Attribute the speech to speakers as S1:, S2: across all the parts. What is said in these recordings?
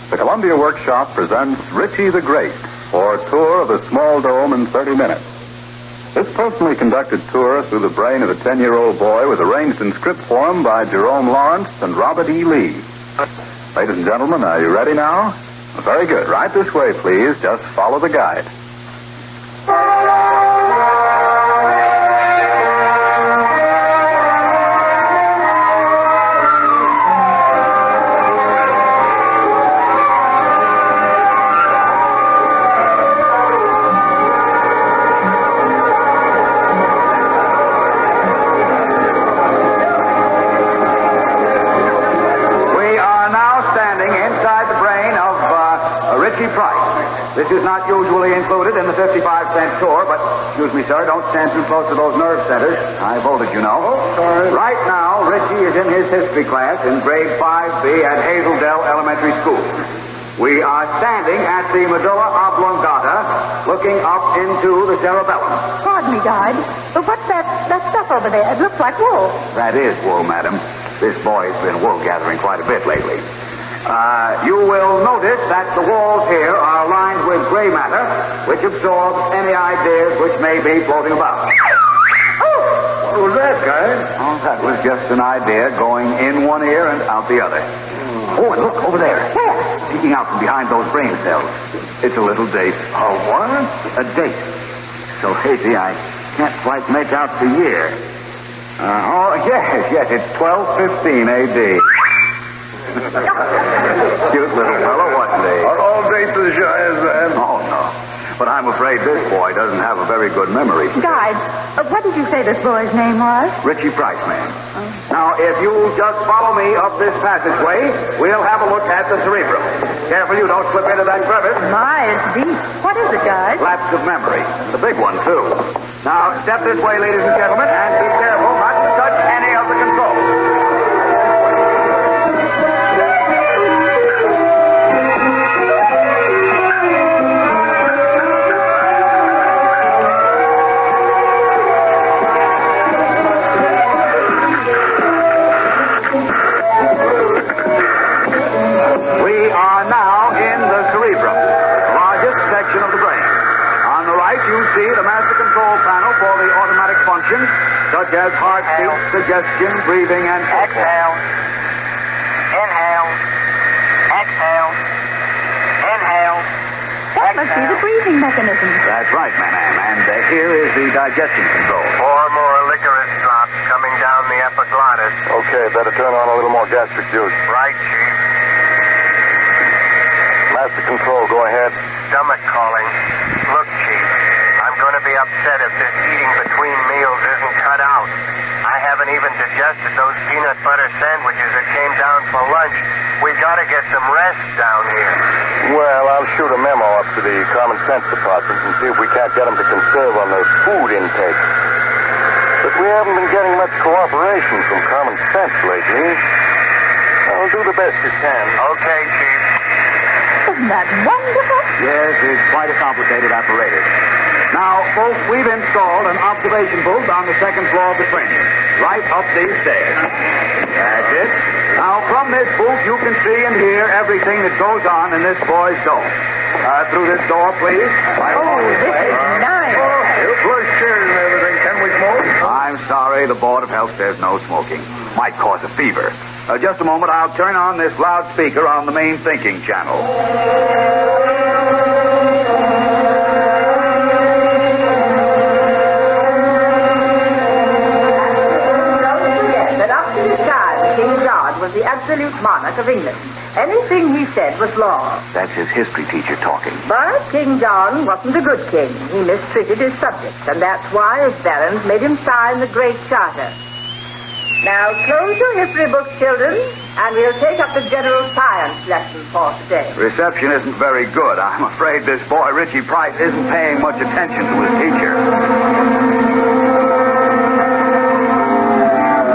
S1: The Columbia Workshop presents Richie the Great for a tour of the small dome in 30 minutes. This personally conducted tour through the brain of a 10-year-old boy was arranged in script form by Jerome Lawrence and Robert E. Lee. Ladies and gentlemen, are you ready now? Very good. Right this way, please. Just follow the guide.
S2: This is not usually included in the 55-cent tour, but, excuse me, sir, don't stand too close to those nerve centers. High voltage, you know.
S3: Oh, sorry.
S2: Right now, Richie is in his history class in grade 5B at Hazeldale Elementary School. We are standing at the medulla oblongata, looking up into the cerebellum.
S4: Pardon me, guide, but what's that stuff over there? It looks like wool.
S2: That is wool, madam. This boy's been wool gathering quite a bit lately. You will notice that the walls here are lined with gray matter, which absorbs any ideas which may be floating about.
S3: What was that, guys?
S2: Oh, that was just an idea going in one ear and out the other. Oh, and look, over there.
S4: Where?
S2: Peeking out from behind those brain cells. It's a little date.
S3: A what?
S2: A date. So hazy, I can't quite make out the year. Yes, it's 1215 A.D. Cute little fellow, wasn't he?
S3: Are all dates as shy as that?
S2: Oh, no. But I'm afraid this boy doesn't have a very good memory.
S4: Guide, what did you say this boy's name was?
S2: Richie Price, ma'am. Now, if you'll just follow me up this passageway, we'll have a look at the cerebrum. Careful you don't slip into that crevice.
S4: My, it's deep. What is it, guide?
S2: Lapse of memory. The big one, too. Now, step this way, ladies and gentlemen, and be careful not to touch any of the controls. We are now in the cerebrum, the largest section of the brain. On the right, you see the master control panel for the automatic functions, such as heartbeat, suggestion, breathing, and so forth.
S5: Exhale. Inhale. Exhale. Inhale.
S4: That must be the breathing mechanism.
S2: That's right, madam. And here is the digestion control.
S5: 4 more licorice drops coming down the epiglottis.
S3: Okay, better turn on a little more gastric juice.
S5: Right, Chief.
S3: Master control, go ahead.
S5: Stomach calling. Look, Chief, I'm going to be upset if this eating between meals isn't cut out. I haven't even digested those peanut butter sandwiches that came down for lunch. We got to get some rest down here.
S3: Well, I'll shoot a memo up to the Common Sense Department and see if we can't get them to conserve on their food intake. But we haven't been getting much cooperation from Common Sense lately. I'll do the best you can.
S5: Okay, Chief.
S4: Isn't that wonderful?
S2: Yes, it's quite a complicated apparatus. Now, folks, we've installed an observation booth on the second floor of the training, right up these stairs. That's it. Now, from this booth, you can see and hear everything that goes on in this boy's dome. Through this door, please.
S4: Oh, this is nice.
S3: You flush chairs and everything. Can we smoke?
S2: I'm sorry, the Board of Health says no smoking. Might cause a fever. Just a moment, I'll turn on this loudspeaker on the main thinking channel.
S4: That after his time, King John was the absolute monarch of England. Anything he said was law.
S2: That's his history teacher talking.
S4: But King John wasn't a good king. He mistreated his subjects, and that's why his barons made him sign the Great Charter. Now, close your history books, children, and we'll take up the general science lesson for today.
S2: Reception isn't very good. I'm afraid this boy, Richie Price, isn't paying much attention to his teacher.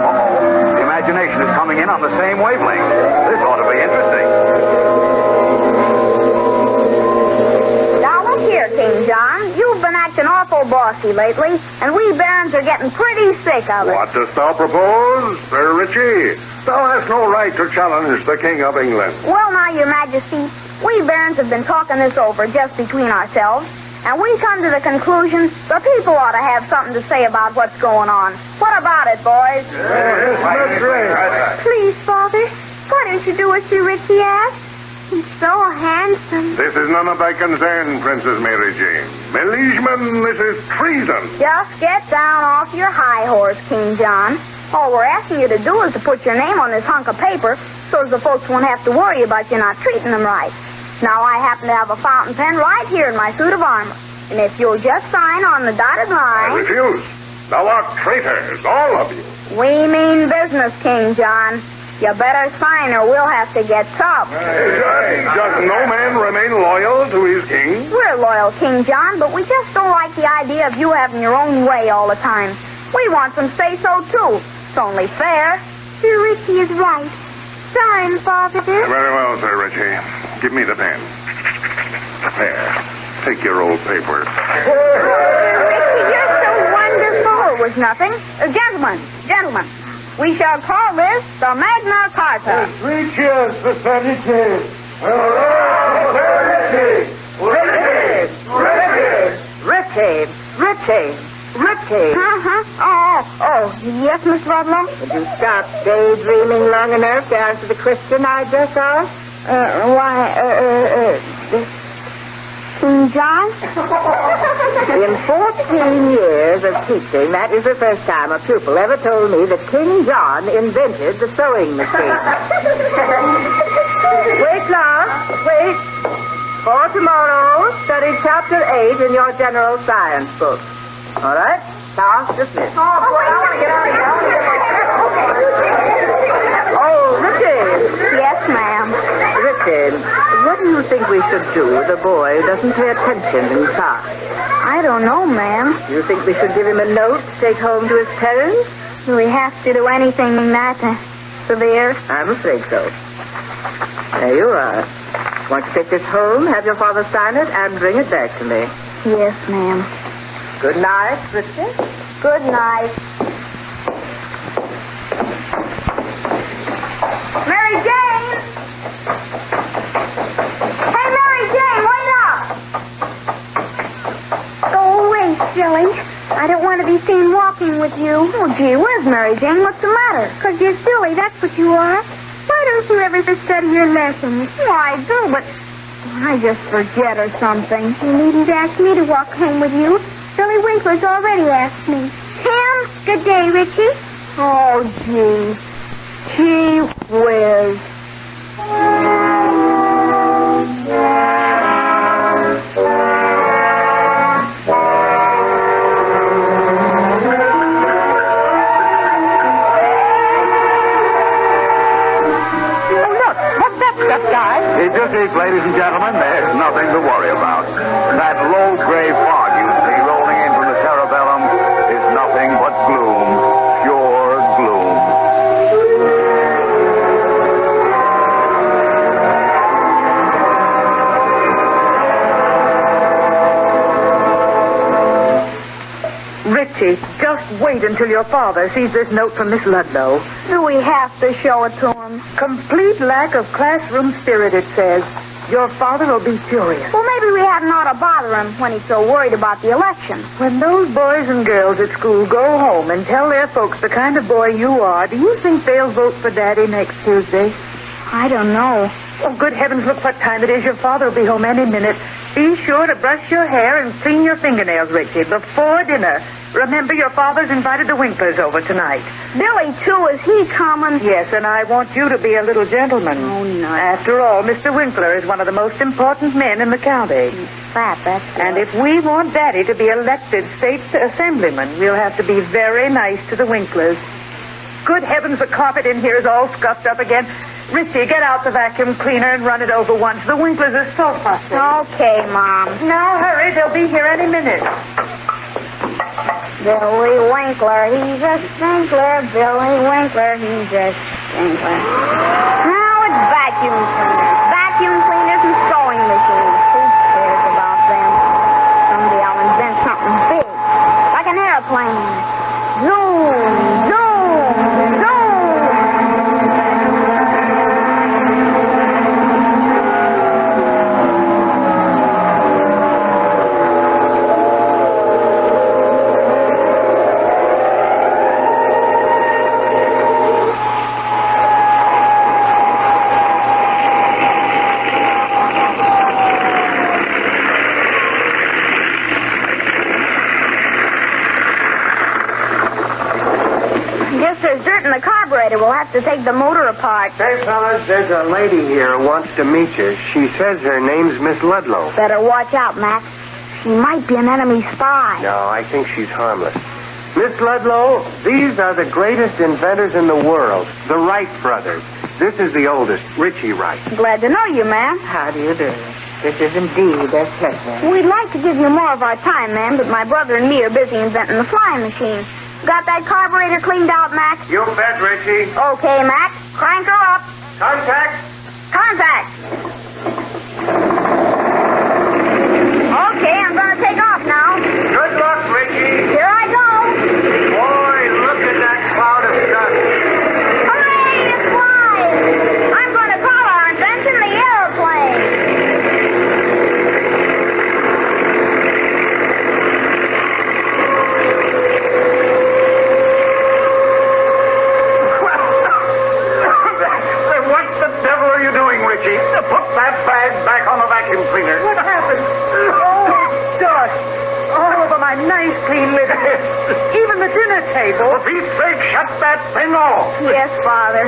S2: Uh-oh. The imagination is coming in on the same wavelength. This ought to be interesting.
S6: Now, look here, King John. You've been acting awful bossy lately, and we barons are getting pretty sick of it.
S3: What dost thou propose, Sir Richie? Thou hast no right to challenge the King of England.
S6: Well, now, Your Majesty, we barons have been talking this over just between ourselves, and we come to the conclusion the people ought to have something to say about what's going on. What about it, boys?
S3: Yes,
S6: Please, Father, why don't you do as Sir Richie asked? He's so handsome.
S3: This is none of thy concern, Princess Mary Jane. My liegeman, this is treason.
S6: Just get down off your high horse, King John. All we're asking you to do is to put your name on this hunk of paper so as the folks won't have to worry about you not treating them right. Now, I happen to have a fountain pen right here in my suit of armor. And if you'll just sign on the dotted line...
S3: I refuse. Thou art traitors, all of you.
S6: We mean business, King John. You better sign or we'll have to get tough.
S3: Does no man remain loyal to his king?
S6: We're loyal, King John, but we just don't like the idea of you having your own way all the time. We want some say-so, too. It's only fair.
S7: Sir Richie is right. Sign, Father.
S3: Very well, Sir Richie. Give me the pen. There. Take your old paper.
S6: Richie, you're so wonderful. It was nothing. Gentlemen. We shall call this the Magna Carta.
S3: 3 cheers for Sir Richie.
S4: Richie.
S6: Oh, yes, Miss Ludlow?
S4: Would you stop daydreaming long enough to answer the question I just asked?
S6: King John?
S4: In 14 years of teaching, that is the first time a pupil ever told me that King John invented the sewing machine. Wait, class. Wait. For tomorrow, study Chapter 8 in your general science book. All right? Class dismissed. Oh, Richard.
S6: Yes, ma'am.
S4: Richard, what do you think we should do with a boy who doesn't pay attention in class?
S6: I don't know, ma'am.
S4: Do you think we should give him a note to take home to his parents?
S6: Do we have to do anything that severe?
S4: I'm afraid so. There you are. Want to take this home, have your father sign it, and bring it back to me.
S6: Yes, ma'am.
S4: Good night, Richard.
S6: Good night. Mary Jane! Hey, Mary Jane, wait up!
S7: Go away, silly. I don't want to be seen walking with you.
S6: Oh, gee whiz, Mary Jane, what's the matter?
S7: 'Cause you're silly, that's what you are. Why don't you ever study your lessons?
S6: Well, I do, but I just forget or something.
S7: You needn't ask me to walk home with you. Billy Winkler's already asked me. Tim, good day, Richie.
S6: Oh, gee. Gee whiz.
S2: It's just it, ladies and gentlemen. There's nothing to worry about. That low gray fog you see rolling in from the Cerebellum is nothing but gloom. Pure gloom.
S4: Richie, just wait until your father sees this note from Miss Ludlow.
S6: Do we have to show it to him?
S4: Complete lack of classroom spirit, it says. Your father will be furious.
S6: Well, maybe we hadn't ought to bother him when he's so worried about the election.
S4: When those boys and girls at school go home and tell their folks the kind of boy you are, do you think they'll vote for Daddy next Tuesday?
S6: I don't know.
S4: Oh, good heavens, look what time it is. Your father will be home any minute. Be sure to brush your hair and clean your fingernails, Richie, before dinner. Remember, your father's invited the Winklers over tonight.
S6: Billy, too, is he coming?
S4: Yes, and I want you to be a little gentleman.
S6: Oh, no.
S4: After all, Mr. Winkler is one of the most important men in the county.
S6: That's
S4: And if we want Daddy to be elected state assemblyman, we'll have to be very nice to the Winklers. Good heavens, the carpet in here is all scuffed up again. Richie, get out the vacuum cleaner and run it over once. The Winklers are so fussy.
S6: Okay, Mom.
S4: Now, hurry. They'll be here any minute.
S6: Billy Winkler, he's a stinkler. Billy Winkler, he's a stinkler. Now it's vacuum cleaners and sewing machines. Who cares about them? Someday I'll invent something big, like an airplane. Zoom, zoom, zoom. have to take the motor apart.
S8: Hey, fellas, there's a lady here who wants to meet you. She says her name's Miss Ludlow.
S6: Better watch out, Mac. She might be an enemy spy.
S8: No, I think she's harmless. Miss Ludlow, these are the greatest inventors in the world, the Wright brothers. This is the oldest, Richie Wright.
S6: Glad to know you, ma'am.
S4: How do you do? This is indeed a pleasure.
S6: We'd like to give you more of our time, ma'am, but my brother and me are busy inventing the flying machine. Got that carburetor cleaned out, Mac?
S8: You bet, Richie.
S6: Okay, Mac. Crank her up.
S8: Contact.
S6: Contact. Okay, I'm going to take off now.
S8: Good luck, Richie.
S6: Here I go.
S8: Boy, look at that cloud of dust.
S6: Hooray, it flies. I'm going to call our invention the airplane.
S8: What the devil are you doing, Richie? Put that bag back on the vacuum cleaner.
S4: What happened? Oh, dust. All over my nice clean living room. Even the dinner table.
S8: For Pete's sake, shut that thing off.
S6: Yes, Father.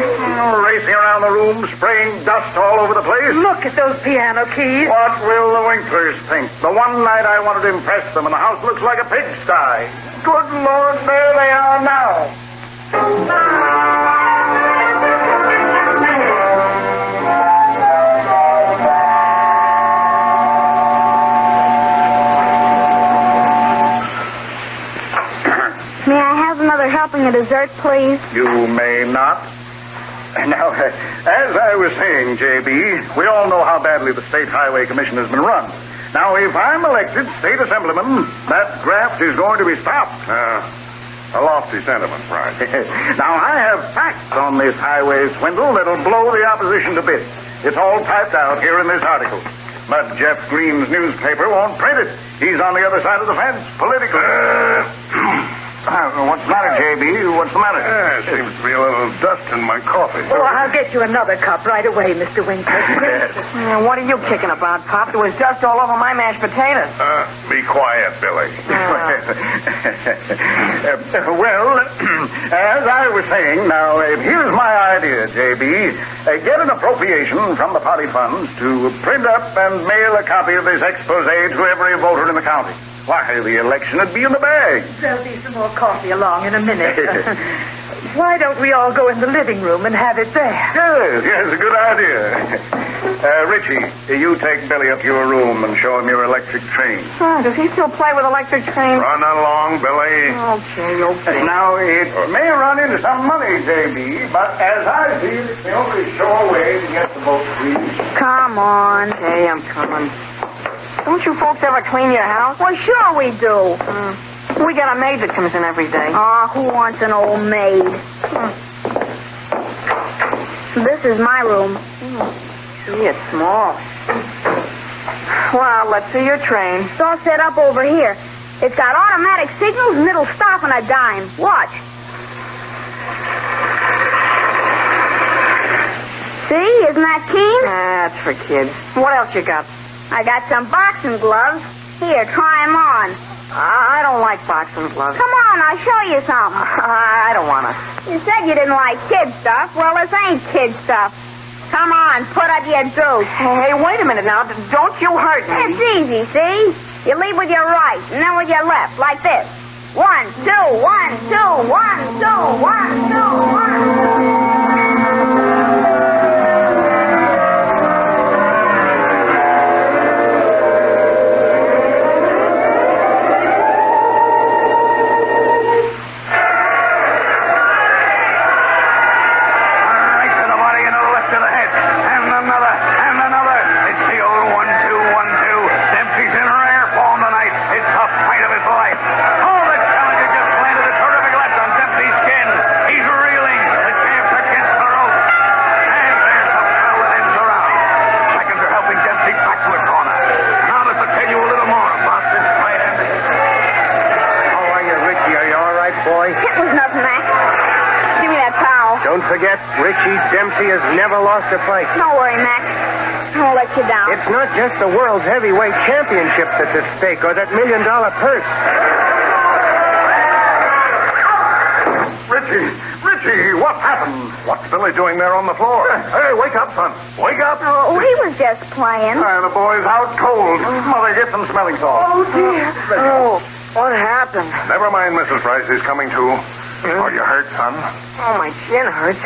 S8: Racing around the room, spraying dust all over the place.
S4: Look at those piano keys.
S8: What will the Winklers think? The one night I wanted to impress them, and the house looks like a pigsty. Good Lord, there they are now.
S6: May I have another helping of dessert, please?
S8: You may not. Now, as I was saying, J.B., we all know how badly the State Highway Commission has been run. Now, if I'm elected state assemblyman, that graft is going to be stopped. A lofty sentiment, Pride. Now, I have facts on this highway swindle that'll blow the opposition to bits. It's all typed out here in this article. But Jeff Green's newspaper won't print it. He's on the other side of the fence, politically. What's the matter, J.B.? What's the matter?
S3: Seems to be a little dust in my coffee.
S4: Oh, I'll get you another cup right away, Mr. Winkler.
S9: What are you kicking about, Pop? There was dust all over my mashed potatoes.
S3: Be quiet, Billy.
S8: Well, as I was saying, now, here's my idea, J.B. Get an appropriation from the party funds to print up and mail a copy of this expose to every voter in the county. Why, the election would be in the bag.
S4: There'll be some more coffee along in a minute. Why don't we all go in the living room and have it there?
S8: Yes, a good idea. Richie, you take Billy up to your room and show him your electric train.
S9: Does he still play with electric trains?
S3: Run along, Billy.
S9: Okay.
S8: Now, it may run into some money, J.B., but as I see it, it's the only sure way to get the vote, please.
S6: Come on.
S9: Okay, I'm coming. Don't you folks ever clean your house?
S6: Well, sure we do.
S9: We got a maid that comes in every day.
S6: Oh, who wants an old maid? This is my room.
S9: Gee, it's small. Well, let's see your train.
S6: It's all set up over here. It's got automatic signals and it'll stop on a dime. Watch. See? Isn't that keen?
S9: That's for kids. What else you got?
S6: I got some boxing gloves. Here, try them on.
S9: I don't like boxing gloves.
S6: Come on, I'll show you some.
S9: I don't want to.
S6: You said you didn't like kid stuff. Well, this ain't kid stuff. Come on, put up your deuce.
S9: Hey, wait a minute now. Don't you hurt me.
S6: It's easy, see? You lead with your right, and then with your left, like this. 1, 2, 1, 2, 1, 2, 1, 2, 1.
S8: Don't forget, Richie Dempsey has never lost a fight.
S6: Don't worry, Mac. I won't let you down.
S8: It's not just the world's heavyweight championship that's at stake or that $1 million purse. Richie, Richie, what happened? What's Billy doing there on the floor? Hey, wake up, son. Wake up.
S6: Oh, he was just playing.
S8: The boy's out cold. Mother, get some smelling salts.
S9: Oh, dear. Oh, what happened?
S8: Never mind, Mrs. Price. He's coming too. Are you hurt, son?
S9: Oh, my chin hurts.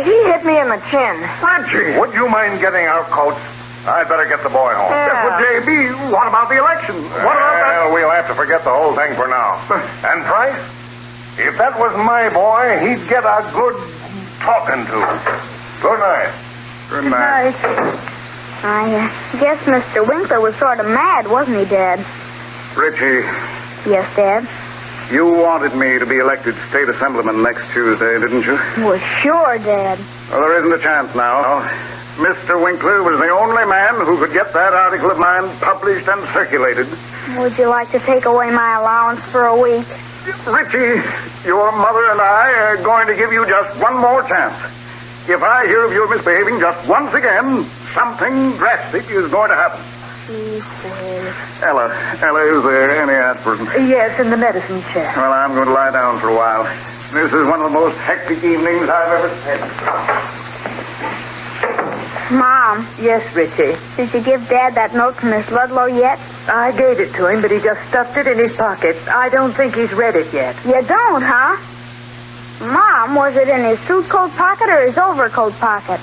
S9: He hit me in the chin.
S8: Richie, would you mind getting our coats? I'd better get the boy home.
S9: Yeah.
S8: But, J.B., what about the election? What about that? We'll have to forget the whole thing for now. And Price, if that was my boy, he'd get a good talking to. Good night. Good night.
S6: I guess Mr. Winkler was sort of mad, wasn't he, Dad?
S8: Richie,
S6: Yes, Dad.
S8: you wanted me to be elected state assemblyman next Tuesday, didn't you?
S6: Well, sure, Dad.
S8: Well, there isn't a chance now. Mr. Winkler was the only man who could get that article of mine published and circulated.
S6: Would you like to take away my allowance for a week?
S8: Richie, your mother and I are going to give you just one more chance. If I hear of your misbehaving just once again, something drastic is going to happen. Ella, is there any aspirin?
S4: Yes, in the medicine chest.
S8: Well, I'm going to lie down for a while. This is one of the most hectic evenings I've ever spent.
S6: Mom,
S4: Yes, Richie.
S6: did you give Dad that note from Miss Ludlow yet?
S4: I gave it to him, but he just stuffed it in his pocket. I don't think he's read it yet.
S6: You don't, huh? Mom, was it in his suit coat pocket or his overcoat pocket?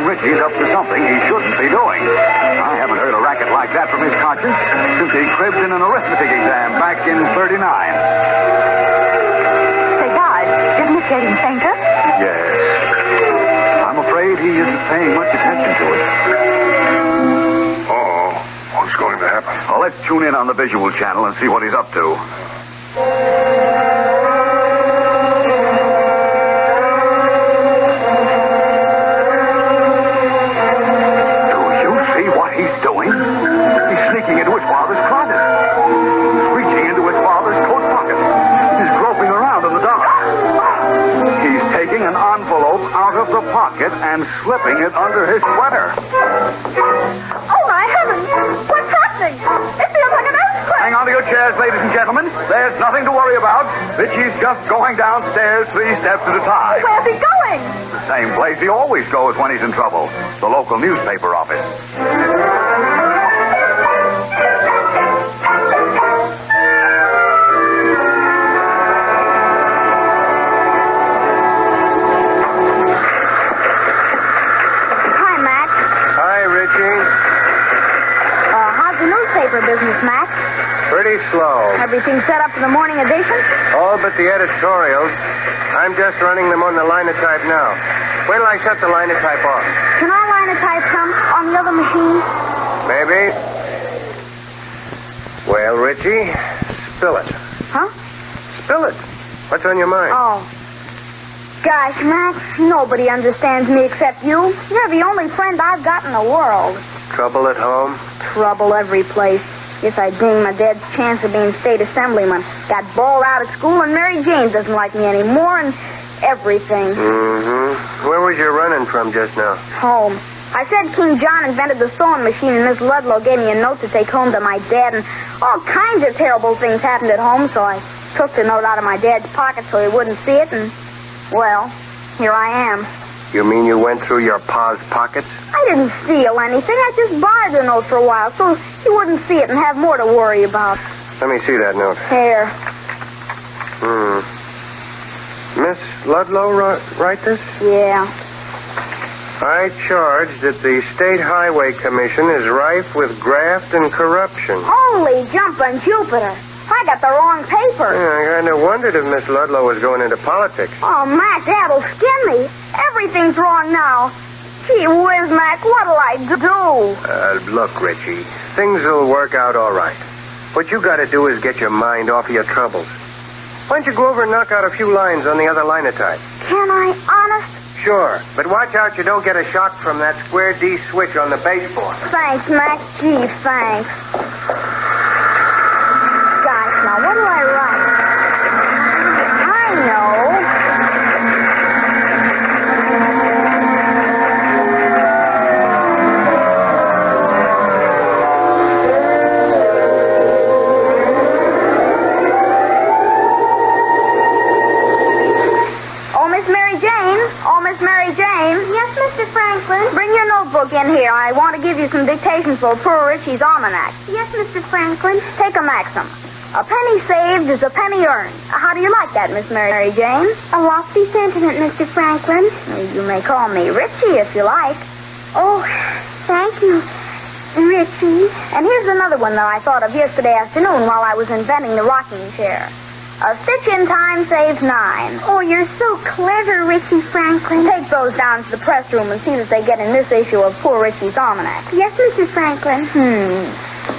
S2: Richie's up to something he shouldn't be doing. I haven't heard a racket like that from his conscience since he cribbed in an arithmetic exam back in 39.
S4: Say, guys, isn't it getting fainter?
S2: Yes. I'm afraid he isn't paying much attention to it.
S8: Uh-oh. What's going to happen?
S2: Well, let's tune in on the visual channel and see what he's up to. Into his father's closet. He's reaching into his father's coat pocket. He's groping around in the dark. He's taking an envelope out of the pocket and slipping it under his sweater.
S6: Oh, my heavens! What's happening? It feels like an earthquake!
S2: Hang on to your chairs, ladies and gentlemen. There's nothing to worry about. Richie's just going downstairs 3 steps at a time.
S6: Where's he going?
S2: The same place he always goes when he's in trouble. The local newspaper office.
S6: Business, Mac.
S5: Pretty slow.
S6: Everything set up for the morning edition?
S5: All but the editorials. I'm just running them on the linotype now. Wait till I shut the linotype off.
S6: Can I linotype some on the other machine?
S5: Maybe. Well, Richie, spill it.
S6: Huh?
S5: Spill it. What's on your mind?
S6: Oh. Gosh, Max, nobody understands me except you. You're the only friend I've got in the world.
S5: Trouble at home?
S6: Trouble every place. Guess I dinged my dad's chance of being state assemblyman. Got bawled out of school, and Mary Jane doesn't like me anymore, and everything.
S5: Mm-hmm. Where was you running from just now?
S6: Home. I said King John invented the sewing machine, and Miss Ludlow gave me a note to take home to my dad, and all kinds of terrible things happened at home, so I took the note out of my dad's pocket so he wouldn't see it, and, well, here I am.
S5: You mean you went through your pa's pockets?
S6: I didn't steal anything. I just borrowed the note for a while so he wouldn't see it and have more to worry about.
S5: Let me see that note.
S6: Here.
S5: Miss Ludlow write this?
S6: Yeah.
S5: I charge that the State Highway Commission is rife with graft and corruption.
S6: Holy jumping Jupiter. I got the wrong paper.
S5: Yeah, I kind of wondered if Miss Ludlow was going into politics.
S6: Oh, Mac, that'll skin me. Everything's wrong now. Gee whiz, Mac, what'll I do?
S5: Look, Richie, things will work out all right. What you got to do is get your mind off of your troubles. Why don't you go over and knock out a few lines on the other linotype?
S6: Can I? Honest?
S5: Sure, but watch out you don't get a shock from that square D switch on the baseboard.
S6: Thanks, McGee, thanks. Gosh, now what do I write? I know. Mary Jane.
S7: Yes, Mr. Franklin?
S6: Bring your notebook in here. I want to give you some dictation for Poor Richie's Almanac.
S7: Yes, Mr. Franklin.
S6: Take a maxim. A penny saved is a penny earned. How do you like that, Miss Mary Jane?
S7: A lofty sentiment, Mr. Franklin.
S6: You may call me Richie if you like.
S7: Oh, thank you, Richie.
S6: And here's another one that I thought of yesterday afternoon while I was inventing the rocking chair. A stitch in time saves 9.
S7: Oh, you're so clever, Richie Franklin.
S6: Take those down to the press room and see that they get in this issue of Poor Richie's Almanac.
S7: Yes, Mr. Franklin.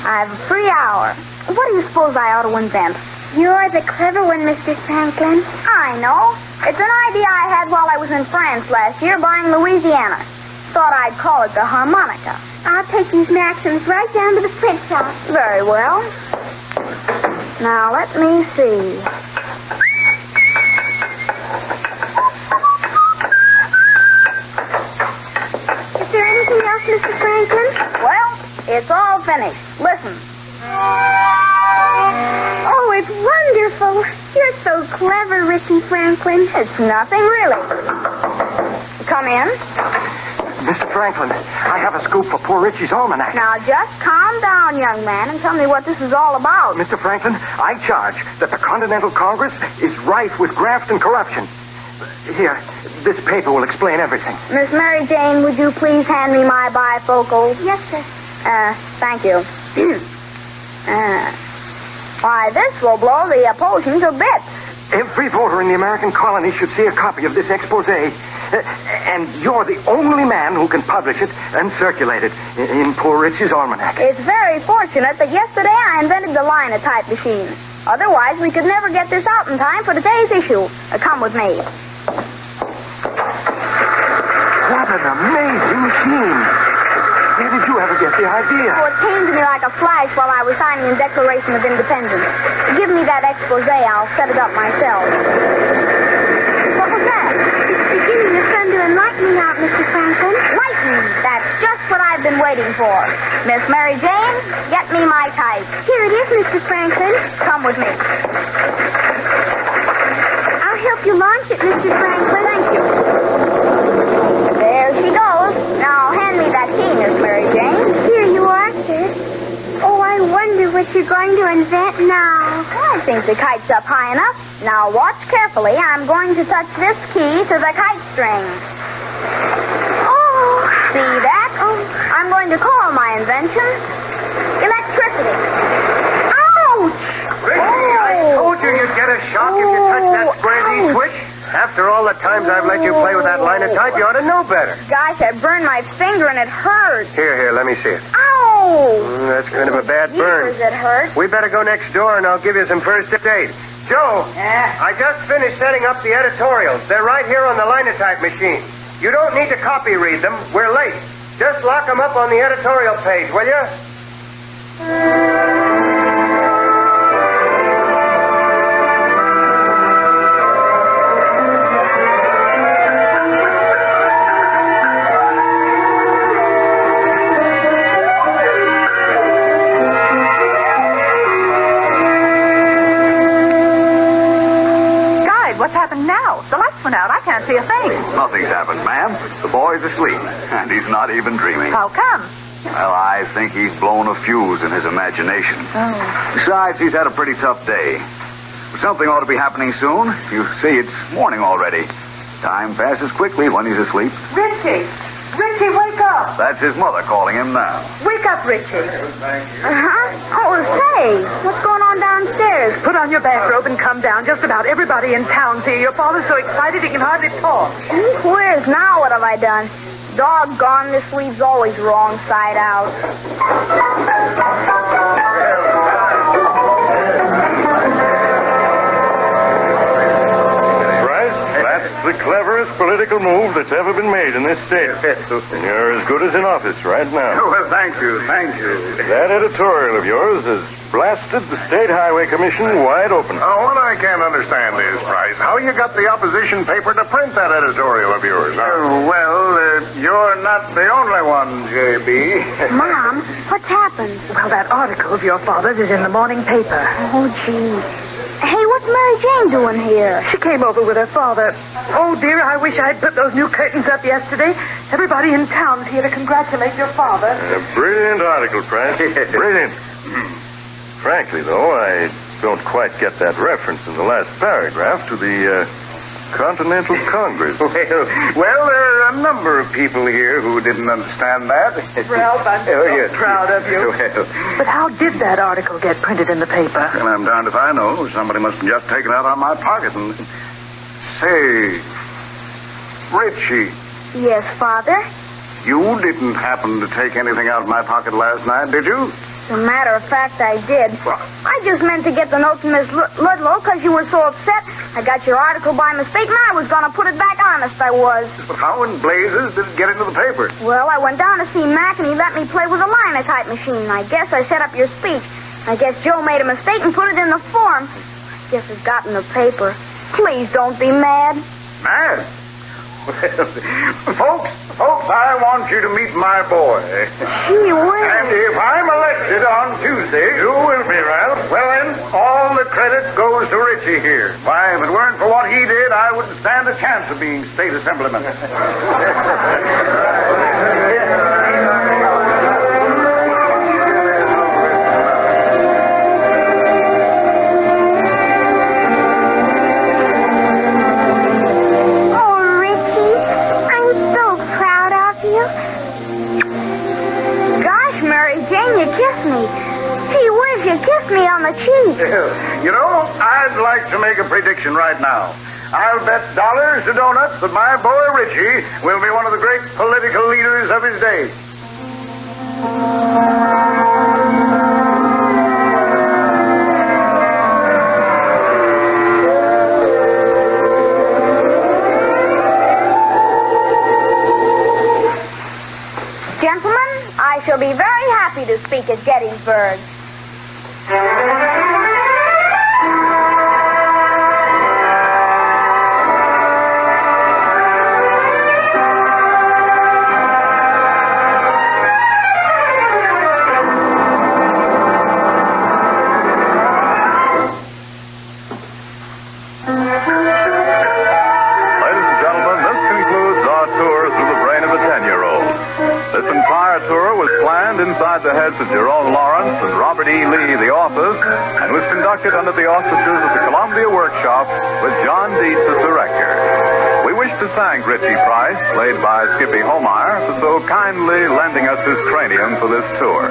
S6: I have a free hour. What do you suppose I ought to invent?
S7: You're the clever one, Mr. Franklin.
S6: I know. It's an idea I had while I was in France last year buying Louisiana. Thought I'd call it the harmonica.
S7: I'll take these maxims right down to the print shop.
S6: Very well. Now, let me see.
S7: Is there anything else, Mr. Franklin?
S6: Well, it's all finished. Listen.
S7: Oh, it's wonderful. You're so clever, Richie Franklin.
S6: It's nothing, really. Come in.
S5: Mr. Franklin, I have a scoop for Poor Richie's Almanac.
S6: Now, just calm down, young man, and tell me what this is all about.
S5: Mr. Franklin, I charge that the Continental Congress is rife with graft and corruption. Here, this paper will explain everything.
S6: Miss Mary Jane, would you please hand me my bifocal?
S7: Yes, sir.
S6: Thank you. Why, this will blow the opposition to bits.
S5: Every voter in the American colony should see a copy of this expose. And you're the only man who can publish it and circulate it in Poor Richie's Almanac.
S6: It's very fortunate that yesterday I invented the linotype machine. Otherwise, we could never get this out in time for today's issue. Come with me.
S5: What an amazing machine. Where did you ever get the idea?
S6: Oh, it came to me like a flash while I was signing the Declaration of Independence. Give me that expose. I'll set it up myself. What was that?
S7: It's beginning to thunder and lightning out, Mr. Franklin.
S6: Lightning! That's just what I've been waiting for. Miss Mary Jane, get me my type.
S7: Here it is, Mr. Franklin.
S6: Come with me.
S7: I'll help you launch it, Mr. Franklin.
S6: Thank you. There she goes. Now hand me that key, Miss Mary Jane.
S7: Here you are, sir. Oh, I wonder what you're going to invent now.
S6: I think the kite's up high enough. Now watch carefully. I'm going to touch this key to the kite string.
S7: Oh.
S6: See that?
S7: Oh.
S6: I'm going to call my invention electricity. Ouch!
S5: Richie, I told you you'd get a shock if you touched that square D switch. After all the times I've let you play with that linotype, you ought to know better.
S6: Gosh, I burned my finger and it hurts.
S5: Here, let me see it.
S6: Ow!
S5: That's kind of a bad burn.
S6: Does it hurt?
S5: We better go next door and I'll give you some first aid. Joe, I just finished setting up the editorials. They're right here on the linotype machine. You don't need to copy read them. We're late. Just lock them up on the editorial page, will you?
S4: What's happened now? The lights went out. I can't see a thing.
S2: Nothing's happened, ma'am. The boy's asleep, and he's not even dreaming.
S4: How come?
S2: Well, I think he's blown a fuse in his imagination.
S4: Oh.
S2: Besides, he's had a pretty tough day. Something ought to be happening soon. You see, it's morning already. Time passes quickly when he's asleep.
S4: Richie! Richie, wake up!
S2: That's his mother calling him now.
S4: Wake up, Richie.
S6: Oh, say, what's going on downstairs?
S4: Put on your bathrobe and come down. Just about everybody in town see you. Your father's so excited he can hardly talk.
S6: Where's now? What have I done? Doggone, this sleeve's always wrong side out.
S8: Bryce, that's the cleverest political
S3: political move that's ever been made in this state. And you're as good as in office right now.
S8: Well, thank you.
S3: That editorial of yours has blasted the State Highway Commission wide open.
S8: What I can't understand is, Price, how you got the opposition paper to print that editorial of yours. You're not the only one, J.B.
S7: Mom, what's happened?
S4: Well, that article of your father's is in the morning paper.
S7: Oh, gee. Hey, what's Mary Jane doing here?
S4: She came over with her father. Oh, dear, I wish I'd put those new curtains up yesterday. Everybody in town's here to congratulate your father.
S3: A brilliant article, Price. Brilliant. Frankly, though, I don't quite get that reference in the last paragraph to the Continental Congress.
S8: Well, there are a number of people here who didn't understand that.
S4: Ralph, I'm so proud of you. But how did that article get printed in the paper?
S8: Well, I'm darned if I know. Somebody must have just taken it out of my pocket and... Say, Richie.
S7: Yes, Father?
S8: You didn't happen to take anything out of my pocket last night, did you?
S7: As a matter of fact, I did. I just meant to get the note from Miss Ludlow because you were so upset. I got your article by mistake, and I was going to put it back honest, I was.
S8: But how in blazes did it get into the paper?
S7: Well, I went down to see Mac, and he let me play with a linotype machine. I guess I set up your speech. I guess Joe made a mistake and put it in the form. I guess it got in the paper. Please don't be mad.
S8: Mad? Well, folks, I want you to meet my boy.
S7: Gee whiz.
S8: And if I'm elected on Tuesday... You will be, Ralph. Well, then, all the credit goes to Richie here. Why, if it weren't for what he did, I wouldn't stand a chance of being state assemblyman. You know, I'd like to make a prediction right now. I'll bet dollars to donuts that my boy Richie will be one of the great political leaders of his day.
S7: Gentlemen, I shall be very happy to speak at Gettysburg.
S1: Inside the heads of Jerome Lawrence and Robert E. Lee, the authors, and was conducted under the auspices of the Columbia Workshop with John Dietz as director. We wish to thank Richie Price, played by Skippy Homeyer, for so kindly lending us his cranium for this tour.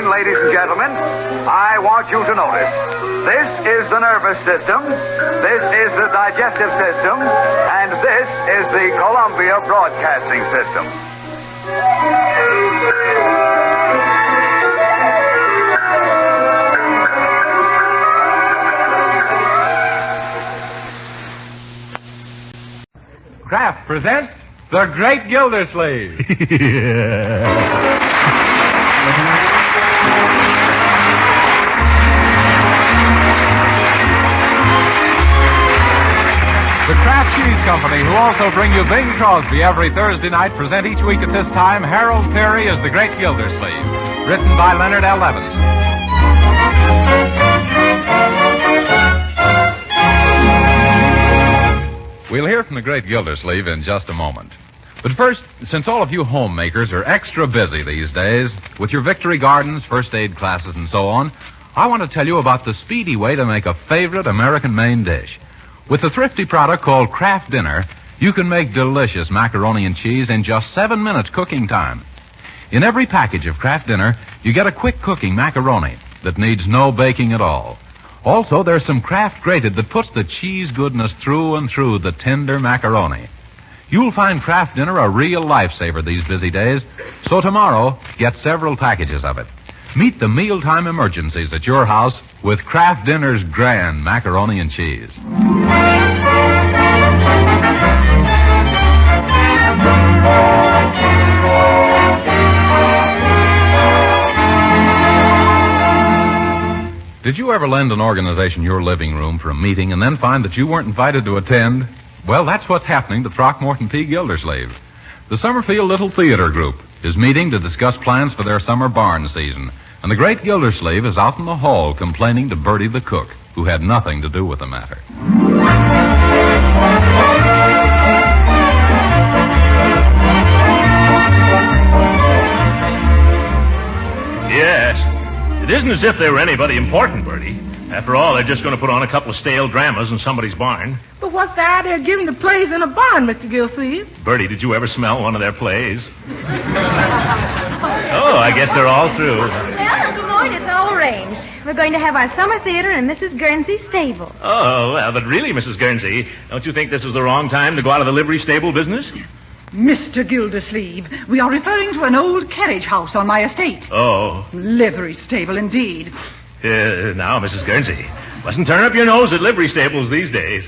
S2: Ladies and gentlemen, I want you to notice. This is the nervous system, this is the digestive system, and this is the Columbia Broadcasting System.
S10: Kraft presents The Great Gildersleeve. The Kraft Cheese Company, who also bring you Bing Crosby every Thursday night, present each week at this time Harold Peary as the Great Gildersleeve, written by Leonard L. Levinson. We'll hear from the Great Gildersleeve in just a moment. But first, since all of you homemakers are extra busy these days with your victory gardens, first aid classes, and so on, I want to tell you about the speedy way to make a favorite American main dish. With the thrifty product called Kraft Dinner, you can make delicious macaroni and cheese in just 7 minutes cooking time. In every package of Kraft Dinner, you get a quick cooking macaroni that needs no baking at all. Also, there's some Kraft grated that puts the cheese goodness through and through the tender macaroni. You'll find Kraft Dinner a real lifesaver these busy days, so tomorrow, get several packages of it. Meet the mealtime emergencies at your house with Kraft Dinner's grand macaroni and cheese. Did you ever lend an organization your living room for a meeting and then find that you weren't invited to attend? Well, that's what's happening to Throckmorton P. Gildersleeve. The Summerfield Little Theater Group is meeting to discuss plans for their summer barn season, and the Great Gildersleeve is out in the hall complaining to Bertie the cook, who had nothing to do with the matter.
S11: Yes. It isn't as if they were anybody important, Bertie. After all, they're just going to put on a couple of stale dramas in somebody's barn.
S12: But what's the idea of giving the plays in a barn, Mr. Gildersleeve?
S11: Bertie, did you ever smell one of their plays? Oh, I guess they're all through.
S13: Well, Uncle Lloyd, it's all arranged. We're going to have our summer theater in Mrs. Guernsey's stable.
S11: Oh, well, but really, Mrs. Guernsey, don't you think this is the wrong time to go out of the livery stable business?
S12: Mr. Gildersleeve, we are referring to an old carriage house on my estate.
S11: Oh.
S12: Livery stable, indeed.
S11: Now, Mrs. Guernsey, mustn't turn up your nose at livery stables these days.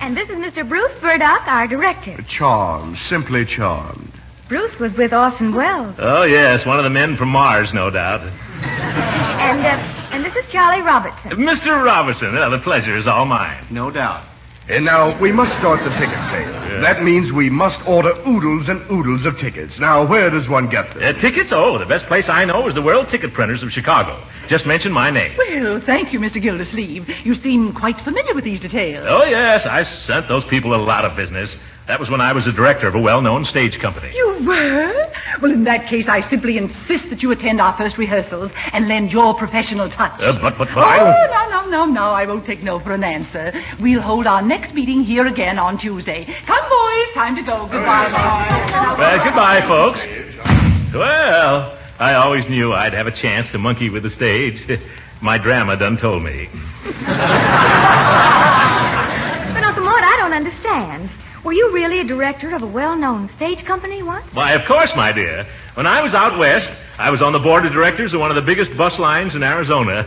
S13: And this is Mr. Bruce Burdock, our director.
S14: Charmed, simply charmed.
S13: Bruce was with Orson Welles.
S11: Oh, yes, one of the men from Mars, no doubt.
S13: And this is Charlie Robertson.
S11: Mr. Robertson, the pleasure is all mine.
S14: No doubt. And now, we must start the ticket sale. Yeah. That means we must order oodles and oodles of tickets. Now, where does one get them?
S11: Tickets? Oh, the best place I know is the World Ticket Printers of Chicago. Just mention my name.
S12: Well, thank you, Mr. Gildersleeve. You seem quite familiar with these details.
S11: Oh, yes. I've sent those people a lot of business. That was when I was a director of a well-known stage company.
S12: You were? Well, in that case, I simply insist that you attend our first rehearsals and lend your professional touch.
S11: But
S12: I don't... No, I won't take no for an answer. We'll hold our next meeting here again on Tuesday. Come, boys, time to go. Goodbye.
S11: Well, goodbye, folks. Well, I always knew I'd have a chance to monkey with the stage. My drama done told me.
S13: But, Uncle Mort, I don't understand. Were you really a director of a well-known stage company once?
S11: Why, of course, my dear. When I was out west, I was on the board of directors of one of the biggest bus lines in Arizona.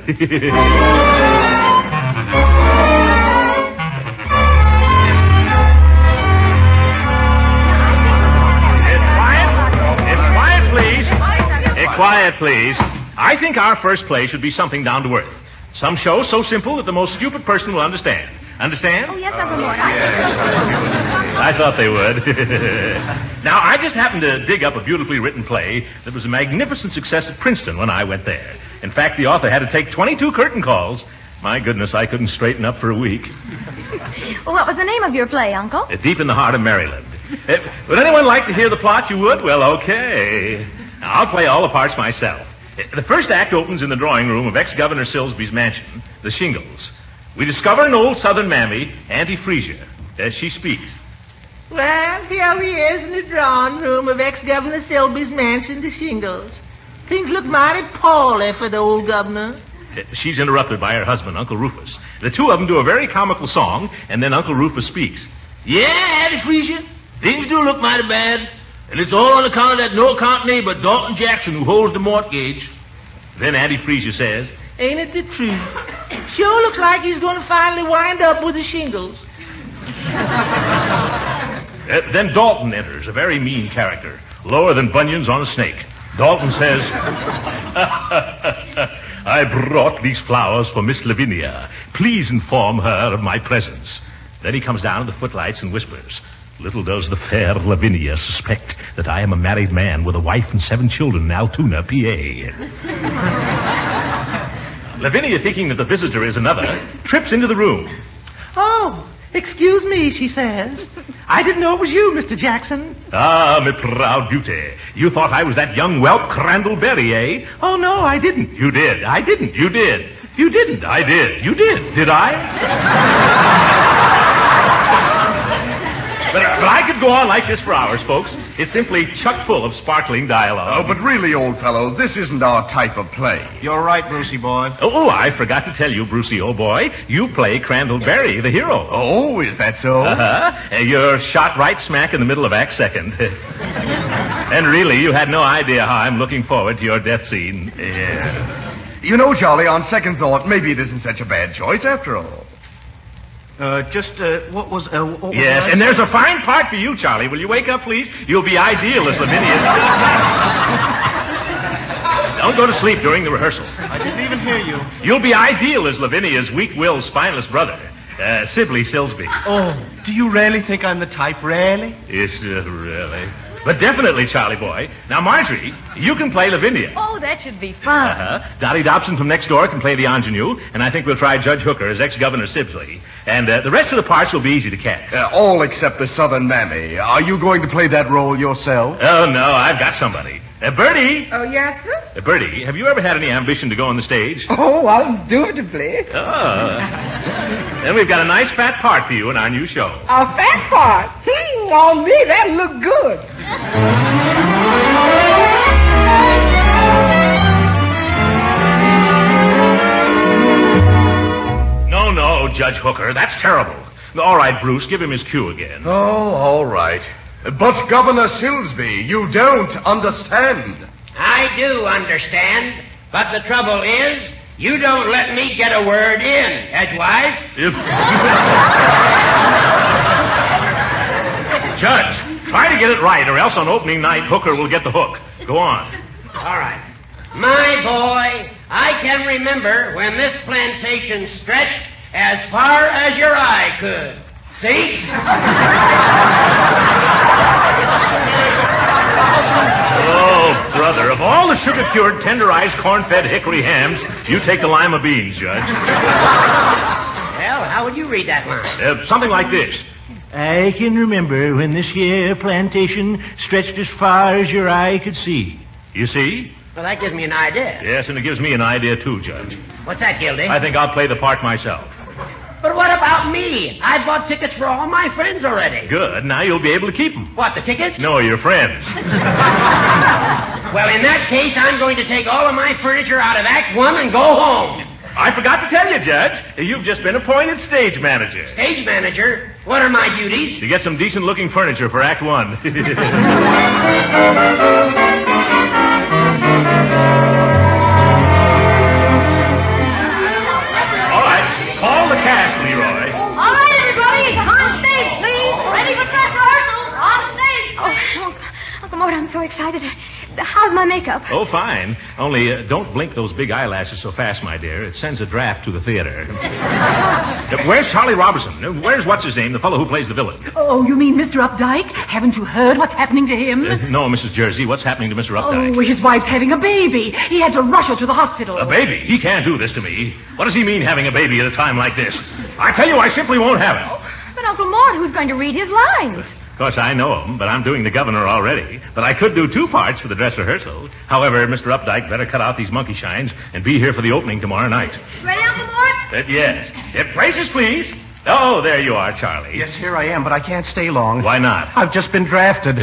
S11: Quiet, please. I think our first play should be something down to earth. Some show so simple that the most stupid person will understand. Understand?
S13: Oh, yes, Uncle Mort.
S11: I thought they would. Now, I just happened to dig up a beautifully written play that was a magnificent success at Princeton when I went there. In fact, the author had to take 22 curtain calls. My goodness, I couldn't straighten up for a week.
S13: Well, what was the name of your play, Uncle?
S11: Deep in the Heart of Maryland. Would anyone like to hear the plot? You would? Well, okay. Now, I'll play all the parts myself. The first act opens in the drawing room of ex-Governor Silsby's mansion, the Shingles. We discover an old Southern mammy, Auntie Freesia, as she speaks.
S15: Well, here he is in the drawing room of ex-Governor Silsby's mansion, the Shingles. Things look mighty poorly for the old governor.
S11: She's interrupted by her husband, Uncle Rufus. The two of them do a very comical song, and then Uncle Rufus speaks.
S15: Yeah, Auntie Freesia, things do look mighty bad. And it's all on account of that no-account neighbor, Dalton Jackson, who holds the mortgage.
S11: Then Auntie Freesia says,
S15: Ain't it the truth? Sure looks like he's going to finally wind up with the Shingles.
S11: Then Dalton enters, a very mean character, lower than bunions on a snake. Dalton says, I brought these flowers for Miss Lavinia. Please inform her of my presence. Then he comes down to the footlights and whispers, Little does the fair Lavinia suspect that I am a married man with a wife and 7 children in Altoona, PA. Lavinia, thinking that the visitor is another, trips into the room.
S15: Oh, excuse me, she says. I didn't know it was you, Mr. Jackson.
S11: Ah, my proud beauty. You thought I was that young whelp Crandall Berry, eh? Oh, no, I didn't. You did. I didn't. You did. You didn't. I did. You did. Did I? But I could go on like this for hours, folks. It's simply chock full of sparkling dialogue.
S14: Oh, but really, old fellow, this isn't our type of play.
S16: You're right, Brucey boy.
S11: Oh, I forgot to tell you, Brucey, old boy, you play Crandall Berry, the hero.
S14: Oh, is that so?
S11: Uh-huh. You're shot right smack in the middle of Act Second. And really, you had no idea how I'm looking forward to your death scene.
S14: Yeah. You know, Charlie, on second thought, maybe it isn't such a bad choice after all.
S16: What was
S11: yes, and there's a fine part for you, Charlie. Will you wake up, please? You'll be ideal as Lavinia's... Don't go to sleep during the rehearsal.
S16: I didn't even hear you.
S11: You'll be ideal as Lavinia's weak-willed, spineless brother, Sibley Silsby.
S16: Oh, do you really think I'm the type, really?
S11: Yes, really. But definitely, Charlie boy. Now, Marjorie, you can play Lavinia.
S13: Oh, that should be fun.
S11: Uh-huh. Dottie Dobson from next door can play the ingenue, and I think we'll try Judge Hooker as ex-Governor Sibley. And the rest of the parts will be easy to cast.
S14: All except the Southern Mammy. Are you going to play that role yourself?
S11: Oh, no, I've got somebody. Bertie!
S17: Oh, yes, sir?
S11: Bertie, have you ever had any ambition to go on the stage?
S17: Oh, undoubtedly.
S11: Oh. Then we've got a nice fat part for you in our new show.
S17: A fat part? On me, that'll look good.
S11: No, Judge Hooker, that's terrible. All right, Bruce, give him his cue again.
S14: Oh, all right. But, Governor Silsby, you don't understand.
S18: I do understand, but the trouble is, you don't let me get a word in, Edgewise.
S11: Judge, try to get it right, or else on opening night, Hooker will get the hook. Go on.
S18: All right. My boy, I can remember when this plantation stretched as far as your eye could. See?
S11: Oh, brother, of all the sugar-cured, tenderized, corn-fed hickory hams, you take the lima beans, Judge.
S18: Well, how would you read that line?
S11: Something like this.
S19: I can remember when this here plantation stretched as far as your eye could see.
S11: You see?
S18: Well, that gives me an idea.
S11: Yes, and it gives me an idea, too, Judge.
S18: What's that, Gildy?
S11: I think I'll play the part myself.
S18: But what about me? I bought tickets for all my friends already.
S11: Good. Now you'll be able to keep them.
S18: What, the tickets?
S11: No, your friends.
S18: Well, in that case, I'm going to take all of my furniture out of Act 1 and go home.
S11: I forgot to tell you, Judge. You've just been appointed stage manager.
S18: Stage manager? What are my duties?
S11: To get some decent-looking furniture for Act 1. All right. Call the cast, Leroy.
S7: All right, everybody. On stage, please. Ready for dress rehearsal. On stage, please.
S13: Oh, Uncle Mort, I'm so excited. How's my makeup?
S11: Oh, fine. Only don't blink those big eyelashes so fast, my dear. It sends a draft to the theater. Where's Charlie Robertson? Where's what's-his-name, the fellow who plays the villain?
S12: Oh, you mean Mr. Updike? Haven't you heard what's happening to him?
S11: No, Mrs. Jersey. What's happening to Mr. Updike?
S12: Oh, his wife's having a baby. He had to rush her to the hospital.
S11: A baby? He can't do this to me. What does he mean, having a baby at a time like this? I tell you, I simply won't have it.
S13: But Uncle Mort, who's going to read his lines?
S11: Of course, I know him, but I'm doing the governor already. But I could do 2 parts for the dress rehearsal. However, Mr. Updike better cut out these monkey shines and be here for the opening tomorrow night.
S7: Ready, Uncle Mort?
S11: Yes. Places, please. Oh, there you are, Charlie.
S16: Yes, here I am, but I can't stay long.
S11: Why not?
S16: I've just been drafted.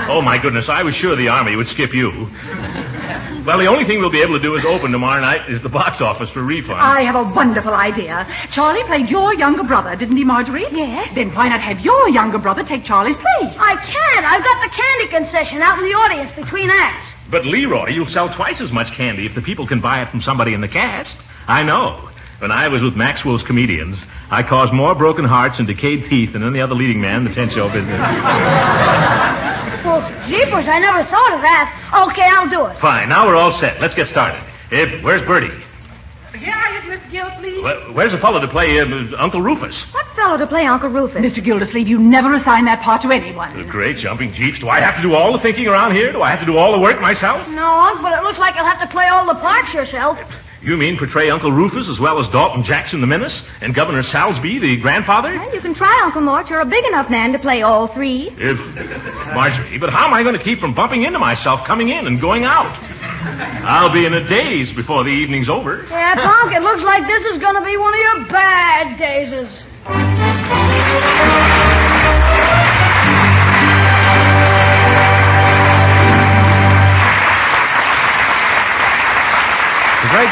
S11: Oh, my goodness, I was sure the Army would skip you. Well, the only thing we'll be able to do is open tomorrow night is the box office for refund.
S12: I have a wonderful idea. Charlie played your younger brother, didn't he, Marjorie?
S7: Yes.
S12: Then why not have your younger brother take Charlie's place?
S7: I can't. I've got the candy concession out in the audience between acts.
S11: But, Leroy, you'll sell twice as much candy if the people can buy it from somebody in the cast. I know. When I was with Maxwell's comedians, I caused more broken hearts and decayed teeth than any other leading man in the tent show business.
S7: Well, jeepers, I never thought of that. Okay, I'll do it.
S11: Fine, now we're all set. Let's get started. Where's Bertie?
S12: Here I is, Miss Gildersleeve.
S11: Where's the fellow to play Uncle Rufus?
S13: What fellow to play Uncle Rufus?
S12: Mr. Gildersleeve, you never assign that part to anyone.
S11: Great jumping jeeps. Do I have to do all the thinking around here? Do I have to do all the work myself?
S7: No, Unc, but it looks like you'll have to play all the parts yourself.
S11: You mean portray Uncle Rufus as well as Dalton Jackson the Menace and Governor Salsby the grandfather?
S13: Well, you can try, Uncle Mort. You're a big enough man to play all 3.
S11: Marjorie, but how am I going to keep from bumping into myself coming in and going out? I'll be in a daze before the evening's over.
S7: Yeah, Punk, it looks like this is going to be one of your bad dazes.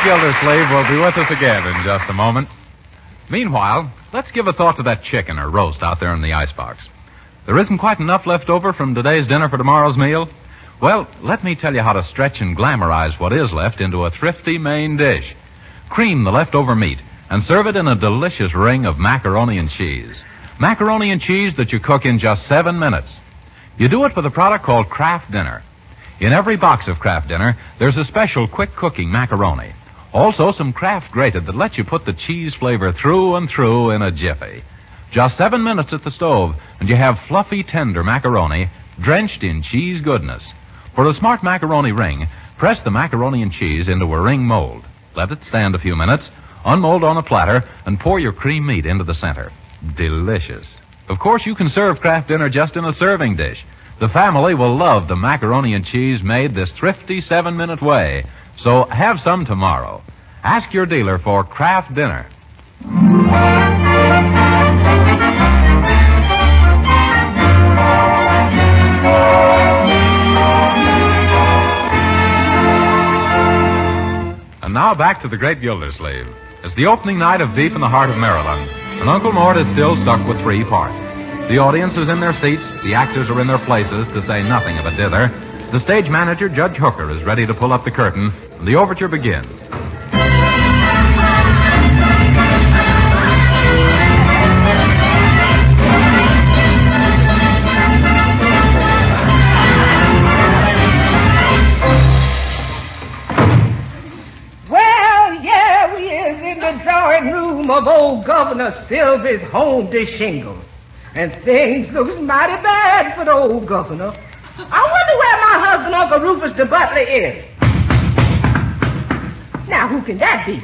S10: Gildersleeve will be with us again in just a moment. Meanwhile, let's give a thought to that chicken or roast out there in the icebox. There isn't quite enough left over from today's dinner for tomorrow's meal? Well, let me tell you how to stretch and glamorize what is left into a thrifty main dish. Cream the leftover meat and serve it in a delicious ring of macaroni and cheese. Macaroni and cheese that you cook in just 7 minutes. You do it with a product called Kraft Dinner. In every box of Kraft Dinner, there's a special quick-cooking macaroni. Also, some Kraft grated that lets you put the cheese flavor through and through in a jiffy. Just 7 minutes at the stove, and you have fluffy, tender macaroni drenched in cheese goodness. For a smart macaroni ring, press the macaroni and cheese into a ring mold. Let it stand a few minutes, unmold on a platter, and pour your cream meat into the center. Delicious. Of course, you can serve Kraft Dinner just in a serving dish. The family will love the macaroni and cheese made this thrifty 7-minute way. So have some tomorrow. Ask your dealer for Kraft Dinner. And now back to the Great Gildersleeve. It's the opening night of Deep in the Heart of Maryland, and Uncle Mort is still stuck with 3 parts. The audience is in their seats, the actors are in their places, to say nothing of a dither. The stage manager, Judge Hooker, is ready to pull up the curtain, and the overture begins.
S17: Well, yeah, we is in the drawing room of old Governor Silvy's home to Shingles. And things looks mighty bad for the old governor. I wonder where my husband, Uncle Rufus the butler, is. Now, who can that be?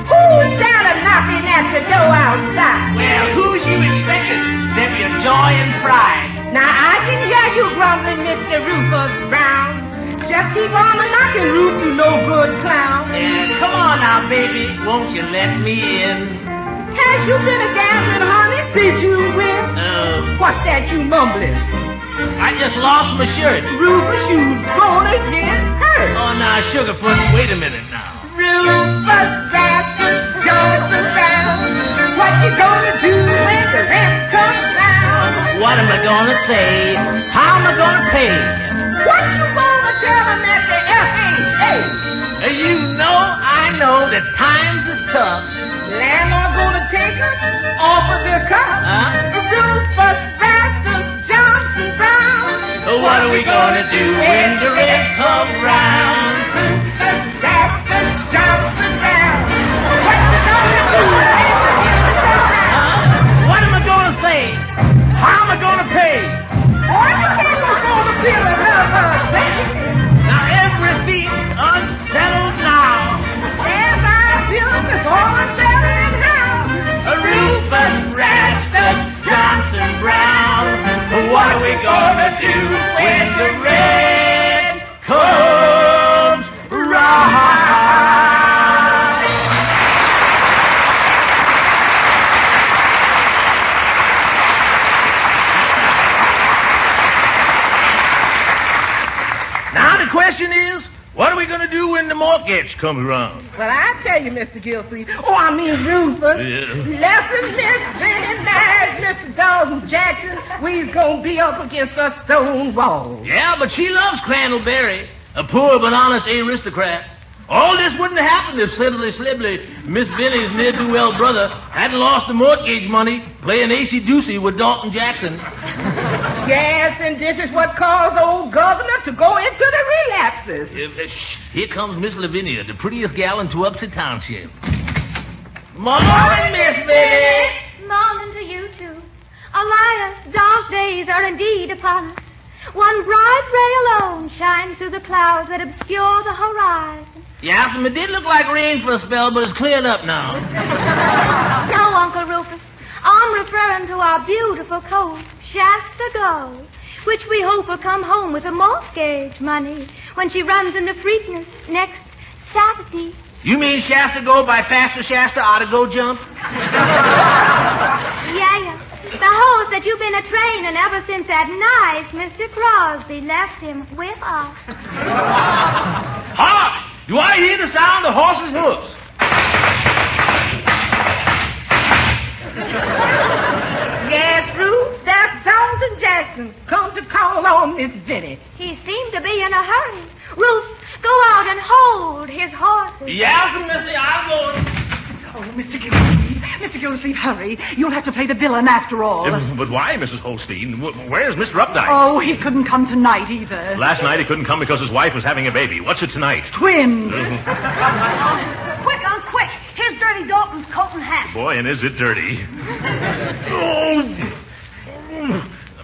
S17: Who's down and knocking at the door outside?
S9: Well, who's you expecting? Except your joy and pride.
S17: Now, I can hear you grumbling, Mr. Rufus Brown. Just keep on knocking, Ruf, you no-good clown.
S9: Come on now, baby. Won't you let me in?
S17: Has you been a gambling, honey? Did you win? What's that you mumbling?
S9: I just lost my shirt.
S17: Rufus, you's gonna get hurt.
S9: Oh, now, Sugarfoot, wait a minute now.
S17: Rufus, Baptist, Johnson, Brown. What you gonna do when the rent comes down?
S9: What am I gonna say? How am I gonna pay?
S17: What you gonna tell them at the FHA?
S9: You know, I know that times is tough.
S17: Landlord gonna take us off of their cup. Rufus, Baptist, Johnson, Brown.
S9: What are we gonna do when the rent comes round?
S17: Rufus, Baptist, Johnson, Brown. What you gonna do when the rent comes round?
S9: What am I gonna say? How am I gonna pay?
S17: What you think we're gonna feel another day?
S9: Now everything's unsettled now.
S17: As I feel this all unsettled in house.
S9: Rufus, Rastus, Johnson, Brown. What are we gonna do when the rent comes round? Now the question is, what are we going to do when the mortgage comes around?
S17: Well, I tell you, Mr. Gildersleeve. Rufus.
S9: Yeah.
S17: Lesson Miss Benny married Mr. Dalton Jackson. We's gonna be up against a stone wall.
S9: Yeah, but she loves Crandallberry, a poor but honest aristocrat. All this wouldn't have happened if Slibbly, Miss Benny's ne'er-do-well brother, hadn't lost the mortgage money playing acey-deucey with Dalton Jackson.
S17: Yes, and this is what caused old governor to go into the relapses.
S9: Here comes Miss Lavinia, the prettiest gal in Tewupsy Township. Morning, Miss Benny.
S13: Morning to you, too. Alas, dark days are indeed upon us. One bright ray alone shines through the clouds that obscure the horizon.
S9: Yeah, it did look like rain for a spell, but it's cleared up now.
S13: No, Uncle Rufus. I'm referring to our beautiful colt, Shasta Gold, which we hope will come home with the mortgage money when she runs into Freakness next Saturday.
S9: You mean Shasta Gold by Faster Shasta ought to go jump?
S13: Yeah. The horse that you've been a-training ever since that night Mr. Crosby left him with us.
S9: Hark! Do I hear the sound of horses' hoofs?
S17: Yes, Ruth, that's Thornton Jackson. Come to call on Miss Vinnie.
S13: He seemed to be in a hurry. Ruth, go out and hold his horses.
S9: Yes, Missy, I'll go.
S12: Oh, Mr. Gildersleeve. Mr. Gildersleeve, hurry. You'll have to play the villain after all.
S11: But why, Mrs. Holstein? Where's Mr. Updike?
S12: Oh, he couldn't come tonight either.
S11: Last night he couldn't come because his wife was having a baby. What's it tonight?
S12: Twins.
S7: Quick, quick. Here's Dirty Dalton's coat and hat.
S11: Boy, and is it dirty.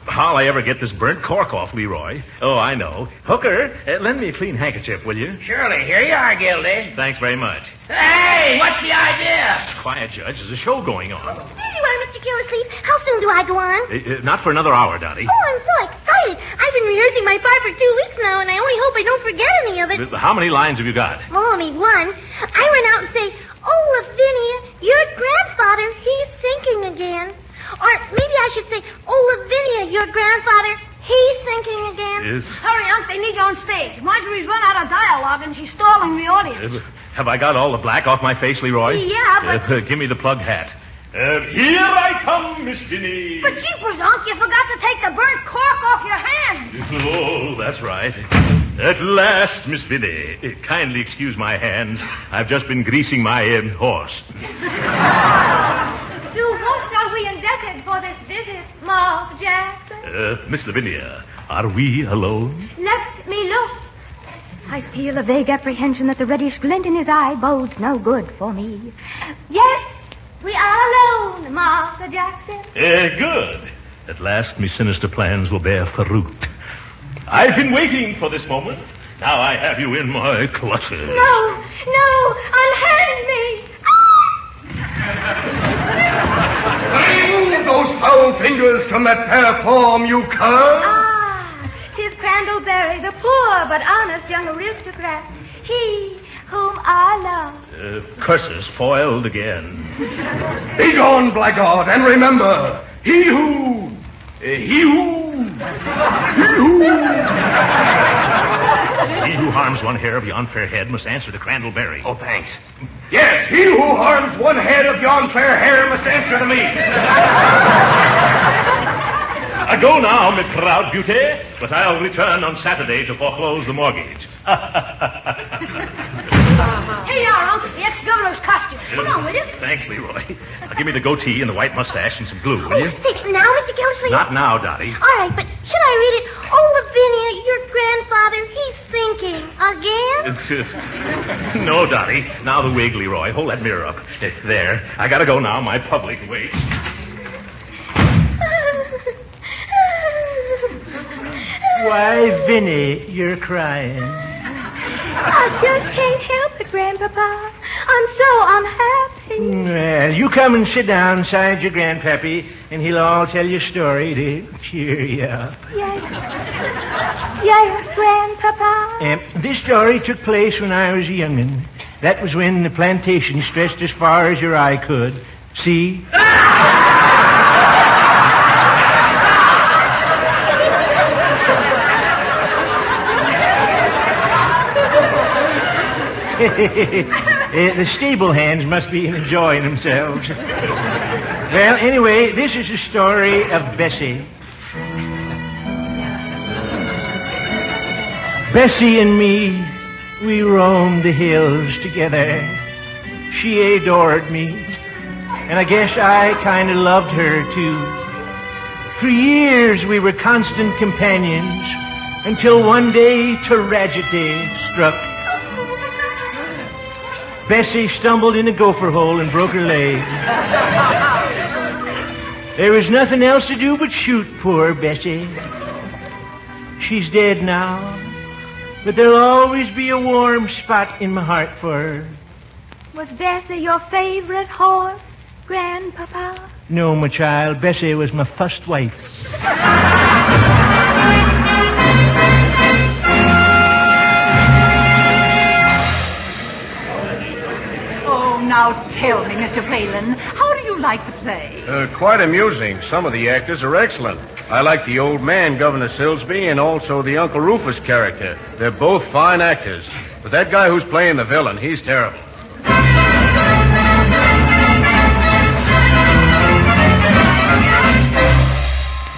S11: How'll I ever get this burnt cork off, Leroy? Oh, I know. Hooker, lend me a clean handkerchief, will you?
S18: Surely. Here you are, Gildy.
S11: Thanks very much.
S18: Hey, what's the idea?
S11: Quiet, Judge. There's a show going on.
S7: There you are, Mr. Gildersleeve. How soon do I go on?
S11: Not for another hour, Dottie.
S7: Oh, I'm so excited. I've been rehearsing my part for 2 weeks now, and I only hope I don't forget any of it.
S11: How many lines have you got?
S7: Only one. I run out and say, "Oh, Lavinia, your grandfather, he's sinking again." Or maybe I should say, "Oh, Lavinia, your grandfather, he's sinking again."
S13: Hurry, Unc, they need you on stage. Marjorie's run out of dialogue, and she's stalling the audience.
S11: Have I got all the black off my face, Leroy?
S13: Yeah, but...
S11: Give me the plug hat. Here I come, Miss Vinnie.
S13: But jeepers, Unc, you forgot to take the burnt cork off your hand.
S11: Oh, that's right. At last, Miss Vinnie. Kindly excuse my hands. I've just been greasing my horse.
S13: To what are we indebted for this visit, Mark Jackson?
S11: Miss Lavinia, are we alone?
S13: Let me look. I feel a vague apprehension that the reddish glint in his eye bodes no good for me. Yes, we are alone, Master Jackson.
S11: Good. At last, me sinister plans will bear fruit. I've been waiting for this moment. Now I have you in my clutches.
S13: No, unhand me.
S14: Bring those foul fingers from that fair form, you cur!
S13: 'Tis Crandallberry, the poor but honest young aristocrat. He whom I love.
S11: Curses foiled again.
S14: Begone, blackguard, and remember, he who
S11: harms one hair of yon fair head must answer to Crandallberry.
S14: Oh, thanks. Yes, he who harms one head of yon fair hair must answer to me.
S11: Go now, my proud beauty, but I'll return on Saturday to foreclose the mortgage.
S13: Here you are, Uncle, the ex-governor's costume. Come on, will you?
S11: Thanks, Leroy. Now, give me the goatee and the white mustache and some glue, will you?
S7: Take it now, Mr. Gildersleeve?
S11: Not now, Dottie.
S7: All right, but should I read it? "Oh, Lavinia, your grandfather, he's sinking again?"
S11: No, Dottie. Now the wig, Leroy. Hold that mirror up. There. I gotta go now. My public waits.
S19: Why, Vinnie, you're crying.
S13: I just can't help it, Grandpapa. I'm so unhappy.
S19: Well, you come and sit down beside your grandpappy, and he'll all tell you a story to cheer you up.
S13: Yes, Grandpapa.
S19: This story took place when I was a young'un. That was when the plantation stretched as far as your eye could. See? The stable hands must be enjoying themselves. Well, anyway, this is the story of Bessie. Bessie and me, we roamed the hills together. She adored me, and I guess I kind of loved her, too. For years we were constant companions, until one day tragedy struck. Bessie stumbled in a gopher hole and broke her leg. There was nothing else to do but shoot poor Bessie. She's dead now, but there'll always be a warm spot in my heart for her.
S13: Was Bessie your favorite horse, Grandpapa?
S19: No, my child, Bessie was my first wife.
S12: Now tell me, Mr. Palin, how do you you like the play?
S16: Quite amusing. Some of the actors are excellent. I like the old man, Governor Silsby, and also the Uncle Rufus character. They're both fine actors. But that guy who's playing the villain, he's terrible.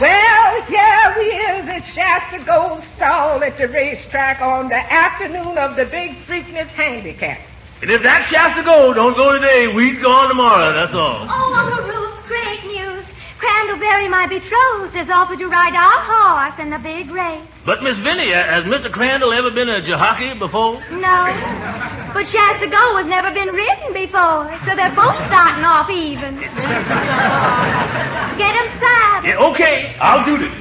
S17: Well, here we is at Shasta Gold Stall at the racetrack on the afternoon of the Big Freakness Handicap.
S9: And if that Shasta Gold don't go today, we's gone tomorrow, that's all.
S13: Oh, Uncle Ruth, great news. Crandallberry, my betrothed, has offered to ride our horse in the big race.
S9: But, Miss Vinny, has Mr. Crandall ever been a jockey before?
S13: No. But Shasta Gold has never been ridden before, so they're both starting off even. Get him saddled.
S11: Yeah, okay, I'll do this.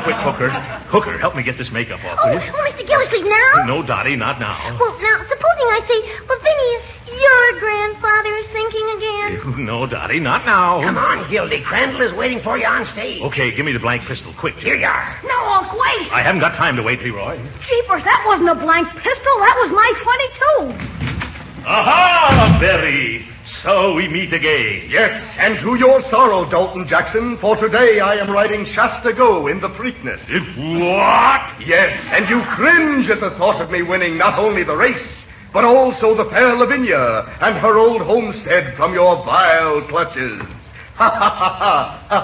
S11: Quick, Hooker, help me get this makeup off, will you?
S7: Oh, Mr. Gildersleeve, now?
S11: No, Dottie, not now.
S7: Well, now, supposing I say, well, Vinny, your grandfather is thinking again.
S11: No, Dottie, not now.
S18: Come on, Gildy. Crandall is waiting for you on stage.
S11: Okay, give me the blank pistol, quick.
S18: Here you are.
S12: No, Unc, wait.
S11: I haven't got time to wait, Leroy.
S12: Jeepers, that wasn't a blank pistol. That was my .22.
S11: Aha, Berry! So we meet again.
S14: Yes, and to your sorrow, Dalton Jackson, for today I am riding Shasta Go in the Preakness.
S11: What?
S14: Yes, and you cringe at the thought of me winning not only the race, but also the fair Lavinia and her old homestead from your vile clutches. Ha, ha, ha, ha, ha,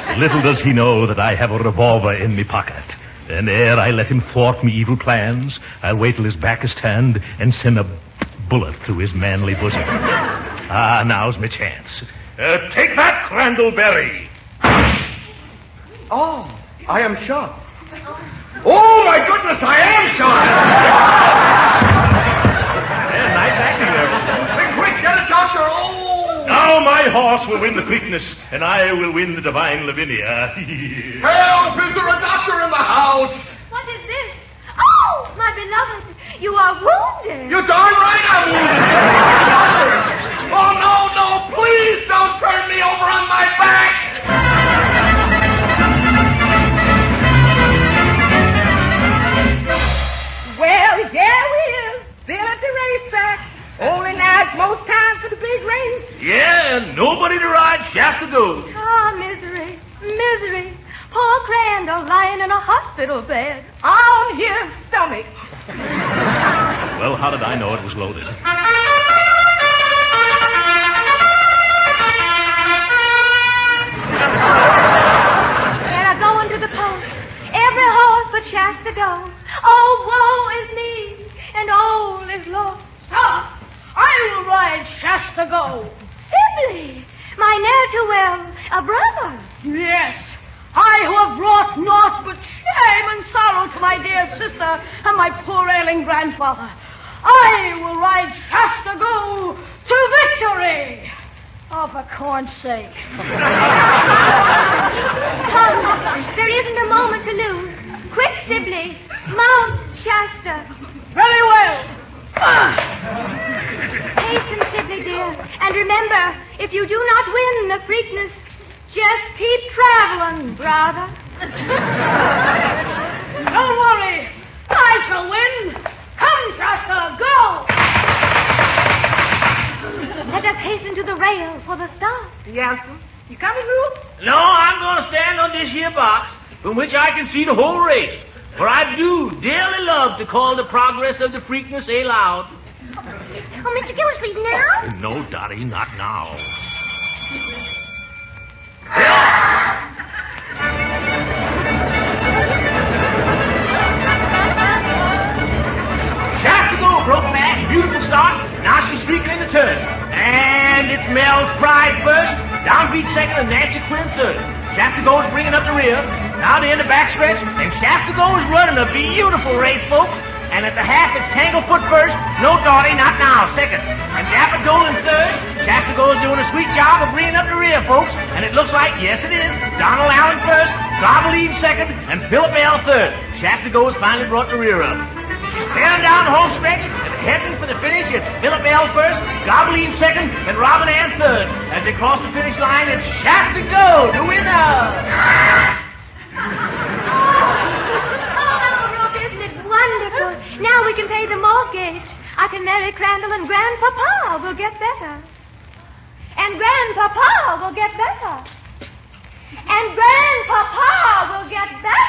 S14: ha.
S11: Little does he know that I have a revolver in me pocket. And ere I let him thwart me evil plans, I'll wait till his back is turned and send a bullet through his manly bosom. Now's my chance. Take that, Crandallberry.
S14: Oh, I am shot. Oh, my goodness, I am shot.
S11: Yeah, nice acting there.
S14: Quick, get a doctor. Oh!
S11: Now my horse will win the Preakness, and I will win the divine Lavinia.
S14: Help! Is there a doctor in the house?
S13: What is this? Oh, my beloved, you are wounded.
S14: You're darn right I'm wounded. Oh, no, please don't turn me over on my back.
S17: Well, here we is, still at the racetrack. Only now it's most time for the big race.
S9: Yeah, and nobody to ride Shasta Gold.
S13: Ah, misery, misery. Poor Crandall lying in a hospital bed.
S17: On his stomach.
S11: Well, how did I know it was loaded?
S13: And I go into the post. Every horse but Shasta Gold. Oh, woe is me, and all is lost.
S12: Stop! I will ride Shasta Gold.
S13: Sibley, my ne'er-to-well, a brother.
S12: Yes, I who have brought naught but shame and sorrow to my dear sister and my poor ailing grandfather. I will ride Shasta Gold to victory. Oh, for corn's sake.
S13: Come, there isn't a moment to lose. Quick, Sibley, mount Shasta.
S12: Very well.
S13: Hasten, Sibley, dear. And remember, if you do not win the Preakness, just keep traveling, brother.
S12: Don't worry. I shall win. Come, Shasta, go.
S13: Let us hasten to the rail for the start.
S17: Yes, sir. You coming, Ruth?
S9: No, I'm going to stand on this here box from which I can see the whole race. For I do dearly love to call the progress of the Preakness aloud.
S7: Oh, Mr. Gildersleeve, now?
S11: No, Dottie, not now.
S9: Shasta Gold broke back, beautiful start. Now she's streaking in the turn. And it's Mel's Pride first. Downbeat second and Nancy Quinn third. Shasta Gold's bringing up the rear. Now they're in the backstretch, and Shasta Gold's running a beautiful race, folks. And at the half, it's Tanglefoot first. No, Dottie, not now, second. And Dapper Dolan third. Shasta Gold's doing a sweet job of bringing up the rear, folks. And it looks like, yes, it is, Donald Allen first, Gobbleine second, and Philip L. third. Shasta Gold's finally brought the rear up. She's staring down the home stretch, and heading for the finish, it's Philip L. first, Gobbleine second, and Robin Ann third. As they cross the finish line, it's Shasta Gold, the winner.
S13: Wonderful. Now we can pay the mortgage. I can marry Crandall and Grandpapa will get better. And Grandpapa will get better. And Grandpapa will get better.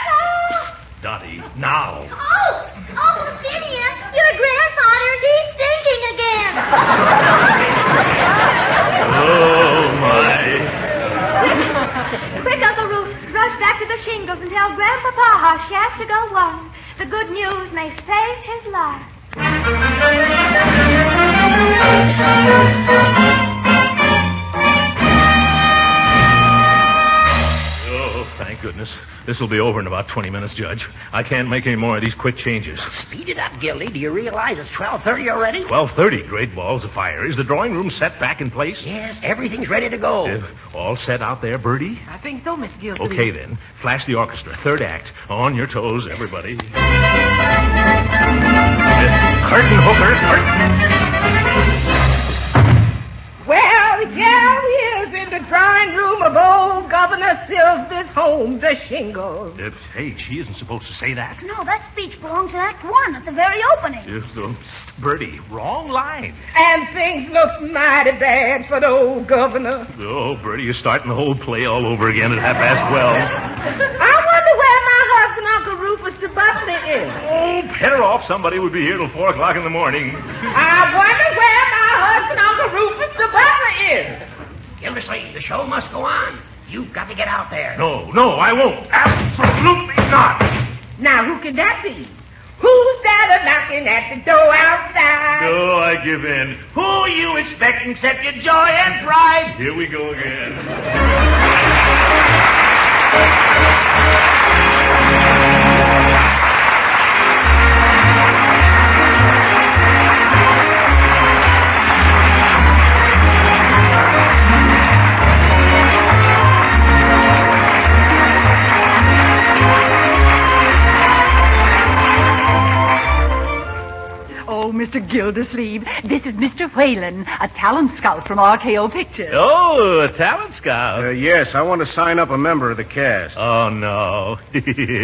S11: Dottie, now.
S7: Oh, Lavinia, your grandfather, he's thinking again.
S11: Oh, my.
S13: Quick, Uncle Rufus, rush back to the shingles and tell Grandpapa how Shasta Go won. The good news may save his life.
S11: Oh, thank goodness. This will be over in about 20 minutes, Judge. I can't make any more of these quick changes.
S20: Speed it up, Gildy. Do you realize it's 12:30 already?
S11: 12:30. Great balls of fire. Is the drawing room set back in place?
S20: Yes, everything's ready to go.
S11: All set out there, Bertie?
S15: I think so, Miss Gildersleeve.
S11: Okay, then. Flash the orchestra. Third act. On your toes, everybody. Curtain, hooker, curtain.
S17: Well, here he is in the drawing room of old Governor Silsby's home, the Shingles.
S11: Hey, she isn't supposed to say that.
S7: No, that speech belongs to Act 1 at the very opening.
S11: Bertie, wrong line.
S17: And things look mighty bad for the old governor.
S11: Oh, Bertie, you're starting the whole play all over again at 12:30.
S17: I wonder where my husband, Uncle Rufus the butler, is.
S11: Oh, better off. Somebody would be here till 4 o'clock in the morning.
S17: I wonder where my husband, Uncle Rufus the butler, is.
S20: Gildersleeve, the show must go on. You've got to get out there.
S11: No, I won't. Absolutely not.
S17: Now, who can that be? Who's that knocking at the door outside?
S11: Oh, I give in. Who you expect except your joy and pride? Here we go again.
S21: Mr. Gildersleeve, this is Mr. Whalen, a talent scout from RKO Pictures.
S11: Oh, a talent scout.
S16: Yes, I want to sign up a member of the cast.
S11: Oh, no.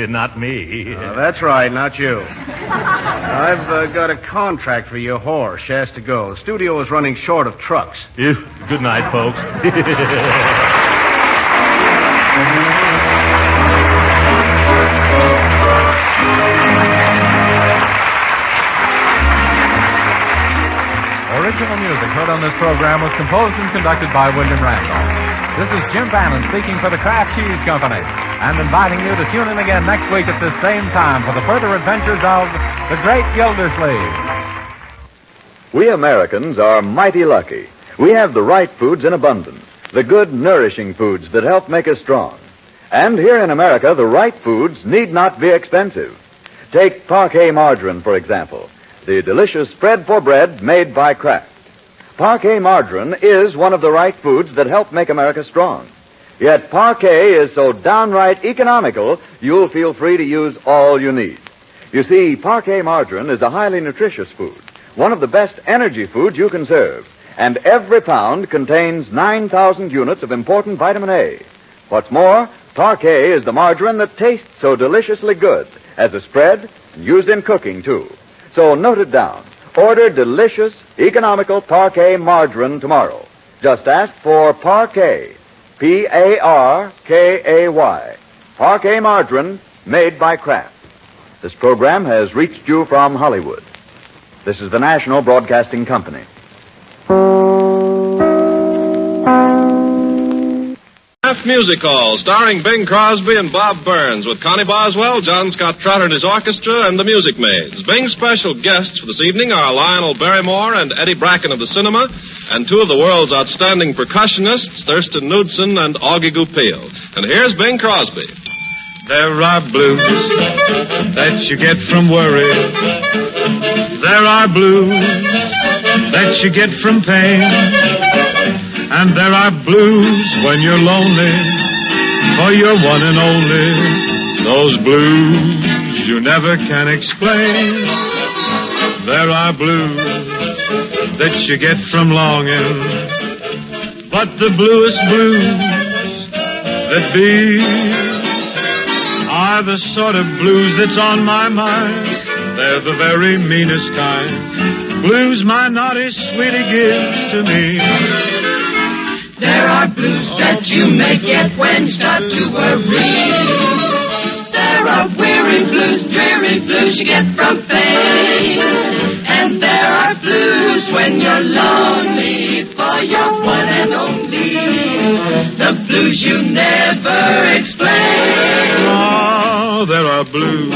S11: Not me.
S16: That's right, not you. I've got a contract for your horse, Shasta Go. The studio is running short of trucks.
S11: Good night, folks.
S10: Original music heard on this program was composed and conducted by William Randolph. This is Jim Bannon speaking for the Kraft Cheese Company and inviting you to tune in again next week at this same time for the further adventures of the Great Gildersleeve.
S1: We Americans are mighty lucky. We have the right foods in abundance, the good, nourishing foods that help make us strong. And here in America, the right foods need not be expensive. Take Parquet margarine, for example. The delicious spread for bread made by Kraft. Parquet margarine is one of the right foods that help make America strong. Yet Parquet is so downright economical, you'll feel free to use all you need. You see, Parquet margarine is a highly nutritious food, one of the best energy foods you can serve, and every pound contains 9,000 units of important vitamin A. What's more, Parquet is the margarine that tastes so deliciously good as a spread and used in cooking, too. So note it down. Order delicious, economical Parquet margarine tomorrow. Just ask for Parquet. P-A-R-K-A-Y. Parquet margarine made by Kraft. This program has reached you from Hollywood. This is the National Broadcasting Company.
S22: Kraft Music Hall, starring Bing Crosby and Bob Burns, with Connie Boswell, John Scott Trotter and his orchestra, and the Music Maids. Bing's special guests for this evening are Lionel Barrymore and Eddie Bracken of the cinema, and two of the world's outstanding percussionists, Thurston Knudsen and Augie Goupil. And here's Bing Crosby.
S23: There are blues that you get from worry. There are blues that you get from pain. And there are blues when you're lonely, for you're one and only. Those blues you never can explain. There are blues that you get from longing, but the bluest blues that be are the sort of blues that's on my mind. They're the very meanest kind. blues my naughty sweetie gives to me.
S3: There are blues that you may get when you start to worry. There are weary blues, dreary blues you get from fame. And there are blues when you're lonely for your one and only. The blues you never explain.
S23: Oh, there are blues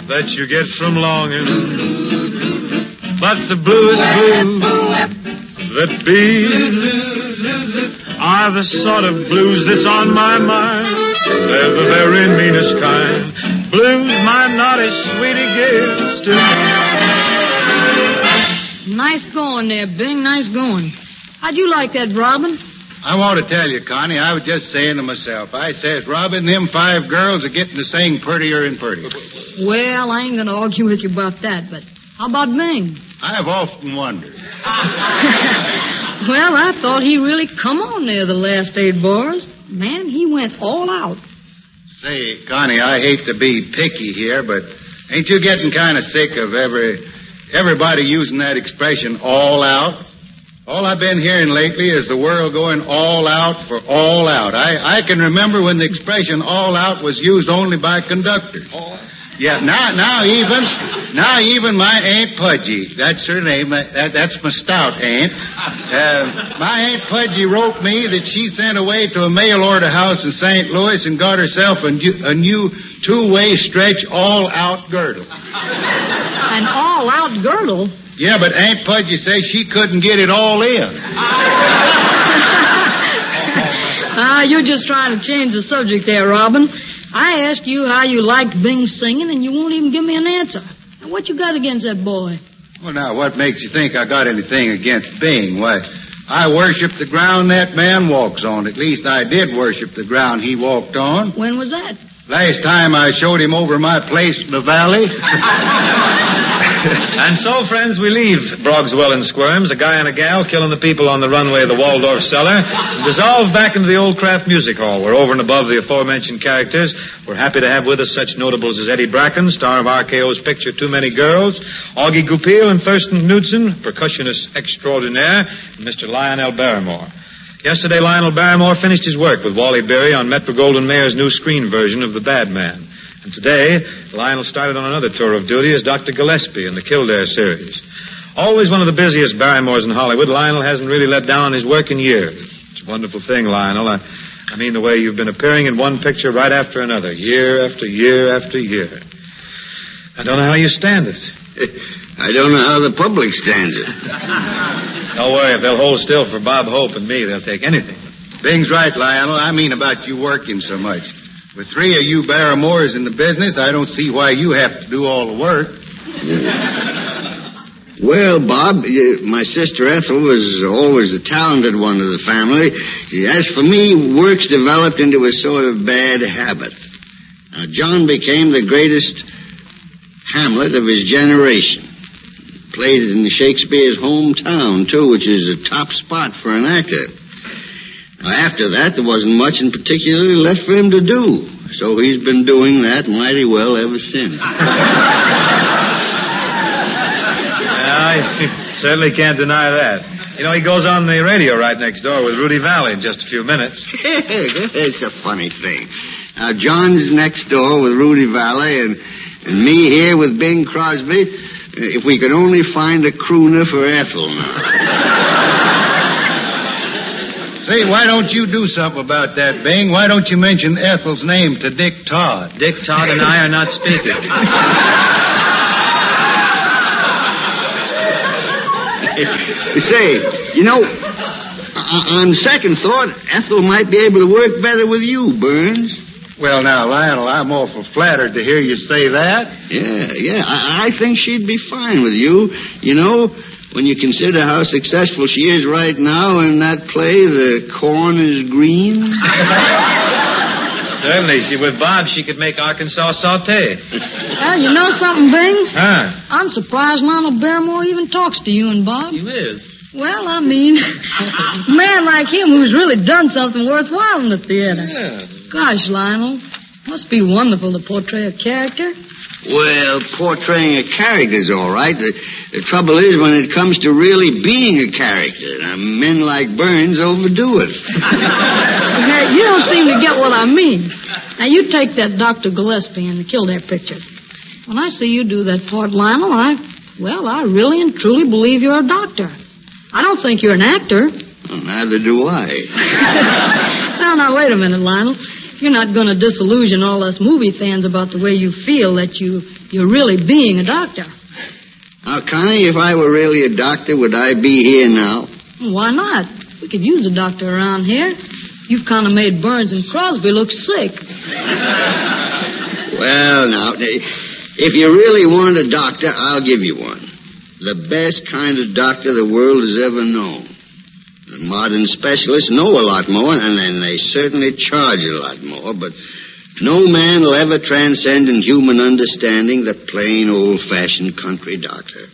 S23: that you get from longing. But the bluest blues that be are the sort of blues that's on my mind. They're the very meanest kind. Blues my naughty sweetie gives to me.
S5: Nice going there, Bing. Nice going. How'd you like that, Robin?
S6: I want to tell you, Connie, I was just saying to myself, I says, Robin, them 5 girls are getting to sing prettier and prettier.
S5: Well, I ain't going to argue with you about that, but how about Bing?
S6: I've often wondered.
S5: Well, I thought he really come on there the last 8 bars. Man, he went all out.
S6: Say, Connie, I hate to be picky here, but ain't you getting kind of sick of everybody using that expression, all out? All I've been hearing lately is the world going all out for all out. I can remember when the expression all out was used only by conductors. Yeah, now even my Aunt Pudgy, that's her name, that's my stout aunt. My Aunt Pudgy wrote me that she sent away to a mail order house in St. Louis and got herself a new 2-way stretch all-out girdle.
S5: An all-out girdle?
S6: Yeah, but Aunt Pudgy says she couldn't get it all in.
S5: You're just trying to change the subject there, Robin. I asked you how you liked Bing singing, and you won't even give me an answer. Now, what you got against that boy?
S6: Well, now, what makes you think I got anything against Bing? Why, I worship the ground that man walks on. At least I did worship the ground he walked on.
S5: When was that?
S6: Last time I showed him over my place in the valley.
S24: And so, friends, we leave Brogswell and Squirms, a guy and a gal killing the people on the runway of the Waldorf Cellar, and dissolve back into the old Kraft Music Hall, where over and above the aforementioned characters, we're happy to have with us such notables as Eddie Bracken, star of RKO's picture Too Many Girls, Augie Goupil and Thurston Knudsen, percussionist extraordinaire, and Mr. Lionel Barrymore. Yesterday, Lionel Barrymore finished his work with Wally Berry on Metro-Goldwyn-Mayer's new screen version of The Bad Man. And today, Lionel started on another tour of duty as Dr. Gillespie in the Kildare series. Always one of the busiest Barrymores in Hollywood, Lionel hasn't really let down on his work in years. It's a wonderful thing, Lionel. I mean the way you've been appearing in one picture right after another, year after year after year. I don't know how you stand it.
S25: I don't know how the public stands it.
S24: Don't worry, if they'll hold still for Bob Hope and me, they'll take anything.
S6: Bing's right, Lionel. I mean about you working so much. With 3 of you Barrymores in the business, I don't see why you have to do all the work.
S25: Well, Bob, my sister Ethel was always the talented one of the family. As for me, work's developed into a sort of bad habit. Now, John became the greatest Hamlet of his generation. Played in Shakespeare's hometown, too, which is a top spot for an actor. Now, after that, there wasn't much in particular left for him to do. So he's been doing that mighty well ever since.
S24: I certainly can't deny that. You know, he goes on the radio right next door with Rudy Valley in just a few minutes.
S25: It's a funny thing. Now, John's next door with Rudy Valley and me here with Bing Crosby. If we could only find a crooner for Ethel now.
S6: Say, why don't you do something about that, Bing? Why don't you mention Ethel's name to Dick Todd?
S24: Dick Todd and I are not speaking.
S25: Say, you know, on second thought, Ethel might be able to work better with you, Burns.
S6: Well, now, Lionel, I'm awful flattered to hear you say that.
S25: Yeah. I think she'd be fine with you. You know, when you consider how successful she is right now in that play, The Corn is Green.
S24: Certainly. With Bob, she could make Arkansas saute.
S5: Well, you know something, Bing?
S24: Huh?
S5: I'm surprised Lionel Barrymore even talks to you and Bob.
S24: You is?
S5: Well, I mean, a man like him who's really done something worthwhile in the theater.
S24: Yeah.
S5: Gosh, Lionel, must be wonderful to portray a character.
S25: Well, portraying a character's all right. The trouble is when it comes to really being a character. Men like Burns overdo it.
S5: Hey, you don't seem to get what I mean. Now, you take that Dr. Gillespie and the Kildare pictures. When I see you do that part, Lionel, I really and truly believe you're a doctor. I don't think you're an actor.
S25: Well, neither do I.
S5: Now, wait a minute, Lionel. You're not going to disillusion all us movie fans about the way you feel that you're really being a doctor.
S25: Now, Connie, if I were really a doctor, would I be here now?
S5: Why not? We could use a doctor around here. You've kind of made Burns and Crosby look sick.
S25: Well, now, if you really want a doctor, I'll give you one. The best kind of doctor the world has ever known. The modern specialists know a lot more, and then they certainly charge a lot more, but no man will ever transcend in human understanding the plain, old-fashioned country doctor.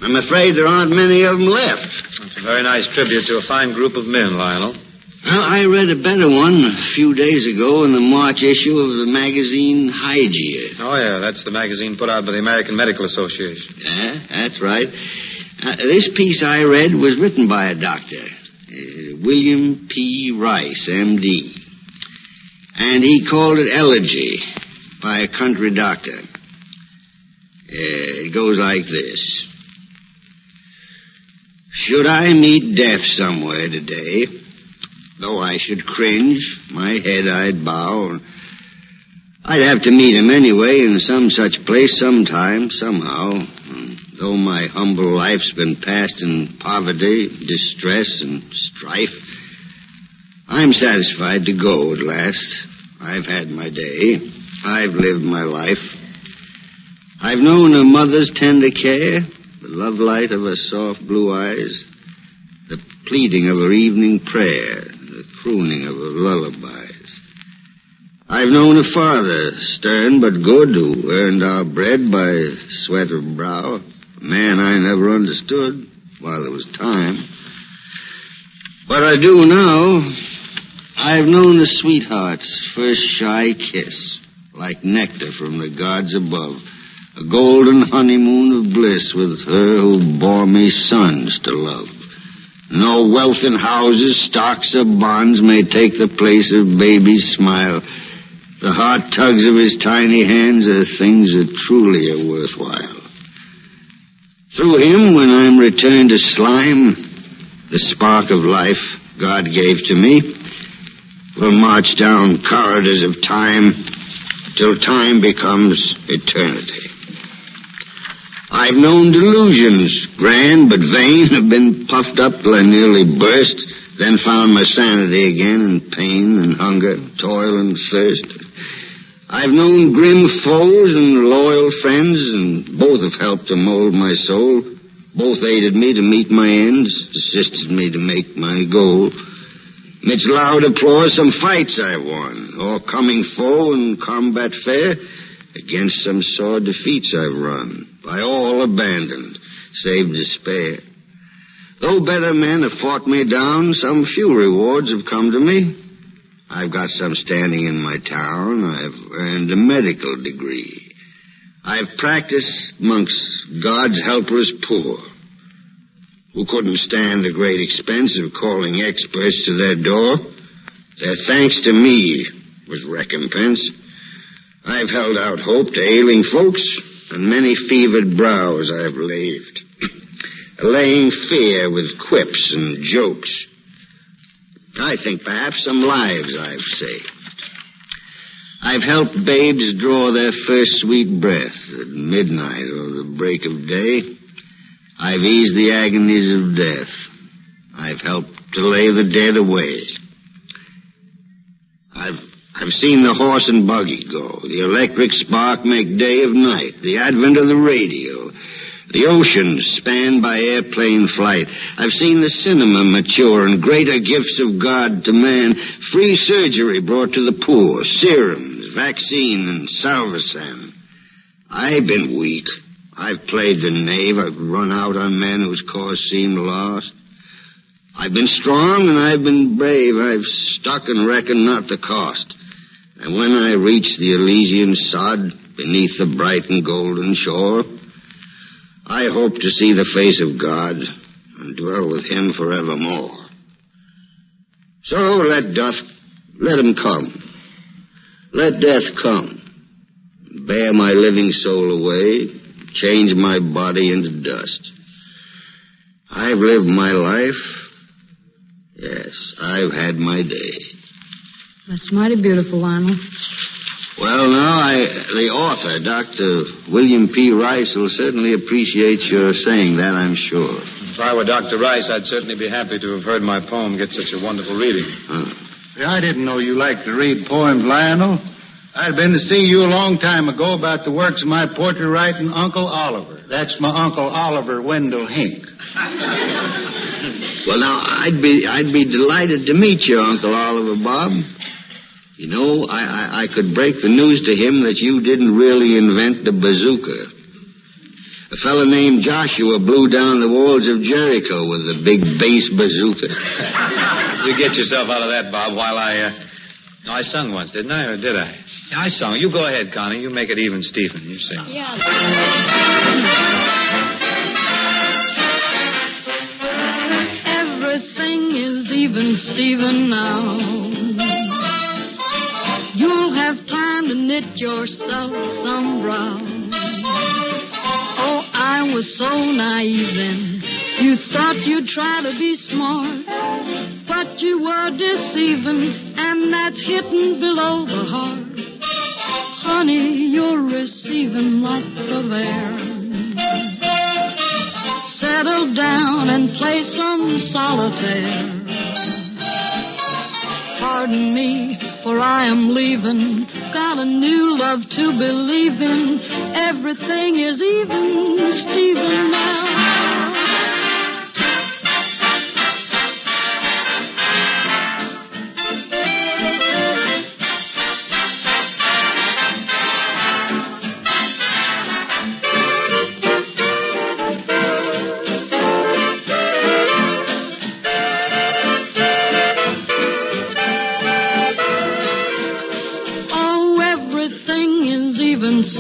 S25: I'm afraid there aren't many of them left.
S24: That's a very nice tribute to a fine group of men, Lionel.
S25: Well, I read a better one a few days ago in the March issue of the magazine Hygiene.
S24: Oh, yeah, that's the magazine put out by the American Medical Association.
S25: Yeah, that's right. This piece I read was written by a doctor, William P. Rice, M.D., and he called it Elegy by a country doctor. It goes like this. Should I meet death somewhere today, though I should cringe, my head I'd bow. I'd have to meet him anyway in some such place sometime, somehow. Though my humble life's been passed in poverty, distress, and strife, I'm satisfied to go at last. I've had my day. I've lived my life. I've known a mother's tender care, the love light of her soft blue eyes, the pleading of her evening prayer, the crooning of her lullabies. I've known a father, stern but good, who earned our bread by sweat of brow, a man I never understood while there was time. But I do now. I've known a sweetheart's first shy kiss, like nectar from the gods above, a golden honeymoon of bliss with her who bore me sons to love. No wealth in houses, stocks, or bonds may take the place of baby's smile. The heart tugs of his tiny hands are things that truly are worthwhile. Through him, when I'm returned to slime, the spark of life God gave to me will march down corridors of time till time becomes eternity. I've known delusions, grand but vain, have been puffed up till I nearly burst, then found my sanity again in pain and hunger, toil and thirst. I've known grim foes and loyal friends, and both have helped to mold my soul. Both aided me to meet my ends, assisted me to make my goal. Midst loud applause, some fights I won, or coming foe in combat fair, against some sore defeats I've run, by all abandoned, save despair. Though better men have fought me down, some few rewards have come to me. I've got some standing in my town. I've earned a medical degree. I've practiced amongst God's helpless poor, who couldn't stand the great expense of calling experts to their door. Their thanks to me was recompense. I've held out hope to ailing folks, and many fevered brows I've laved, allaying fear with quips and jokes. I think perhaps some lives I've saved. I've helped babes draw their first sweet breath at midnight or the break of day. I've eased the agonies of death. I've helped to lay the dead away. I've seen the horse and buggy go, the electric spark make day of night, the advent of the radio, the ocean spanned by airplane flight. I've seen the cinema mature and greater gifts of God to man, free surgery brought to the poor, serums, vaccine, and salvarsan. I've been weak. I've played the knave. I've run out on men whose cause seemed lost. I've been strong and I've been brave. I've stuck and reckoned not the cost. And when I reached the Elysian sod, beneath the bright and golden shore. I hope to see the face of God and dwell with him forevermore. So let him come. Let death come. Bear my living soul away, change my body into dust. I've lived my life. Yes, I've had my day.
S5: That's mighty beautiful, Lionel.
S25: Well, now, the author, Dr. William P. Rice, will certainly appreciate your saying that, I'm sure.
S24: If I were Dr. Rice, I'd certainly be happy to have heard my poem get such a wonderful reading.
S6: See, I didn't know you liked to read poems, Lionel. I'd been to see you a long time ago about the works of my portrait writing Uncle Oliver. That's my Uncle Oliver Wendell Hink.
S25: Well, now, I'd be delighted to meet you, Uncle Oliver, Bob. You know, I could break the news to him that you didn't really invent the bazooka. A fellow named Joshua blew down the walls of Jericho with a big bass bazooka.
S24: You get yourself out of that, Bob, while I sung once, didn't I, or did I? Yeah, I sung. You go ahead, Connie. You make it even, Stephen. You sing.
S5: Yeah. Everything is even, Stephen, now. You'll have time to knit yourself some brow. Oh, I was so naive then. You thought you'd try to be smart, but you were deceiving, and that's hitting below the heart. Honey, you're receiving lots of air. Settle down and play some solitaire. Pardon me, for I am leaving. Got a new love to believe in. Everything is even, Stephen, now.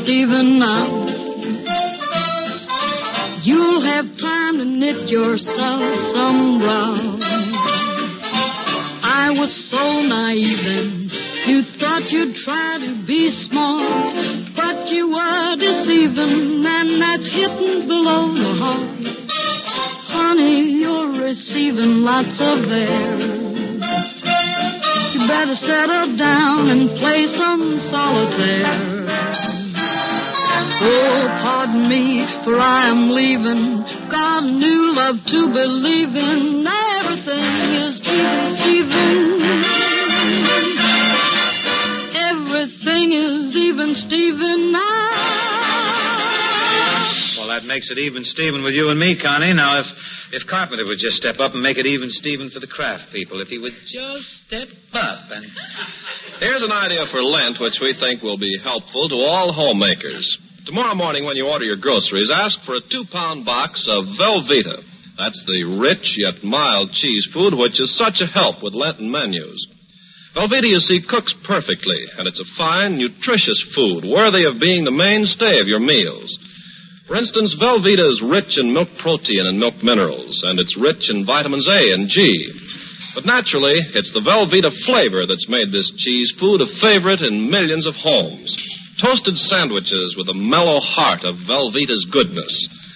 S5: Stephen, now you'll have time to knit yourself some brow. I was so naive then. You thought you'd try to be smart, but you were deceiving, and that's hitting below the heart. Honey, you're receiving lots of air. You better settle down and play some solitaire. Oh, pardon me, for I am leaving. Got a new love to believe in. Everything is even. Everything is even, Stephen, now.
S24: Well, that makes it even, Stephen, with you and me, Connie. Now, if Carpenter would just step up and make it even, Stephen, for the Kraft people. If he would just step up and...
S22: Here's an idea for Lent which we think will be helpful to all homemakers. Tomorrow morning when you order your groceries, ask for a 2-pound box of Velveeta. That's the rich yet mild cheese food which is such a help with Lenten menus. Velveeta, you see, cooks perfectly, and it's a fine, nutritious food worthy of being the mainstay of your meals. For instance, Velveeta is rich in milk protein and milk minerals, and it's rich in vitamins A and G. But naturally, it's the Velveeta flavor that's made this cheese food a favorite in millions of homes. Toasted sandwiches with a mellow heart of Velveeta's goodness.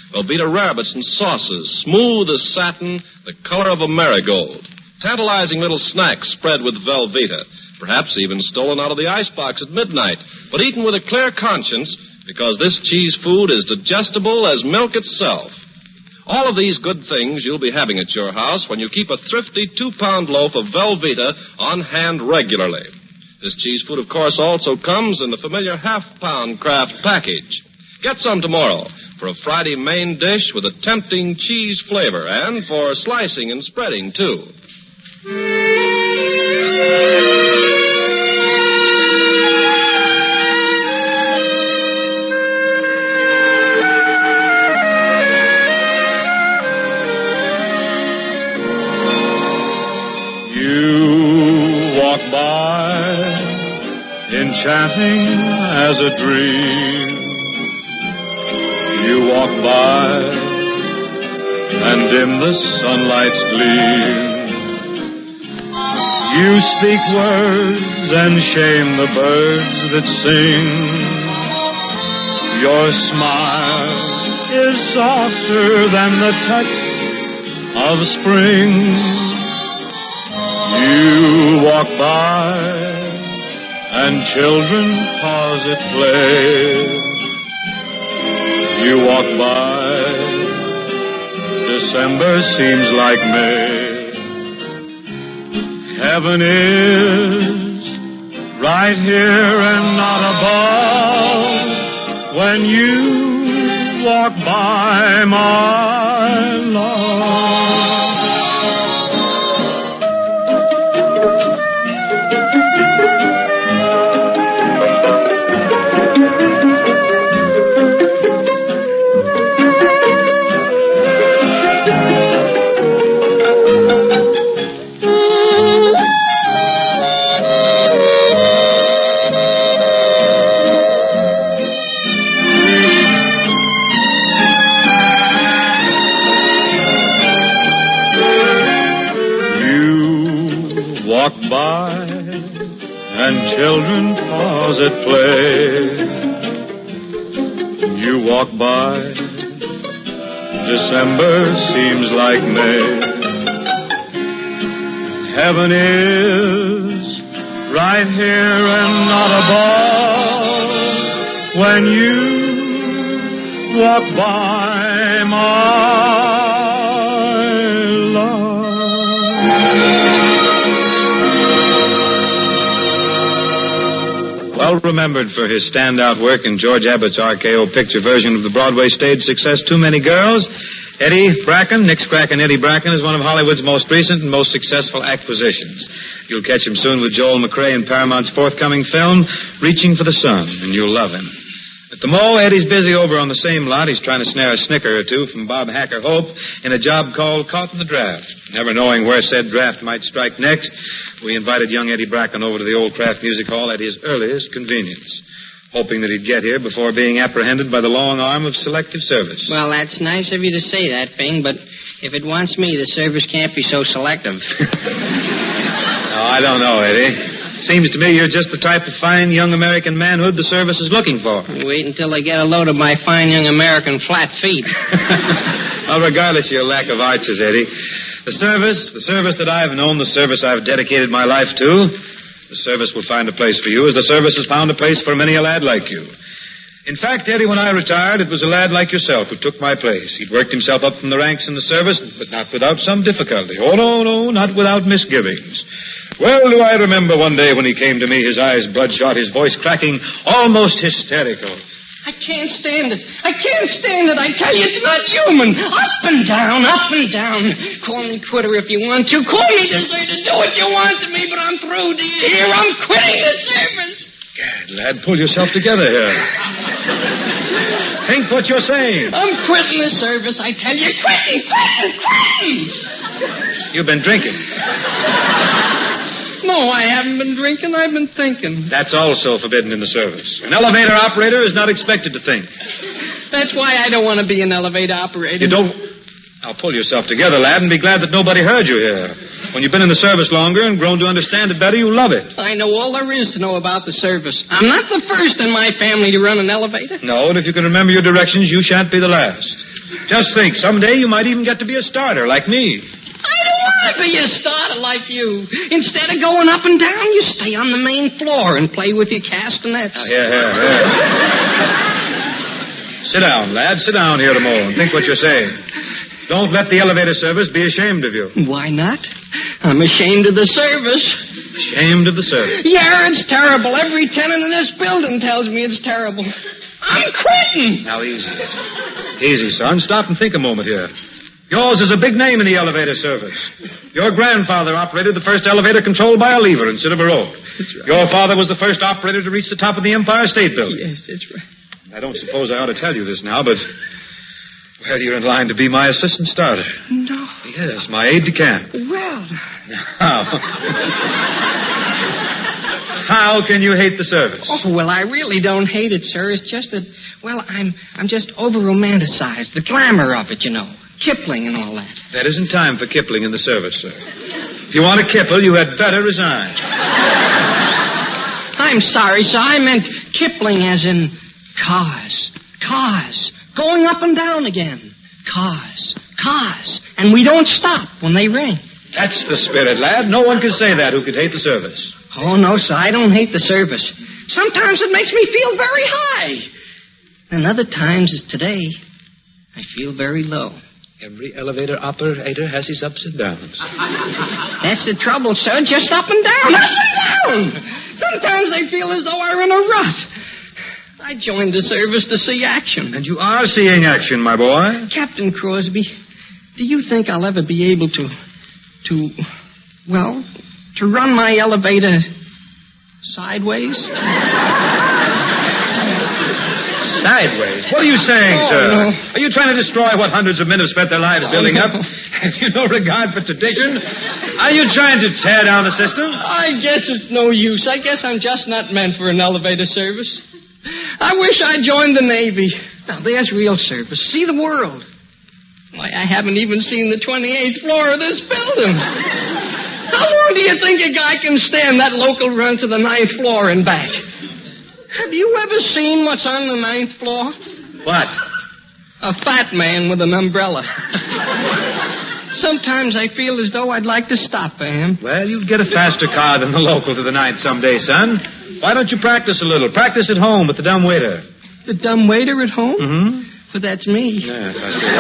S22: Velveeta rarebits and sauces, smooth as satin, the color of a marigold. Tantalizing little snacks spread with Velveeta, perhaps even stolen out of the icebox at midnight, but eaten with a clear conscience because this cheese food is digestible as milk itself. All of these good things you'll be having at your house when you keep a thrifty 2-pound loaf of Velveeta on hand regularly. This cheese food, of course, also comes in the familiar half-pound Kraft package. Get some tomorrow for a Friday main dish with a tempting cheese flavor and for slicing and spreading, too.
S23: enchanting as a dream. You walk by and dim the sunlight's gleam. You speak words and shame the birds that sing. Your smile is softer than the touch of spring. You walk by and children pause at play. You walk by, December seems like May. Heaven is right here and not above when you walk by, my love. Walk by and children pause at play. You walk by, December seems like May. Heaven is right here and not above when you walk by, my love. Well remembered for his standout work in George Abbott's RKO picture version of the Broadway stage success Too Many Girls, Eddie Bracken, Nick's Crack and Eddie Bracken, is one of Hollywood's most recent and most successful acquisitions. You'll catch him soon with Joel McRae in Paramount's forthcoming film, Reaching for the Sun, and you'll love him. At the mall, Eddie's busy over on the same lot. He's trying to snare a snicker or two from Bob Hacker Hope in a job called Caught in the Draft. Never knowing where said draft might strike next, we invited young Eddie Bracken over to the old Kraft Music Hall at his earliest convenience, hoping that he'd get here before being apprehended by the long arm of Selective Service.
S2: Well, that's nice of you to say that, Bing, but if it wants me, the service can't be so selective.
S24: Oh, I don't know, Eddie. Seems to me you're just the type of fine young American manhood the service is looking for.
S2: Wait until they get a load of my fine young American flat feet.
S24: Well, regardless of your lack of arches, Eddie, the service that I've known, the service I've dedicated my life to, the service will find a place for you as the service has found a place for many a lad like you. In fact, Eddie, when I retired, it was a lad like yourself who took my place. He'd worked himself up from the ranks in the service, but not without some difficulty. Oh, no, not without misgivings. Well, do I remember one day when he came to me, his eyes bloodshot, his voice cracking, almost hysterical.
S2: I can't stand it. I can't stand it. I tell you, it's not human. Up and down, up and down. Call me quitter if you want to. Call me deserter. Do what you want to me, but I'm through. Do you hear? I'm quitting the service.
S24: Gad, lad, pull yourself together here. Think what you're saying.
S2: I'm quitting the service, I tell you. Quitting.
S24: You've been drinking.
S2: No, I haven't been drinking. I've been thinking.
S24: That's also forbidden in the service. An elevator operator is not expected to think.
S2: That's why I don't want to be an elevator operator.
S24: You don't... Now, pull yourself together, lad, and be glad that nobody heard you here. When you've been in the service longer and grown to understand it better, you love it.
S2: I know all there is to know about the service. I'm not the first in my family to run an elevator.
S24: No, and if you can remember your directions, you shan't be the last. Just think, someday you might even get to be a starter like me.
S2: I don't want to be a starter like you. Instead of going up and down, you stay on the main floor and play with your castanets.
S24: Here. Sit down, lad. Sit down here a moment and think what you're saying. Don't let the elevator service be ashamed of you.
S2: Why not? I'm ashamed of the service.
S24: Ashamed of the service?
S2: Yeah, it's terrible. Every tenant in this building tells me it's terrible. I'm quitting.
S24: Now, easy. Easy, son. Stop and think a moment here. Yours is a big name in the elevator service. Your grandfather operated the first elevator controlled by a lever instead of a rope.
S2: That's right.
S24: Your father was the first operator to reach the top of the Empire State Building.
S2: Yes, that's right.
S24: I don't suppose I ought to tell you this now, but... Well, you're in line to be my assistant starter.
S2: No.
S24: Yes, my aide-de-camp.
S2: Well.
S24: Now, How can you hate the service?
S2: Oh, well, I really don't hate it, sir. It's just that, well, I'm just over-romanticized. The glamour of it, you know. Kipling and all that.
S24: There isn't time for Kipling in the service, sir. If you want to kipple, you had better resign.
S2: I'm sorry, sir. I meant Kipling as in cars. Cars. Going up and down again. Cars. Cars. And we don't stop when they ring.
S24: That's the spirit, lad. No one can say that who could hate the service.
S2: Oh, no, sir. I don't hate the service. Sometimes it makes me feel very high. And other times, as today, I feel very low.
S24: Every elevator operator has his ups and downs.
S2: That's the trouble, sir. Just up and down, up and down. Sometimes I feel as though I'm in a rut. I joined the service to see action.
S24: And you are seeing action, my boy.
S2: Captain Crosby, do you think I'll ever be able to run my elevator sideways?
S24: Sideways? What are you saying, sir?
S2: No.
S24: Are you trying to destroy what hundreds of men have spent their lives building up? Have you no regard for tradition? Are you trying to tear down the system?
S2: I guess it's no use. I guess I'm just not meant for an elevator service. I wish I joined the Navy. Now, there's real service. See the world. Why, I haven't even seen the 28th floor of this building. How long do you think a guy can stand that local run to the 9th floor and back? Have you ever seen what's on the 9th floor?
S24: What?
S2: A fat man with an umbrella. Sometimes I feel as though I'd like to stop for him.
S24: Well, you'll get a faster car than the local to the 9th someday, son. Why don't you practice a little? Practice at home with the dumb waiter.
S2: The dumb waiter at home?
S24: Mm-hmm.
S2: But that's me.
S24: Yes, I see.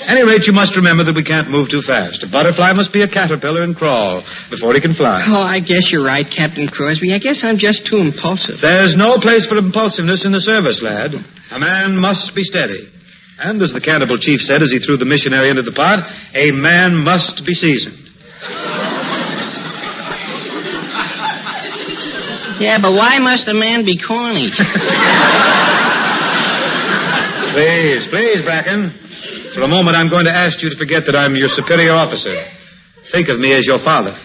S24: At any rate, you must remember that we can't move too fast. A butterfly must be a caterpillar and crawl before he can fly.
S2: Oh, I guess you're right, Captain Crosby. I guess I'm just too impulsive.
S24: There's no place for impulsiveness in the service, lad. A man must be steady. And as the cannibal chief said as he threw the missionary into the pot, a man must be seasoned.
S2: Yeah, but why must a man be corny?
S24: Please, Bracken. For a moment, I'm going to ask you to forget that I'm your superior officer. Think of me as your father.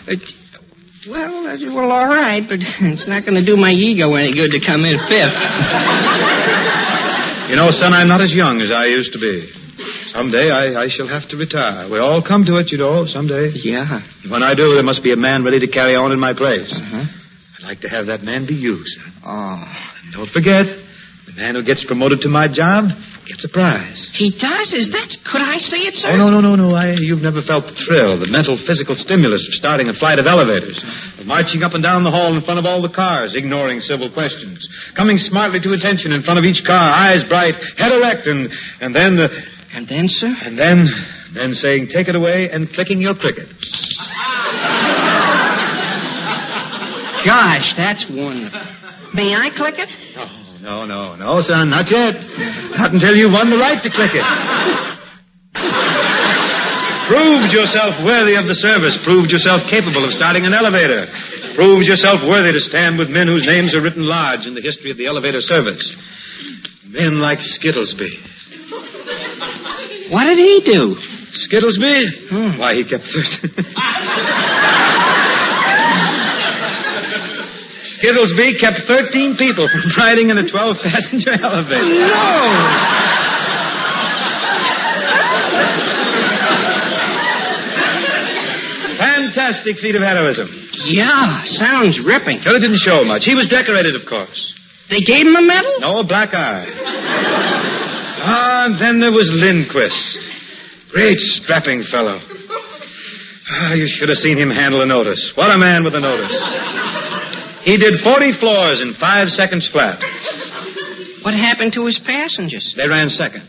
S2: Well, all right, but it's not going to do my ego any good to come in fifth.
S24: You know, son, I'm not as young as I used to be. Someday I shall have to retire. We all come to it, you know, someday.
S2: Yeah.
S24: When I do, there must be a man ready to carry on in my place.
S2: Uh-huh.
S24: I'd like to have that man be you, son.
S2: Oh.
S24: And don't forget, the man who gets promoted to my job gets a prize.
S2: He does? Could I say it, sir?
S24: Oh, no. You've never felt the thrill, the mental, physical stimulus of starting a flight of elevators, of marching up and down the hall in front of all the cars, ignoring civil questions, coming smartly to attention in front of each car, eyes bright, head erect, and then...
S2: And then, sir?
S24: And then saying, take it away, and clicking your cricket.
S2: Gosh, that's wonderful. May I click it?
S24: No, son, not yet. Not until you've won the right to click it. Proved yourself worthy of the service. Proved yourself capable of starting an elevator. Proved yourself worthy to stand with men whose names are written large in the history of the elevator service. Men like Skittlesby.
S2: What did he do?
S24: Skittlesby? Why, he kept... Skittlesby kept 13 people from riding in a 12-passenger elevator.
S2: No!
S24: Fantastic feat of heroism.
S2: Yeah, sounds ripping.
S24: Well, it didn't show much. He was decorated, of course.
S2: They gave him a medal?
S24: No, a black eye. And then there was Lindquist. Great strapping fellow. You should have seen him handle a notice. What a man with a notice. He did 40 floors in 5 seconds flat.
S2: What happened to his passengers?
S24: They ran second.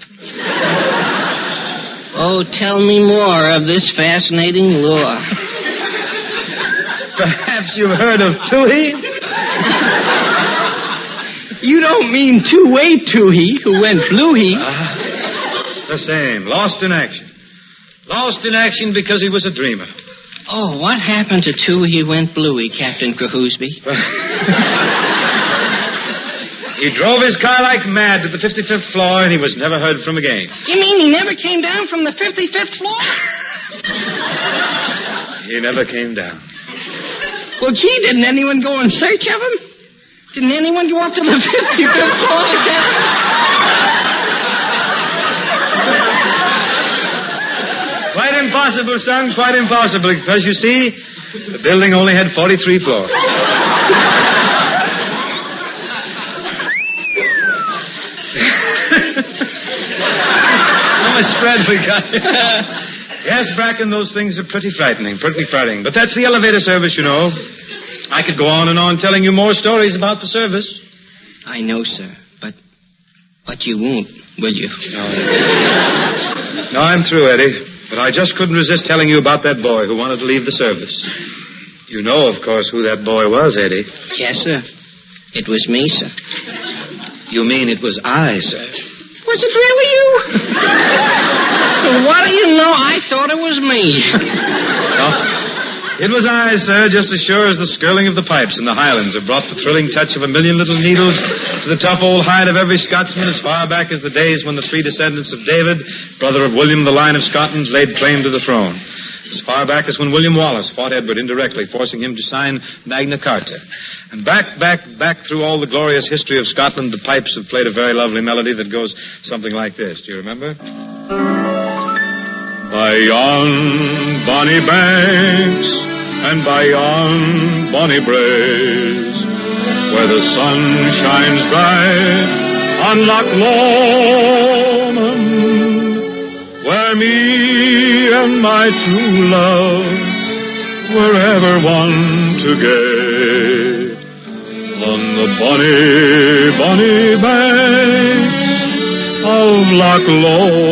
S2: Oh, tell me more of this fascinating lore.
S24: Perhaps you've heard of Toohey?
S2: You don't mean two-way Toohey, who went blue-hee.
S24: The same. Lost in action. Lost in action because he was a dreamer.
S2: Oh, what happened to Toohey went bluey, Captain Crosby?
S24: He drove his car like mad to the 55th floor, and he was never heard from again.
S2: You mean he never came down from the 55th floor?
S24: He never came down.
S2: Well, gee, didn't anyone go in search of him? Didn't anyone go up to the 55th floor to get him?
S24: Quite impossible, son, quite impossible. Because, you see, the building only had 43 floors. How much spread we got? Yes, Bracken, those things are pretty frightening. But that's the elevator service, you know. I could go on and on telling you more stories about the service.
S2: I know, sir, but you won't, will you?
S24: No, I'm through, Eddie. But I just couldn't resist telling you about that boy who wanted to leave the service. You know, of course, who that boy was, Eddie.
S2: Yes, sir. It was me, sir.
S24: You mean it was I, sir?
S2: Was it really you? So what do you know? I thought it was me.
S24: No, it was I, sir, just as sure as the skirling of the pipes in the Highlands have brought the thrilling touch of a million little needles to the tough old hide of every Scotsman as far back as the days when the three descendants of David, brother of William the Lion of Scotland, laid claim to the throne. As far back as when William Wallace fought Edward indirectly, forcing him to sign Magna Carta. And back through all the glorious history of Scotland, the pipes have played a very lovely melody that goes something like this. Do you remember?
S23: By yon bonny banks and by yon bonny braes, where the sun shines bright on Loch Lomond, where me and my true love were ever one together, on the bonny, bonny banks of Loch Lomond.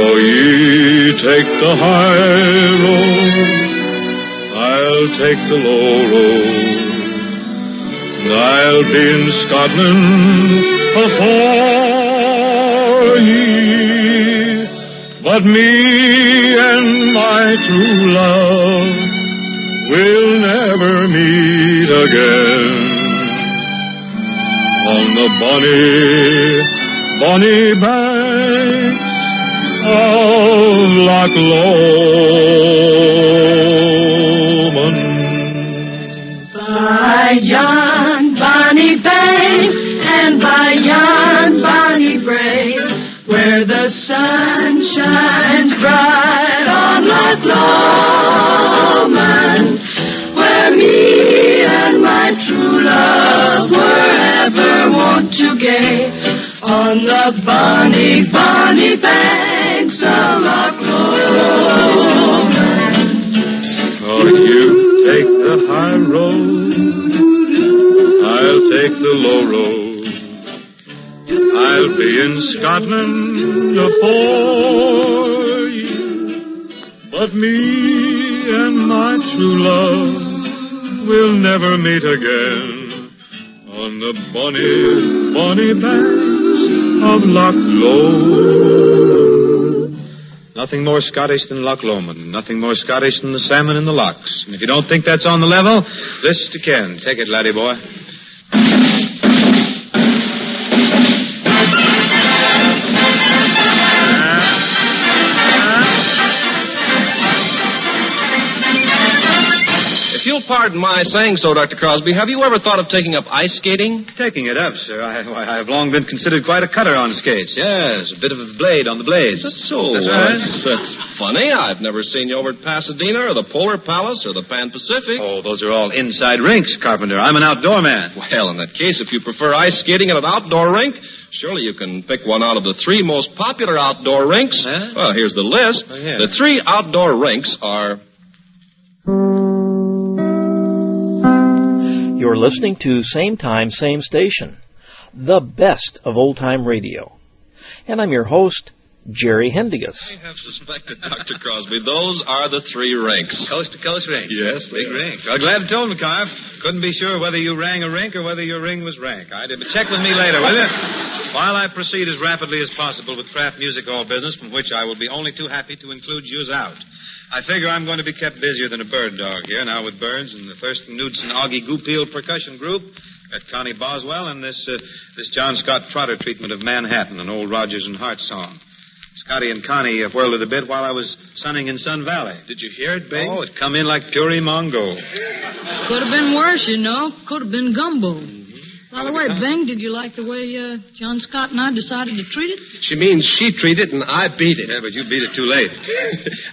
S23: Oh, ye take the high road, I'll take the low road. I'll be in Scotland afore ye, but me and my true love will never meet again. On the bonny, bonny banks of Loch Lomond.
S3: By yon bonny banks and by yon bonny brae, where the sun shines bright on Loch Lomond, where me and my true love were ever wont to gay, on the bonny, bonny banks of Loch Lomond.
S23: Oh, you take the high road, I'll take the low road. I'll be in Scotland afore you, but me and my true love will never meet again, on the bonny, bonny banks of Loch Lomond.
S24: Nothing more Scottish than Loch Lomond. Nothing more Scottish than the salmon in the lochs. And if you don't think that's on the level, this to Ken. Take it, laddie boy.
S22: If you'll pardon my saying so, Dr. Crosby, have you ever thought of taking up ice skating?
S24: Taking it up, sir. I've long been considered quite a cutter on skates. Yes, a bit of a blade on the blades.
S22: That's so.
S24: That's right.
S22: That's funny. I've never seen you over at Pasadena or the Polar Palace or the Pan Pacific.
S24: Oh, those are all inside rinks, Carpenter. I'm an outdoor man.
S22: Well, in that case, if you prefer ice skating at an outdoor rink, surely you can pick one out of the three most popular outdoor rinks.
S24: Huh?
S22: Well, here's the list.
S24: Oh, yeah.
S22: The three outdoor rinks are...
S4: You're listening to Same Time, Same Station, the best of old-time radio. And I'm your host, Jerry Hendigas.
S22: I have suspected, Dr. Crosby. Those are the three rinks.
S24: Coast-to-coast rinks.
S22: Yes,
S24: big rink. Well, glad to told me, Carp. Couldn't be sure whether you rang a rink or whether your ring was rank. I did, but check with me later, will you? While I proceed as rapidly as possible with Kraft Music Hall business, from which I will be only too happy to include yous out. I figure I'm going to be kept busier than a bird dog here now with Burns and the Thurston Knudsen Augie Goupil percussion group. Got Connie Boswell and this John Scott Trotter treatment of Manhattan, an old Rodgers and Hart song. Scotty and Connie whirled it a bit while I was sunning in Sun Valley.
S8: Did you hear it, Bing?
S24: Oh, it come in like puree Mongo.
S5: Could have been worse, you know. Could have been gumbo. By the way, Bing, did you like the way John Scott and I decided to treat it?
S8: She means she treated it and I beat it.
S24: Yeah, but you beat it too late.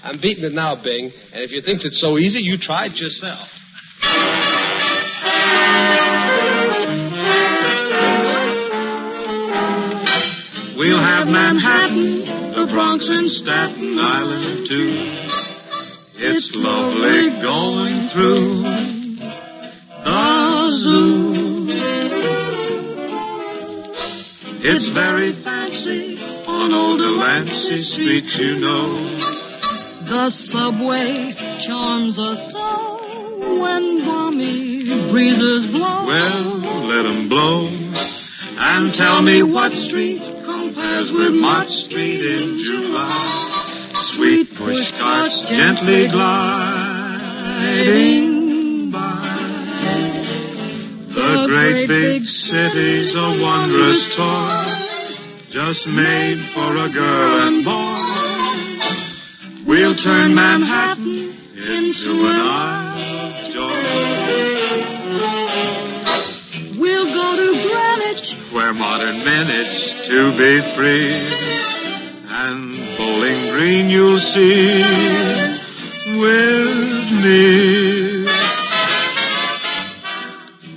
S8: I'm beating it now, Bing. And if you think it's so easy, you try it yourself.
S23: We'll have Manhattan, the Bronx, and Staten Island, too. It's lovely going through the zoo. It's very fancy on old Delancey Street, you know.
S5: The subway charms us so when balmy breezes blow.
S23: Well, let 'em blow. And tell me what street compares with Mott Street in July. Sweet push carts gently gliding by. The great big city's a wondrous toy, just made for a girl and boy. We'll turn Manhattan into an isle of joy.
S5: We'll go to Greenwich,
S23: where modern men itch to be free. And Bowling Green you'll see with me.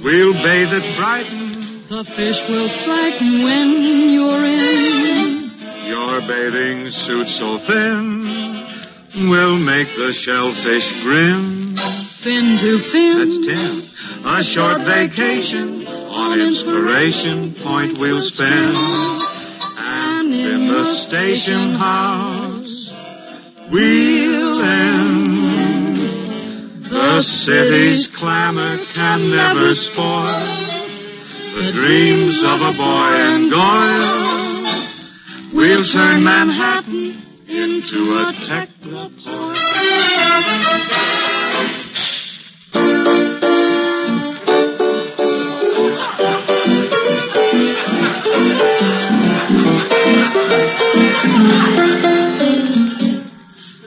S23: We'll bathe at Brighton.
S5: the fish will frighten when you're in.
S23: Your bathing suit so thin will make the shellfish grin.
S5: Fin to fin.
S23: That's 10. A short vacation on Inspiration Point we'll spend. And in the station house we'll end. The city's clamor can never spoil the dreams of a boy and girl. We'll turn Manhattan into a technopole.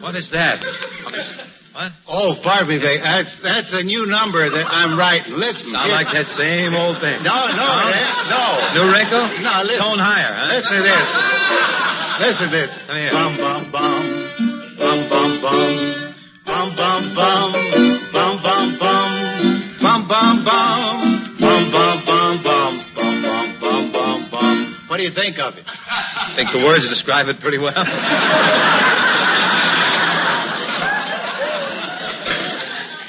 S24: What is that? What?
S6: Oh, pardon me, Vic. That's a new number that I'm writing. Listen.
S24: Sound like that same old thing.
S6: No.
S24: New wrinkle?
S6: No, listen.
S24: Tone higher, huh?
S6: Listen to this. Listen to this.
S24: Come here.
S6: Bum, bum, bum. Bum, bum, bum. Bum, bum, bum. Bum, bum, bum. Bum, bum, bum. Bum, bum, bum, bum. Bum, bum, bum, bum, bum. What do you think of it?
S24: I think the words describe it pretty well.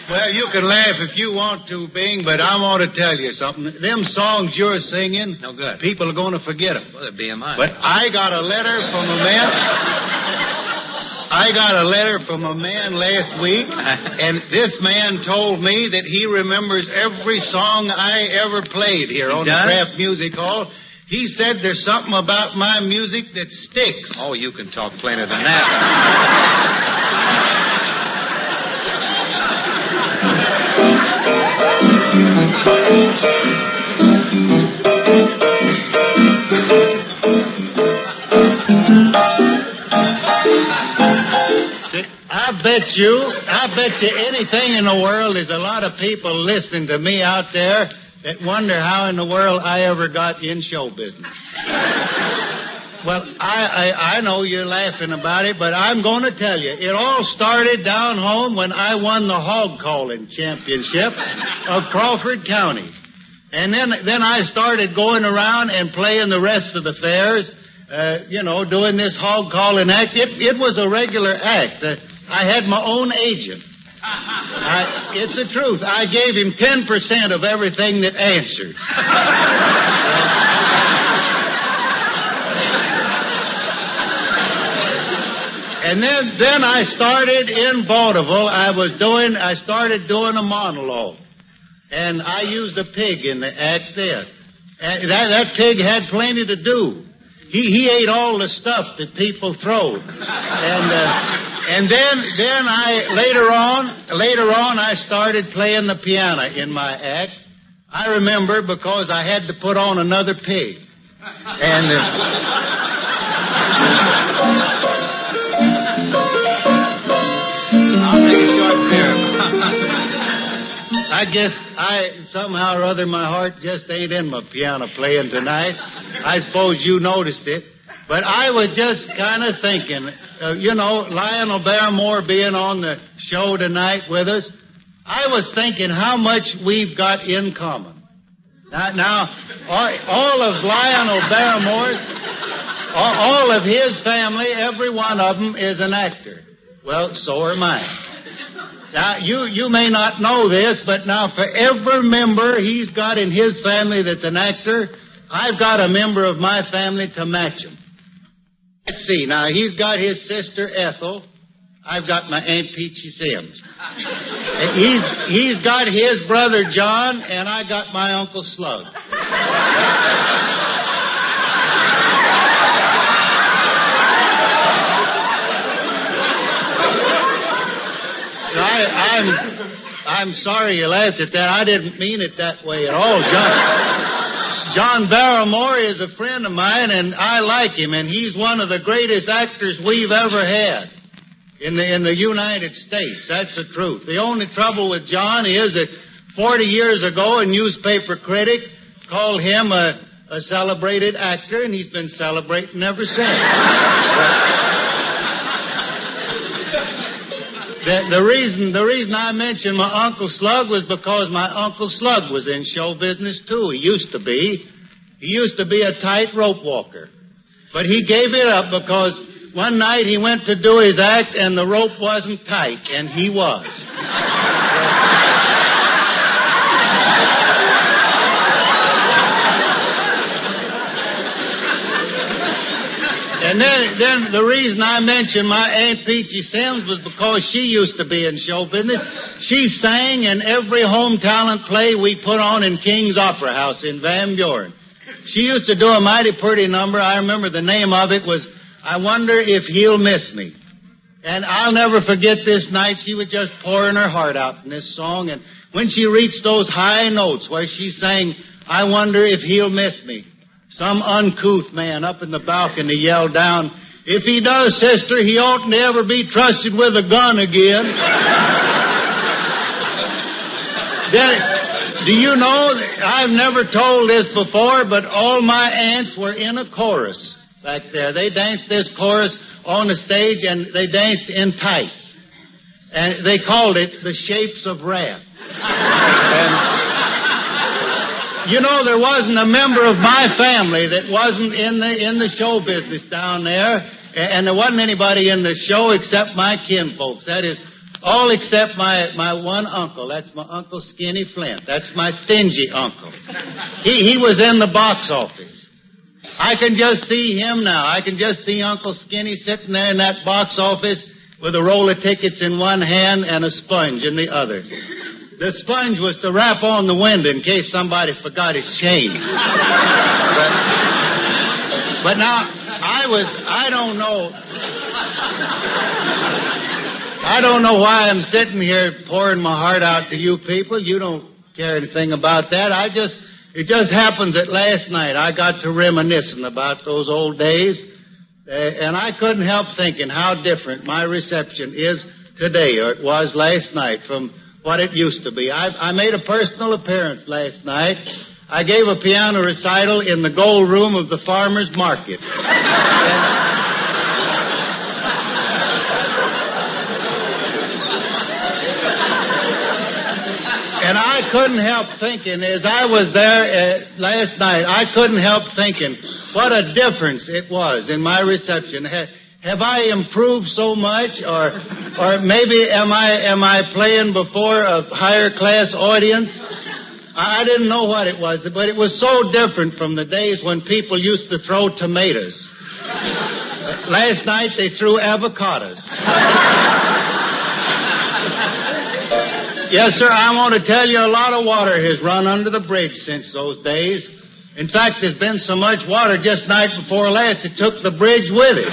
S6: Well, you can laugh if you want to, Bing, but I want to tell you something. Them songs you're singing,
S24: no good.
S6: People are going to forget them.
S24: Well, they're BMI.
S6: But I got a letter from a man. I got a letter from a man last week, and this man told me that he remembers every song I ever played here on the Kraft Music Hall. He said there's something about my music that sticks.
S24: Oh, you can talk plainer than that.
S6: I bet you anything in the world there's a lot of people listening to me out there that wonder how in the world I ever got in show business. Well, I know you're laughing about it, but I'm going to tell you. It all started down home when I won the hog calling championship of Crawford County. And then I started going around and playing the rest of the fairs, doing this hog calling act. It was a regular act. I had my own agent. It's the truth. I gave him 10% of everything that answered. And then I started in vaudeville. I started doing a monologue. And I used a pig in the act there. And that pig had plenty to do. He ate all the stuff that people throw. And then I later on I started playing the piano in my act. I remember because I had to put on another pig. And I guess somehow or other my heart just ain't in my piano playing tonight. I suppose you noticed it. But I was just kind of thinking, Lionel Barrymore being on the show tonight with us, I was thinking how much we've got in common. Now all of Lionel Barrymore's, all of his family, every one of them is an actor. Well, so are mine. Now, you may not know this, but now for every member he's got in his family that's an actor, I've got a member of my family to match him. Let's see. Now, he's got his sister Ethel. I've got my Aunt Peachy Sims. He's got his brother John, and I got my Uncle Slug. I'm sorry you laughed at that. I didn't mean it that way at all, John Barrymore is a friend of mine, and I like him, and he's one of the greatest actors we've ever had in the United States. That's the truth. The only trouble with John is that 40 years ago, a newspaper critic called him a celebrated actor, and he's been celebrating ever since. The reason I mentioned my Uncle Slug was because my Uncle Slug was in show business, too. He used to be. He used to be a tightrope walker. But he gave it up because one night he went to do his act and the rope wasn't tight, and he was. And then the reason I mentioned my Aunt Peachy Sims was because she used to be in show business. She sang in every home talent play we put on in King's Opera House in Van Buren. She used to do a mighty pretty number. I remember the name of it was I Wonder If He'll Miss Me. And I'll never forget this night. She was just pouring her heart out in this song. And when she reached those high notes where she sang, I wonder if he'll miss me, some uncouth man up in the balcony yelled down, if he does, sister, he oughtn't to ever be trusted with a gun again. Do you know, I've never told this before, but all my aunts were in a chorus back there. They danced this chorus on the stage, and they danced in tights. And they called it the Shapes of Wrath. You know, there wasn't a member of my family that wasn't in the show business down there, and there wasn't anybody in the show except my kinfolks. That is, all except my one uncle. That's my Uncle Skinny Flint. That's my stingy uncle. He was in the box office. I can just see him now. I can just see Uncle Skinny sitting there in that box office with a roll of tickets in one hand and a sponge in the other. The sponge was to wrap on the window in case somebody forgot his chain. But now, I don't know why I'm sitting here pouring my heart out to you people. You don't care anything about that. It just happens that last night I got to reminiscing about those old days, and I couldn't help thinking how different my reception is today, or it was last night, from what it used to be. I made a personal appearance last night. I gave a piano recital in the gold room of the farmer's market. And I couldn't help thinking, as I was there last night, I couldn't help thinking what a difference it was in my reception. Have I improved so much, or maybe am I playing before a higher class audience? I didn't know what it was, but it was so different from the days when people used to throw tomatoes. Last night they threw avocados. Yes, sir, I want to tell you a lot of water has run under the bridge since those days. In fact, there's been so much water just night before last, it took the bridge with it.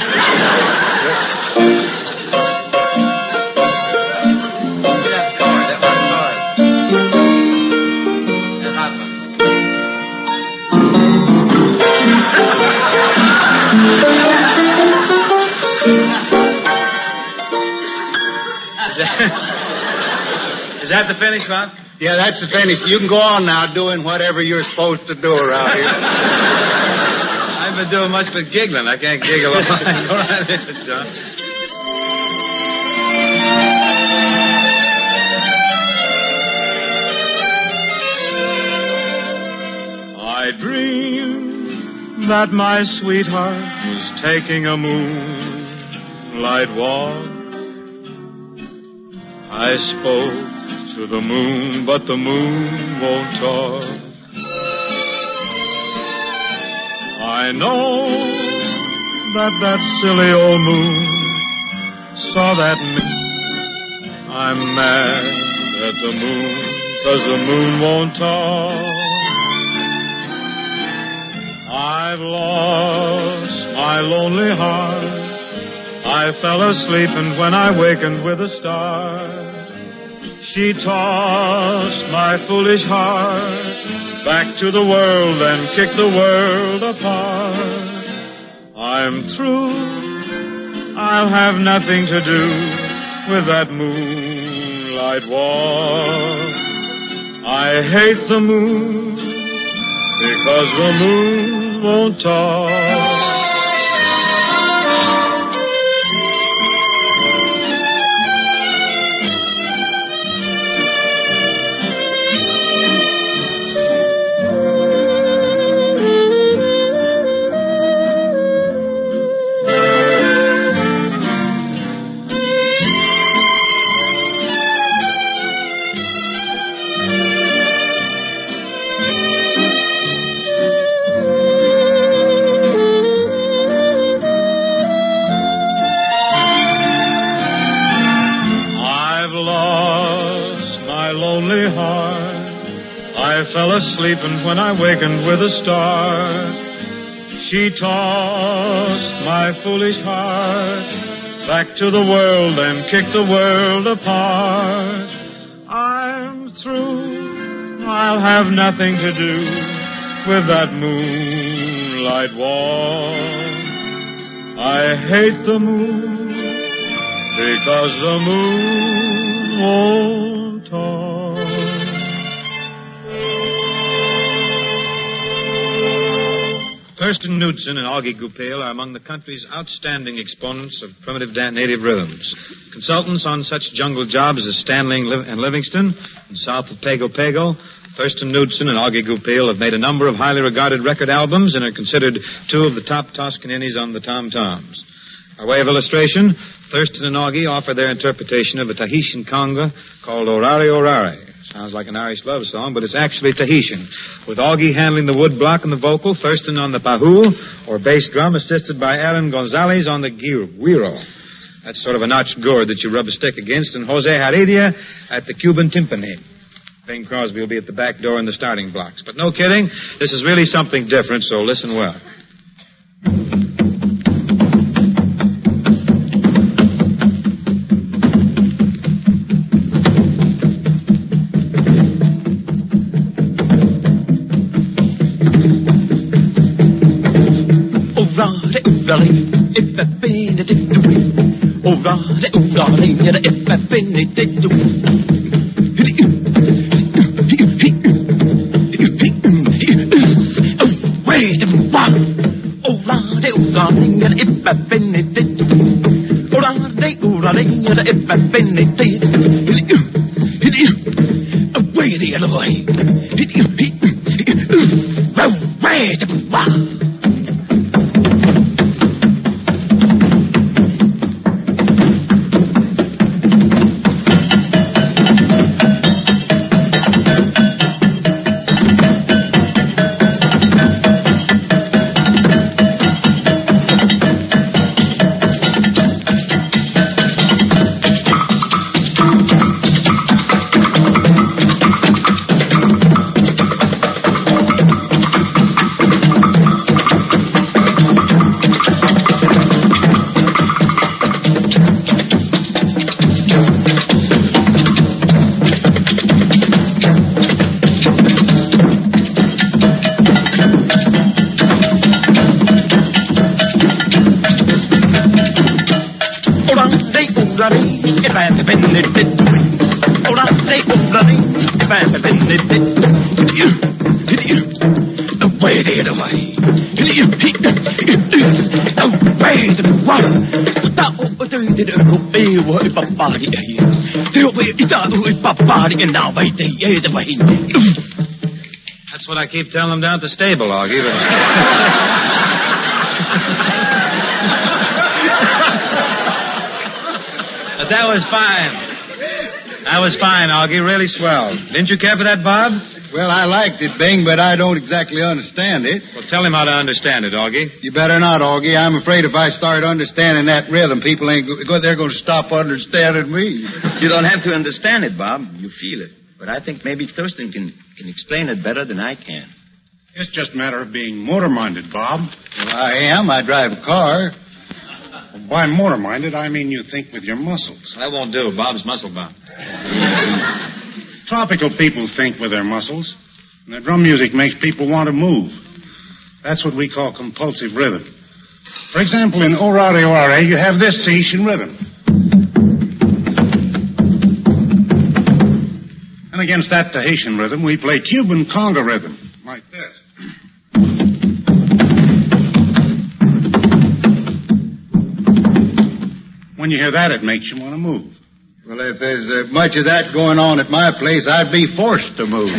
S24: Is that the finish, Bob?
S6: Yeah, that's the finish. You can go on now doing whatever you're supposed to do around here.
S24: I've been doing much but giggling. I can't giggle all right. Go right ahead, John.
S23: I dreamed that my sweetheart was taking a moonlight walk. I spoke to the moon, but the moon won't talk. I know that silly old moon saw that me. I'm mad at the moon, 'cause the moon won't talk. I've lost my lonely heart. I fell asleep, and when I wakened with a start, she tossed my foolish heart back to the world and kicked the world apart. I'm through. I'll have nothing to do with that moonlight walk. I hate the moon because the moon won't talk. Fell asleep, and when I wakened with a start, she tossed my foolish heart back to the world and kicked the world apart. I'm through. I'll have nothing to do with that moonlight walk. I hate the moon because the moon won't talk.
S24: Thurston Knudsen and Augie Goupil are among the country's outstanding exponents of primitive native rhythms. Consultants on such jungle jobs as Stanley and Livingston and south of Pago Pago, Thurston Knudsen and Augie Goupil have made a number of highly regarded record albums and are considered two of the top Toscanini on the tom-toms. By way of illustration, Thurston and Augie offer their interpretation of a Tahitian conga called Orare Orare. Sounds like an Irish love song, but it's actually Tahitian, with Augie handling the wood block and the vocal, Thurston on the pahu, or bass drum, assisted by Aaron Gonzalez on the guiro. That's sort of a notched gourd that you rub a stick against, and Jose Heredia at the Cuban timpani. Bing Crosby will be at the back door in the starting blocks. But no kidding, this is really something different, so listen well. That's what I keep telling them down at the stable, Augie. But that was fine. That was fine, Augie. Really swell. Didn't you care for that, Bob?
S6: Well, I liked it, Bing, but I don't exactly understand it.
S24: Well, tell him how to understand it, Augie.
S6: You better not, Augie. I'm afraid if I start understanding that rhythm, people they're going to stop understanding me.
S9: You don't have to understand it, Bob. You feel it. But I think maybe Thurston can explain it better than I can.
S12: It's just a matter of being motor-minded, Bob.
S6: Well, I am. I drive a car.
S12: Well, by motor-minded, I mean you think with your muscles.
S24: That won't do. Bob's muscle-bound.
S12: Tropical people think with their muscles, and their drum music makes people want to move. That's what we call compulsive rhythm. For example, in Ora Ora, you have this Tahitian rhythm. And against that Tahitian rhythm, we play Cuban conga rhythm, like this. When you hear that, it makes you want to move.
S6: Well, if there's much of that going on at my place, I'd be forced to move.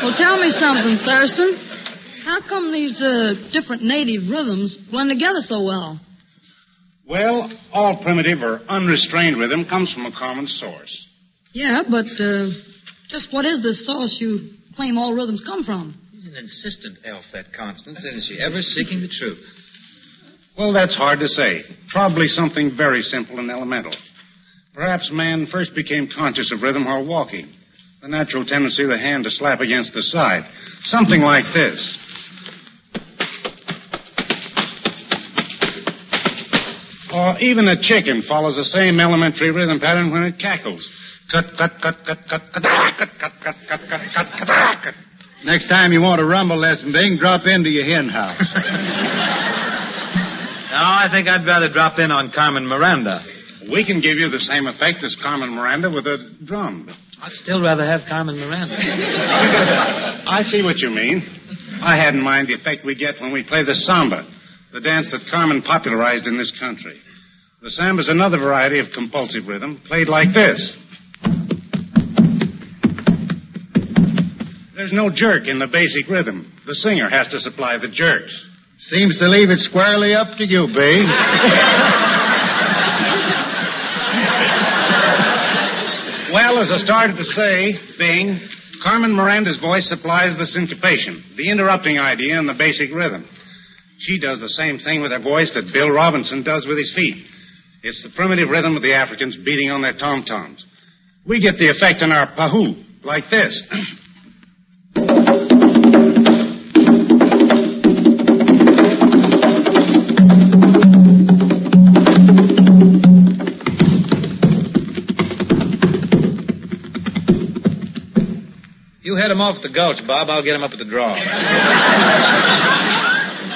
S5: Well, tell me something, Thurston. How come these different native rhythms blend together so well?
S12: Well, all primitive or unrestrained rhythm comes from a common source.
S5: Yeah, but just what is the source you claim all rhythms come from?
S24: She's an insistent elf, that Constance. Isn't she ever seeking the truth?
S12: Well, that's hard to say. Probably something very simple and elemental. Perhaps man first became conscious of rhythm while walking. The natural tendency of the hand to slap against the side. Something like this. Or even a chicken follows the same elementary rhythm pattern when it cackles. Cut, cut, cut, cut, cut, cut, cut, cut, cut, cut, cut, cut, cut, cut.
S6: Next time you want a rumble lesson, Bing, drop into your hen house.
S24: No, I think I'd rather drop in on Carmen Miranda.
S12: We can give you the same effect as Carmen Miranda with a drum.
S24: I'd still rather have Carmen Miranda.
S12: I see what you mean. I had in mind the effect we get when we play the samba, the dance that Carmen popularized in this country. The samba is another variety of compulsive rhythm, played like this. There's no jerk in the basic rhythm. The singer has to supply the jerks.
S6: Seems to leave it squarely up to you, Bing.
S12: Well, as I started to say, Bing, Carmen Miranda's voice supplies the syncopation, the interrupting idea in the basic rhythm. She does the same thing with her voice that Bill Robinson does with his feet. It's the primitive rhythm of the Africans beating on their tom-toms. We get the effect in our pahoo, like this.
S24: You head him off the gulch, Bob. I'll get him up at the draw.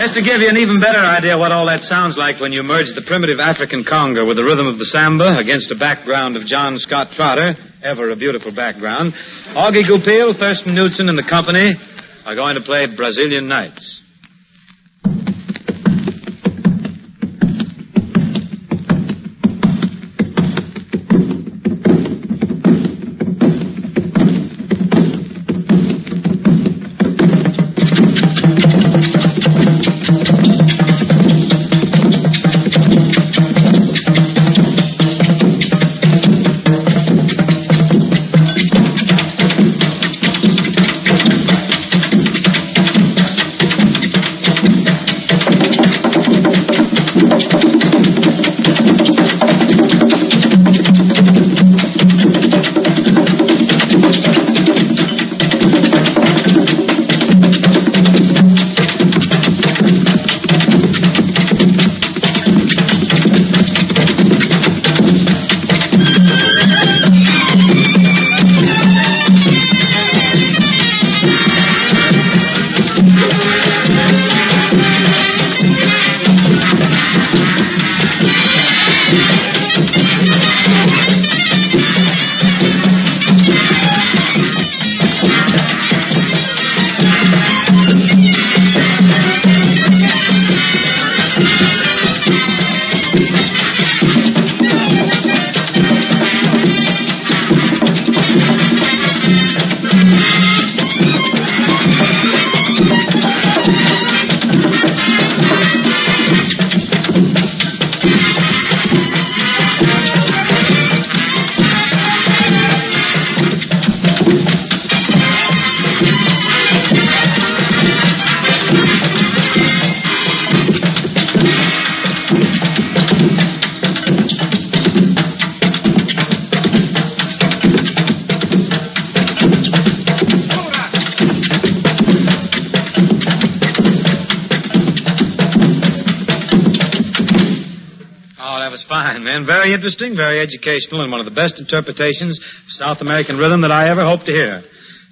S24: Just to give you an even better idea what all that sounds like when you merge the primitive African conga with the rhythm of the samba against a background of John Scott Trotter, ever a beautiful background, Augie Goupil, Thurston Knudsen, and the company are going to play Brazilian Nights. was fine, man. Very interesting, very educational, and one of the best interpretations of South American rhythm that I ever hope to hear.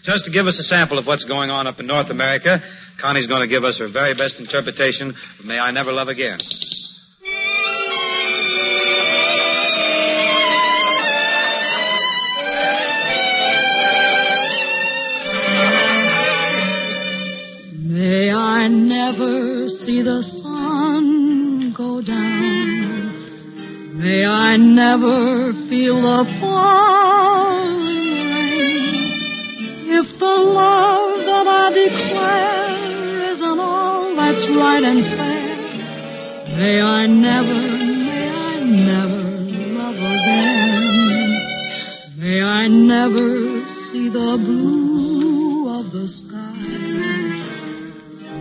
S24: Just to give us a sample of what's going on up in North America, Connie's going to give us her very best interpretation of May I Never Love Again.
S5: May I never see the sun go down. May I never feel the falling rain. If the love that I declare isn't all that's right and fair, may I never love again. May I never see the blue of the sky,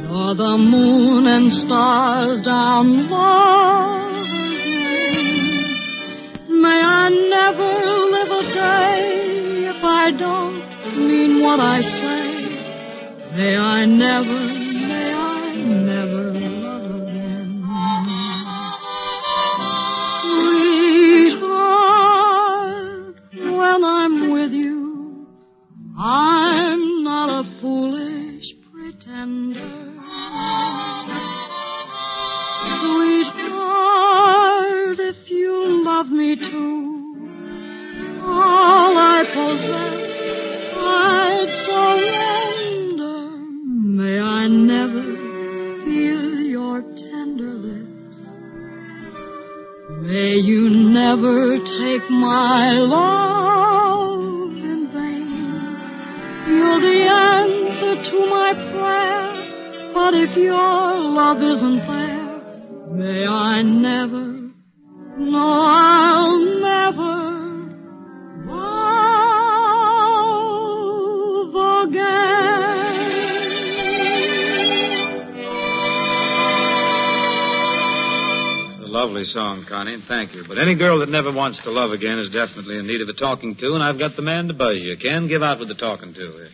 S5: nor the moon and stars down lover's lane. May I never live a day if I don't mean what I say. May I never love again. Sweetheart, when I'm with you, I'm not a foolish pretender. Sweetheart, if you love me too, all I possess I'd surrender. May I never feel your tender lips. May you never take my love in vain. You're the answer to my prayer, but if your love isn't there, may I never, no, I'll never
S24: Lovely song, Connie, and thank you. But any girl that never wants to love again is definitely in need of a talking to, and I've got the man to buzz you. Ken, give out with the talking to here.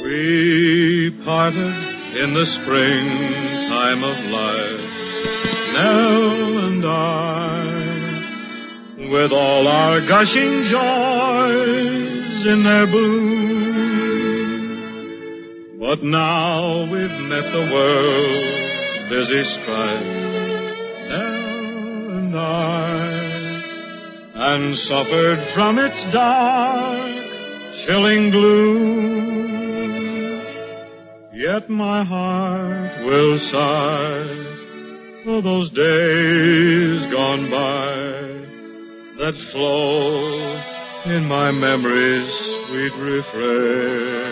S23: We parted in the springtime of life, Nell and I, with all our gushing joys in their bloom. But now we've met the world's busy strife, Nell and I, and suffered from its dark, chilling gloom. Yet my heart will sigh for those days gone by that flow in my memory's sweet refrain.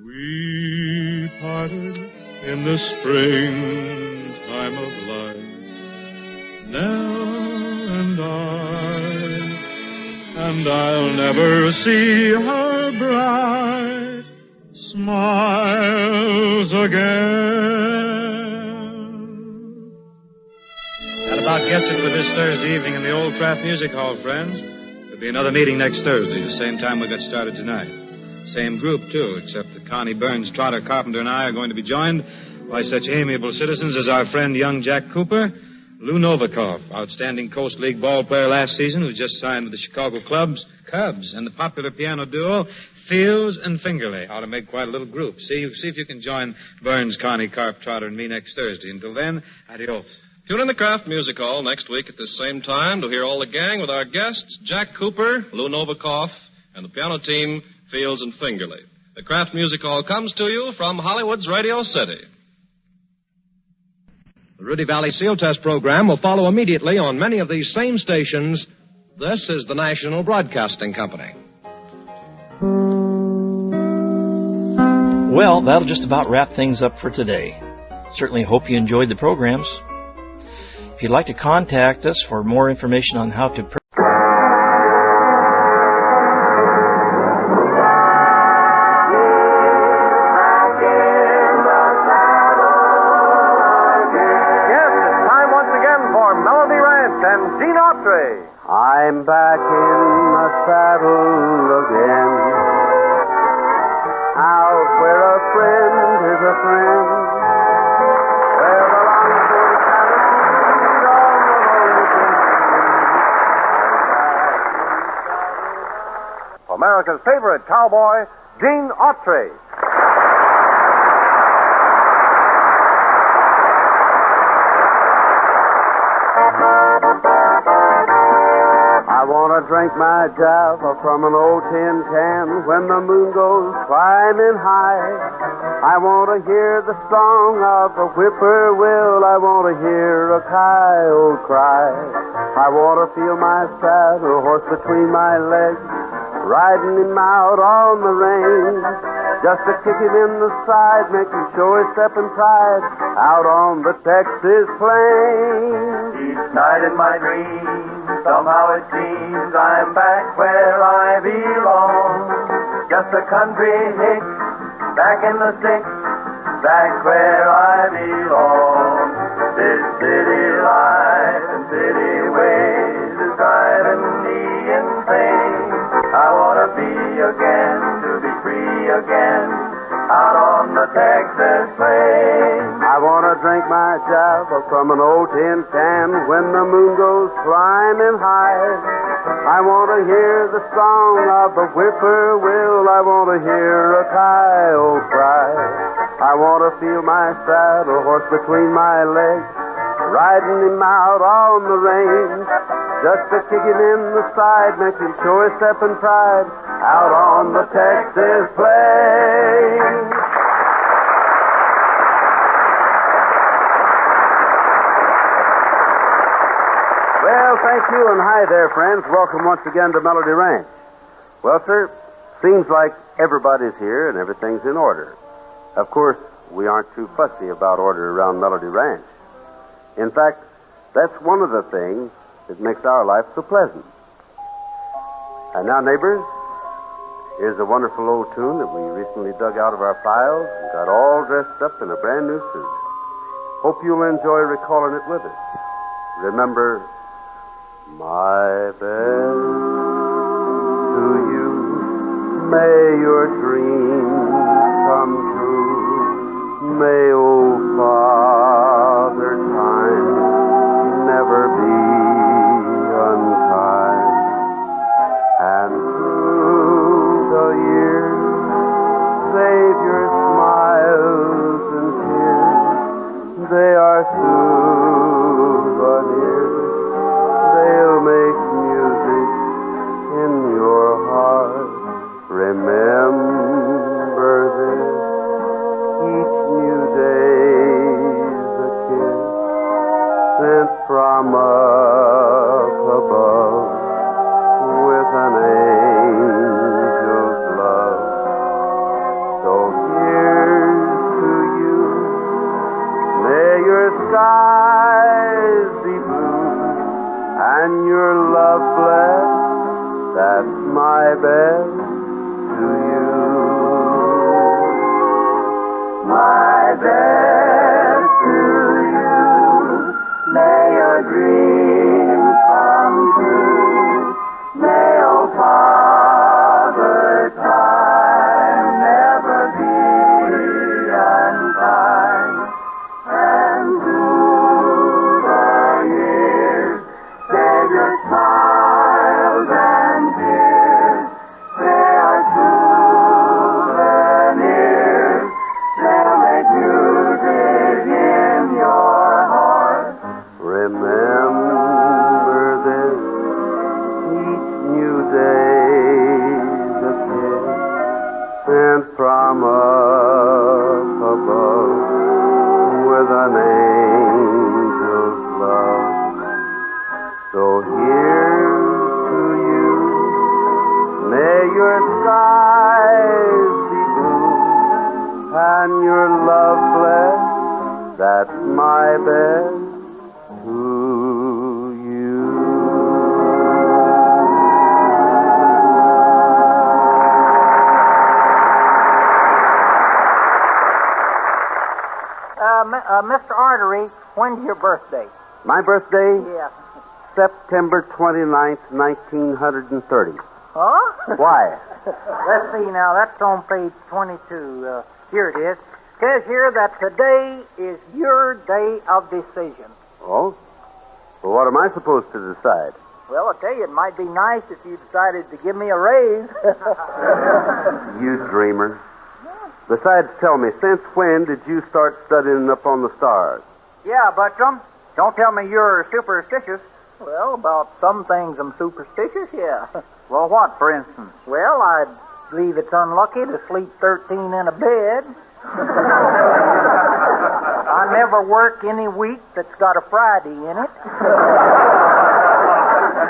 S23: We parted in the springtime of life, Nell and I'll never see her bright smiles again.
S24: That about gets it for this Thursday evening in the old Kraft Music Hall, friends. There'll be another meeting next Thursday, the same time we got started tonight. Same group, too, except that Connie Burns, Trotter Carpenter, and I are going to be joined by such amiable citizens as our friend young Jack Cooper, Lou Novikov, outstanding Coast League ball player last season who just signed with the Chicago Cubs, and the popular piano duo, Fields and Fingerley. Ought to make quite a little group. See if you can join Burns, Connie, Carp, Trotter, and me next Thursday. Until then, adios.
S22: Tune in the Kraft Music Hall next week at this same time to hear all the gang with our guests, Jack Cooper, Lou Novikov, and the piano team, Fields and Fingerley. The Kraft Music Hall comes to you from Hollywood's Radio City.
S13: The Rudy Valley Seal Test program will follow immediately on many of these same stations. This is the National Broadcasting Company.
S4: Well, that'll just about wrap things up for today. Certainly hope you enjoyed the programs. If you'd like to contact us for more information on how to...
S7: Autry.
S14: I'm back in the saddle again. Out where a friend is a friend. Where the long-tailed cattle feed on the lonely.
S7: America's favorite cowboy, Gene Autry.
S14: I want to drink my java from an old tin can when the moon goes climbing high. I want to hear the song of a whippoorwill. I want to hear a coyote cry. I want to feel my saddle horse between my legs, riding him out on the range. Just to kick him in the side, make him show his step and pride out on the Texas plains.
S15: Each night in my dreams, somehow it seems I'm back where I belong. Just a country hick, back in the sticks, back where I belong. This city life and city ways is driving me insane. I want to be again, to be free again, out on the Texas plains.
S14: I want to drink my java from an old tin can when the moon goes climbing high. I want to hear the song of a whippoorwill. I want to hear a coyote cry. I want to feel my saddle horse between my legs, riding him out on the range. Just to kick him in the side, make him show his step and pride out on the Texas plains. Well, thank you, and hi there, friends. Welcome once again to Melody Ranch. Well, sir, seems like everybody's here and everything's in order. Of course, we aren't too fussy about order around Melody Ranch. In fact, that's one of the things that makes our life so pleasant. And now, neighbors, here's a wonderful old tune that we recently dug out of our files and got all dressed up in a brand new suit. Hope you'll enjoy recalling it with us. Remember, my best to you, may your dreams come true. May old Father Time never be unkind. And through the years, save your smiles and tears. They are souvenirs. They'll make music in your heart. Remember this, each new day's a kiss sent from up above with an angel's love. So here's to you, may your skies be blue and your love blessed. That's my best to you.
S15: My best to you, may your dreams come true. May old Father Time never be unkind. And through the years, save your smiles and tears. They are souvenirs. They'll make music in your heart.
S14: Remember this, each new day's a kiss sent from up above with an angel's love. So here's to you, may your skies be blue and your love blessed. That's my best to you.
S18: Mr. Autry, when's your birthday?
S14: My birthday?
S18: Yeah.
S14: September 29th, 1930.
S17: Huh?
S14: Why?
S17: Let's see now. That's on page 22. Here it is. It says here that today is your day of decision.
S14: Oh? Well, what am I supposed to decide?
S17: Well, I tell you, it might be nice if you decided to give me a raise.
S14: You dreamer. Besides, tell me, since when did you start studying up on the stars?
S17: Yeah, Buttram. Don't tell me you're superstitious. Well, about some things I'm superstitious, yeah. Well, what, for instance? Well, I believe it's unlucky to sleep 13 in a bed. I never work any week that's got a Friday in it.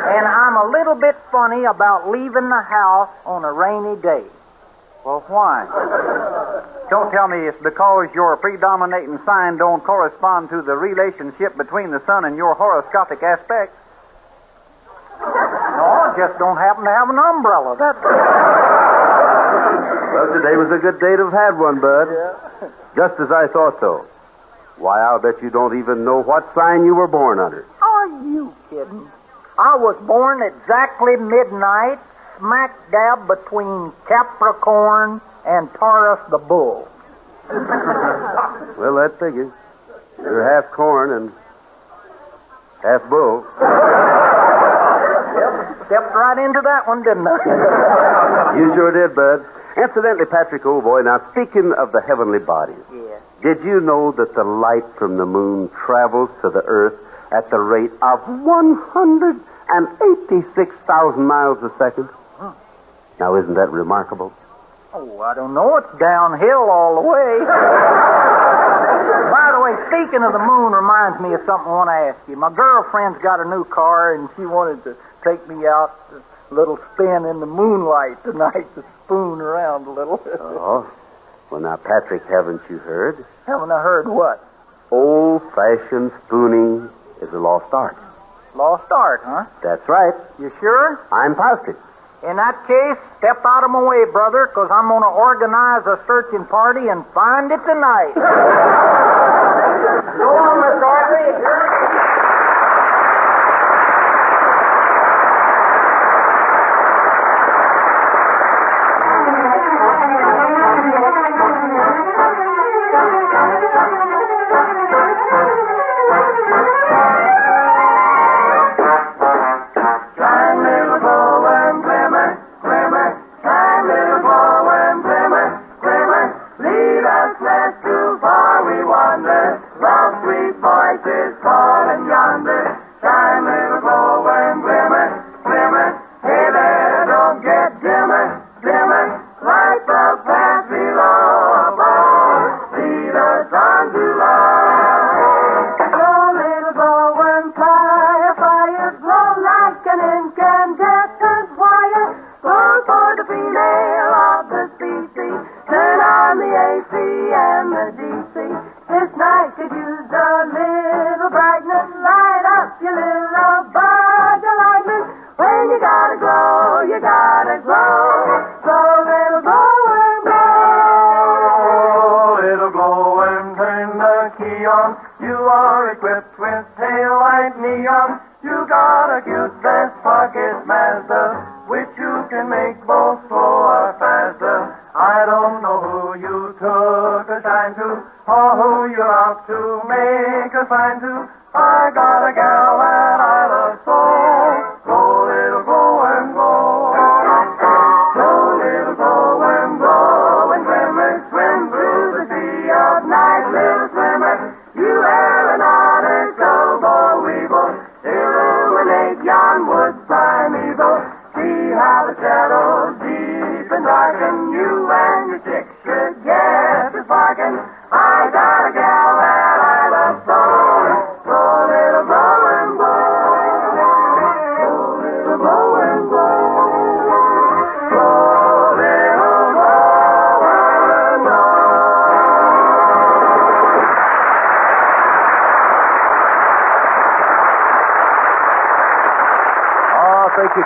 S17: And I'm a little bit funny about leaving the house on a rainy day.
S18: Well, why? Don't tell me it's because your predominating sign don't correspond to the relationship between the sun and your horoscopic aspect.
S17: No, I just don't happen to have an umbrella. That's
S14: Well, today was a good day to have had one, Bud.
S17: Yeah.
S14: Just as I thought so. Why, I'll bet you don't even know what sign you were born under.
S17: Are you kidding? I was born exactly midnight, smack dab between Capricorn and Taurus the Bull.
S14: Well, that figures. You're half corn and half bull.
S17: Stepped right into that one, didn't I?
S14: You sure did, Bud. Incidentally, Patrick, old boy, now speaking of the heavenly bodies,
S17: Yeah.
S14: did you know that the light from the moon travels to the earth at the rate of 186,000 miles a second? Now, isn't that remarkable?
S17: Oh, I don't know. It's downhill all the way. By the way, speaking of the moon reminds me of something I want to ask you. My girlfriend's got a new car, and she wanted to take me out a little spin in the moonlight tonight to spoon around a little.
S14: Oh. Well, now, Patrick, haven't you heard?
S17: Haven't I heard what?
S14: Old-fashioned spooning is a lost art.
S17: Lost art, huh?
S14: That's right.
S17: You sure?
S14: I'm positive.
S17: In that case, step out of my way, brother, because I'm going to organize a searching party and find it tonight. Go on, Miss Autry.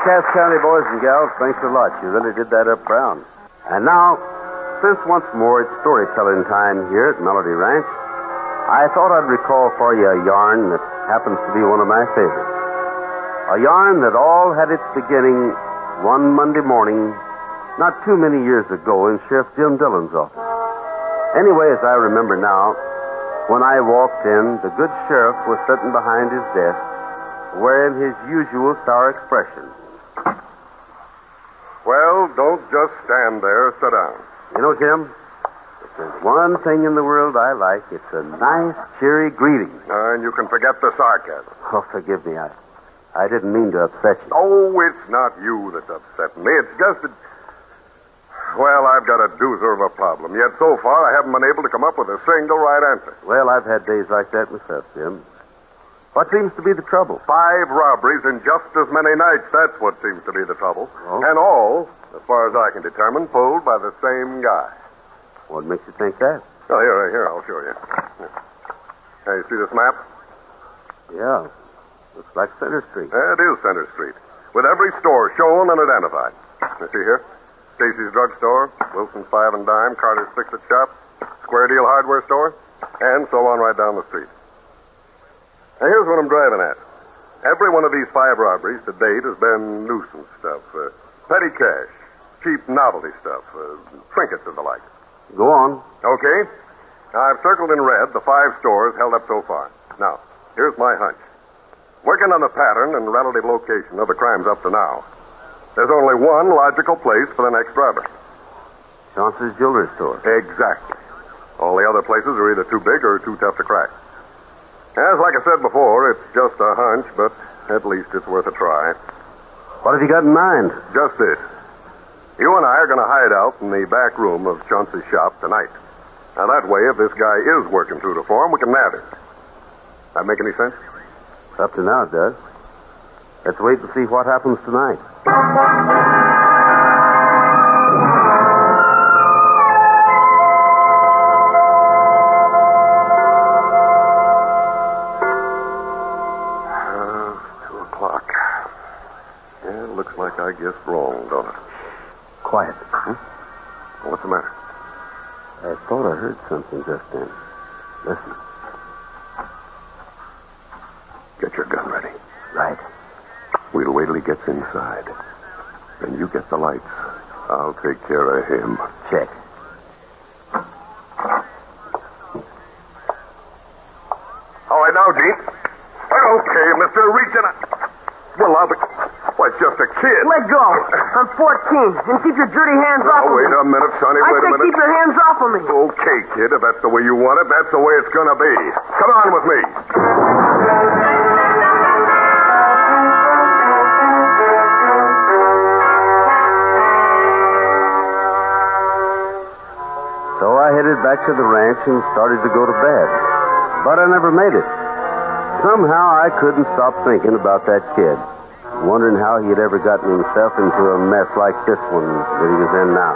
S14: Cass County boys and gals, thanks a lot. You really did that up brown. And now, since once more it's storytelling time here at Melody Ranch, I thought I'd recall for you a yarn that happens to be one of my favorites. A yarn that all had its beginning one Monday morning, not too many years ago, in Sheriff Jim Dillon's office. Anyway, as I remember now, when I walked in, the good sheriff was sitting behind his desk, wearing his usual sour expression.
S11: Well, don't just stand there. Sit down.
S14: You know, Jim, if there's one thing in the world I like, it's a nice, cheery greeting.
S11: And you can forget the sarcasm.
S14: Oh, forgive me. I didn't mean to upset you.
S11: Oh, it's not you that's upsetting me. It's just that... Well, I've got a doozer of a problem. Yet so far, I haven't been able to come up with a single right answer.
S14: Well, I've had days like that myself, Jim. What seems to be the trouble?
S11: 5 robberies in just as many nights. That's what seems to be the trouble.
S14: Oh?
S11: And all, as far as I can determine, pulled by the same guy.
S14: What makes you think that?
S11: Oh, here, I'll show you. Hey, you see this map?
S14: Yeah. Looks like Center Street.
S11: It is Center Street, with every store shown and identified. You see here? Stacy's Drugstore, Wilson's 5 and Dime, Carter's Fix-It Shop, Square Deal Hardware Store, and so on right down the street. Now, here's what I'm driving at. Every one of these 5 robberies to date has been nuisance stuff, petty cash, cheap novelty stuff, trinkets and the like.
S14: Go on.
S11: Okay. Now, I've circled in red the 5 stores held up so far. Now, here's my hunch. Working on the pattern and relative location of the crimes up to now, there's only one logical place for the next robbery.
S14: Chauncey's Jewelry Store.
S11: Exactly. All the other places are either too big or too tough to crack. As like I said before, it's just a hunch, but at least it's worth a try.
S14: What have you got in mind?
S11: Just this. You and I are going to hide out in the back room of Chauncey's shop tonight. Now, that way, if this guy is working true to form, we can nab him. That make any sense?
S14: Up to now, it does. Let's wait and see what happens tonight.
S11: Looks like I guessed wrong, don't it?
S14: Quiet.
S11: What's the matter?
S14: I thought I heard something just then. Listen.
S11: Get your gun ready.
S14: Right.
S11: We'll wait till he gets inside. Then you get the lights. I'll take care of him.
S14: Check.
S11: All right, now, Gene. Okay, mister. Reach in. Well, I'll be... Why, it's just a kid.
S16: Let go. I'm 14. And keep your dirty hands off of me.
S11: Wait a minute, Sonny.
S16: I
S11: Wait a
S16: say
S11: minute.
S16: keep your hands off of me.
S11: Okay, kid. If that's the way you want it, that's the way it's going to be. Come on with me.
S14: So I headed back to the ranch and started to go to bed. But I never made it. Somehow I couldn't stop thinking about that kid, wondering how he had ever gotten himself into a mess like this one that he was in now.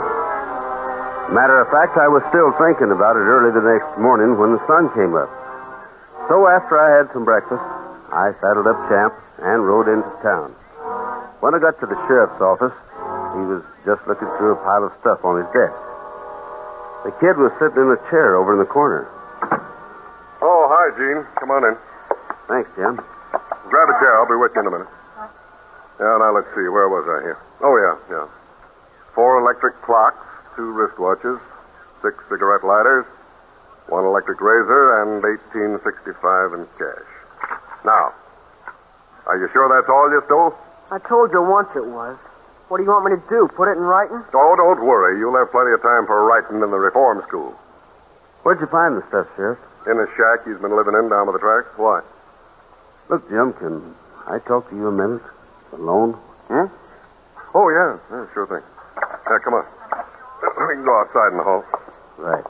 S14: Matter of fact, I was still thinking about it early the next morning when the sun came up. So after I had some breakfast, I saddled up Champ and rode into town. When I got to the sheriff's office, he was just looking through a pile of stuff on his desk. The kid was sitting in a chair over in the corner.
S11: Oh, hi, Gene. Come on in.
S14: Thanks, Jim.
S11: Grab a chair. I'll be with you in a minute. Yeah, now let's see. Where was I here? Oh, yeah. 4 electric clocks, 2 wristwatches, 6 cigarette lighters, 1 electric razor, and $18.65 in cash. Now, are you sure that's all you stole?
S16: I told you once it was. What do you want me to do? Put it in writing?
S11: Oh, don't worry. You'll have plenty of time for writing in the reform school.
S14: Where'd you find the stuff, Sheriff?
S11: In a shack he's been living in down by the tracks. Why?
S14: Look, Jim, can I talk to you a minute? Alone?
S11: Oh, yeah. Sure thing. Come on. We can go outside in the hall.
S14: Right.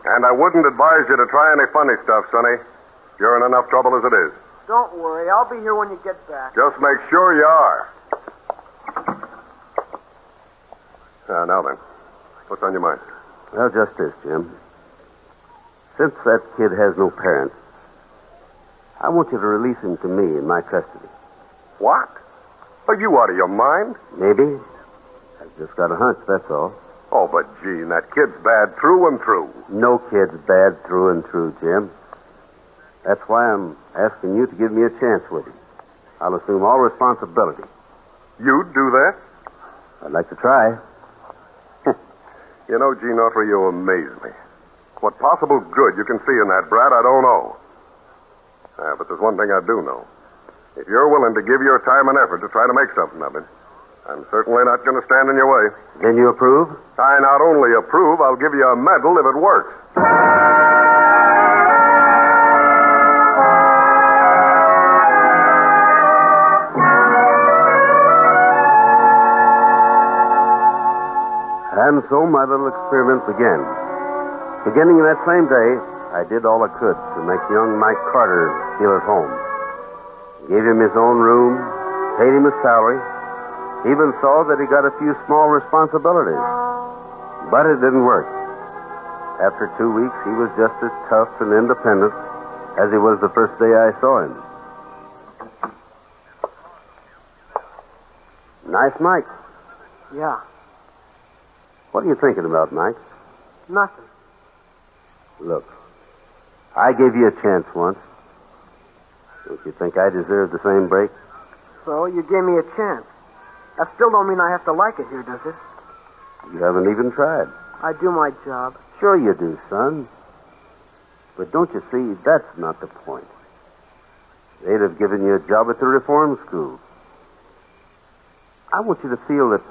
S11: And I wouldn't advise you to try any funny stuff, Sonny. You're in enough trouble as it is.
S16: Don't worry. I'll be here when you get back.
S11: Just make sure you are. Now then, what's on your mind?
S14: Well, just this, Jim. Since that kid has no parents, I want you to release him to me in my custody.
S11: What? Are you out of your mind?
S14: Maybe. I've just got a hunch, that's all.
S11: Oh, but, Gene, that kid's bad through and through.
S14: No kid's bad through and through, Jim. That's why I'm asking you to give me a chance with him. I'll assume all responsibility.
S11: You'd do that?
S14: I'd like to try.
S11: You know, Gene Autry, you amaze me. What possible good you can see in that brat, I don't know. But there's one thing I do know. If you're willing to give your time and effort to try to make something of it, I'm certainly not going to stand in your way.
S14: Then you approve?
S11: I not only approve, I'll give you a medal if it works.
S14: And so my little experiment began. Beginning that same day, I did all I could to make young Mike Carter feel at home. Gave him his own room, paid him his salary, even saw that he got a few small responsibilities. But it didn't work. After 2 weeks, he was just as tough and independent as he was the first day I saw him. Nice Mike.
S16: Yeah.
S14: What are you thinking about, Mike?
S16: Nothing.
S14: Look, I gave you a chance once. Don't you think I deserve the same break?
S16: So you gave me a chance. That still don't mean I have to like it here, does it?
S14: You haven't even tried.
S16: I do my job.
S14: Sure you do, son. But don't you see, that's not the point. They'd have given you a job at the reform school. I want you to feel that,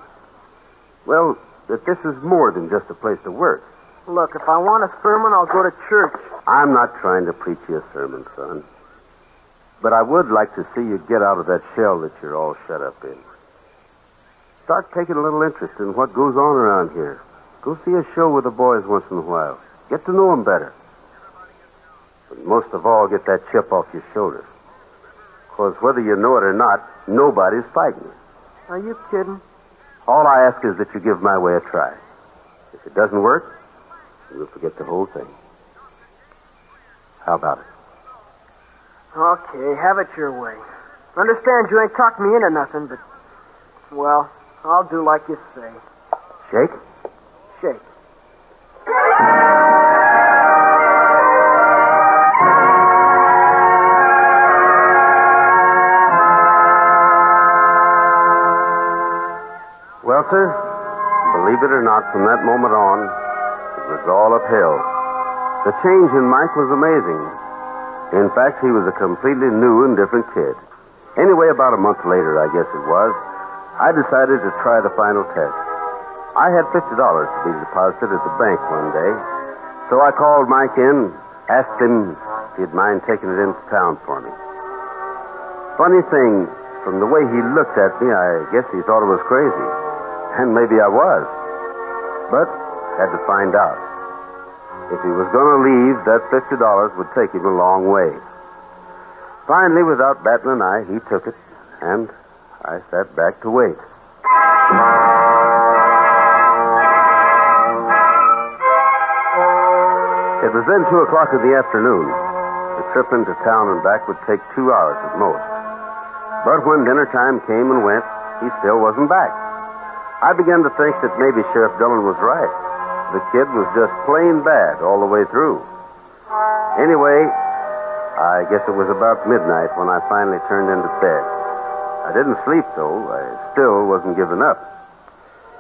S14: well, that this is more than just a place to work.
S16: Look, if I want a sermon, I'll go to church.
S14: I'm not trying to preach you a sermon, son. But I would like to see you get out of that shell that you're all shut up in. Start taking a little interest in what goes on around here. Go see a show with the boys once in a while. Get to know them better. But most of all, get that chip off your shoulder. Because whether you know it or not, nobody's fighting you.
S16: Are you kidding?
S14: All I ask is that you give my way a try. If it doesn't work, we'll forget the whole thing. How about it?
S16: Okay, have it your way. Understand you ain't talked me into nothing, but, well, I'll do like you say.
S14: Shake?
S16: Shake.
S14: Well, sir, believe it or not, from that moment on, it was all uphill. The change in Mike was amazing. In fact, he was a completely new and different kid. Anyway, about a month later, I guess it was, I decided to try the final test. I had $50 to be deposited at the bank one day, so I called Mike in, asked him if he'd mind taking it into town for me. Funny thing, from the way he looked at me, I guess he thought I was crazy. And maybe I was. But had to find out. If he was going to leave, that $50 would take him a long way. Finally, without batting an eye, he took it, and I sat back to wait. It was then 2 o'clock in the afternoon. The trip into town and back would take 2 hours at most. But when dinner time came and went, he still wasn't back. I began to think that maybe Sheriff Dillon was right. The kid was just plain bad all the way through. Anyway, I guess it was about midnight when I finally turned into bed. I didn't sleep, though. I still wasn't giving up.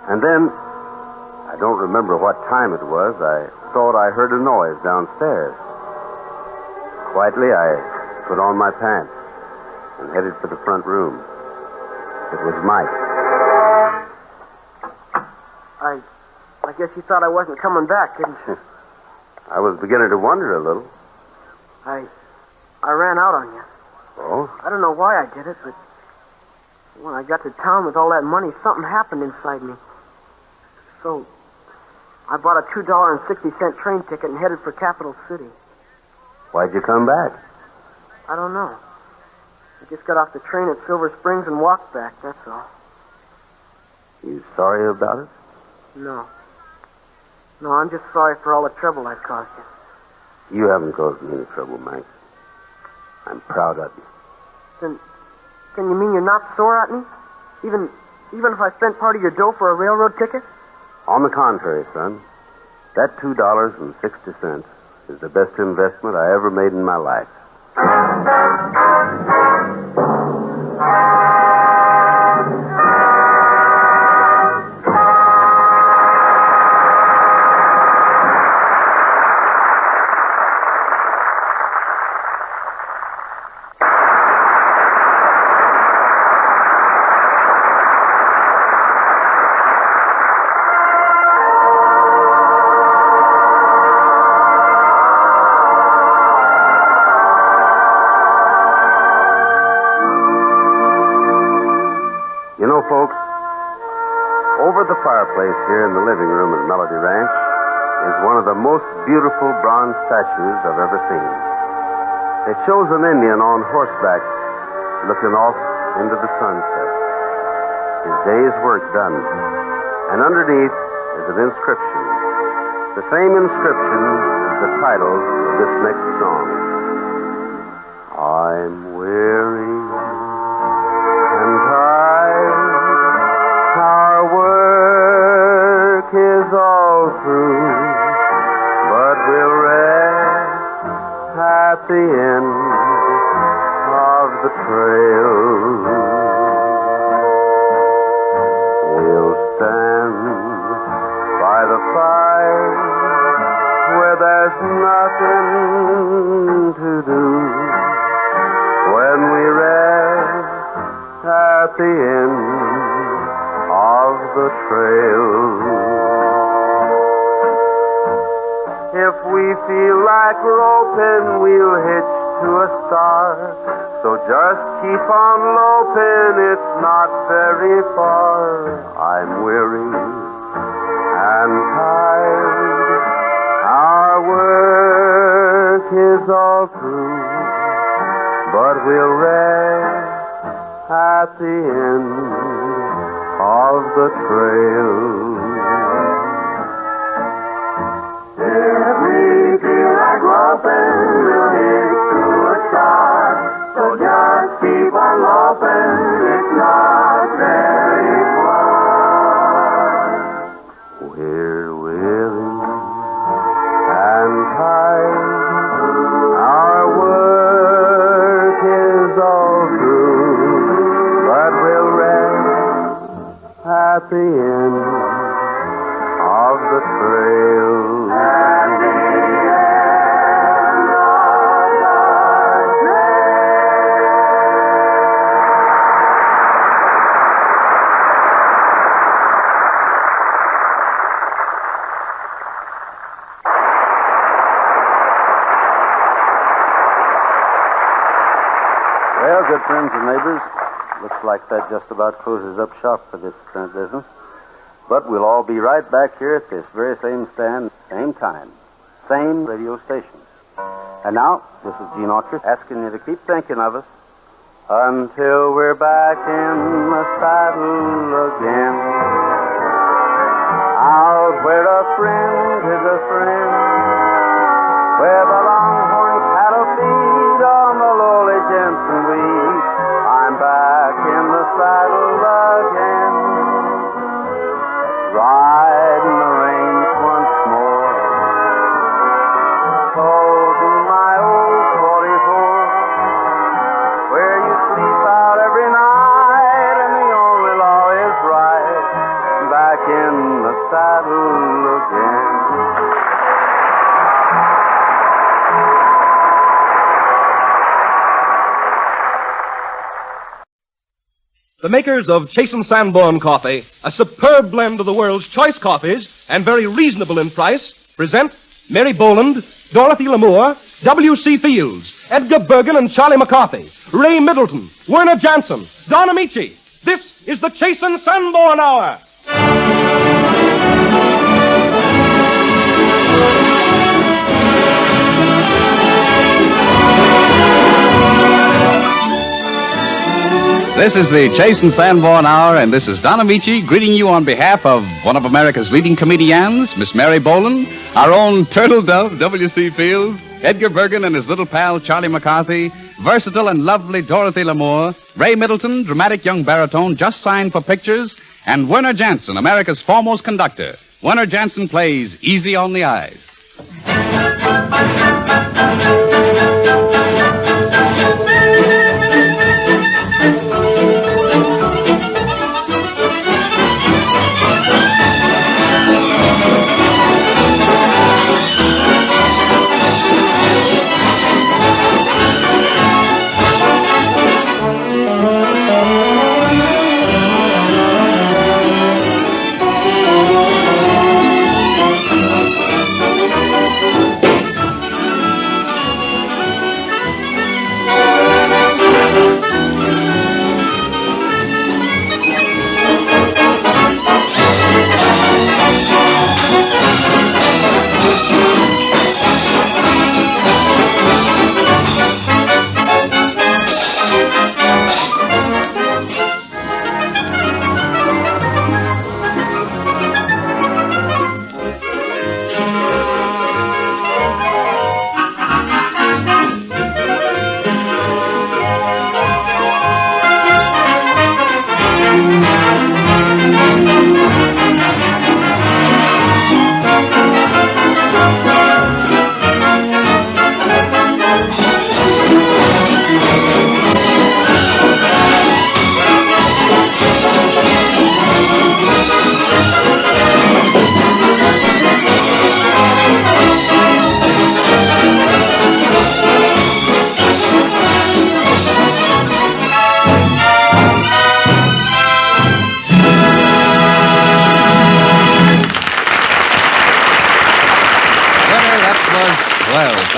S14: And then, I don't remember what time it was, I thought I heard a noise downstairs. Quietly, I put on my pants and headed for the front room. It was Mike.
S16: I guess you thought I wasn't coming back, didn't you?
S14: I was beginning to wonder a little.
S16: I ran out on you.
S14: Oh?
S16: I don't know why I did it, but when I got to town with all that money, something happened inside me. So I bought a $2.60 train ticket and headed for Capital City.
S14: Why'd you come back?
S16: I don't know. I just got off the train at Silver Springs and walked back, that's all.
S14: You sorry about it?
S16: No. No, I'm just sorry for all the trouble I've caused you.
S14: You haven't caused me any trouble, Mike. I'm proud of you.
S16: Then you mean you're not sore at me? Even if I spent part of your dough for a railroad ticket?
S14: On the contrary, son. That $2.60 is the best investment I ever made in my life. You know, folks, over the fireplace here in the living room at Melody Ranch is one of the most beautiful bronze statues I've ever seen. It shows an Indian on horseback looking off into the sunset. His day's work done. And underneath is an inscription. The same inscription is the title of this next song. I'm weary and tired. Our work is all through, but we'll rest at the end of the trail. We'll stand by the fire where there's nothing to do. When we rest at the end of the trail. If we feel like roping, we'll hitch to a star. So just keep on loping, it's not very far. I'm weary and tired. Our work is all through, but we'll rest at the end of the trail. If we feel like roping, we'll hitch to a star. So just keep on loping, it's not very far. We're willing and tired. Our work is all through, but we'll rest at the end of the trail. At the end of the Well, good friends and neighbors, looks like that just about closes up shop for this current business. But we'll all be right back here at this very same stand, same time, same radio station. And now, this is Gene Autry asking you to keep thinking of us until we're back in the saddle again. Out where a friend is a friend, where the longhorn cattle feed on the lowly Jensen wheat. I'm back in the saddle again, riding the range once more, holding my old 44, where you sleep out every night and the only law is right. Back in the saddle again.
S13: The makers of Chase & Sanborn Coffee, a superb blend of the world's choice coffees and very reasonable in price, present Mary Boland, Dorothy Lamour, W.C. Fields, Edgar Bergen and Charlie McCarthy, Ray Middleton, Werner Jansen, Don Amici. This is the Chase & Sanborn Hour.
S1: This is the Chase & Sanborn Hour, and this is Don Amici greeting you on behalf of one of America's leading comedians, Miss Mary Boland, our own turtle dove, W.C. Fields, Edgar Bergen and his little pal, Charlie McCarthy, versatile and lovely Dorothy Lamour, Ray Middleton, dramatic young baritone just signed for pictures, and Werner Jansen, America's foremost conductor. Werner Jansen plays Easy on the Eyes.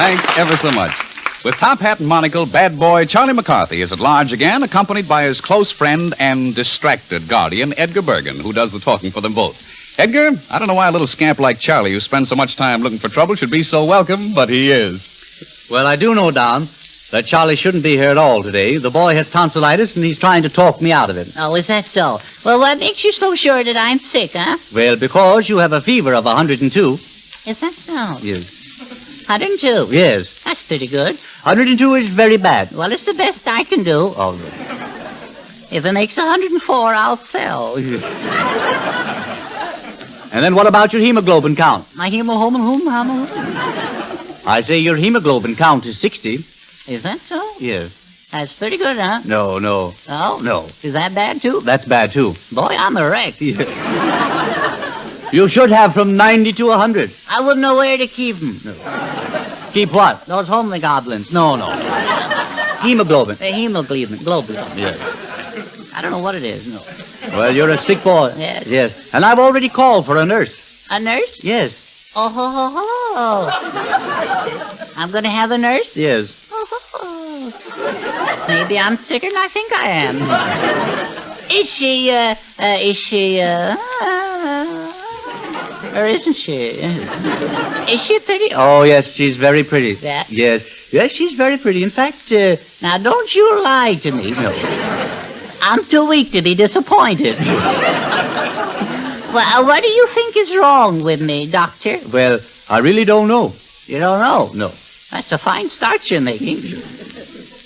S1: Thanks ever so much. With top hat and monocle, bad boy Charlie McCarthy is at large again, accompanied by his close friend and distracted guardian, Edgar Bergen, who does the talking for them both. Edgar, I don't know why a little scamp like Charlie, who spends so much time looking for trouble, should be so welcome, but he is.
S10: Well, I do know, Don, that Charlie shouldn't be here at all today. The boy has tonsillitis, and he's trying to talk me out of it.
S19: Oh, is that so? Well, what makes you so sure that I'm sick, huh?
S10: Well, because you have a fever of 102.
S19: Is that so?
S10: Yes.
S19: 102?
S10: Yes.
S19: That's pretty good.
S10: 102 is very bad.
S19: Well, it's the best I can do.
S10: Oh,
S19: If it makes 104, I'll sell.
S10: And then what about your hemoglobin count?
S19: My hemoglobin?
S10: I say your hemoglobin count is 60.
S19: Is that so?
S10: Yes.
S19: That's pretty good, huh?
S10: No.
S19: Oh?
S10: No.
S19: Is that bad, too?
S10: That's bad, too.
S19: Boy, I'm a wreck.
S10: You should have from 90 to 100.
S19: I wouldn't know where to keep them.
S10: No. Keep what?
S19: Those homely goblins.
S10: No. Hemoglobin.
S19: The hemoglobin.
S10: Yes.
S19: I don't know what it is, no.
S10: Well, you're a sick boy.
S19: Yes.
S10: And I've already called for a nurse.
S19: A nurse?
S10: Yes.
S19: Oh, ho, ho, ho. I'm going to have a nurse?
S10: Yes.
S19: Oh, ho, ho. Maybe I'm sicker than I think I am. Is she, or isn't she? Is she pretty?
S10: Oh, yes, she's very pretty.
S19: That?
S10: Yes, she's very pretty. In fact,
S19: now, don't you lie to me.
S10: No.
S19: I'm too weak to be disappointed. Well, what do you think is wrong with me, Doctor?
S10: Well, I really don't know.
S19: You don't know?
S10: No.
S19: That's a fine start you're making.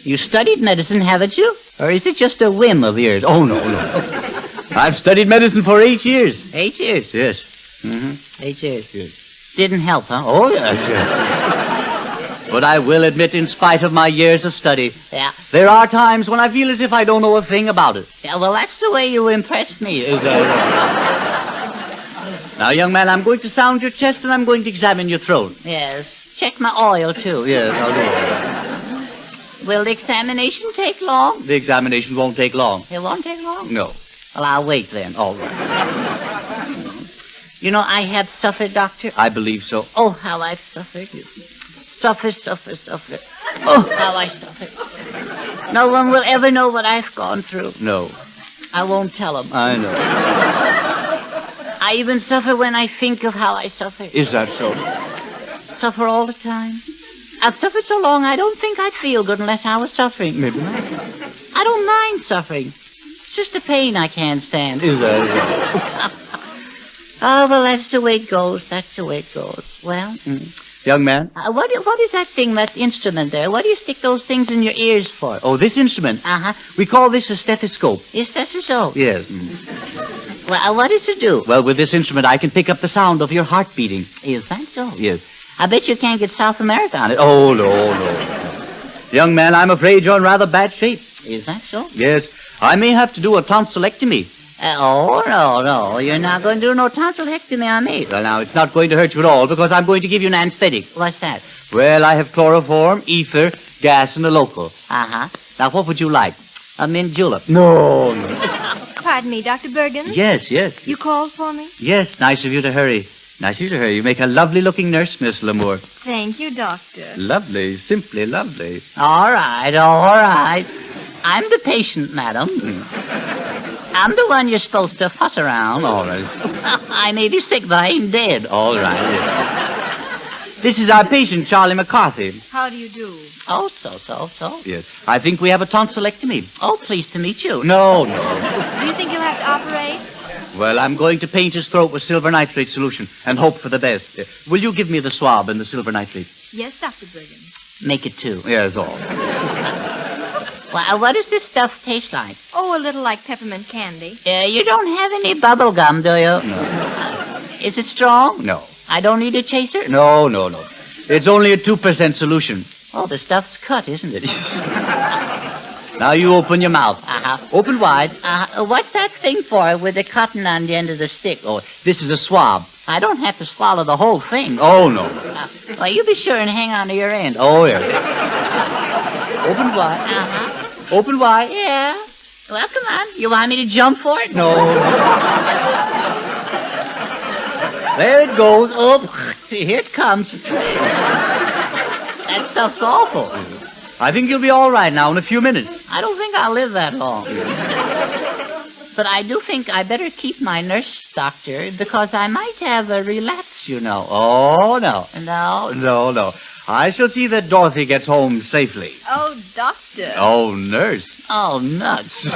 S19: You studied medicine, haven't you? Or is it just a whim of yours?
S10: Oh, no. I've studied medicine for 8 years.
S19: 8 years?
S10: Yes.
S19: 8 years.
S10: Yes.
S19: Didn't help, huh?
S10: Oh, yes. But I will admit, in spite of my years of study, there are times when I feel as if I don't know a thing about it.
S19: Yeah, well, that's the way you impress me.
S10: Now, young man, I'm going to sound your chest and I'm going to examine your throat.
S19: Yes. Check my oil, too.
S10: Yes, I'll do it.
S19: Will the examination take long?
S10: The examination won't take long.
S19: It won't take long?
S10: No.
S19: Well, I'll wait then.
S10: All right.
S19: You know, I have suffered, Doctor.
S10: I believe so.
S19: Oh, how I've suffered. Suffer. Oh, how I suffered. No one will ever know what I've gone through.
S10: No.
S19: I won't tell them.
S10: I know.
S19: I even suffer when I think of how I suffer.
S10: Is that so?
S19: Suffer all the time. I've suffered so long I don't think I'd feel good unless I was suffering.
S10: Maybe not.
S19: I don't mind suffering. It's just the pain I can't stand.
S10: Is that so?
S19: Oh, well, that's the way it goes. That's the way it goes. Well...
S10: Young man?
S19: What is that thing, that instrument there? What do you stick those things in your ears for?
S10: Oh, this instrument?
S19: Uh-huh.
S10: We call this a stethoscope.
S19: Is stethoscope?
S10: Yes.
S19: Well, what does it do?
S10: Well, with this instrument, I can pick up the sound of your heart beating.
S19: Is that so?
S10: Yes.
S19: I bet you can't get South America on it.
S10: Oh, no. Young man, I'm afraid you're in rather bad shape.
S19: Is that so?
S10: Yes. I may have to do a tonsillectomy.
S19: No. You're not going to do no tonsillectomy on me.
S10: Well, now, it's not going to hurt you at all because I'm going to give you an anesthetic.
S19: What's that?
S10: Well, I have chloroform, ether, gas, and a local.
S19: Uh-huh.
S10: Now, what would you like?
S19: A mint julep.
S10: No.
S20: Pardon me, Dr. Bergen?
S10: Yes.
S20: You called for me?
S10: Yes, nice of you to hurry. You make a lovely-looking nurse, Miss Lamour.
S20: Thank you, Doctor.
S10: Lovely, simply lovely.
S19: All right. I'm the patient, madam. I'm the one you're supposed to fuss around.
S10: All right.
S19: I may be sick, but I ain't dead.
S10: All right. This is our patient, Charlie McCarthy.
S20: How do you do?
S19: Oh, so.
S10: Yes. I think we have a tonsillectomy.
S19: Oh, pleased to meet you.
S10: No.
S20: Do you think you'll have to operate?
S10: Well, I'm going to paint his throat with silver nitrate solution and hope for the best. Will you give me the swab and the silver nitrate?
S20: Yes, Dr. Bergen.
S19: Make it 2.
S10: Yes, all.
S19: Well, what does this stuff taste like?
S20: Oh, a little like peppermint candy.
S19: You don't have any bubble gum, do you?
S10: No.
S19: Is it strong?
S10: No.
S19: I don't need a chaser?
S10: No. It's only a 2% solution.
S19: Oh, the stuff's cut, isn't it?
S10: Now you open your mouth.
S19: Uh-huh.
S10: Open wide.
S19: What's that thing for with the cotton on the end of the stick?
S10: Oh, this is a swab.
S19: I don't have to swallow the whole thing.
S10: Oh, no.
S19: Well, you be sure and hang on to your end.
S10: Oh, yeah. Open wide.
S19: Uh-huh.
S10: Open wide.
S19: Yeah. Well, come on. You want me to jump for it?
S10: No. There it goes.
S19: Oh, here it comes. That's
S10: stuff's awful. I think you'll be all right now in a few minutes. I don't think I'll live that long.
S19: But I do think I better keep my nurse, doctor, because I might have a relapse, you know.
S10: Oh, no.
S19: No?
S10: No. I shall see that Dorothy gets home safely.
S20: Oh, doctor.
S10: Oh, nurse.
S19: Oh, nuts.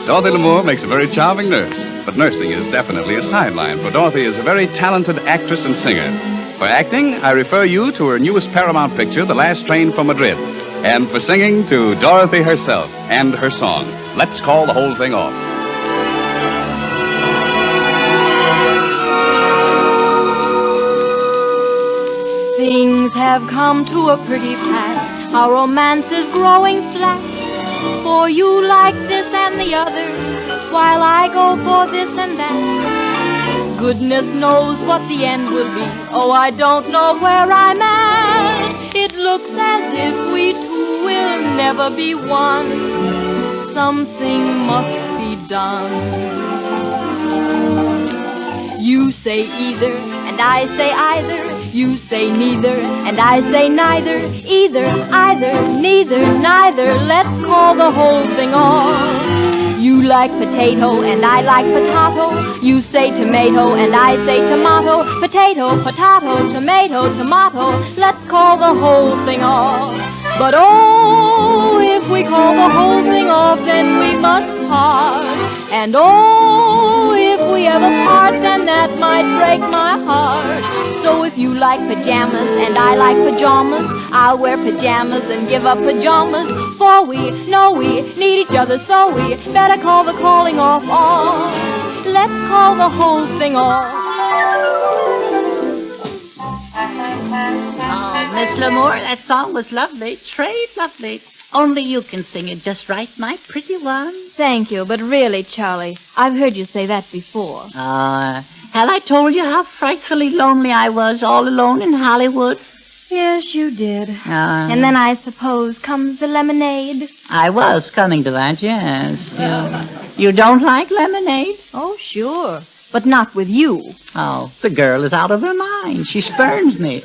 S1: Dorothy Lamour makes a very charming nurse, but nursing is definitely a sideline, for Dorothy is a very talented actress and singer. For acting, I refer you to her newest Paramount picture, The Last Train from Madrid. And for singing, to Dorothy herself and her song, Let's Call the Whole Thing Off.
S2: Things have come to a pretty pass. Our romance is growing flat. For you like this and the other, while I go for this and that. Goodness knows what the end will be. Oh, I don't know where I'm at. It looks as if we two will never be one. Something must be done. You say either, and I say either. You say neither, and I say neither. Either, either, neither, neither. Let's call the whole thing off. You like potato, and I like potato. You say tomato, and I say tomato. Potato, potato, tomato, tomato. Let's call the whole thing off. But oh, if we call the whole thing off, then we must part. And oh, if we ever part, then that might break my heart. So if you like pajamas and I like pajamas, I'll wear pajamas and give up pajamas. For we know we need each other, so we better call the calling off on. Let's call the whole thing off.
S19: Oh, Miss Lamour, that song was lovely. Très lovely. Only you can sing it just right, my pretty one.
S2: Thank you, but really, Charlie, I've heard you say that before.
S19: Have I told you how frightfully lonely I was all alone in Hollywood?
S2: Yes, you did. And then I suppose comes the lemonade.
S19: I was coming to that, yes. You don't like lemonade?
S2: Oh, sure. But not with you.
S19: Oh, the girl is out of her mind. She spurns me.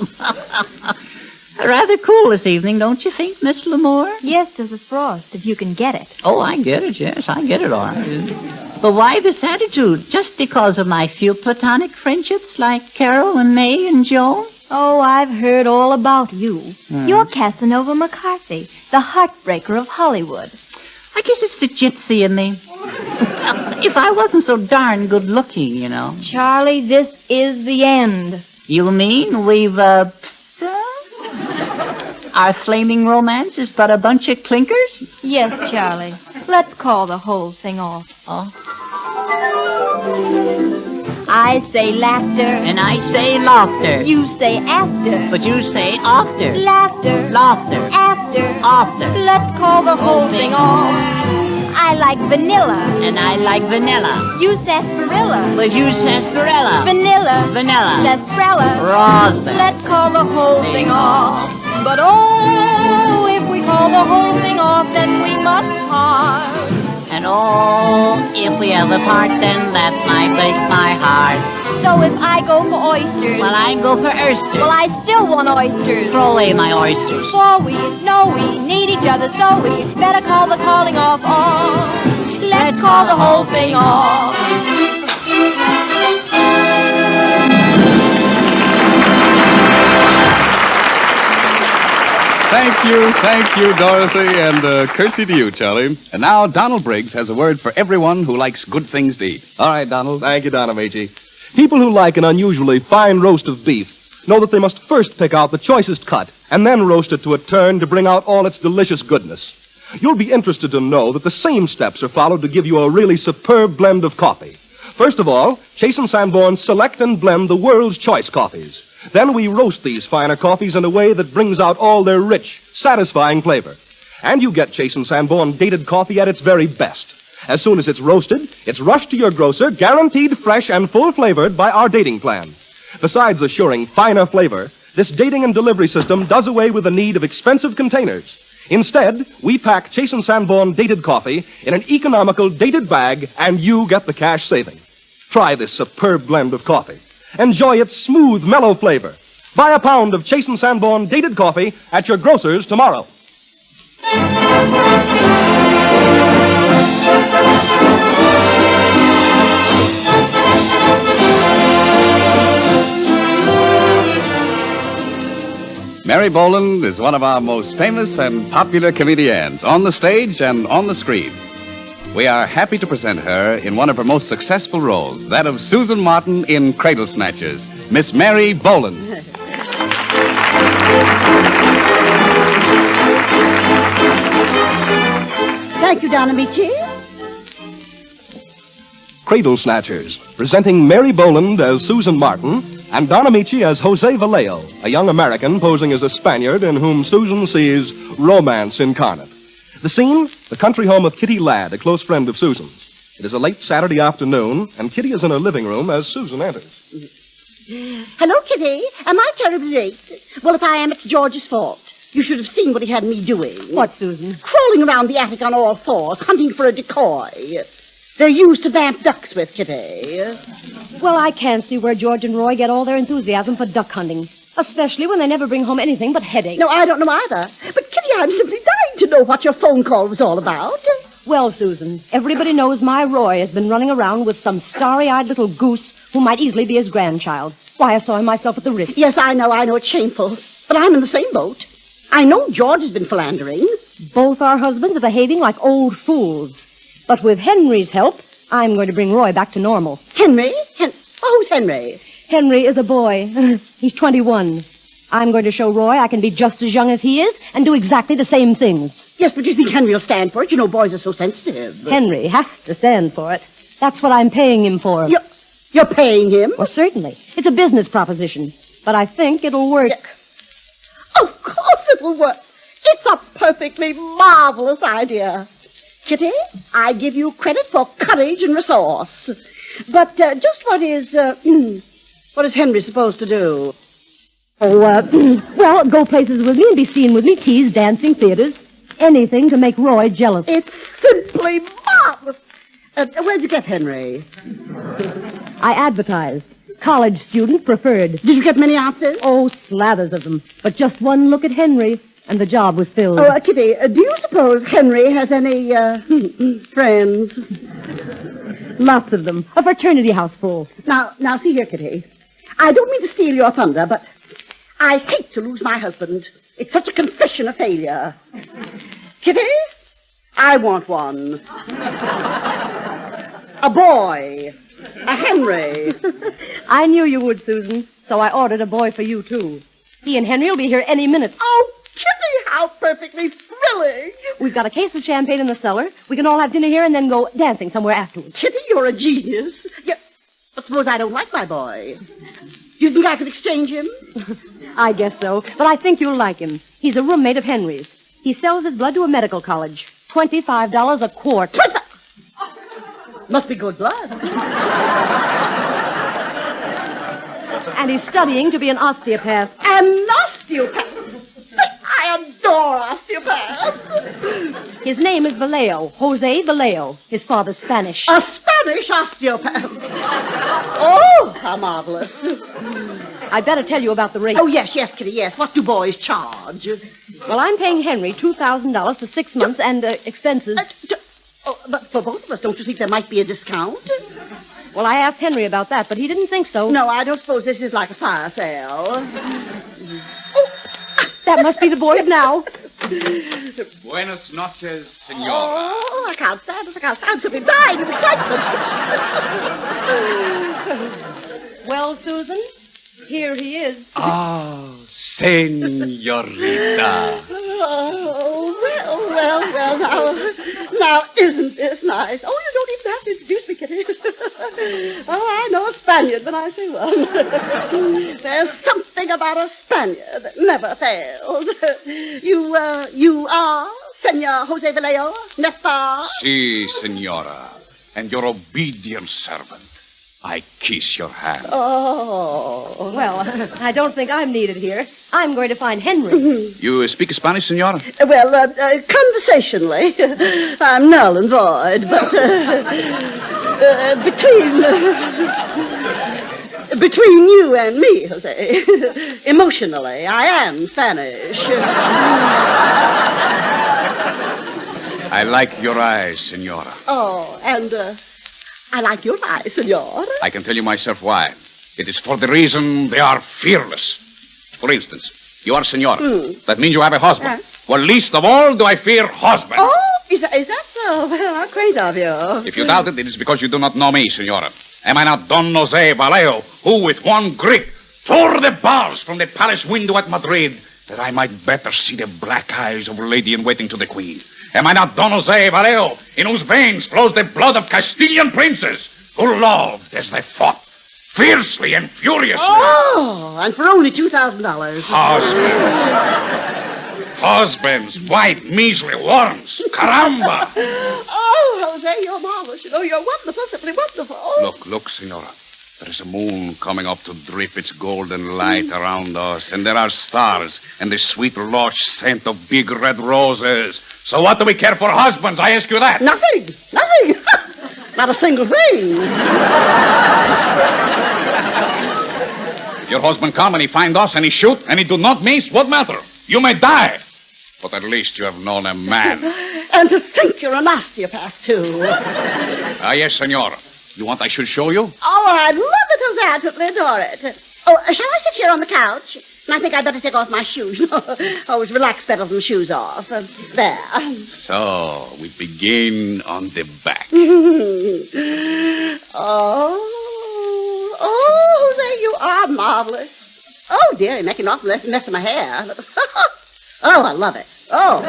S19: Rather cool this evening, don't you think, Miss Lamour?
S2: Yes, there's a frost, if you can get it.
S19: Oh, I get it, yes. I get it all right. But why this attitude? Just because of my few platonic friendships like Carol and May and Joan?
S2: Oh, I've heard all about you. You're Casanova McCarthy, the heartbreaker of Hollywood.
S19: I guess it's the gypsy in me. If I wasn't so darn good looking, you know.
S2: Charlie, this is the end.
S19: You mean we've, our flaming romance is but a bunch of clinkers?
S2: Yes, Charlie. Let's call the whole thing off.
S19: Oh.
S2: I say laughter.
S19: And I say laughter.
S2: You say after.
S19: But you say after.
S2: Laughter.
S19: Laughter.
S2: After.
S19: After.
S2: Let's call the whole thing off. I like vanilla.
S19: And I like vanilla.
S2: You sarsaparilla.
S19: But you sarsaparilla.
S2: Vanilla.
S19: Vanilla.
S2: Sarsaparilla.
S19: Raspberry.
S2: Let's call the whole thing off. But oh, if we call the whole thing off, then we must part.
S19: And oh, if we ever part, then that might break my heart.
S2: So if I go for oysters...
S19: Well, I go for oysters.
S2: Well, I still want oysters.
S19: Throw away my oysters.
S2: For we know we need each other, so we better call the calling off on. Let's call the whole thing off.
S1: Thank you, Dorothy, and curtsy to you, Charlie. And now Donald Briggs has a word for everyone who likes good things to eat.
S13: All right, Donald. Thank you, Don Amici. People who like an unusually fine roast of beef know that they must first pick out the choicest cut and then roast it to a turn to bring out all its delicious goodness. You'll be interested to know that the same steps are followed to give you a really superb blend of coffee. First of all, Chase & Sanborn select and blend the world's choice coffees. Then we roast these finer coffees in a way that brings out all their rich, satisfying flavor. And you get Chase & Sanborn dated coffee at its very best. As soon as it's roasted, it's rushed to your grocer, guaranteed fresh and full-flavored by our dating plan. Besides assuring finer flavor, this dating and delivery system does away with the need of expensive containers. Instead, we pack Chase & Sanborn dated coffee in an economical dated bag, and you get the cash saving. Try this superb blend of coffee. Enjoy its smooth, mellow flavor. Buy a pound of Chase & Sanborn dated coffee at your grocer's tomorrow.
S1: Mary Boland is one of our most famous and popular comedians on the stage and on the screen. We are happy to present her in one of her most successful roles, that of Susan Martin in Cradle Snatchers, Miss Mary Boland.
S3: Thank you, Don Amici.
S13: Cradle Snatchers, presenting Mary Boland as Susan Martin and Don Amici as Jose Vallejo, a young American posing as a Spaniard in whom Susan sees romance incarnate. The scene, the country home of Kitty Ladd, a close friend of Susan's. It is a late Saturday afternoon, and Kitty is in her living room as Susan enters.
S3: Hello, Kitty. Am I terribly late? Well, if I am, it's George's fault. You should have seen what he had me doing.
S2: What, Susan?
S3: Crawling around the attic on all fours, hunting for a decoy. They're used to vamp ducks with, Kitty.
S2: Well, I can't see where George and Roy get all their enthusiasm for duck hunting, especially when they never bring home anything but headaches.
S3: No, I don't know either. But, Kitty, I'm simply dying to know what your phone call was all about.
S2: Well, Susan, everybody knows my Roy has been running around with some starry-eyed little goose who might easily be his grandchild. Why, I saw him myself at the Ritz.
S3: Yes, I know, it's shameful. But I'm in the same boat. I know George has been philandering.
S2: Both our husbands are behaving like old fools. But with Henry's help, I'm going to bring Roy back to normal.
S3: Henry? Who's Henry?
S2: Henry is a boy. He's 21. I'm going to show Roy I can be just as young as he is and do exactly the same things.
S3: Yes, but you think Henry will stand for it? You know boys are so sensitive.
S2: Henry has to stand for it. That's what I'm paying him for.
S3: You're paying him?
S2: Well, certainly. It's a business proposition. But I think it'll work.
S3: Of course it'll work. It's a perfectly marvelous idea. Kitty, I give you credit for courage and resource. But just what is Henry supposed to do?
S2: Well, go places with me and be seen with me, tease, dancing, theaters. Anything to make Roy jealous.
S3: It's simply marvelous. Where'd you get Henry?
S2: I advertised. College student preferred.
S3: Did you get many outfits?
S2: Oh, slathers of them. But just one look at Henry, and the job was filled.
S3: Oh, Kitty, do you suppose Henry has any, friends?
S2: Lots of them. A fraternity house full.
S3: Now, see here, Kitty. I don't mean to steal your thunder, but I hate to lose my husband. It's such a confession of failure. Kitty, I want one. A boy. A Henry.
S2: I knew you would, Susan, so I ordered a boy for you, too. He and Henry will be here any minute.
S3: Oh, Kitty, how perfectly thrilling.
S2: We've got a case of champagne in the cellar. We can all have dinner here and then go dancing somewhere afterwards.
S3: Kitty, you're a genius. But suppose I don't like my boy. Do you think I could exchange him?
S2: I guess so, but I think you'll like him. He's a roommate of Henry's. He sells his blood to a medical college. $25 a quart.
S3: Must be good blood.
S2: And he's studying to be an osteopath.
S3: An osteopath? I adore osteopaths.
S2: His name is Vallejo, Jose Vallejo. His father's Spanish.
S3: A Spanish osteopath. Oh, how marvelous.
S2: I'd better tell you about the rate.
S3: Oh, yes, Kitty, yes. What do boys charge?
S2: Well, I'm paying Henry $2,000 for 6 months and expenses.
S3: But for both of us, don't you think there might be a discount?
S2: Well, I asked Henry about that, but he didn't think so.
S3: No, I don't suppose this is like a fire sale.
S2: That must be the boys now.
S1: Buenas noches, senora.
S3: Oh, I can't stand it. I can't stand to be dying of excitement.
S2: Well, Susan, here he is.
S1: Oh, senorita.
S3: Oh, well, now, isn't this nice? Oh, you don't even have to introduce me, Kitty. Oh, I know a Spaniard when I see one. There's something about a Spaniard that never fails. You are Senor Jose Vallejo, n'est-ce pas?
S1: Si, senora. And your obedient servant. I kiss your hand.
S6: Oh. Well, I don't think I'm needed here. I'm going to find Henry.
S1: You speak Spanish, senora?
S3: Well, conversationally, I'm null and void, but between you and me, Jose, emotionally, I am Spanish.
S1: I like your eyes, senora.
S3: Oh, and I like your eyes, senor.
S1: I can tell you myself why. It is for the reason they are fearless. For instance, you are senora. That means you have a husband. Well, least of all do I fear husband.
S3: Oh, is that so? Well, how great of you.
S1: If you doubt it, it is because you do not know me, senora. Am I not Don Jose Vallejo, who with one Greek tore the bars from the palace window at Madrid that I might better see the black eyes of Lady in Waiting to the Queen? Am I not Don Jose Vallejo, in whose veins flows the blood of Castilian princes, who loved as they fought, fiercely and furiously?
S3: Oh, and for only $2,000.
S1: Husbands, white, measly worms. Caramba!
S3: Oh, Jose, you're marvelous. You know, you're wonderful, simply wonderful.
S1: Look, senora. There is a moon coming up to drip its golden light around us, and there are stars and the sweet lush scent of big red roses. So what do we care for husbands? I ask you that.
S3: Nothing. Not a single thing.
S1: Your husband come and he find us and he shoot and he do not miss. What matter? You may die. But at least you have known a man.
S3: And to think you're an osteopath, too.
S1: Yes, senora. You want I should show you?
S3: Oh, I'd love it, Jose. I totally adore it. Oh, shall I sit here on the couch? I think I'd better take off my shoes. Always relax better than shoes off. There.
S1: So, we begin on the back.
S3: Oh, Jose, you are marvelous. Oh, dear, you're making an awful mess of my hair. Oh, I love it. Oh.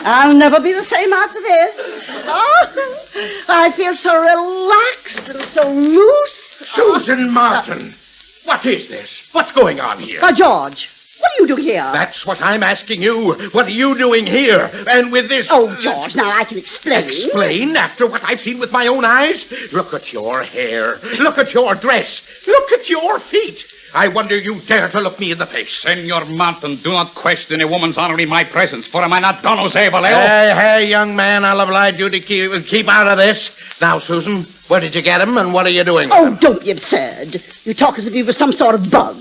S3: I'll never be the same after this. Oh, I feel so relaxed and so loose.
S8: Susan Martin, what is this? What's going on here?
S3: George, what are you doing here?
S8: That's what I'm asking you. What are you doing here? And with this...
S3: Oh, George, now I can explain.
S8: Explain? After what I've seen with my own eyes? Look at your hair. Look at your dress. Look at your feet. I wonder you dare to look me in the face.
S1: Senor Martin, do not question a woman's honor in my presence, for am I not Don Jose Vallejo?
S8: Hey, young man, I'll oblige you to keep out of this. Now, Susan, where did you get him, and what are you doing with him?
S3: Oh, don't be absurd. You talk as if he was some sort of bug.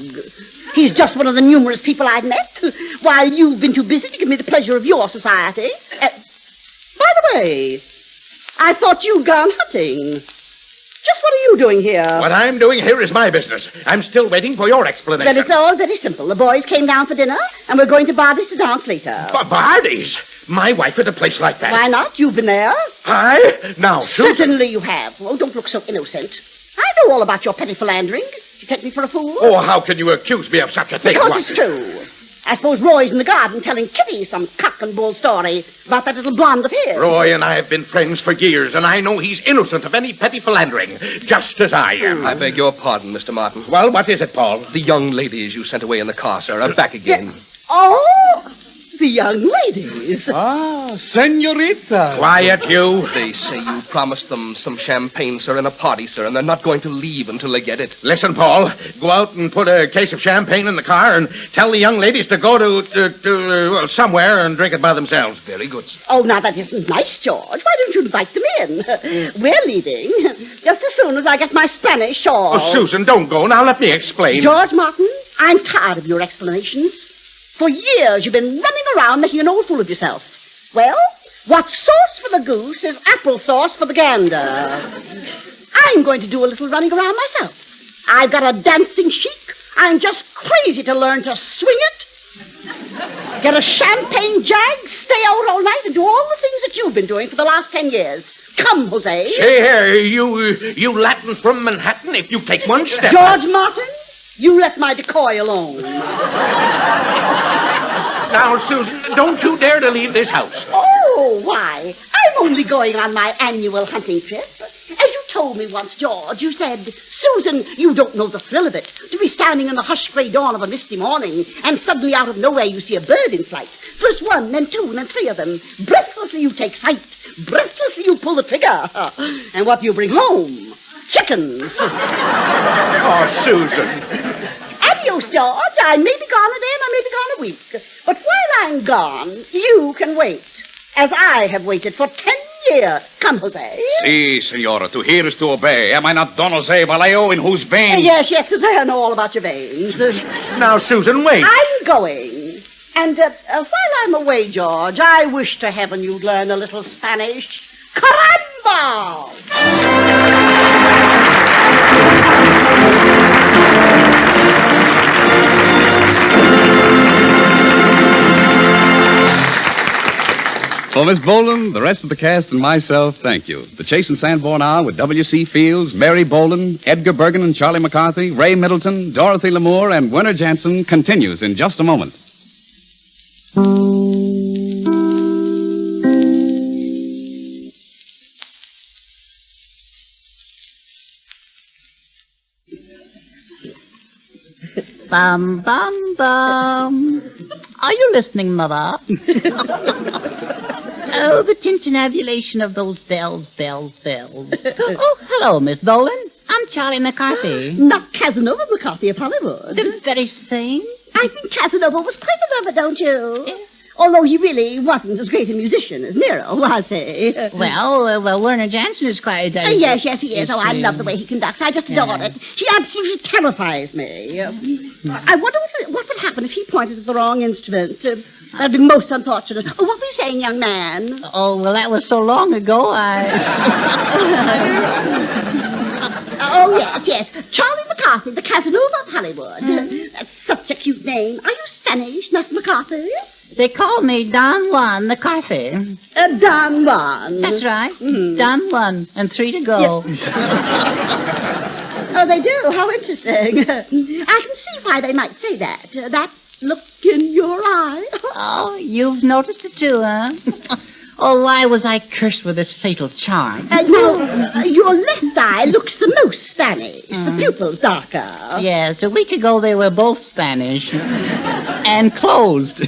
S3: He's just one of the numerous people I've met, while you've been too busy to give me the pleasure of your society. By the way, I thought you'd gone hunting. Just what are you doing here?
S8: What I'm doing here is my business. I'm still waiting for your explanation.
S3: Well, it's all very simple. The boys came down for dinner, and we're going to Bardi's to dance later.
S8: Bardi's? My wife at a place like that?
S3: Why not? You've been there.
S8: I? Now, Susan...
S3: Certainly you have. Oh, don't look so innocent. I know all about your petty philandering. You take me for a fool?
S8: Oh, how can you accuse me of such a thing?
S3: Because it's true. I suppose Roy's in the garden telling Kitty some cock and bull story about that little blonde of his.
S8: Roy and I have been friends for years, and I know he's innocent of any petty philandering, just as I am.
S13: I beg your pardon, Mr. Martin.
S8: Well, what is it, Paul?
S13: The young ladies you sent away in the car, sir, are back again.
S3: Yeah. Oh, the young ladies.
S13: Ah, senorita.
S8: Quiet, you.
S13: They say you promised them some champagne, sir, and a party, sir, and they're not going to leave until they get it.
S8: Listen, Paul, go out and put a case of champagne in the car and tell the young ladies to go to somewhere and drink it by themselves.
S13: Very good, sir.
S3: Oh, now that isn't nice, George. Why don't you invite them in? We're leaving just as soon as I get my Spanish shawl.
S8: Oh, Susan, don't go. Now let me explain.
S3: George Martin, I'm tired of your explanations. For years, you've been running around making an old fool of yourself. Well, what's sauce for the goose is applesauce for the gander. I'm going to do a little running around myself. I've got a dancing chic. I'm just crazy to learn to swing it. Get a champagne jag, stay out all night, and do all the things that you've been doing for the last 10 years. Come, Jose.
S8: Hey, here, you Latin from Manhattan, if you take one step...
S3: George Martin, you let my decoy alone.
S8: Now, Susan, don't you dare to leave this house.
S3: Oh, why? I'm only going on my annual hunting trip. As you told me once, George, you said, Susan, you don't know the thrill of it, to be standing in the hushed gray dawn of a misty morning, and suddenly out of nowhere you see a bird in flight. First one, then two, and then three of them. Breathlessly you take sight. breathless, you pull the trigger. And what do you bring home? Chickens.
S8: Oh, Susan.
S3: Adios, George. I may be gone a day and I may be gone a week. But while I'm gone, you can wait. As I have waited for 10 years. Come, Jose.
S1: Si, senora. To hear is to obey. Am I not Don Jose Vallejo, in whose veins...
S3: Yes, I know all about your veins.
S8: Now, Susan, wait.
S3: I'm going. And while I'm away, George, I wish to heaven you'd learn a little Spanish. Caramba!
S1: For Miss Boland, the rest of the cast, and myself, thank you. The Chase and Sanborn Hour with W.C. Fields, Mary Boland, Edgar Bergen and Charlie McCarthy, Ray Middleton, Dorothy Lamour, and Werner Jansen continues in just a moment.
S19: Bum, bum, bum. Are you listening, Mother? Oh, the tintinnabulation of those bells. Oh, hello, Miss Boland. I'm Charlie McCarthy.
S3: Not Casanova McCarthy of Hollywood.
S19: The very same?
S3: I think Casanova was quite a lover, don't you? Yes. Although he really wasn't as great a musician as Nero, I'd say.
S19: Well, Werner Jansen is quite...
S3: yes, he is. I love the way he conducts. I just adore it. He absolutely terrifies me. I wonder what would happen if he pointed at the wrong instrument. That'd be most unfortunate. Oh, what were you saying, young man?
S19: Oh, well, that was so long ago,
S3: Oh, yes. Charlie McCarthy, the Casanova of Hollywood. That's such a cute name. Are you Spanish, Miss McCarthy?
S19: They call me Don Juan McCarthy.
S3: Don Juan.
S19: That's right. Mm-hmm. Don Juan, and 3 to go.
S3: Yes. Oh, they do? How interesting. I can see why they might say that. That look in your eye.
S19: Oh, you've noticed it too, huh? Oh, why was I cursed with this fatal charm?
S3: Now, your left eye looks the most Spanish. The pupil's darker.
S19: Yes, a week ago they were both Spanish. And closed.
S3: Are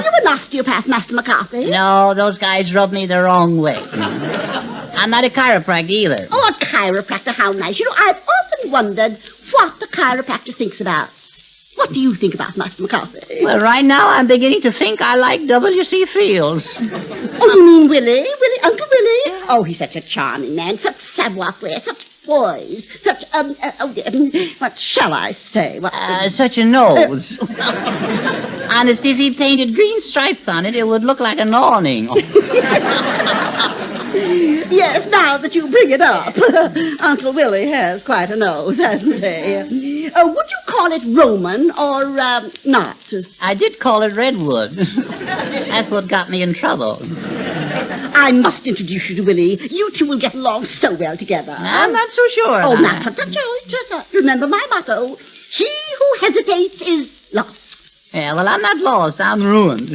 S3: you an osteopath, Master McCarthy?
S19: No, those guys rub me the wrong way. I'm not a chiropractor either.
S3: Oh, a chiropractor, how nice. You know, I've often wondered what a chiropractor thinks about. What do you think about Master McCarthy?
S19: Well, right now I'm beginning to think I like W.C. Fields.
S3: Oh, you mean Willie? Uncle Willie? Oh, he's such a charming man, such savoir-faire, such poise, such, what shall I say?
S19: Such a nose. Honest, if he painted green stripes on it, it would look like an awning.
S3: Yes, now that you bring it up, Uncle Willie has quite a nose, hasn't he? Would you call it Roman or not?
S19: I did call it Redwood. That's what got me in trouble.
S3: I must introduce you to Willie. You two will get along so well together.
S19: I'm not so sure.
S3: Oh, not so. Remember my motto. He who hesitates is lost.
S19: Yeah, well, I'm not lost. I'm ruined.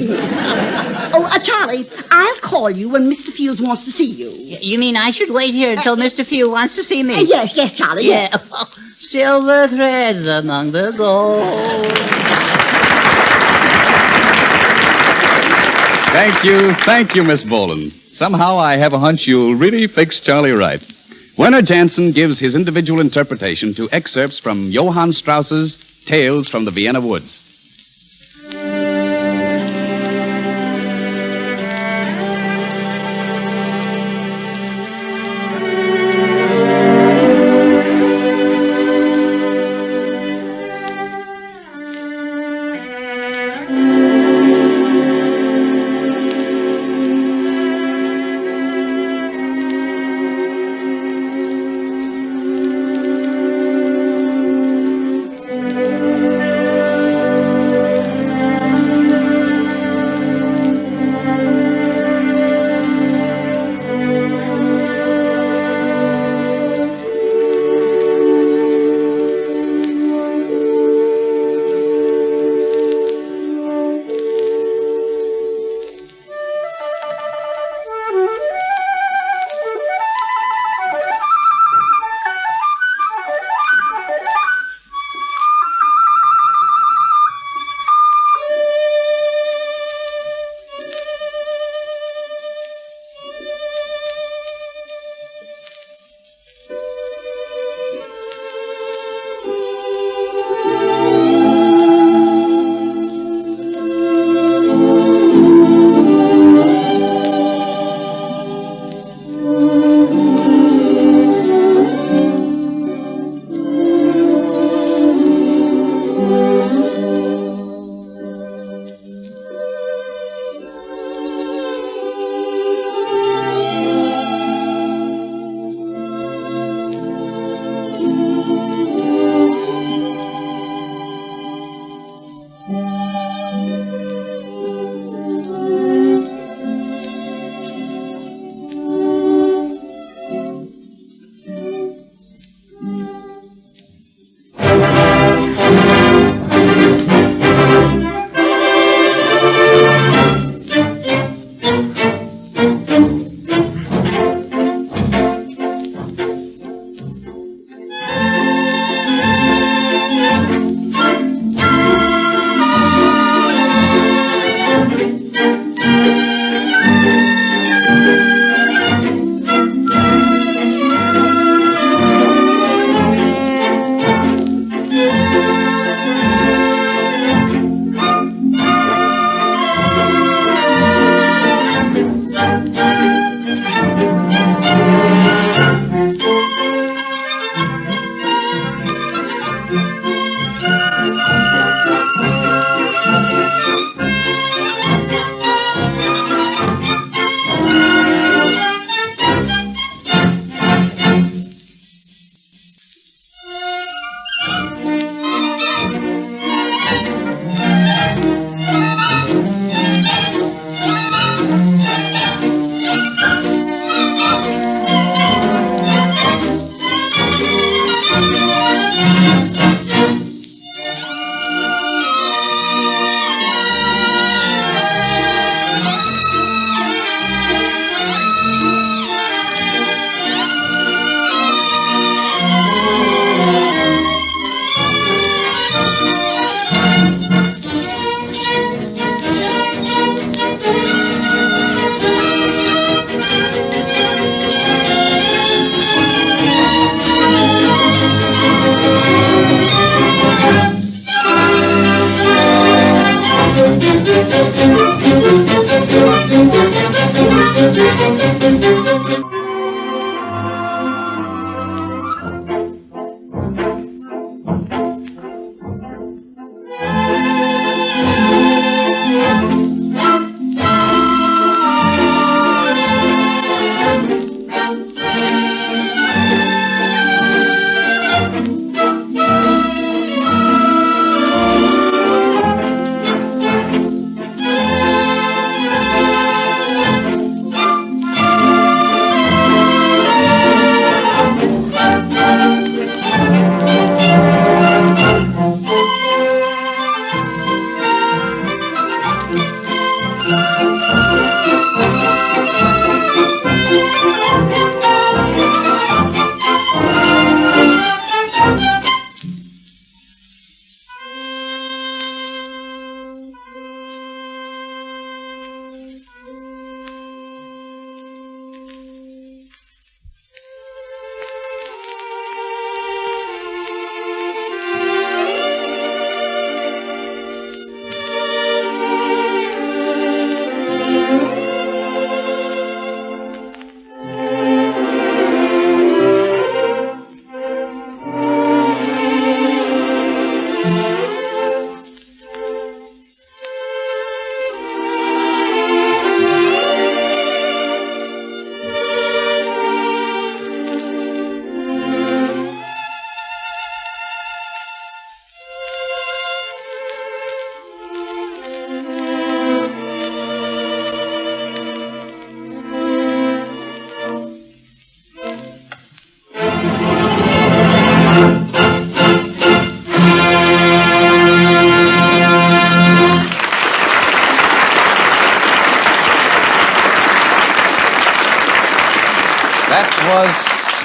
S3: Charlie, I'll call you when Mr. Fields wants to see you.
S19: You mean I should wait here until Mr. Fields wants to see me?
S3: Yes, Charlie.
S19: Yeah. Yes. Silver threads among the gold.
S1: Thank you, Miss Boland. Somehow I have a hunch you'll really fix Charlie right. Werner Jansen gives his individual interpretation to excerpts from Johann Strauss's Tales from the Vienna Woods.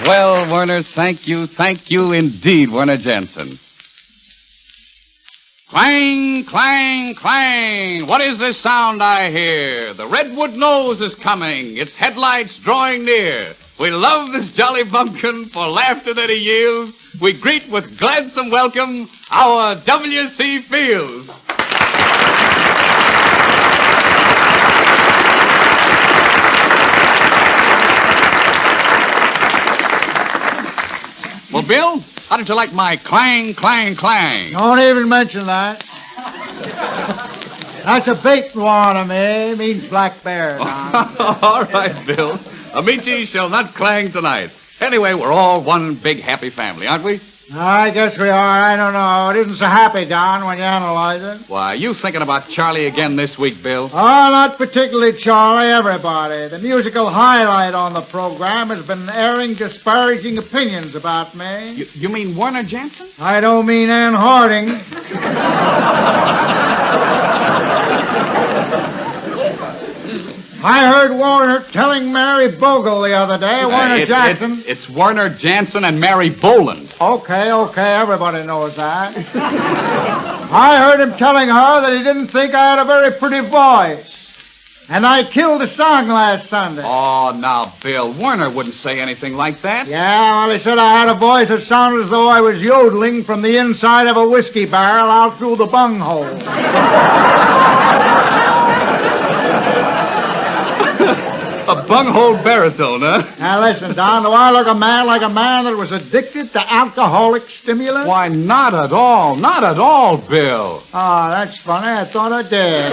S1: Well, Werner, thank you indeed, Werner Jensen. Clang, clang, clang. What is this sound I hear? The redwood nose is coming, its headlights drawing near. We love this jolly bumpkin for laughter that he yields. We greet with gladsome welcome our W.C. Fields. Well, Bill, how did you like my clang, clang, clang?
S5: Don't even mention that. That's a bait one of me. It means black bear, Don.
S1: All right, Bill. Amici shall not clang tonight. Anyway, we're all one big happy family, aren't we?
S5: I guess we are. I don't know. It isn't so happy, Don, when you analyze it.
S1: Why, you thinking about Charlie again this week, Bill?
S5: Oh, not particularly Charlie, everybody. The musical highlight on the program has been airing disparaging opinions about me.
S1: You mean Werner Jensen?
S5: I don't mean Ann Harding. I heard Warner telling Mary Bogle the other day, Werner Jackson.
S1: It's Werner Jansen and Mary Boland.
S5: Okay, everybody knows that. I heard him telling her that he didn't think I had a very pretty voice. And I killed a song last Sunday.
S1: Oh, now, Bill, Werner wouldn't say anything like that.
S5: Yeah, well, he said I had a voice that sounded as though I was yodeling from the inside of a whiskey barrel out through the bunghole.
S1: A bunghole baritone, huh?
S5: Now, listen, Don, do I look like a man that was addicted to alcoholic stimulants?
S1: Why, not at all. Not at all, Bill.
S5: Oh, that's funny. I thought I did.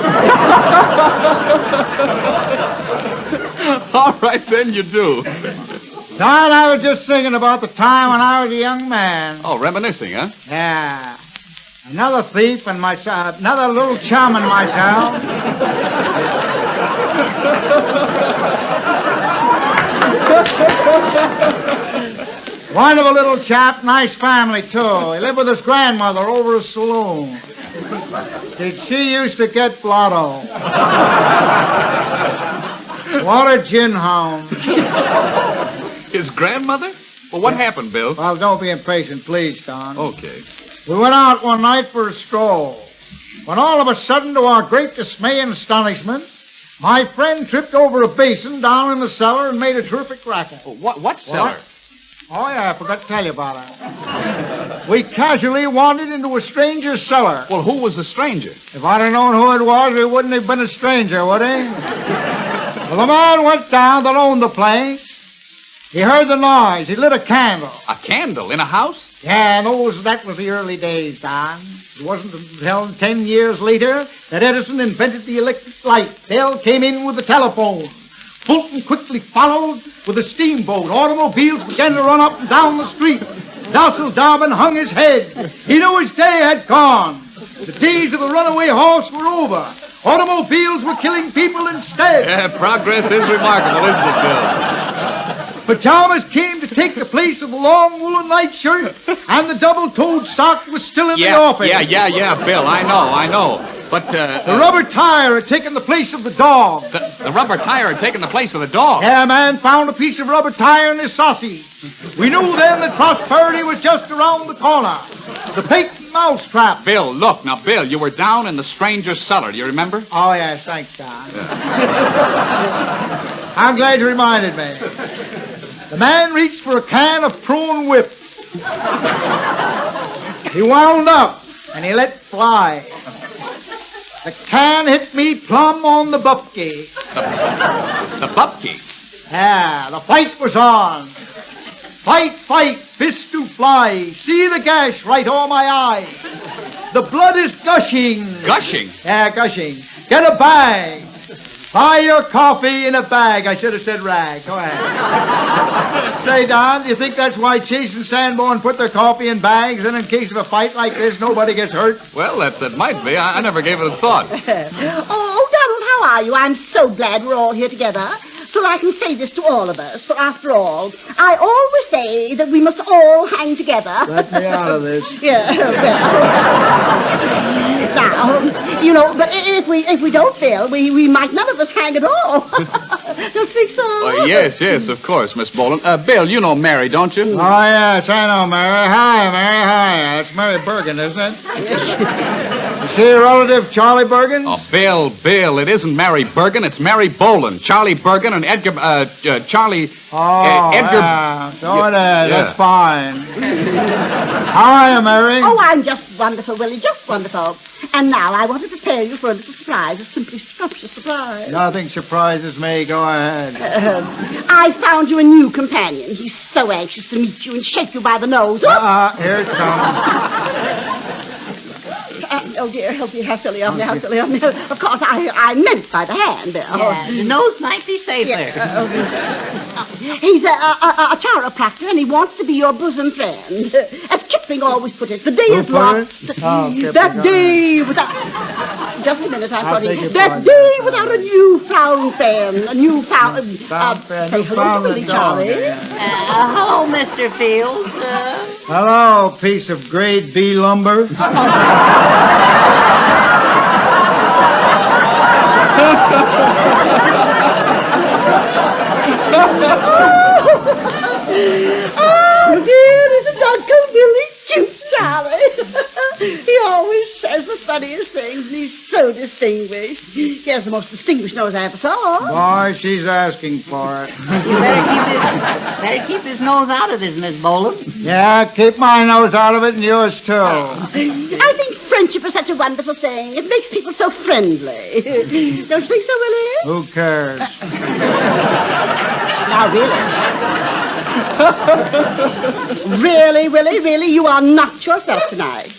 S1: All right, then you do.
S5: Don, I was just thinking about the time when I was a young man.
S1: Oh, reminiscing, huh?
S5: Yeah. Another thief and myself, another little chum and myself. One of a little chap, nice family, too. He lived with his grandmother over a saloon. Did she used to get blotto? What a gin hound.
S1: His grandmother? Well, what happened, Bill?
S5: Well, don't be impatient, please, Don.
S1: Okay.
S5: We went out one night for a stroll, when all of a sudden, to our great dismay and astonishment, my friend tripped over a basin down in the cellar and made a terrific racket.
S1: What cellar?
S5: Oh, yeah, I forgot to tell you about it. We casually wandered into a stranger's cellar.
S1: Well, who was the stranger?
S5: If I'd have known who it was, he wouldn't have been a stranger, would he? Well, the man went down that owned the place. He heard the noise. He lit a candle.
S1: A candle in a house?
S5: Yeah, that was the early days, Don. It wasn't until 10 years later that Edison invented the electric light. Bell came in with the telephone. Fulton quickly followed with a steamboat. Automobiles began to run up and down the street. Docile Darwin hung his head. He knew his day had gone. The days of the runaway horse were over. Automobiles were killing people instead.
S1: Yeah, progress is remarkable, isn't it, Bill?
S5: Pajamas came to take the place of the long woolen nightshirt, and the double-toed sock was still in the office.
S1: Yeah, Bill, I know. But,
S5: the rubber tire had taken the place of the dog.
S1: The rubber tire had taken the place of the dog?
S5: Yeah, man found a piece of rubber tire in his sausage. We knew then that prosperity was just around the corner. The patent mousetrap.
S1: Bill, look. Now, Bill, you were down in the stranger's cellar. Do you remember?
S5: Oh, yes, thanks, Don. I'm glad you reminded me. The man reached for a can of prune whip. He wound up, and he let fly. The can hit me plumb on the bupkey.
S1: The bupkey?
S5: Yeah, the fight was on. Fight, fight, fist to fly. See the gash right o'er my eye. The blood is gushing.
S1: Gushing?
S5: Yeah, gushing. Get a bag. Buy your coffee in a bag. I should have said rag. Go ahead. Say, Don, do you think that's why Chase and Sanborn put their coffee in bags, and in case of a fight like this, nobody gets hurt?
S1: Well, that might be. I never gave it a thought.
S3: Oh, Donald, how are you? I'm so glad we're all here together. So I can say this to all of us, for after all, I always say that we must all hang together.
S5: Let me out of this.
S3: Yeah, well. Now, you know, but if we don't, Bill, we might none of us hang at all. Don't you think so?
S1: Yes, of course, Miss Boland. Bill, you know Mary, don't you?
S5: Oh, yes, I know Mary. Hi, Mary. Hi. That's Mary Bergen, isn't it? Is she a relative, Charlie Bergen?
S1: Oh, Bill, it isn't Mary Bergen, it's Mary Boland. Charlie Bergen and Edgar, Charlie... Edgar...
S5: Yeah. So it is. That's fine. How are you, Mary?
S3: Oh, I'm just wonderful, Willie, just wonderful. And now I wanted to prepare you for a little surprise, a simply scrumptious surprise.
S5: Nothing surprises me. Go ahead.
S3: I found you a new companion. He's so anxious to meet you and shake you by the nose.
S5: Here it comes.
S3: Oh, dear, how silly of me, how silly of me. Of course, I meant by the hand, Bill.
S19: Yeah, the nose might be safer.
S3: He's a chiropractor, and he wants to be your bosom friend. As Kipling always put it, the day is lost. That day without... Just a minute, I'm sorry. That day without a newfound friend. A newfound... Say hello to Willie, Charlie.
S19: Hello, Mr. Fields.
S5: Hello, piece of grade B lumber.
S3: Oh, dear, isn't Uncle Billy cute, Charlie? He always says the funniest things, and he's so distinguished. He has the most distinguished nose I ever saw.
S5: Boy, she's asking for it.
S19: You better keep his nose out of this, Miss Boland.
S5: Yeah, keep my nose out of it and yours, too.
S3: I think friendship is such a wonderful thing. It makes people so friendly. Don't you think so, Willie?
S5: Who cares?
S3: Now, really, Willie, you are not yourself tonight.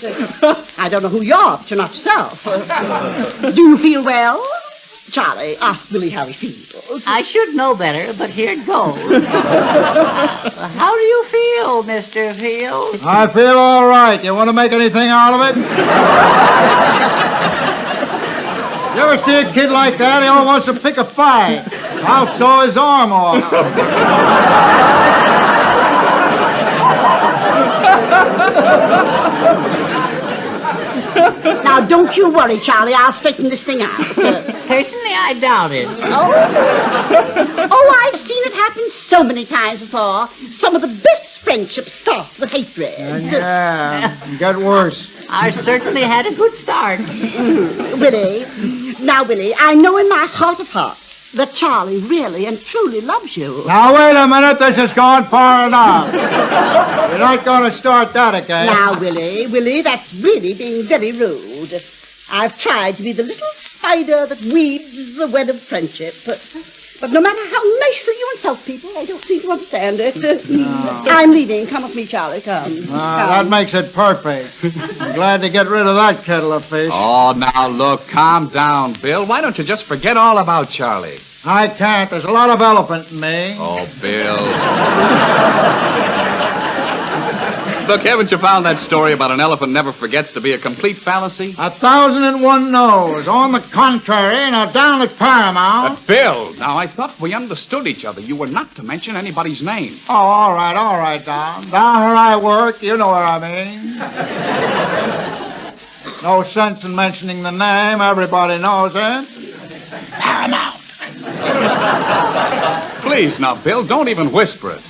S3: I don't know who you're, but you're not yourself. Do you feel well? Charlie, ask Willie how he feels.
S19: I should know better, but here it goes. How do you feel, Mr. Fields?
S5: I feel all right. You want to make anything out of it? You ever see a kid like that? He always wants to pick a fight. I'll saw his arm off.
S3: Now, don't you worry, Charlie. I'll straighten this thing out.
S19: Personally, I doubt it.
S3: Oh, I've seen it happen so many times before. Some of the best friendships start with hatred.
S5: Yeah, get worse.
S19: I certainly had a good start.
S3: Willie, I know in my heart of hearts that Charlie really and truly loves you.
S5: Now, wait a minute. This has gone far enough. You're not going to start that again.
S3: Now, Willie, that's really being very rude. I've tried to be the little spider that weaves the web of friendship, but no matter how nicely you insult people, they don't seem to understand it. No. I'm leaving. Come with me, Charlie. Come.
S5: That makes it perfect. I'm glad to get rid of that kettle of fish.
S1: Oh, now, look, calm down, Bill. Why don't you just forget all about Charlie?
S5: I can't. There's a lot of elephant in me.
S1: Oh, Bill. Look, haven't you found that story about an elephant never forgets to be a complete fallacy?
S5: 1,001 no's. On the contrary, now down at Paramount.
S1: But, Bill, now I thought we understood each other. You were not to mention anybody's name.
S5: Oh, all right, Don. Down where I work, you know what I mean. No sense in mentioning the name. Everybody knows it. Paramount.
S1: Please, now, Bill, don't even whisper it.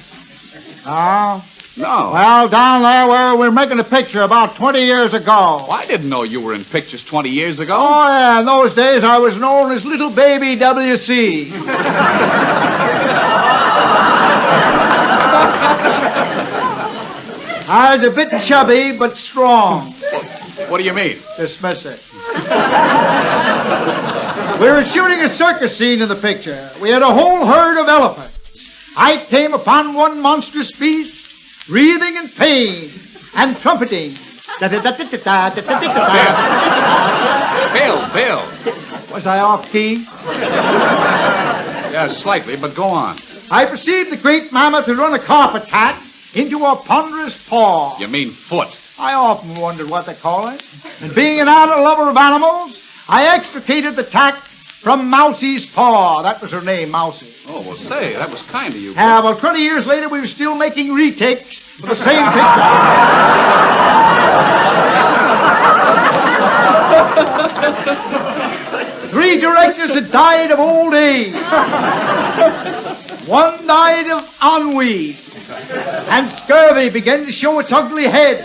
S5: Oh?
S1: No.
S5: Well, down there where we're making a picture about 20 years ago.
S1: Well, I didn't know you were in pictures 20 years ago.
S5: Oh, yeah. In those days, I was known as Little Baby W.C. I was a bit chubby, but strong.
S1: What do you mean?
S5: Dismiss it. We were shooting a circus scene in the picture. We had a whole herd of elephants. I came upon one monstrous beast, breathing in pain, and trumpeting.
S1: Bill.
S5: Was I off key?
S1: Yeah, slightly, but go on.
S5: I perceived the great mammoth to run a carpet cat into a ponderous paw.
S1: You mean foot.
S5: I often wondered what they call it. And being an animal lover of animals, I extricated the tack from Mousie's paw. That was her name, Mousie.
S1: Oh, well, say, that was kind of you.
S5: Yeah, well, 20 years later, we were still making retakes of the same picture. 3 directors had died of old age. 1 died of ennui. And scurvy began to show its ugly head.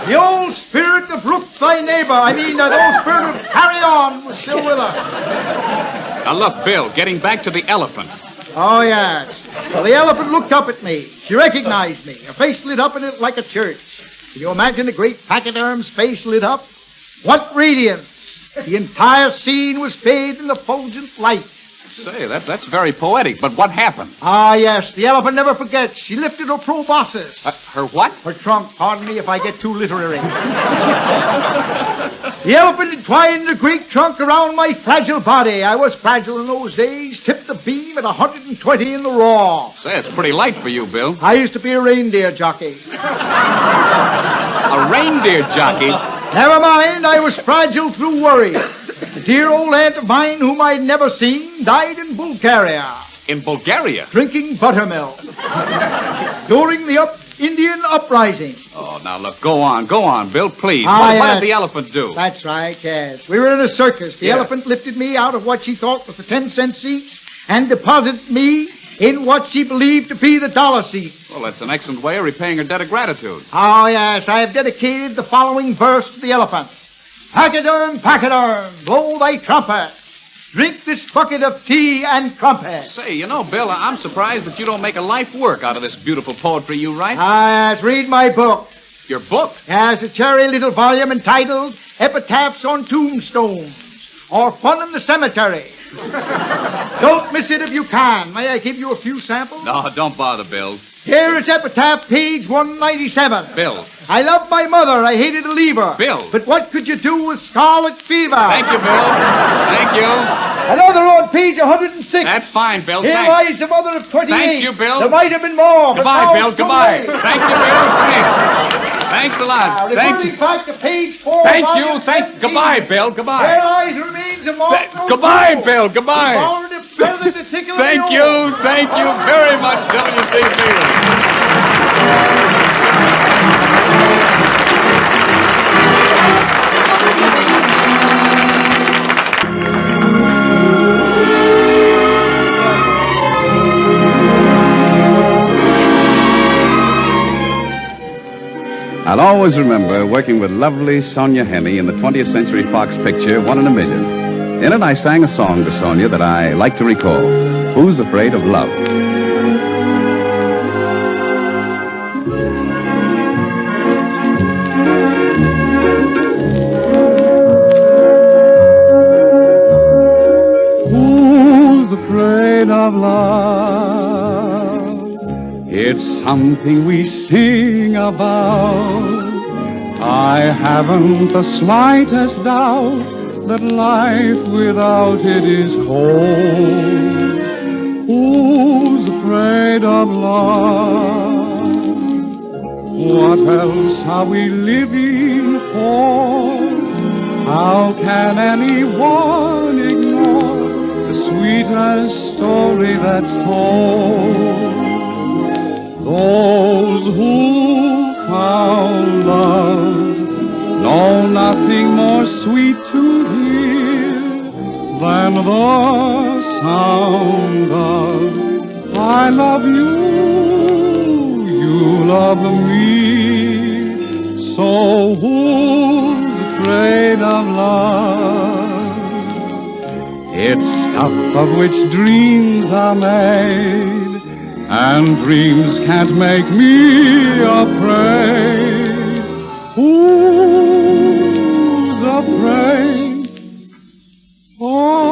S5: The old spirit of Rook thy neighbor, the old spirit of Carry On was still with us.
S1: Now, look, Bill, getting back to the elephant.
S5: Oh, yes. Well, the elephant looked up at me. She recognized me. Her face lit up in it like a church. Can you imagine the great pachyderm's face lit up? What radiance! The entire scene was bathed in effulgent light.
S1: Say, that's very poetic, but what happened?
S5: Ah, yes, the elephant never forgets. She lifted her proboscis.
S1: Her what?
S5: Her trunk. Pardon me if I get too literary. The elephant entwined the great trunk around my fragile body. I was fragile in those days. Tipped the beam at 120 in the raw.
S1: Say, it's pretty light for you, Bill.
S5: I used to be a reindeer jockey.
S1: A reindeer jockey?
S5: Never mind, I was fragile through worry. A dear old aunt of mine, whom I'd never seen, died in Bulgaria.
S1: In Bulgaria?
S5: Drinking buttermilk. During the Indian uprising.
S1: Oh, now look, go on, Bill, please.
S5: Ah,
S1: What
S5: yes.
S1: did the elephant do?
S5: That's right, yes. We were in a circus. The elephant lifted me out of what she thought was the 10-cent seats and deposited me in what she believed to be the dollar seat.
S1: Well, that's an excellent way of repaying her debt of gratitude.
S5: Oh, yes, I have dedicated the following verse to the elephant. Pachyderm, pachyderm, blow thy trumpet. Drink this bucket of tea and crumpet.
S1: Say, Bill, I'm surprised that you don't make a life work out of this beautiful poetry you write.
S5: Ah, yes, read my book.
S1: Your book?
S5: Yes, a cherry little volume entitled Epitaphs on Tombstones, or Fun in the Cemetery. Don't miss it if you can. May I give you a few samples?
S1: No, don't bother, Bill.
S5: Here is epitaph, page 197.
S1: Bill.
S5: I loved my mother. I hated to leave her.
S1: Bill.
S5: But what could you do with scarlet fever?
S1: Thank you, Bill. Thank you.
S5: Another on page 106.
S1: That's fine, Bill.
S5: Here
S1: Thanks.
S5: lies the mother of 28.
S1: Thank you, Bill.
S5: There might have been more.
S1: Goodbye,
S5: but now
S1: Bill.
S5: it's too
S1: Goodbye.
S5: late.
S1: Thank you, Bill. Thanks. Thanks a lot.
S5: Now,
S1: Thank
S5: reverting
S1: you.
S5: back to page 4.
S1: Thank you. Goodbye, Bill. Goodbye.
S5: Here lies the remains of Mark.
S1: Goodbye, Bill. Goodbye.
S5: Thank
S1: you very much, W.C. Field. I'll always remember working with lovely Sonia Henney in the 20th Century Fox picture, 1 in a Million. In it, I sang a song to Sonia that I like to recall, Who's Afraid of Love? Who's afraid of love? It's something we sing about. I haven't the slightest doubt that life without it is cold. Who's afraid of love? What else are we living for? How can anyone ignore the sweetest story that's told? Those who found love know nothing more sweet to hear than the sound of I love you, you love me. So who's afraid of love? It's stuff of which dreams are made, and dreams can't make me afraid. Who's afraid of love?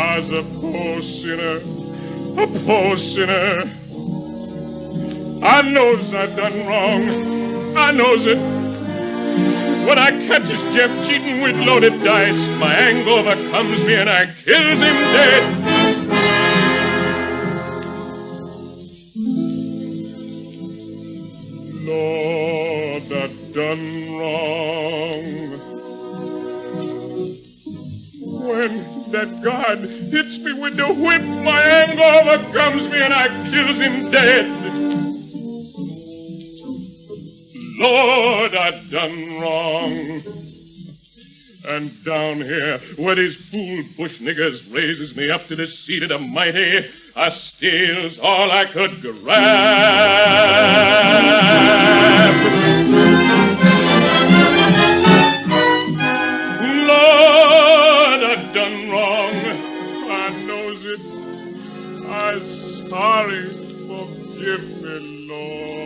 S9: as a poor sinner, a poor sinner. I knows I done wrong, I knows it. When I catches Jeff cheating with loaded dice, my anger overcomes me and I kills him dead. Lord, I done wrong. When that guard hits me with the whip, my anger overcomes me and I kills him dead. Lord, I done wrong. And down here, where these fool bush niggers raises me up to the seat of the mighty, I steals all I could grab. Lord, I done wrong. I knows it. I'm sorry. Forgive me, Lord.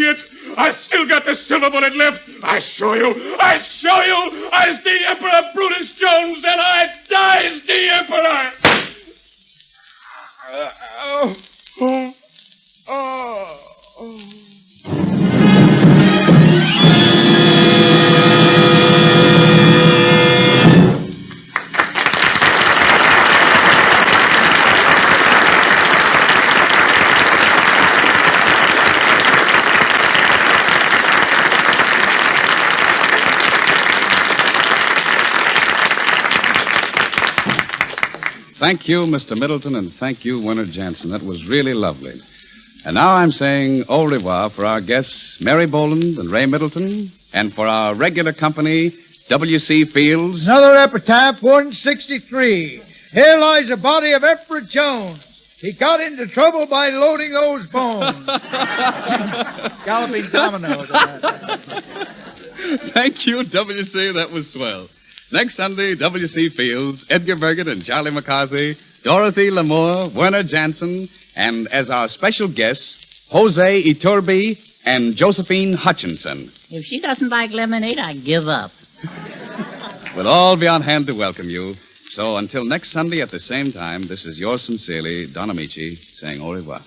S9: it. I still got the silver bullet left. I show you. I's the Emperor Brutus Jones, and I dies the Emperor.
S1: Thank you, Mr. Middleton, and thank you, Werner Jansen. That was really lovely. And now I'm saying au revoir for our guests, Mary Boland and Ray Middleton, and for our regular company, W.C. Fields.
S5: Another epitaph, 163. Here lies the body of Emperor Jones. He got into trouble by loading those bones. Galloping dominoes.
S1: Thank you, W.C. That was swell. Next Sunday, W.C. Fields, Edgar Bergen and Charlie McCarthy, Dorothy Lamour, Werner Jansen, and as our special guests, Jose Iturbe and Josephine Hutchinson.
S19: If she doesn't like lemonade, I give up.
S1: We'll all be on hand to welcome you. So until next Sunday at the same time, this is yours sincerely, Don Amici, saying au revoir.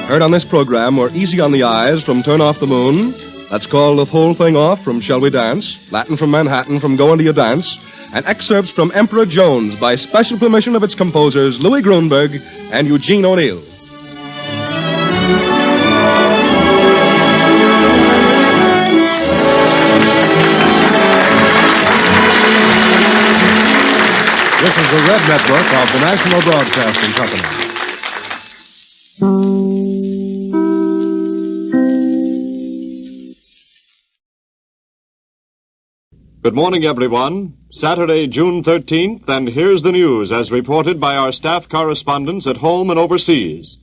S13: Heard on this program were Easy on the Eyes from Turn Off the Moon. That's called The Whole Thing Off from Shall We Dance? Latin from Manhattan from Go Into Your Dance. And excerpts from Emperor Jones by special permission of its composers Louis Grunberg and Eugene O'Neill.
S12: This is the Red Network of the National Broadcasting Company.
S21: Good morning, everyone. Saturday, June 13th, and here's the news as reported by our staff correspondents at home and overseas.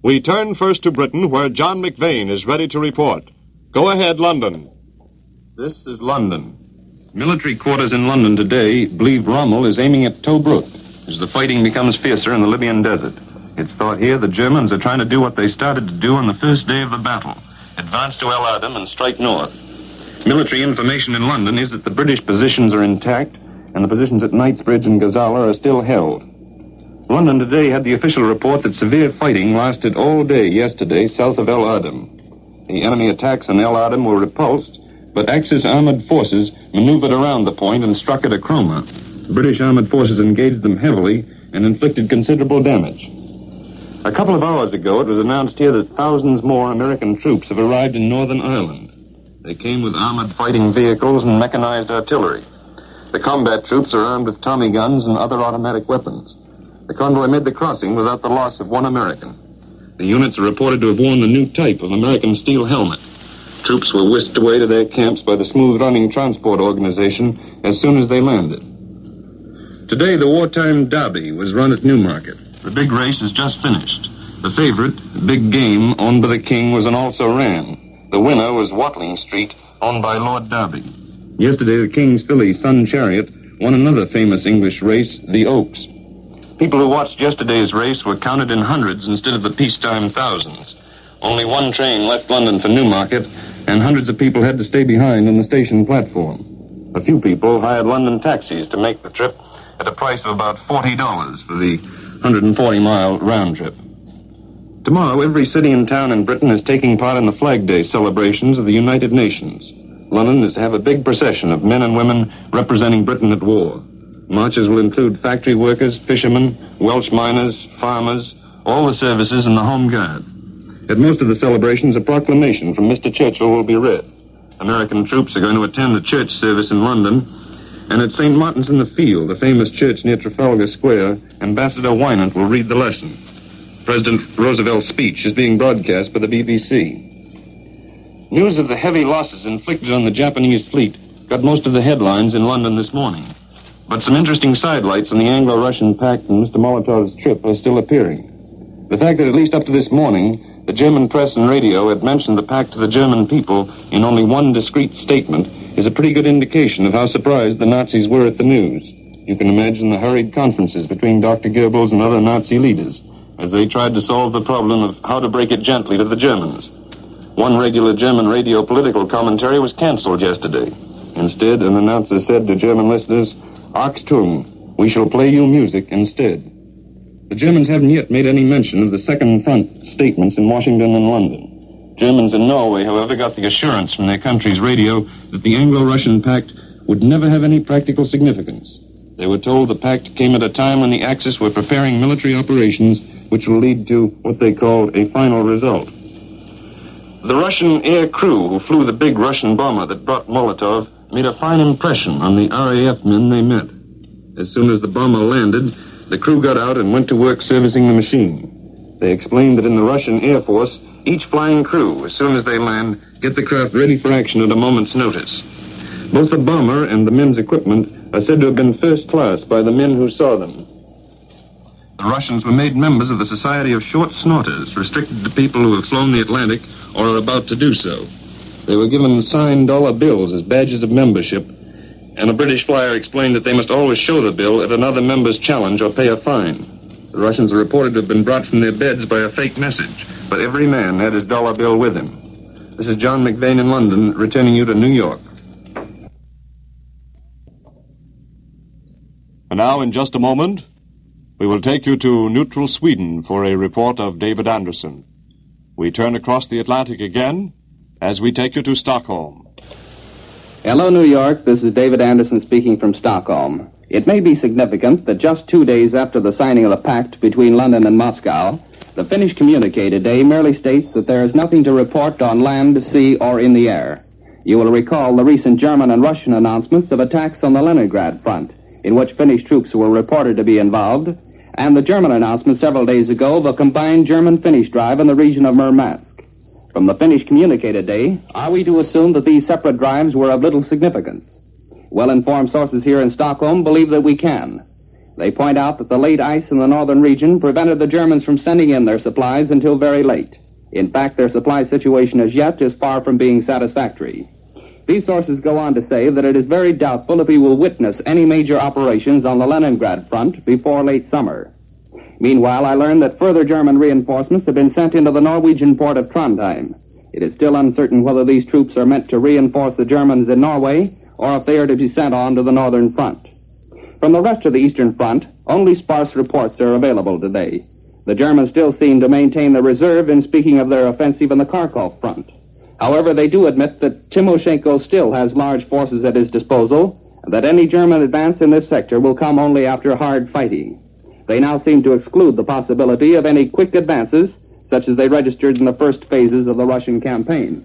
S21: We turn first to Britain, where John McVane is ready to report. Go ahead, London.
S23: This is London. Military quarters in London today believe Rommel is aiming at Tobruk as the fighting becomes fiercer in the Libyan desert. It's thought here the Germans are trying to do what they started to do on the first day of the battle, advance to El Adam and strike north. Military information in London is that the British positions are intact and the positions at Knightsbridge and Gazala are still held. London today had the official report that severe fighting lasted all day yesterday south of El Adam. The enemy attacks on El Adam were repulsed, but Axis armored forces maneuvered around the point and struck at Akroma. British armored forces engaged them heavily and inflicted considerable damage. A couple of hours ago, it was announced here that thousands more American troops have arrived in Northern Ireland. They came with armored fighting vehicles and mechanized artillery. The combat troops are armed with Tommy guns and other automatic weapons. The convoy made the crossing without the loss of one American. The units are reported to have worn the new type of American steel helmet. Troops were whisked away to their camps by the smooth-running transport organization as soon as they landed. Today, the wartime derby was run at Newmarket. The big race is just finished. The favorite, Big Game, owned by the King, was and also ran. The winner was Watling Street, owned by Lord Derby. Yesterday, the King's filly, Sun Chariot, won another famous English race, the Oaks. People who watched yesterday's race were counted in hundreds instead of the peacetime thousands. Only one train left London for Newmarket, and hundreds of people had to stay behind on the station platform. A few people hired London taxis to make the trip at a price of about $40 for the 140-mile round trip. Tomorrow, every city and town in Britain is taking part in the Flag Day celebrations of the United Nations. London is to have a big procession of men and women representing Britain at war. Marches will include factory workers, fishermen, Welsh miners, farmers, all the services and the Home Guard. At most of the celebrations, a proclamation from Mr. Churchill will be read. American troops are going to attend a church service in London, and at St. Martin's in the Field, the famous church near Trafalgar Square, Ambassador Wynant will read the lesson. President Roosevelt's speech is being broadcast by the BBC. News of the heavy losses inflicted on the Japanese fleet got most of the headlines in London this morning. But some interesting sidelights on the Anglo-Russian pact and Mr. Molotov's trip are still appearing. The fact that at least up to this morning, the German press and radio had mentioned the pact to the German people in only one discreet statement is a pretty good indication of how surprised the Nazis were at the news. You can imagine the hurried conferences between Dr. Goebbels and other Nazi leaders as they tried to solve the problem of how to break it gently to the Germans. One regular German radio political commentary was canceled yesterday. Instead, an announcer said to German listeners, "Achtung, we shall play you music instead." The Germans haven't yet made any mention of the Second Front statements in Washington and London. Germans in Norway, however, got the assurance from their country's radio that the Anglo-Russian pact would never have any practical significance. They were told the pact came at a time when the Axis were preparing military operations which will lead to what they called a final result. The Russian air crew who flew the big Russian bomber that brought Molotov made a fine impression on the RAF men they met. As soon as the bomber landed, the crew got out and went to work servicing the machine. They explained that in the Russian Air Force, each flying crew, as soon as they land, get the craft ready for action at a moment's notice. Both the bomber and the men's equipment are said to have been first class by the men who saw them. The Russians were made members of the Society of Short Snorters, restricted to people who have flown the Atlantic or are about to do so. They were given signed dollar bills as badges of membership, and a British flyer explained that they must always show the bill at another member's challenge or pay a fine. The Russians are reported to have been brought from their beds by a fake message, but every man had his dollar bill with him. This is John McVane in London, returning you to New York.
S21: And now, in just a moment, we will take you to neutral Sweden for a report of David Anderson. We turn across the Atlantic again as we take you to Stockholm.
S4: Hello, New York. This is David Anderson speaking from Stockholm. It may be significant that just 2 days after the signing of the pact between London and Moscow, the Finnish communique today merely states that there is nothing to report on land, sea, or in the air. You will recall the recent German and Russian announcements of attacks on the Leningrad front, in which Finnish troops were reported to be involved, and the German announcement several days ago of a combined German-Finnish drive in the region of Murmansk. From the Finnish communique today, are we to assume that these separate drives were of little significance? Well-informed sources here in Stockholm believe that we can. They point out that the late ice in the northern region prevented the Germans from sending in their supplies until very late. In fact, their supply situation as yet is far from being satisfactory. These sources go on to say that it is very doubtful if we will witness any major operations on the Leningrad front before late summer. Meanwhile, I learned that further German reinforcements have been sent into the Norwegian port of Trondheim. It is still uncertain whether these troops are meant to reinforce the Germans in Norway or if they are to be sent on to the northern front. From the rest of the eastern front, only sparse reports are available today. The Germans still seem to maintain the reserve in speaking of their offensive in the Kharkov front. However, they do admit that Timoshenko still has large forces at his disposal, and that any German advance in this sector will come only after hard fighting. They now seem to exclude the possibility of any quick advances, such as they registered in the first phases of the Russian campaign.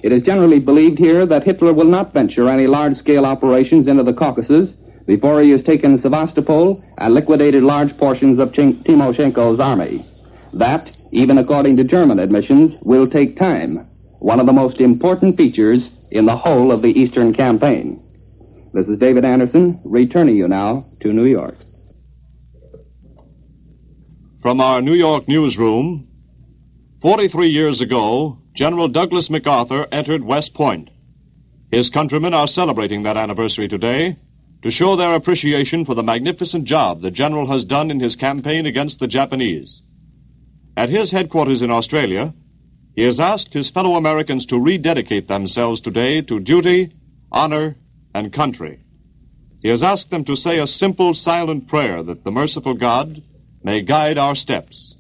S4: It is generally believed here that Hitler will not venture any large-scale operations into the Caucasus before he has taken Sevastopol and liquidated large portions of Timoshenko's army. That, even according to German admissions, will take time, one of the most important features in the whole of the Eastern campaign. This is David Anderson, returning you now to New York.
S21: From our New York newsroom, 43 years ago, General Douglas MacArthur entered West Point. His countrymen are celebrating that anniversary today to show their appreciation for the magnificent job the general has done in his campaign against the Japanese. At his headquarters in Australia, he has asked his fellow Americans to rededicate themselves today to duty, honor, and country. He has asked them to say a simple, silent prayer that the merciful God may guide our steps.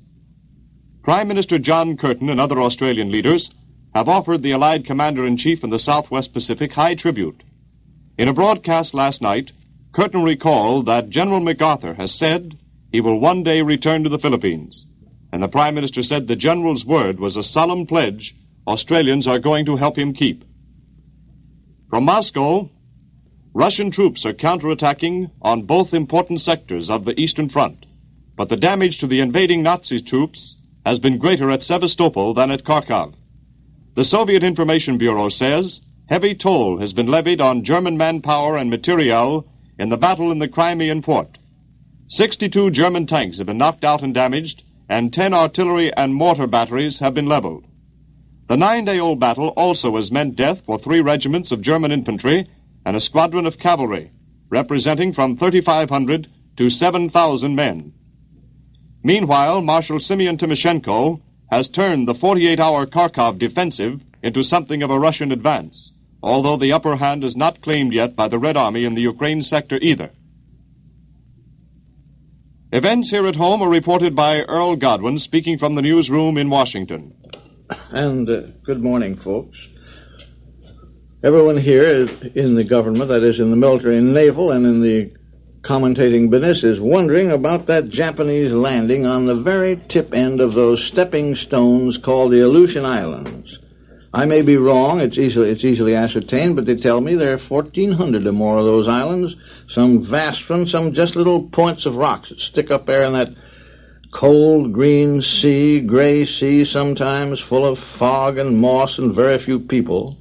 S21: Prime Minister John Curtin and other Australian leaders have offered the Allied Commander-in-Chief in the Southwest Pacific high tribute. In a broadcast last night, Curtin recalled that General MacArthur has said he will one day return to the Philippines, and the Prime Minister said the General's word was a solemn pledge Australians are going to help him keep. From Moscow, Russian troops are counterattacking on both important sectors of the Eastern Front, but the damage to the invading Nazi troops has been greater at Sevastopol than at Kharkov. The Soviet Information Bureau says heavy toll has been levied on German manpower and materiel in the battle in the Crimean port. 62 German tanks have been knocked out and damaged, and 10 artillery and mortar batteries have been leveled. The 9-day-old battle also has meant death for 3 regiments of German infantry and a squadron of cavalry, representing from 3,500 to 7,000 men. Meanwhile, Marshal Simeon Timoshenko has turned the 48-hour Kharkov defensive into something of a Russian advance, although the upper hand is not claimed yet by the Red Army in the Ukraine sector either. Events here at home are reported by Earl Godwin, speaking from the newsroom in Washington.
S7: And good morning, folks. Everyone here in the government, that is in the military and naval and in the commentating business, is wondering about that Japanese landing on the very tip end of those stepping stones called the Aleutian Islands. I may be wrong, it's easily ascertained, but they tell me there are 1,400 or more of those islands, some vast ones, some just little points of rocks that stick up there in that cold green sea, gray sea sometimes, full of fog and moss and very few people.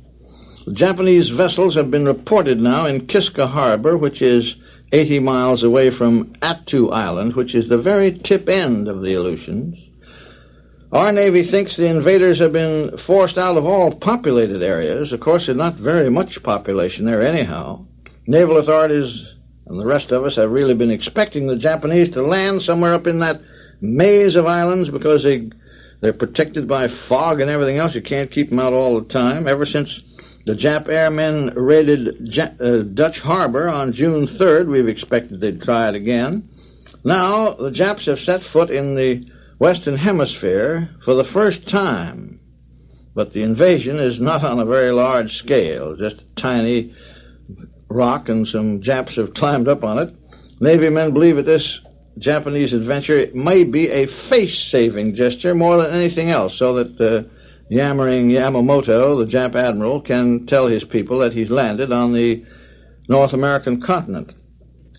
S7: The Japanese vessels have been reported now in Kiska Harbor, which is 80 miles away from Attu Island, which is the very tip end of the Aleutians. Our Navy thinks the invaders have been forced out of all populated areas. Of course, there's not very much population there anyhow. Naval authorities and the rest of us have really been expecting the Japanese to land somewhere up in that maze of islands because they're protected by fog and everything else. You can't keep them out all the time. Ever since the Jap airmen raided Dutch Harbor on June 3rd, we've expected they'd try it again. Now, the Japs have set foot in the Western Hemisphere for the first time. But the invasion is not on a very large scale, just a tiny rock, and some Japs have climbed up on it. Navy men believe that this Japanese adventure may be a face-saving gesture more than anything else, so that yammering Yamamoto, the Jap admiral, can tell his people that he's landed on the North American continent.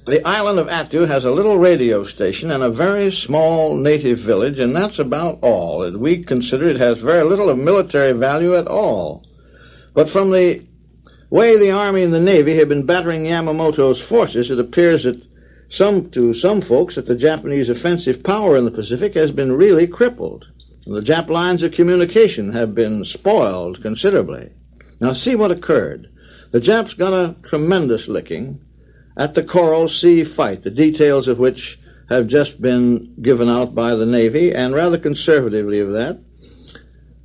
S7: The island of Attu has a little radio station and a very small native village, and that's about all. We consider it has very little of military value at all. But from the way the Army and the Navy have been battering Yamamoto's forces, it appears that to some folks that the Japanese offensive power in the Pacific has been really crippled. The Jap lines of communication have been spoiled considerably. Now see what occurred. The Japs got a tremendous licking at the Coral Sea fight, the details of which have just been given out by the Navy, and rather conservatively of that.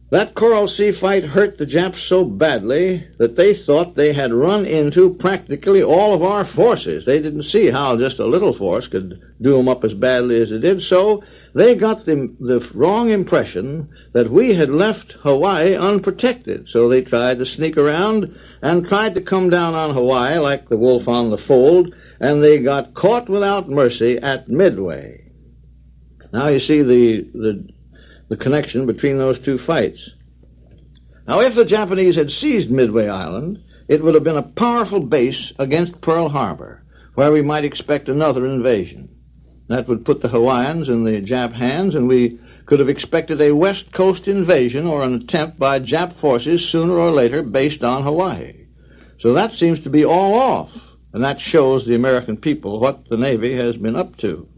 S7: That Coral Sea fight hurt the Japs so badly that they thought they had run into practically all of our forces. They didn't see how just a little force could do them up as badly as it did, so they got the wrong impression that we had left Hawaii unprotected. So they tried to sneak around and tried to come down on Hawaii like the wolf on the fold, and they got caught without mercy at Midway. Now you see the connection between those two fights. Now, if the Japanese had seized Midway Island, it would have been a powerful base against Pearl Harbor, where we might expect another invasion. That would put the Hawaiians in the Jap hands, and we could have expected a West Coast invasion or an attempt by Jap forces sooner or later based on Hawaii. So that seems to be all off, and that shows the American people what the Navy has been up to.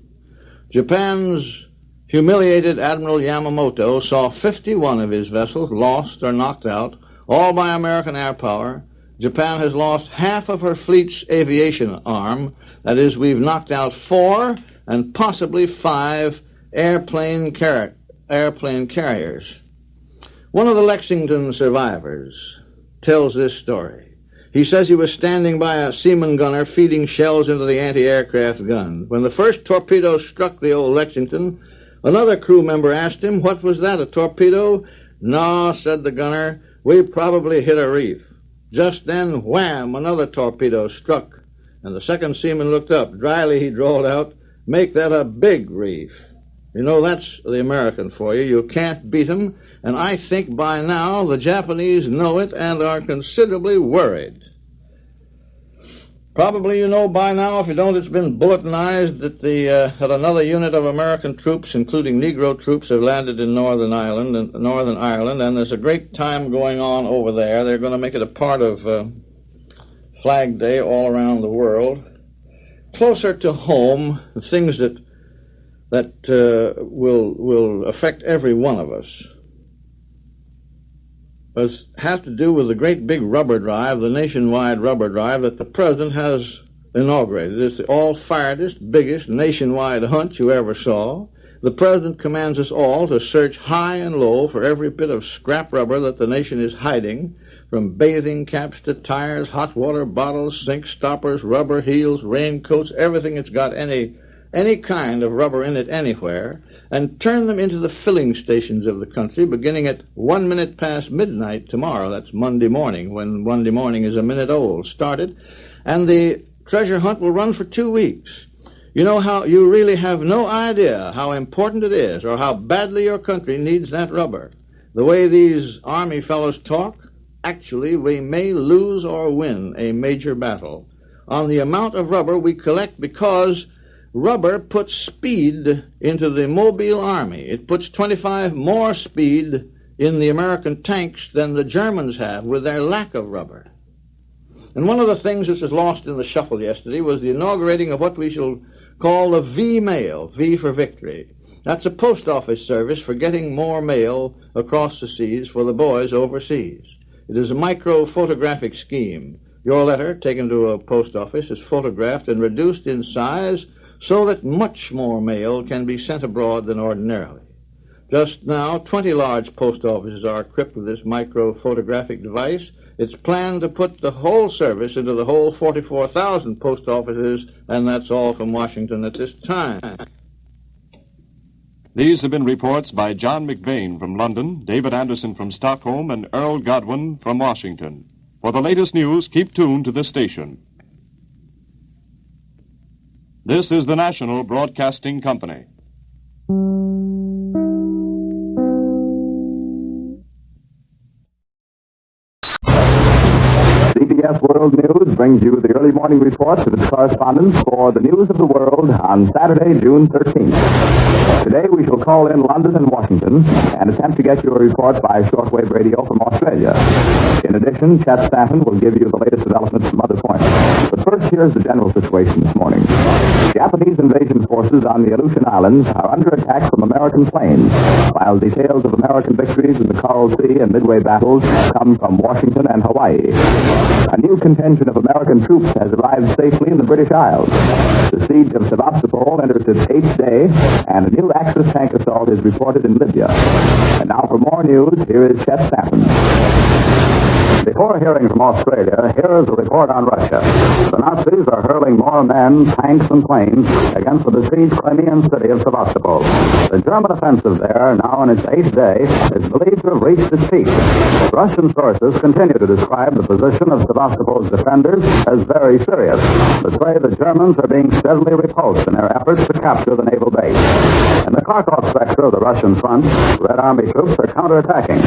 S7: Japan's humiliated Admiral Yamamoto saw 51 of his vessels lost or knocked out, all by American air power. Japan has lost half of her fleet's aviation arm. That is, we've knocked out 4 and possibly 5 airplane carriers. One of the Lexington survivors tells this story. He says he was standing by a Seaman gunner feeding shells into the anti-aircraft gun. When the first torpedo struck the old Lexington, another crew member asked him, "What was that, a torpedo?" "No," said the gunner, "we probably hit a reef." Just then, wham, another torpedo struck, and the second seaman looked up. Dryly he drawled out, "Make that a big reef." You know, that's the American for you. You can't beat them, and I think by now the Japanese know it and are considerably worried. Probably you know by now, if you don't, it's been bulletinized that another unit of American troops, including Negro troops, have landed in Northern Ireland, and there's a great time going on over there. They're going to make it a part of Flag Day all around the world. Closer to home, things that will affect every one of us. has to do with the great big rubber drive, the nationwide rubber drive that the President has inaugurated. It's the all-firedest, biggest nationwide hunt you ever saw. The President commands us all to search high and low for every bit of scrap rubber that the nation is hiding, from bathing caps to tires, hot water bottles, sink stoppers, rubber heels, raincoats, everything that's got any kind of rubber in it anywhere, and turn them into the filling stations of the country, beginning at 1 minute past midnight tomorrow. That's Monday morning, when Monday morning is a minute old, started. And the treasure hunt will run for 2 weeks. You know how you really have no idea how important it is or how badly your country needs that rubber. The way these Army fellows talk, actually we may lose or win a major battle on the amount of rubber we collect, because rubber puts speed into the Mobile Army. It puts 25 more speed in the American tanks than the Germans have with their lack of rubber. And one of the things which was lost in the shuffle yesterday was the inaugurating of what we shall call the V-mail, V for victory. That's a post office service for getting more mail across the seas for the boys overseas. It is a micro-photographic scheme. Your letter, taken to a post office, is photographed and reduced in size so that much more mail can be sent abroad than ordinarily. Just now, 20 large post offices are equipped with this micro-photographic device. It's planned to put the whole service into the whole 44,000 post offices, and that's all from Washington at this time.
S21: These have been reports by John McVane from London, David Anderson from Stockholm, and Earl Godwin from Washington. For the latest news, keep tuned to this station. This is the National Broadcasting Company.
S17: CBS World News brings you the early morning reports of its correspondents for the news of the world on Saturday, June 13th. Today we shall call in London and Washington and attempt to get you a report by shortwave radio from Australia. In addition, Chet Stanton will give you the latest developments from other points. But first, here's the general situation this morning. Japanese invasion forces on the Aleutian Islands are under attack from American planes, while details of American victories in the Coral Sea and Midway battles come from Washington and Hawaii. A new contingent of American troops has arrived safely in the British Isles. The siege of Sevastopol enters its 8th day, and a new Axis tank assault is reported in Libya. And now for more news, here is Chet Stanton. Before hearing from Australia, here is a report on Russia. The Nazis are hurling more men, tanks, and planes against the besieged Crimean city of Sevastopol. The German offensive there, now in its 8th day, is believed to have reached its peak. Russian sources continue to describe the position of Sevastopol's defenders as very serious, but say the Germans are being steadily repulsed in their efforts to capture the naval base. In the Kharkov sector of the Russian front, Red Army troops are counterattacking.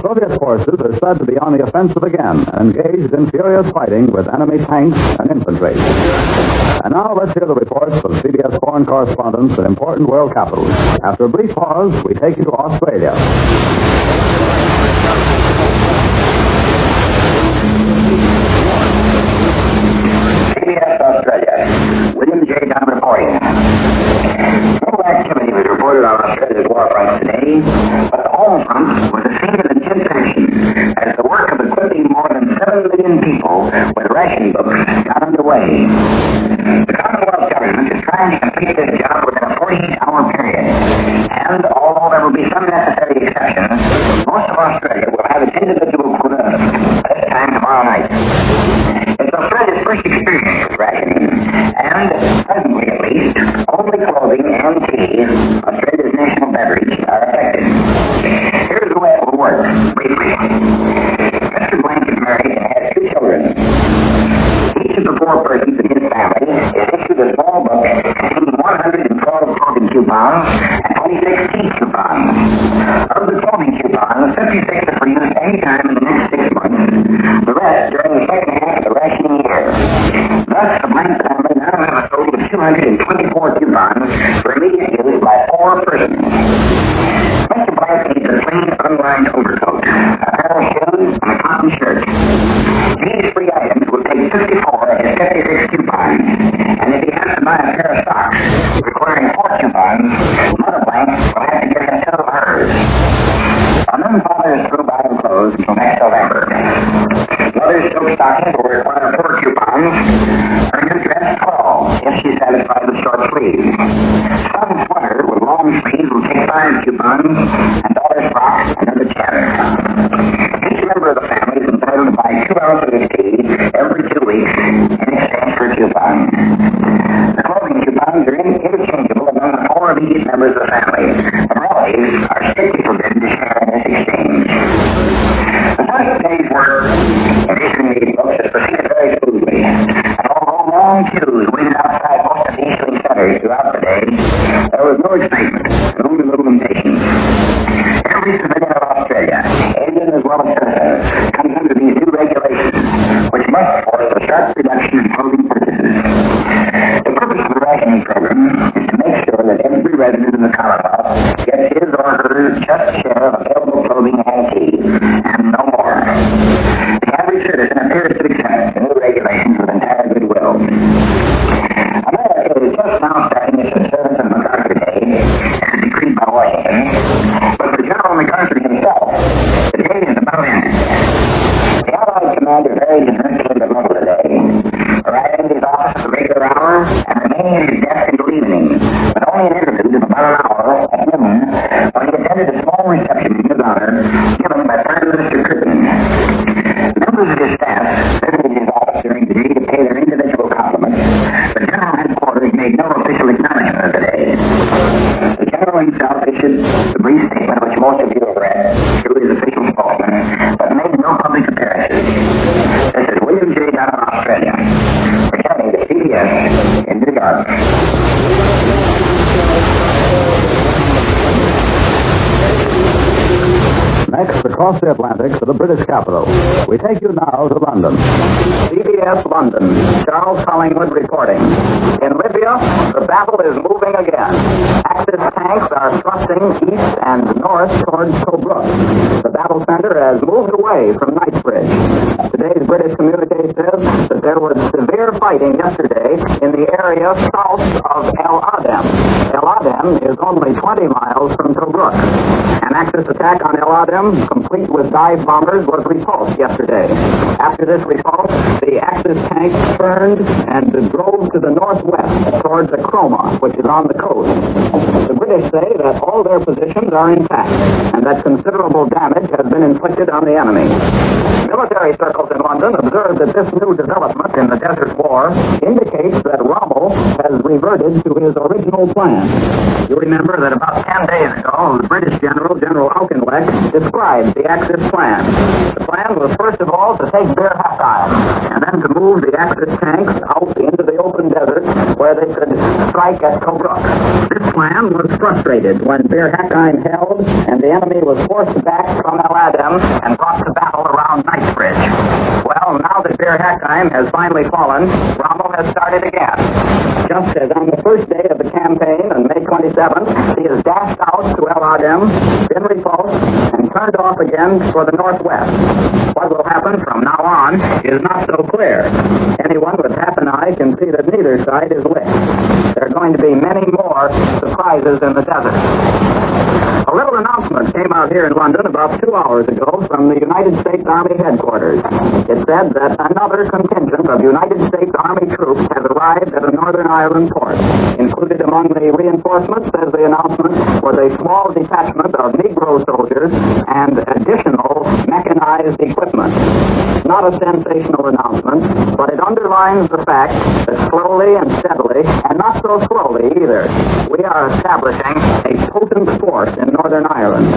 S17: Soviet forces are said to be on the offensive again, engaged in furious fighting with enemy tanks and infantry. And now let's hear the reports of CBS foreign correspondents in important world capitals. After a brief pause, we take you to Australia.
S18: CBS Australia. William J. Dunn reporting. No activity was reported on Australia's war front today, but the home front was a scene of intense action as the work of equipping more than 7 million people with ration books got underway. The Commonwealth government is trying to complete this job within a 48-hour period, and although there will be some necessary exceptions, most of Australia will have its individual quota this time tomorrow night. It's Australia's first experience with rationing, and presently at least, only clothing and tea, Australia's national beverage, are affected. Here's the way it will work, briefly. Mr. Blank is married and has 2 children. Each of the 4 persons in his family is issued a small book containing 112 clothing coupons and 26 tea coupons. Of the clothing coupons, 56 are for use any time in the next 6 months, the rest during the second half of the rationing year. Thus, the Blank family now have a total of 224 coupons for immediate use by 4 persons. Mr. Blank needs a clean, unlined overcoat, a pair of shoes, and a cotton shirt. These 3 items will take 54 of his 56 coupons, and if he has to buy a pair of socks requiring 4 coupons, Mother Blank will have to get him 2 of hers. A nun father is through buying clothes until if she's satisfied with short sleeves. Son sweater with long sleeves will take 5 coupons, and daughter's frock another 10. Each member of the family is entitled to buy 2 ounces of tea every 2 weeks in exchange for a coupon. The clothing coupons are interchangeable among the 4 immediate members of the family, but relatives are strictly forbidden to share in this exchange. The first day's work in issuing these books has proceeded very smoothly, and although long queues waited outside most of the issuing centers throughout the day, there was no excitement and only little impatience. Every civilian of Australia, alien as well as citizen, comes under these new regulations, which must force a sharp reduction in clothing purchases. The purpose of the rationing program is to make sure that every resident in the Commonwealth gets his or her just share of available clothing and tea, and no more. The average citizen appears to accept the new regulations with entire goodwill. America is just now starting its observance of MacArthur Day, as decreed by Washington, but for General McCarthy himself, the day is about ended. The Allied commander varied his routine of level today, arriving at his office at a regular hour and remaining at his desk until evening, with only an interlude of about an hour at noon when he attended a small reception in his honor given by Prime Minister Crittenden. Members of his staff visited his office during the day to pay their individual compliments, but General Headquarters made no official acknowledgement of the day. The General himself issued the brief statement which most of you have read through his official spokesman, but made no public appearances. This is William J. Dunn of Australia, returning to CBS in New York.
S17: Next, across the Atlantic to the British capital. We take you now to London.
S11: CBS London, Charles Collingwood reporting. In Libya, the battle is moving again. Axis tanks are thrusting east and north towards Tobruk. The battle center has moved away from Knightsbridge. Today's British communique says that there was severe fighting yesterday in the area south of El Adem. El Adem is only 20 miles from Tobruk. An Axis attack on El Adem, complete with dive bombers, was repulsed yesterday. After this repulse, the Axis tanks turned and drove to the northwest towards Acroma, which is on the coast. The British say that all their positions are intact and that considerable damage has been inflicted on the enemy. Military circles in London observe that this new development in the Desert War indicates that Rommel has reverted to his original plan. You remember that about 10 days ago, the British General Auchinleck, described the Axis plan. The plan was first of all to take Bir Hakeim and then to move the Axis tanks out into the open desert where they could strike at Tobruk. This plan was frustrated when Bir Hakeim held and the enemy was forced back from El Adem and brought to battle around Knightsbridge. Well, now that Bir Hakeim has finally fallen, Rommel has started again. Just as on the first day of the campaign on May 27th, he has dashed out to El Adem, been repulsed, and turned off again for the northwest. What will happen from now on is not so clear. Anyone with half an eye can see that neither side is licked. There are going to be many more surprises in the desert. A little announcement came out here in London about 2 hours ago from the United States Army headquarters. It said that another contingent of United States Army troops has arrived at a Northern Ireland port. Included among the reinforcements, says the announcement, was a small detachment of Negro soldiers and additional mechanized equipment. Not a sensational announcement, but it underlines the fact that slowly and steadily, and not so slowly either, we are establishing a potent force in Northern Ireland.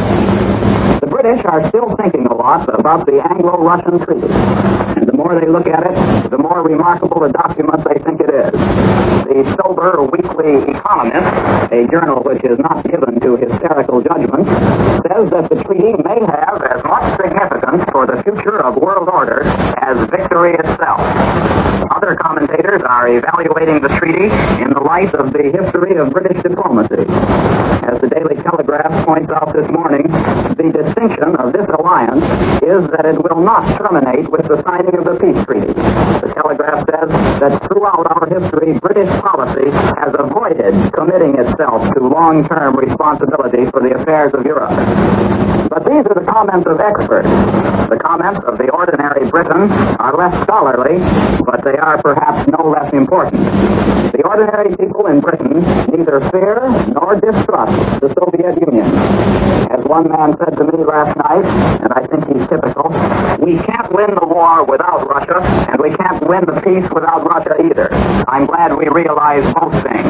S11: The British are still thinking a lot about the Anglo-Russian treaty. And the more they look at it, the more remarkable a document they think it is. The sober Weekly Economist, a journal which is not given to hysterical judgment, says that the treaty may have as much significance for the future of world order as victory itself. Other commentators are evaluating the treaty in the light of the history of British diplomacy. As the Daily Telegraph points out this morning, the distinction distinction of this alliance is that it will not terminate with the signing of the peace treaty. The Telegraph says that throughout our history, British policy has avoided committing itself to long-term responsibility for the affairs of Europe. But these are the comments of experts. The comments of the ordinary Briton are less scholarly, but they are perhaps no less important. The ordinary people in Britain neither fear nor distrust the Soviet Union. As one man said to me last night, and I think he's typical, we can't win the war without Russia, and we can't win the peace without Russia either. I'm glad we realize both things.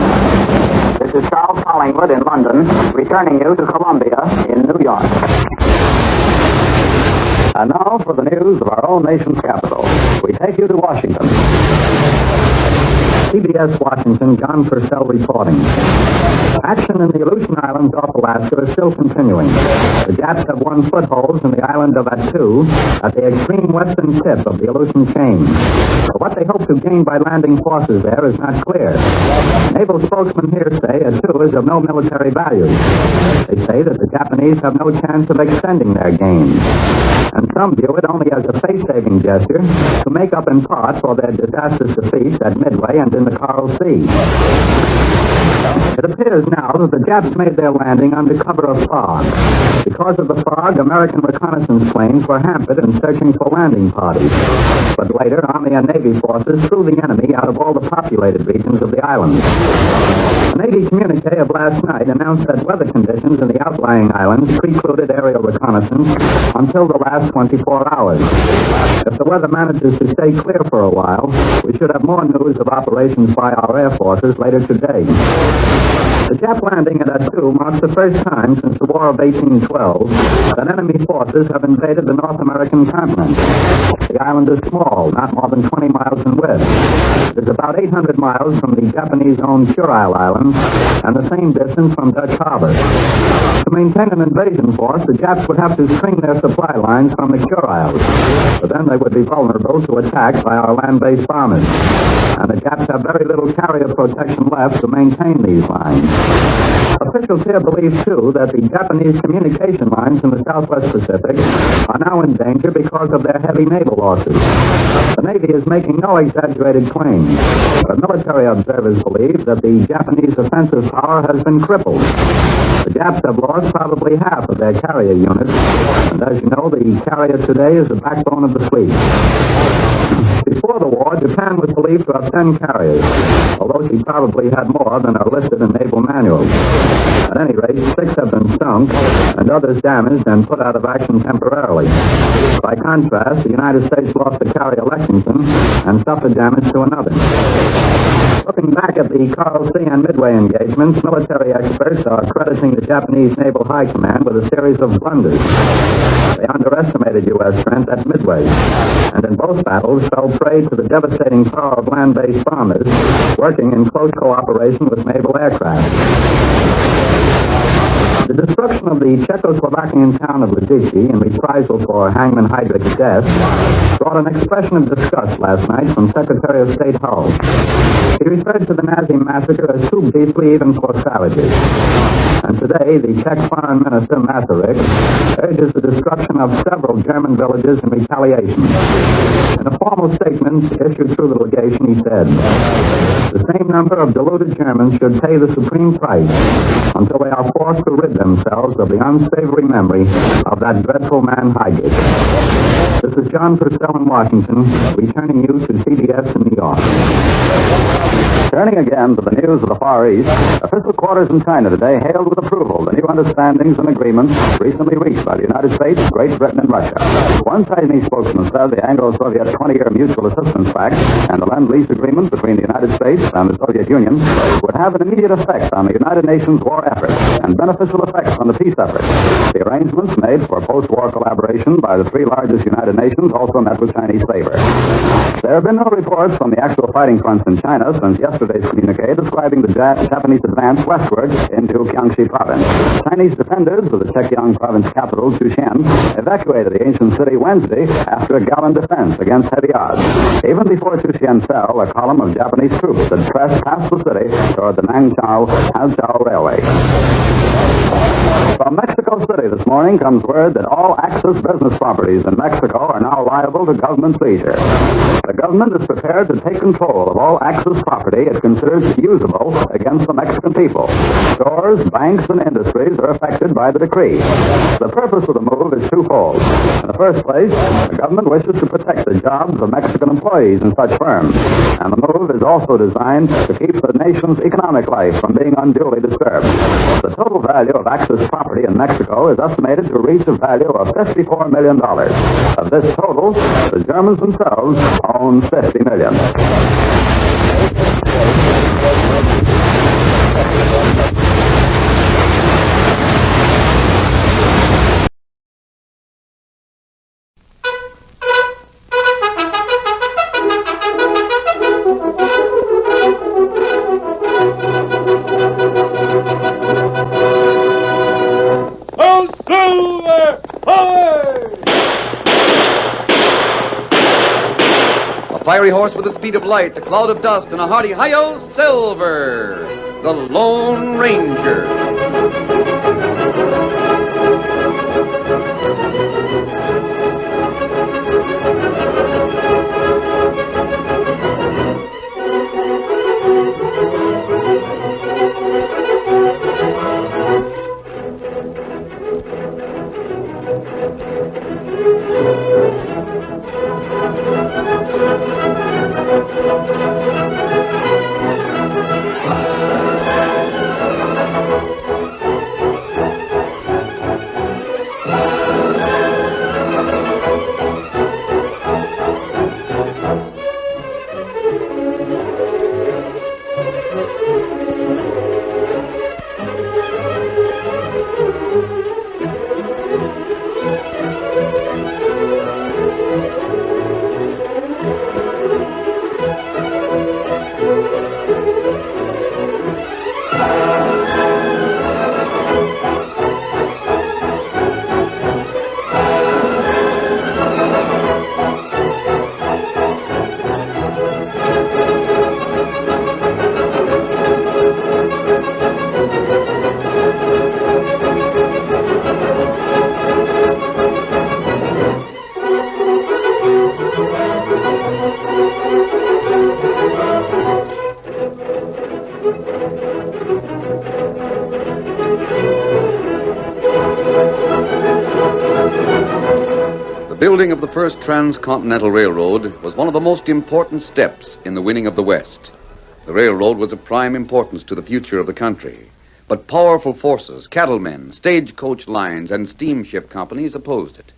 S11: This is Charles Collingwood in London, returning you to Columbia in New York.
S17: And now for the news of our own nation's capital. We take you to Washington. CBS Washington, John Purcell reporting. Action in the Aleutian Islands off Alaska is still continuing. The Japs have won footholds in the island of Attu at the extreme western tip of the Aleutian chain. But what they hope to gain by landing forces there is not clear. Naval spokesmen here say Attu is of no military value. They say that the Japanese have no chance of extending their gains. And some view it only as a face-saving gesture to make up in part for their disastrous defeats at Midway and in the Coral Sea. It appears now that the Japs made their landing under cover of fog. Because of the fog, American reconnaissance planes were hampered in searching for landing parties. But later, Army and Navy forces threw the enemy out of all the populated regions of the islands. The Navy communique of last night announced that weather conditions in the outlying islands precluded aerial reconnaissance until the last 24 hours. If the weather manages to stay clear for a while, we should have more news of operations by our air forces later today. The Jap landing at Attu marks the first time since the War of 1812 that enemy forces have invaded the North American continent. The island is small, not more than 20 miles in width. It is about 800 miles from the Japanese-owned Kurile Islands and the same distance from Dutch Harbor. To maintain an invasion force, the Japs would have to string their supply lines from the Kuriles, but then they would be vulnerable to attack by our land-based bombers. And the Japs have very little carrier protection left to maintain these lines. Officials here believe, too, that the Japanese communication lines in the Southwest Pacific are now in danger because of their heavy naval losses. The Navy is making no exaggerated claims, but military observers believe that the Japanese offensive power has been crippled. The Japs have lost probably half of their carrier units, and as you know, the carrier today is the backbone of the fleet. Before the war, Japan was believed to have 10 carriers, although she probably had more than are listed in naval manuals. At any rate, 6 have been sunk, and others damaged and put out of action temporarily. By contrast, the United States lost the carrier Lexington and suffered damage to another. Looking back at the Coral Sea and Midway engagements, military experts are crediting the Japanese Naval High Command with a series of blunders. They underestimated U.S. strength at Midway, and in both battles fell prey to the devastating power of land-based bombers working in close cooperation with naval aircraft. The destruction of the Czechoslovakian town of Lidice in reprisal for Hangman Heydrich's death brought an expression of disgust last night from Secretary of State Hull. He referred to the Nazi massacre as too beastly even for savages. And today, the Czech Foreign Minister, Masaryk, urges the destruction of several German villages in retaliation. In a formal statement issued through the legation, he said, "The same number of deluded Germans should pay the supreme price until they are forced to rid themselves of the unsavory memory of that dreadful man Heydrich." This is John Purcell in Washington, returning you to CBS in New York. Turning again to the news of the Far East, official quarters in China today hailed with approval the new understandings and agreements recently reached by the United States, Great Britain, and Russia. One Chinese spokesman said the Anglo-Soviet 20-year Mutual Assistance Pact and the Lend-Lease Agreement between the United States and the Soviet Union would have an immediate effect on the United Nations war effort and beneficial effects on the peace effort. The arrangements made for post-war collaboration by the 3 largest United Nations also met with Chinese favor. There have been no reports from the actual fighting fronts in China since yesterday's communique describing the Japanese advance westward into Jiangxi province. Chinese defenders of the Zhejiang province capital, Chushen, evacuated the ancient city Wednesday after a gallant defense against heavy odds. Even before Chushen fell, a column of Japanese troops had pressed past the city toward the Nangzhou-Hanzhou Railway. From Mexico City this morning comes word that all Axis business properties in Mexico are now liable to government seizure. The government is prepared to take control of all Axis property it considers usable against the Mexican people. Stores, banks, and industries are affected by the decree. The purpose of the move is twofold. In the first place, the government wishes to protect the jobs of Mexican employees in such firms, and the move is also designed to keep the nation's economic life from being unduly disturbed. The total value of Axis property in Mexico is estimated to reach a value of $54 million. Of this total, the Germans themselves own $50 million.
S1: Fiery horse with the speed of light, a cloud of dust, and a hearty hi-yo, Silver, the Lone Ranger. The building of the first transcontinental railroad was one of the most important steps in the winning of the West. The railroad was of prime importance to the future of the country. But powerful forces, cattlemen, stagecoach lines, and steamship companies opposed it.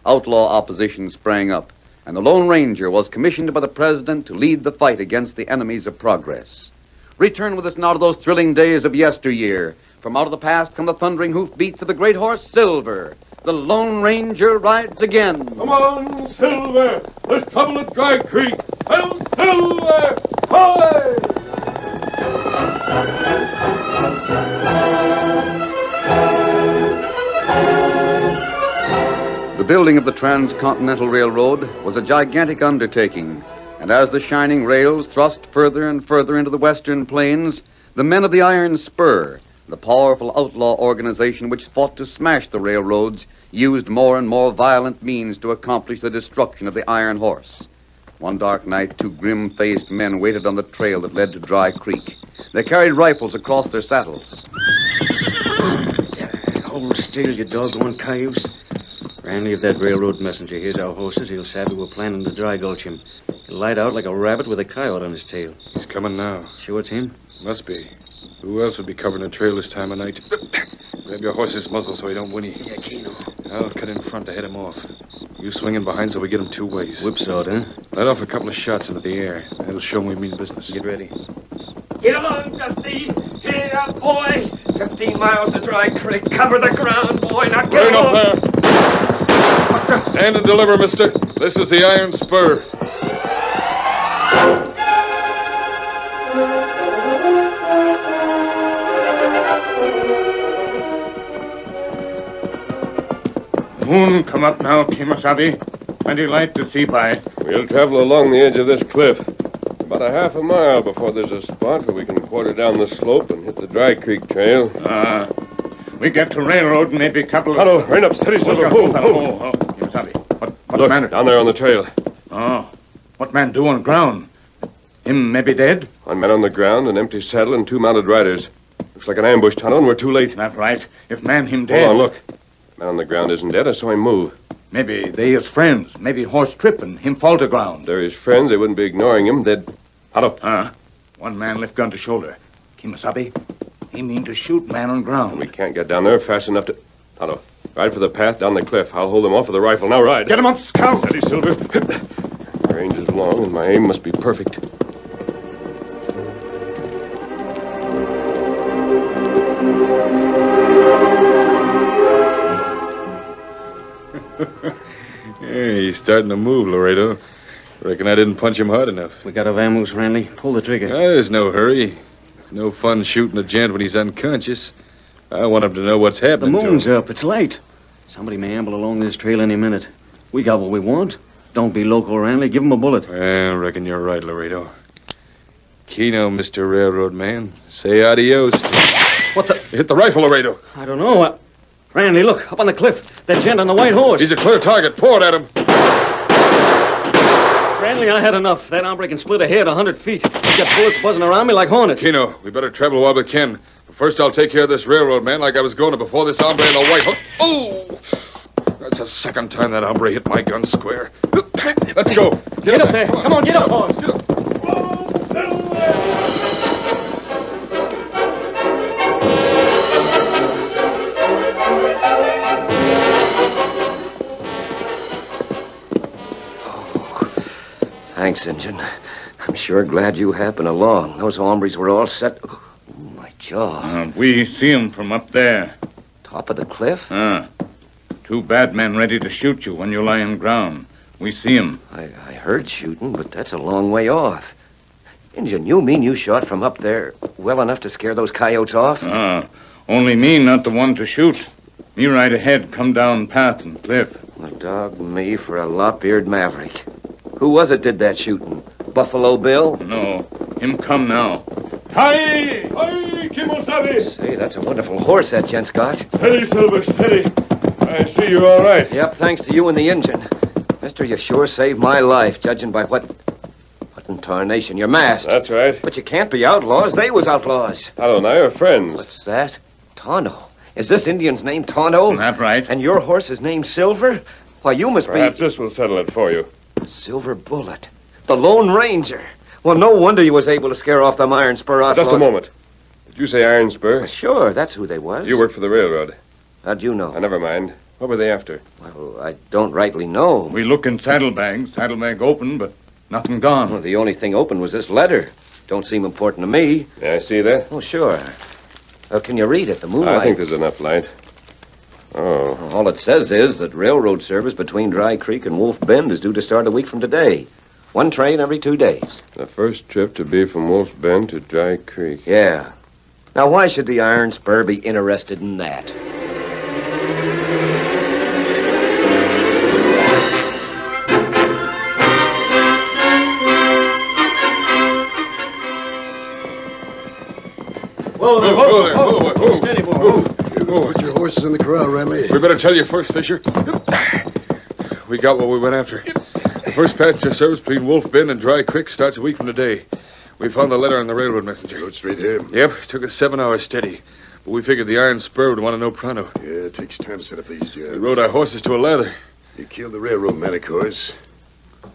S1: Outlaw opposition sprang up, and the Lone Ranger was commissioned by the president to lead the fight against the enemies of progress. Return with us now to those thrilling days of yesteryear. From out of the past come the thundering hoofbeats of the great horse Silver. The Lone Ranger rides again.
S9: Come on, Silver. There's trouble at Dry Creek. Hail, Silver! Hoy!
S1: The building of the Transcontinental Railroad was a gigantic undertaking, and as the shining rails thrust further and further into the western plains, the men of the Iron Spur, the powerful outlaw organization which fought to smash the railroads, used more and more violent means to accomplish the destruction of the Iron Horse. One dark night, two grim-faced men waited on the trail that led to Dry Creek. They carried rifles across their saddles.
S14: Hold still, you doggone cayuse. Randy, if that railroad messenger hears our horses, he'll savvy we're planning to dry gulch him. He'll light out like a rabbit with a coyote on his tail.
S9: He's coming now.
S14: Sure it's him?
S9: Must be. Who else would be covering the trail this time of night? Grab your horse's muzzle so he don't whinny.
S14: Yeah, Keno.
S9: I'll cut in front to head him off. You swing in behind so we get him two ways.
S14: Whipsawed, huh?
S9: Let off a couple of shots into the air. That'll show him we mean business.
S14: Get ready.
S16: Get along, Dusty. Here, boy. 15 miles to Dry Creek. Cover the ground, boy. Now get
S9: Right
S16: along.
S9: up there. Stand and deliver, mister. This is the Iron Spur.
S8: Moon come up now, Kemosabe. Plenty light to see by.
S9: We'll travel along the edge of this cliff. About a half a mile before there's a spot where we can quarter down the slope and hit the Dry Creek trail.
S10: We get to railroad, maybe a couple of...
S9: Hello, rein up, steady, Silver.
S10: Oh, you sorry. What
S9: Look,
S10: man?
S9: down there on the trail.
S10: Oh, what man do on ground? Him maybe dead?
S9: One man on the ground, an empty saddle, and 2 mounted riders. Looks like an ambush tunnel, and we're too late.
S10: That's right. If man him dead...
S9: Hold on, look. Man on the ground isn't dead. I saw him move.
S10: Maybe they his friends. Maybe horse trip and him fall to ground.
S9: They're his friends. They wouldn't be ignoring him. They'd... Hello.
S10: One man lift gun to shoulder. Kimasabi, he mean to shoot man on ground.
S9: We can't get down there fast enough to... Hello. Ride for the path down the cliff. I'll hold them off with the rifle. Now ride.
S10: Get him up, scout.
S9: Steady, Silver. Range is long, and my aim must be perfect.
S20: Yeah, he's starting to move, Laredo. Reckon I didn't punch him hard enough.
S14: We got a vamoose, Randy. Pull the trigger.
S20: There's no hurry. No fun shooting a gent when he's unconscious. I want him to know what's
S14: The
S20: happening to
S14: moon's
S20: him.
S14: up. It's late. Somebody may amble along this trail any minute. We got what we want. Don't be local, Randy. Give him a bullet.
S20: I reckon you're right, Laredo. Keno, Mr. Railroad Man. Say adios.
S14: What the...
S20: You hit the rifle, Laredo.
S14: I don't know. Randy, look. Up on the cliff. That gent on the white horse.
S20: He's a clear target. Pour it at him.
S14: Randy, I had enough. That hombre can split a head 100 feet. He's got bullets buzzing around me like hornets.
S20: Keno, we better travel while we can. But first, I'll take care of this railroad man like I was going to before this hombre in the white horse. Oh! That's the second time that hombre hit my gun square. Let's go.
S14: Get up there. Come on, get up, boys.
S20: Get up.
S22: Thanks, Injun. I'm sure glad you happened along. Those hombres were all set. Oh, my jaw.
S10: We see him from up there.
S22: Top of the cliff?
S10: 2 bad men ready to shoot you when you lie on ground. We see him.
S22: I heard shooting, but that's a long way off. Injun, you mean you shot from up there well enough to scare those coyotes off?
S10: Only me, not the one to shoot. Me right ahead, come down path and cliff.
S22: Well, dog me for a lop-eared maverick. Who was it did that shooting? Buffalo Bill?
S10: No. Him come now.
S9: Hi! Hi, Kimosabe!
S22: Say, that's a wonderful horse that gent's got.
S9: Steady, Silver, steady. I see you're all right.
S22: Yep, thanks to you and the engine. Mister, you sure saved my life, judging by what in tarnation you're masked.
S9: That's right.
S22: But you can't be outlaws. They was outlaws.
S9: Tonto and I are friends.
S22: What's that? Tonto. Is this Indian's name Tonto?
S10: That's right.
S22: And your horse is named Silver? Why, you must
S9: Perhaps this will settle it for you.
S22: Silver Bullet. The Lone Ranger. Well, no wonder you was able to scare off them Iron Spur outlaws.
S9: Just a moment. Did you say Iron Spur?
S22: Sure, that's who they was.
S9: You work for the railroad.
S22: How'd you know?
S9: Never mind. What were they after?
S22: Well, I don't rightly know.
S10: We look in saddlebags. Saddlebag open, but nothing gone.
S22: Well, the only thing open was this letter. Don't seem important to me.
S9: Yeah, I see that.
S22: Oh, sure. Can you read it? The moonlight.
S9: I think there's enough light. Oh.
S22: All it says is that railroad service between Dry Creek and Wolf Bend is due to start a week from today. 1 train every 2 days.
S9: The first trip to be from Wolf Bend to Dry Creek.
S22: Yeah. Now, why should the Iron Spur be interested in that?
S20: Whoa.
S14: Steady, boy.
S24: Put your horses in the corral, Remy.
S20: We better tell you first, Fisher. We got what we went after. The first passenger service between Wolf Bend and Dry Creek starts a week from today. We found the letter on the railroad messenger.
S24: Go straight here.
S20: Yep, took us 7 hours steady. But we figured the Iron Spur would want to know pronto.
S24: Yeah, it takes time to set up these jobs.
S20: We rode our horses to a lather.
S24: You killed the railroad man, of course.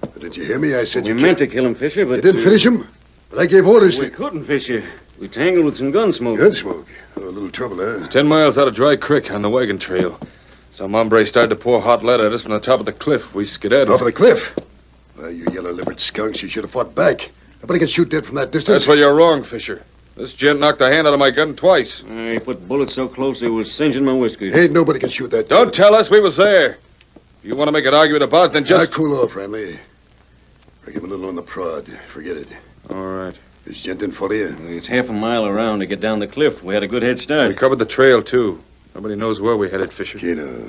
S24: But did you hear me? I said
S14: We meant to kill him, Fisher, but...
S24: You didn't finish him? But I gave orders
S14: We couldn't, Fisher. We tangled with some gun smoke.
S24: Gun smoke? Oh, a little trouble, huh?
S20: 10 miles out of Dry Creek on the wagon trail. Some hombre started to pour hot lead at us from the top of the cliff. We skedaddled.
S24: Top of the cliff? Well, you yellow-livered skunks, you should have fought back. Nobody can shoot dead from that distance.
S20: That's where you're wrong, Fisher. This gent knocked the hand out of my gun twice.
S14: He put bullets so close they was singeing my whiskers.
S24: Ain't nobody can shoot that.
S20: Don't tell us we was there. If you want to make an argument about it, then just...
S24: Now, cool off, Ramley. I give him a little on the prod. Forget it.
S20: All right.
S24: This gent didn't follow you?
S14: It's half a mile around to get down the cliff. We had a good head start.
S20: We covered the trail, too. Nobody knows where we headed, Fisher.
S24: Keno.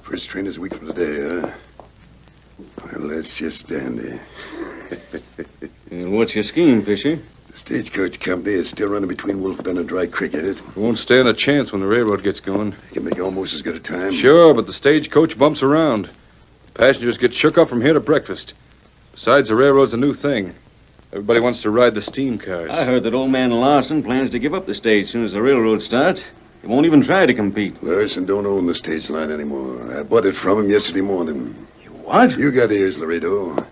S24: First train is a week from today, huh? Well, that's just dandy.
S14: And what's your scheme, Fisher?
S24: The stagecoach company is still running between Wolf Bend and Dry Creek, ain't it?
S20: We won't stand a chance when the railroad gets going.
S24: You can make almost as good a time.
S20: Sure, but the stagecoach bumps around. Passengers get shook up from here to breakfast. Besides, the railroad's a new thing. Everybody wants to ride the steam cars.
S14: I heard that old man Larson plans to give up the stage as soon as the railroad starts. He won't even try to compete.
S24: Larson don't own the stage line anymore. I bought it from him yesterday morning.
S14: You what?
S24: You got ears, Laredo.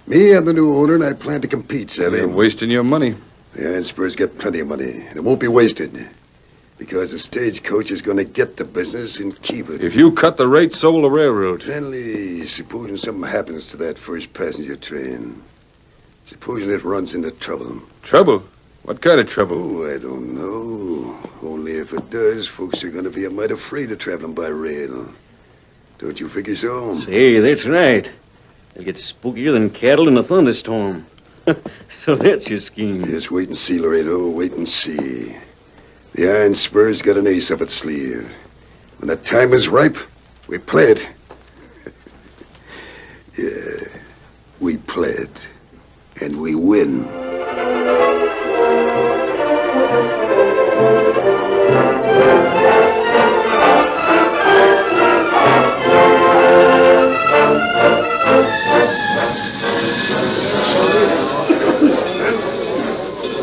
S24: Me, I'm the new owner, and I plan to compete, Savvy.
S20: You're wasting your money.
S24: The Iron Spurs get plenty of money, and it won't be wasted. Because the stagecoach is going to get the business and keep it.
S20: If you cut the rate, so will the railroad.
S24: Finally, supposing something happens to that first passenger train. Supposing it runs into trouble.
S20: Trouble? What kind of trouble?
S24: Oh, I don't know. Only if it does, folks are going to be a mite afraid of traveling by rail. Don't you figure so?
S14: Say, that's right. They'll get spookier than cattle in a thunderstorm. So that's your scheme.
S24: Just wait and see, Laredo. Wait and see. The Iron Spurs got an ace up its sleeve. When the time is ripe, we play it. Yeah, we play it. And we win.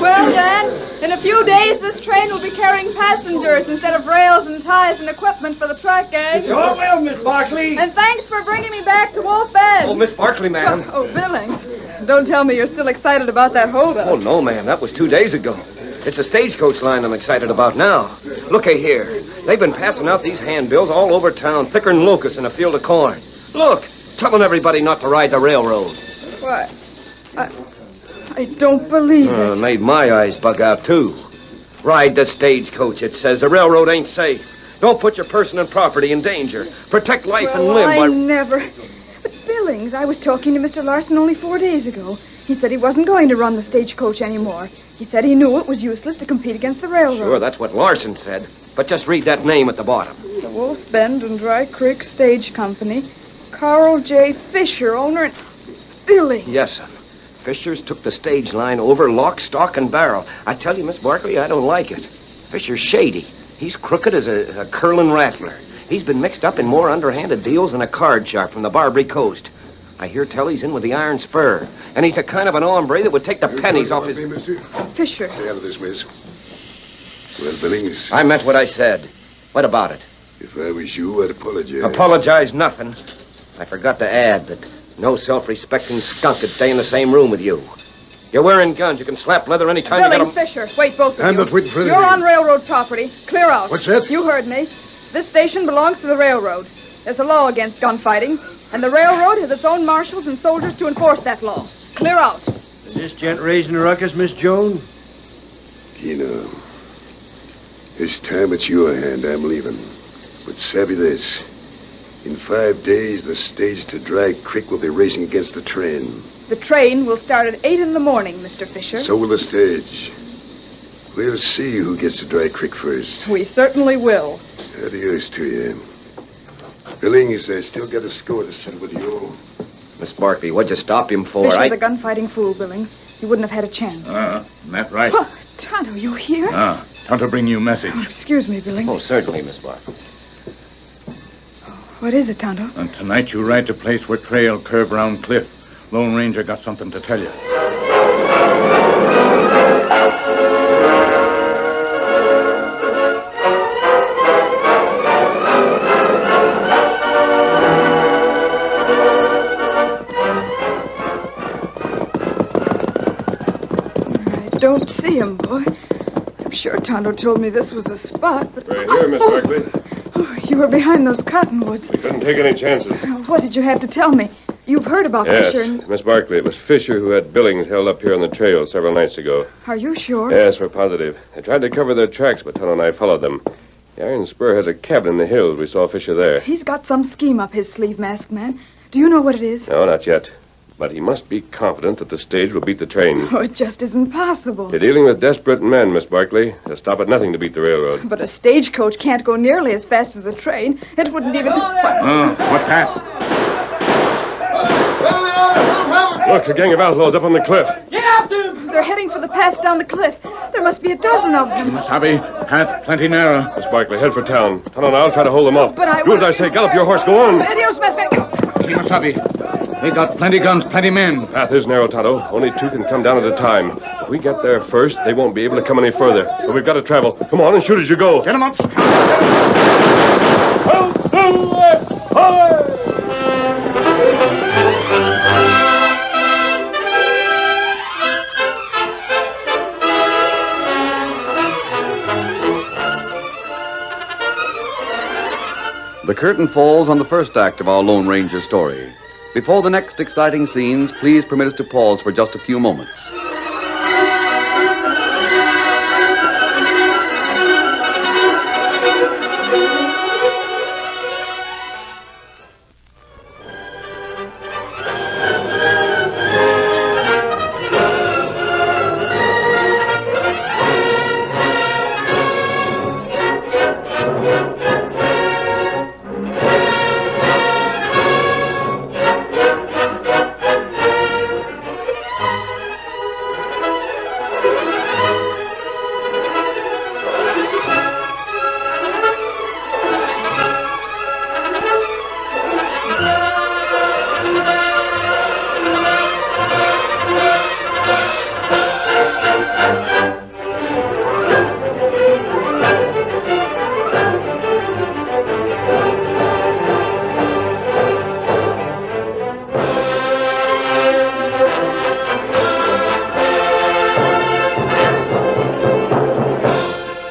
S2: Well, Dan, in a few days this train will be carrying passengers instead of rails and ties and equipment for the track gang.
S8: Oh, well, Miss Barkley.
S2: And thanks for bringing me back to Wolf Bend.
S22: Oh, Miss Barkley, ma'am.
S2: Oh, Billings. Don't tell me you're still excited about that holdup.
S22: Oh, no, ma'am. That was 2 days ago. It's the stagecoach line I'm excited about now. Look here. They've been passing out these handbills all over town, thicker than locusts in a field of corn. Look, telling everybody not to ride the railroad.
S2: What? I don't believe it.
S22: Made my eyes bug out, too. Ride the stagecoach, it says. The railroad ain't safe. Don't put your person and property in danger. Protect life and limb.
S2: I never... But Billings, I was talking to Mr. Larson only 4 days ago. He said he wasn't going to run the stagecoach anymore. He said he knew it was useless to compete against the railroad.
S22: Sure, that's what Larson said. But just read that name at the bottom.
S2: The Wolf Bend and Dry Creek Stage Company. Carl J. Fisher, owner and... Billings.
S22: Yes, sir. Fisher's took the stage line over lock, stock, and barrel. I tell you, Miss Barkley, I don't like it. Fisher's shady. He's crooked as a curling rattler. He's been mixed up in more underhanded deals than a card sharp from the Barbary Coast. I hear tell he's in with the Iron Spur, and he's a kind of an hombre that would take the pennies off his...
S2: Fisher.
S24: Stay out of this, miss. Well, Billings.
S22: I meant what I said. What about it?
S24: If I was you, I'd apologize.
S22: Apologize nothing. I forgot to add that no self-respecting skunk could stay in the same room with you. You're wearing guns. You can slap leather any time you get
S2: Billings,
S22: them.
S2: Fisher, wait, both of you.
S24: I'm not waiting for anything.
S2: You're on railroad property. Clear out.
S24: What's that?
S2: You heard me. This station belongs to the railroad. There's a law against gunfighting, and the railroad has its own marshals and soldiers to enforce that law. Clear out.
S3: Is this gent raising a ruckus, Miss Joan?
S24: You know, this time it's your hand I'm leaving. But savvy this. In 5 days, the stage to Dry Creek will be racing against the train.
S2: The train will start at 8 in the morning, Mr. Fisher.
S24: So will the stage. We'll see who gets to Dry Creek first.
S2: We certainly will.
S24: Adios to you. Billings, I still got a score to settle with you.
S22: Miss Barkley, what'd you stop him for?
S2: Fisher's a gunfighting fool, Billings. He wouldn't have had a chance.
S10: That right?
S2: Oh, Tonto, you here?
S10: Tonto bring you a message.
S2: Oh, excuse me, Billings.
S22: Oh, certainly, Miss Barkley.
S2: What is it, Tonto?
S10: And tonight you ride to place where trail curve round cliff. Lone Ranger got something to tell you.
S2: I don't see him, boy. I'm sure Tonto told me this was the spot, but...
S9: Right here, Miss Barkley.
S2: Oh, you were behind those cottonwoods.
S9: We couldn't take any chances.
S2: What did you have to tell me? You've heard about Fisher and...
S9: Yes, Miss Barkley, it was Fisher who had Billings held up here on the trail several nights ago.
S2: Are you sure?
S9: Yes, we're positive. They tried to cover their tracks, but Tonto and I followed them. The Iron Spur has a cabin in the hills. We saw Fisher there.
S2: He's got some scheme up his sleeve, Masked Man. Do you know what it is?
S9: No, not yet. But he must be confident that the stage will beat the train.
S2: Oh, it just isn't possible.
S9: You're dealing with desperate men, Miss Barkley. They'll stop at nothing to beat the railroad.
S2: But a stagecoach can't go nearly as fast as the train. It wouldn't even...
S10: What's that?
S9: Look, a gang of outlaws up on the cliff.
S16: Get up!
S2: them! They're heading for the path down the cliff. There must be a dozen of them.
S10: Kimasabi, path plenty narrow.
S9: Miss Barkley, head for town. Tonto and I'll try to hold them off.
S2: But I
S9: Do as I say. Gallop your horse. Go on.
S2: Adios, Master.
S10: Kimasabi, they got plenty guns, plenty men.
S9: Path is narrow, Tonto. Only two can come down at a time. If we get there first, they won't be able to come any further. But we've got to travel. Come on and shoot as you go.
S10: Get them up.
S1: The curtain falls on the first act of our Lone Ranger story. Before the next exciting scenes, please permit us to pause for just a few moments.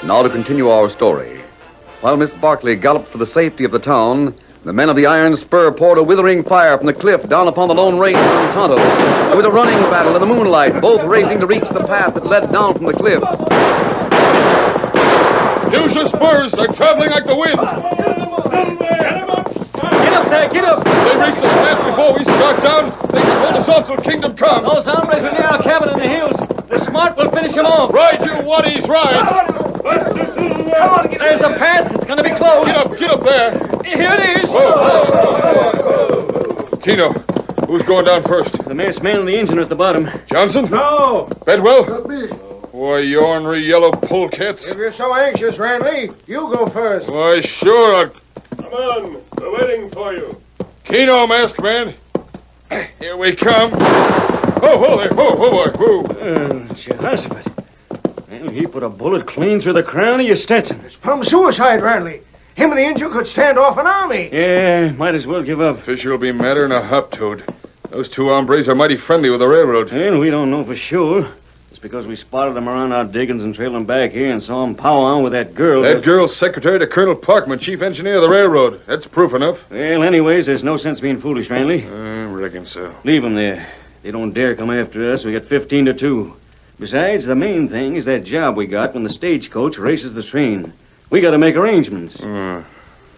S1: Now to continue our story. While Miss Barkley galloped for the safety of the town, the men of the Iron Spur poured a withering fire from the cliff down upon the Lone Ranger and Tonto. There was a running battle in the moonlight, both racing to reach the path that led down from the cliff.
S20: Use your spurs. They're traveling like the wind.
S16: Get up there, get up!
S20: They reach the path before we start down. They can hold us off till kingdom come.
S16: Those hombres are near our cabin in the hills. The smart will finish them off.
S20: Ride, you waddies, ride.
S16: There's a path. It's going to be closed.
S20: Get up there.
S16: Here it is.
S20: Whoa. Keno, who's going down first?
S14: The masked man and the engine are at the bottom.
S20: Johnson?
S3: No.
S20: Bedwell?
S3: Not me.
S20: Why, you ornery yellow polecats.
S3: If you're so anxious, Randy, you go first.
S20: Why, sure.
S9: Come on. We're waiting for you.
S20: Keno, masked man. Here we come. Whoa there. Whoa, boy. Whoa.
S14: Jehoshaphat. Well, he put a bullet clean through the crown of your Stetson.
S3: It's plumb suicide, Randy. Him and the engine could stand off an army.
S14: Yeah, might as well give up.
S20: Fisher will be madder than a hop-toad. Those two hombres are mighty friendly with the railroad.
S14: Well, we don't know for sure. It's because we spotted them around our diggings and trailed them back here and saw them powwowing with that girl.
S20: That girl's secretary to Colonel Parkman, chief engineer of the railroad. That's proof enough.
S14: Well, anyways, there's no sense being foolish, Randy.
S20: I reckon so.
S14: Leave them there. They don't dare come after us. We got 15-2. Besides, the main thing is that job we got when the stagecoach races the train. We got to make arrangements.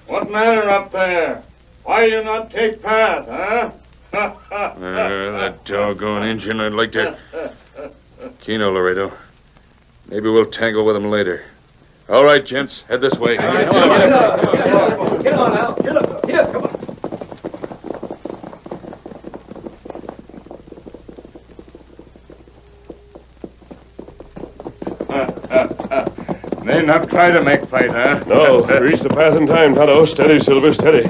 S9: What matter up there? Why you not take path, huh?
S20: That doggone engine, I'd like to... Keno, Laredo. Maybe we'll tangle with him later. All right, gents, head this way.
S16: Get on now. Get up. Come on.
S10: They not try to make fight, huh?
S9: No, we reached the path in time, Tonto. Steady, Silver, steady.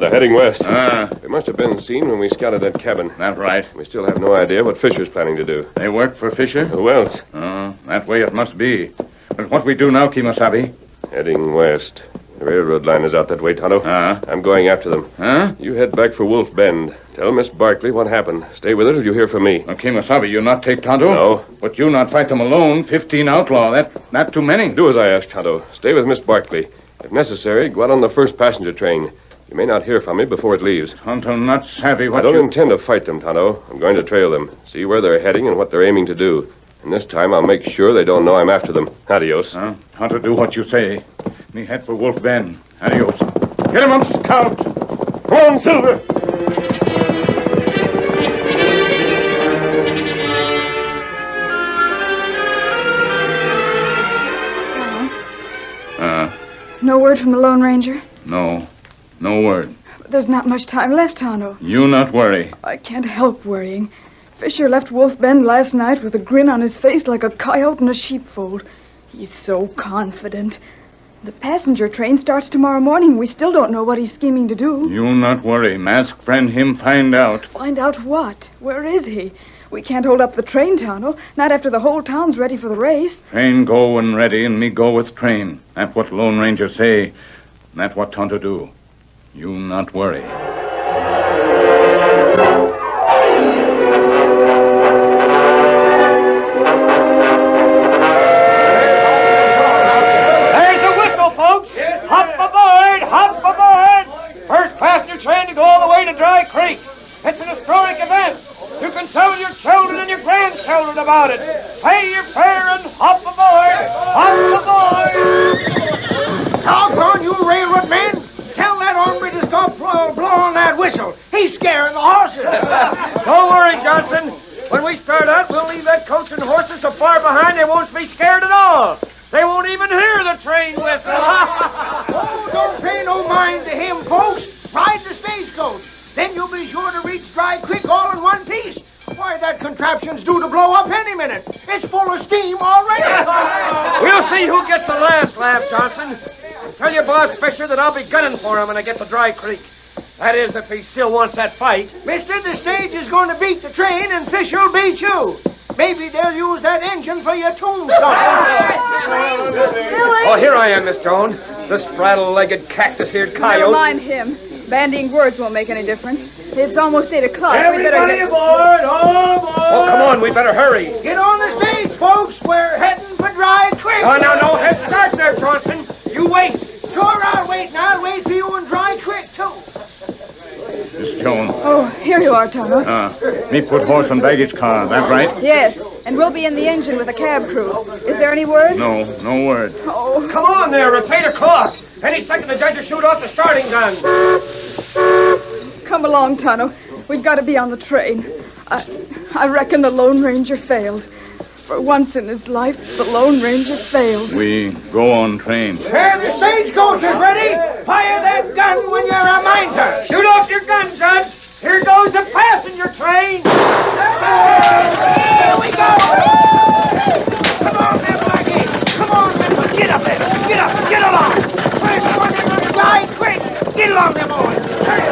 S9: They're heading west. They must have been seen when we scouted that cabin.
S10: That's right.
S9: We still have no idea what Fisher's planning to do.
S10: They work for Fisher?
S9: Who else?
S10: Oh, that way it must be. But what we do now, Kemosabe?
S9: Heading west. The railroad line is out that way, Tonto. I'm going after them.
S10: Huh?
S9: You head back for Wolf Bend. Tell Miss Barkley what happened. Stay with her till you hear from me.
S10: Kemosabe, you not take Tonto?
S9: No.
S10: But you not fight them alone. 15 outlaw. That too many.
S9: Do as I asked, Tonto. Stay with Miss Barkley. If necessary, go out on the first passenger train. You may not hear from me before it leaves.
S10: Tonto not savvy what
S9: I don't intend to fight them, Tonto. I'm going to trail them, see where they're heading and what they're aiming to do. And this time I'll make sure they don't know I'm after them. Adios.
S10: Tonto, do what you say. Me head for Wolf Bend. Adios. Get him up, Scout.
S9: Come on, Silver.
S2: No word from the Lone Ranger?
S10: No word.
S2: There's not much time left, Tonto.
S10: You not worry.
S2: I can't help worrying. Fisher left Wolf Bend last night with a grin on his face like a coyote in a sheepfold. He's so confident. The passenger train starts tomorrow morning. We still don't know what he's scheming to do.
S10: You not worry. Mask friend him find out.
S2: Find out what? Where is he? We can't hold up the train, Tonto. Not after the whole town's ready for the race.
S10: Train go when ready, and me go with train. That's what Lone Ranger say. That's what Tonto do. You not worry.
S16: Hop aboard! Hop aboard! First passenger train to go all the way to Dry Creek. It's an historic event. You can tell your children and your grandchildren about it. Pay your fare and hop aboard! Hop aboard!
S3: Doggone you, railroad man! Tell that hombre to stop blowing that whistle. He's scaring the horses.
S16: Don't worry, Johnson. When we start out, we'll leave that coach and horses so far behind they won't be scared at all. They won't even hear the train whistle.
S3: Oh, don't pay no mind to him, folks. Ride the stagecoach. Then you'll be sure to reach Dry Creek all in one piece. Why, that contraption's due to blow up any minute. It's full of steam already.
S16: We'll see who gets the last laugh, Johnson. Tell your boss, Fisher, that I'll be gunning for him when I get to Dry Creek. That is, if he still wants that fight.
S3: Mister, the stage is going to beat the train, and Fisher'll beat you. Maybe they'll use that engine for your tombstone.
S16: Oh, here I am, Miss Joan. The spraddle-legged, cactus-eared coyote.
S2: Never mind him. Bandying words won't make any difference. It's almost 8 o'clock.
S3: Everybody aboard! All aboard!
S16: Oh, come on, we better hurry.
S3: Get on the stage, folks. We're heading for Dry Creek.
S16: No head start there, Johnson. You wait.
S3: Sure, I'll wait, and I'll wait for you in Dry Creek, too.
S10: Miss Joan.
S2: Oh, here you are, Tonto.
S10: Me put horse and baggage car. That right?
S2: Yes, and we'll be in the engine with the cab crew. Is there any word?
S10: No word.
S2: Oh.
S16: Come on there, it's 8 o'clock. Any second the judge will shoot off the starting gun.
S2: Come along, Tonto. We've got to be on the train. I reckon the Lone Ranger failed. For once in his life, the Lone Ranger failed.
S10: We go on train.
S3: There, the stagecoach is ready. Fire that gun when you're a miser.
S16: Shoot off your gun, Judge. Here goes the passenger train.
S3: Here we go. Come on, there, Blackie. Come on, Memphis. Get up there. Get up. Get along. First one in the Dry Creek. Get along there, boys. Hurry.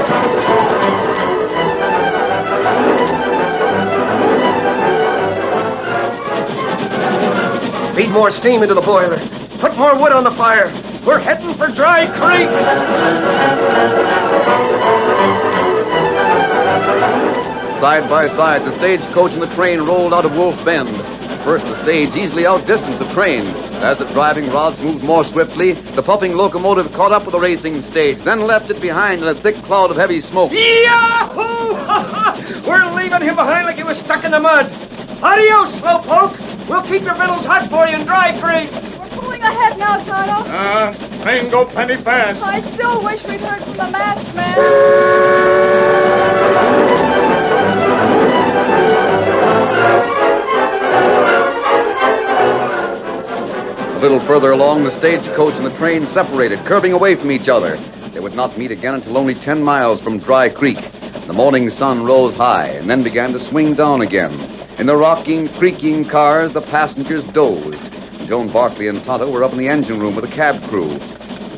S16: Feed more steam into the boiler. Put more wood on the fire. We're heading for Dry Creek.
S4: Side by side, the stagecoach and the train rolled out of Wolf Bend. At first, the stage easily outdistanced the train. As the driving rods moved more swiftly, the puffing locomotive caught up with the racing stage, then left it behind in a thick cloud of heavy smoke.
S16: Yahoo! We're leaving him behind like he was stuck in the mud. Adios, slowpoke. We'll keep your victuals hot for you in Dry Creek.
S2: We're pulling ahead now, Tonto.
S10: Train go plenty fast.
S2: I still wish we'd heard from the masked man.
S4: A little further along, the stagecoach and the train separated, curving away from each other. They would not meet again until only 10 miles from Dry Creek. The morning sun rose high and then began to swing down again. In the rocking, creaking cars, the passengers dozed. Joan Barkley and Tonto were up in the engine room with the cab crew.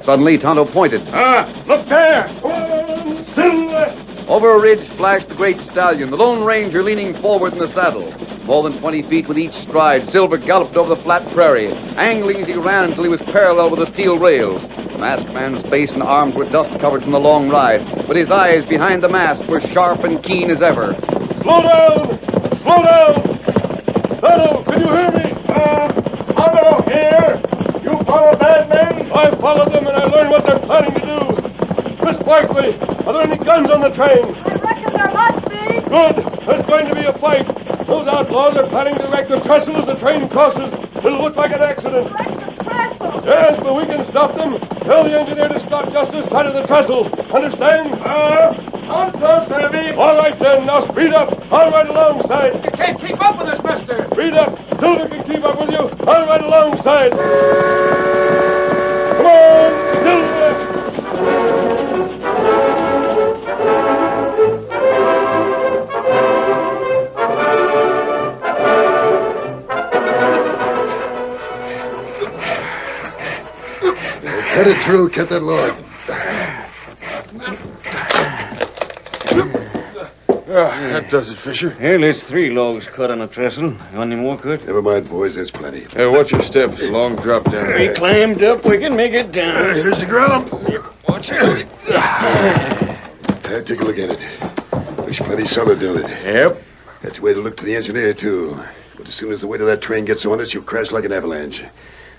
S4: Suddenly, Tonto pointed.
S9: Look there! Silver!
S4: Over a ridge flashed the great stallion, the Lone Ranger leaning forward in the saddle. More than 20 feet with each stride, Silver galloped over the flat prairie, angling as he ran until he was parallel with the steel rails. The masked man's face and arms were dust-covered from the long ride, but his eyes behind the mask were sharp and keen as ever.
S9: Slow down! Slow down! Tonto, can you hear me? Tonto, here! You follow bad men? I followed them and I learned what they're planning to do. Miss Barkley, are there any guns on the train?
S2: I reckon there must be.
S9: Good. There's going to be a fight. Those outlaws are planning to wreck the trestle as the train crosses. It'll look like an accident.
S2: Wreck the trestle?
S9: Yes, but we can stop them. Tell the engineer to stop just this side of the trestle. Understand? I'm close, Sammy. All right, then. Now speed up. I'll ride alongside.
S16: You can't keep up with us, mister.
S9: Speed up. Silver can keep up with you. I'll ride alongside. Come on, Silver.
S24: Cut it through. Cut that log. That does it, Fisher.
S14: Well, there's 3 logs cut on a trestle. You want any more cut?
S24: Never mind, boys. There's plenty.
S20: Hey, watch your steps. Long drop down.
S14: We climbed up. We can make it down.
S24: Here's the ground.
S14: Watch it.
S24: Take a look at it. Looks plenty solid, don't it?
S14: Yep.
S24: That's the way to look to the engineer, too. But as soon as the weight of that train gets on it, she'll crash like an avalanche.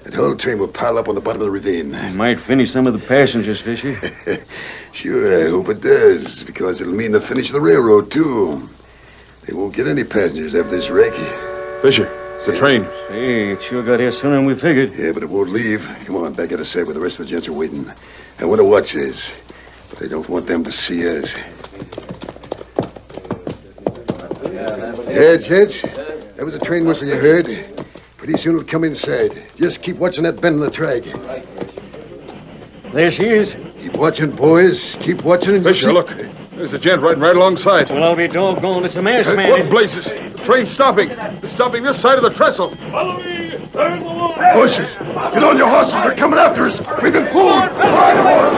S24: That whole train will pile up on the bottom of the ravine.
S14: Might finish some of the passengers, Fisher.
S24: Sure, I hope it does, because it'll mean the finish of the railroad, too. They won't get any passengers after this wreck.
S20: Fisher, it's the train.
S14: Hey, it sure got here sooner than we figured.
S24: Yeah, but it won't leave. Come on, back out of sight where the rest of the gents are waiting. I wonder what says. But I don't want them to see us. Yeah, gents. That was a train whistle you heard. Pretty soon it'll come inside. Just keep watching that bend in the track.
S14: There she is.
S24: Keep watching, boys. Keep watching. And
S20: Fisher, look. There's a gent riding right alongside.
S14: Well, I'll be doggone. It's a masked man.
S20: What blazes? The train's stopping. It's stopping this side of the trestle.
S9: Follow me. Turn the line.
S24: Horses. Get on your horses. They're coming after us. We've been fooled. Ride them on.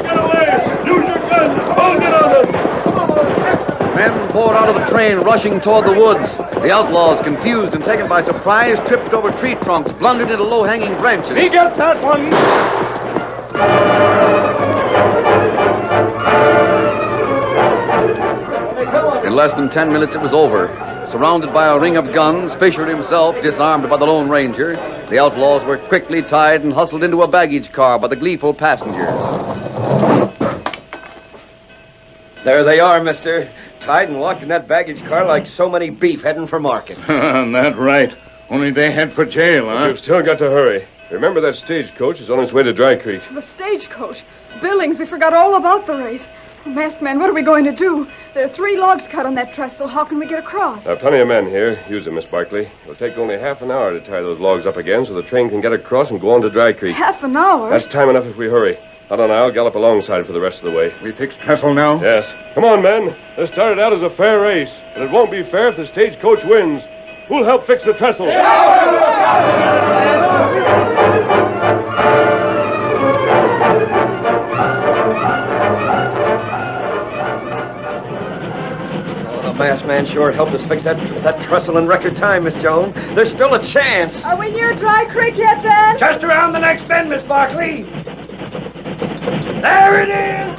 S9: Get away. Use your guns. Hold it on them.
S5: Men poured out of the train, rushing toward the woods. The outlaws, confused and taken by surprise, tripped over tree trunks, blundered into low-hanging branches.
S16: He got that one!
S5: In less than 10 minutes, it was over. Surrounded by a ring of guns, Fisher himself disarmed by the Lone Ranger, the outlaws were quickly tied and hustled into a baggage car by the gleeful passengers.
S22: There they are, mister. Tied and locked in that baggage car like so many beef heading for market.
S10: That's right. Only they head for jail, huh?
S9: You've still got to hurry. Remember that stagecoach is on its way to Dry Creek.
S2: The stagecoach. Billings, we forgot all about the race. Masked man, what are we going to do? There are 3 logs cut on that trestle. How can we get across?
S9: There are plenty of men here. Use them, Miss Barkley. It'll take only half an hour to tie those logs up again so the train can get across and go on to Dry Creek.
S2: Half an hour?
S9: That's time enough if we hurry. Otto and I'll gallop alongside for the rest of the way.
S10: We fix trestle now?
S9: Yes. Come on, men. This started out as a fair race, but it won't be fair if the stagecoach wins. Who'll help fix the trestle?
S22: The masked man sure helped us fix that trestle in record time, Miss Joan. There's still a chance.
S2: Are we near Dry Creek yet, then?
S16: Just around the next bend, Miss Barkley. There it is!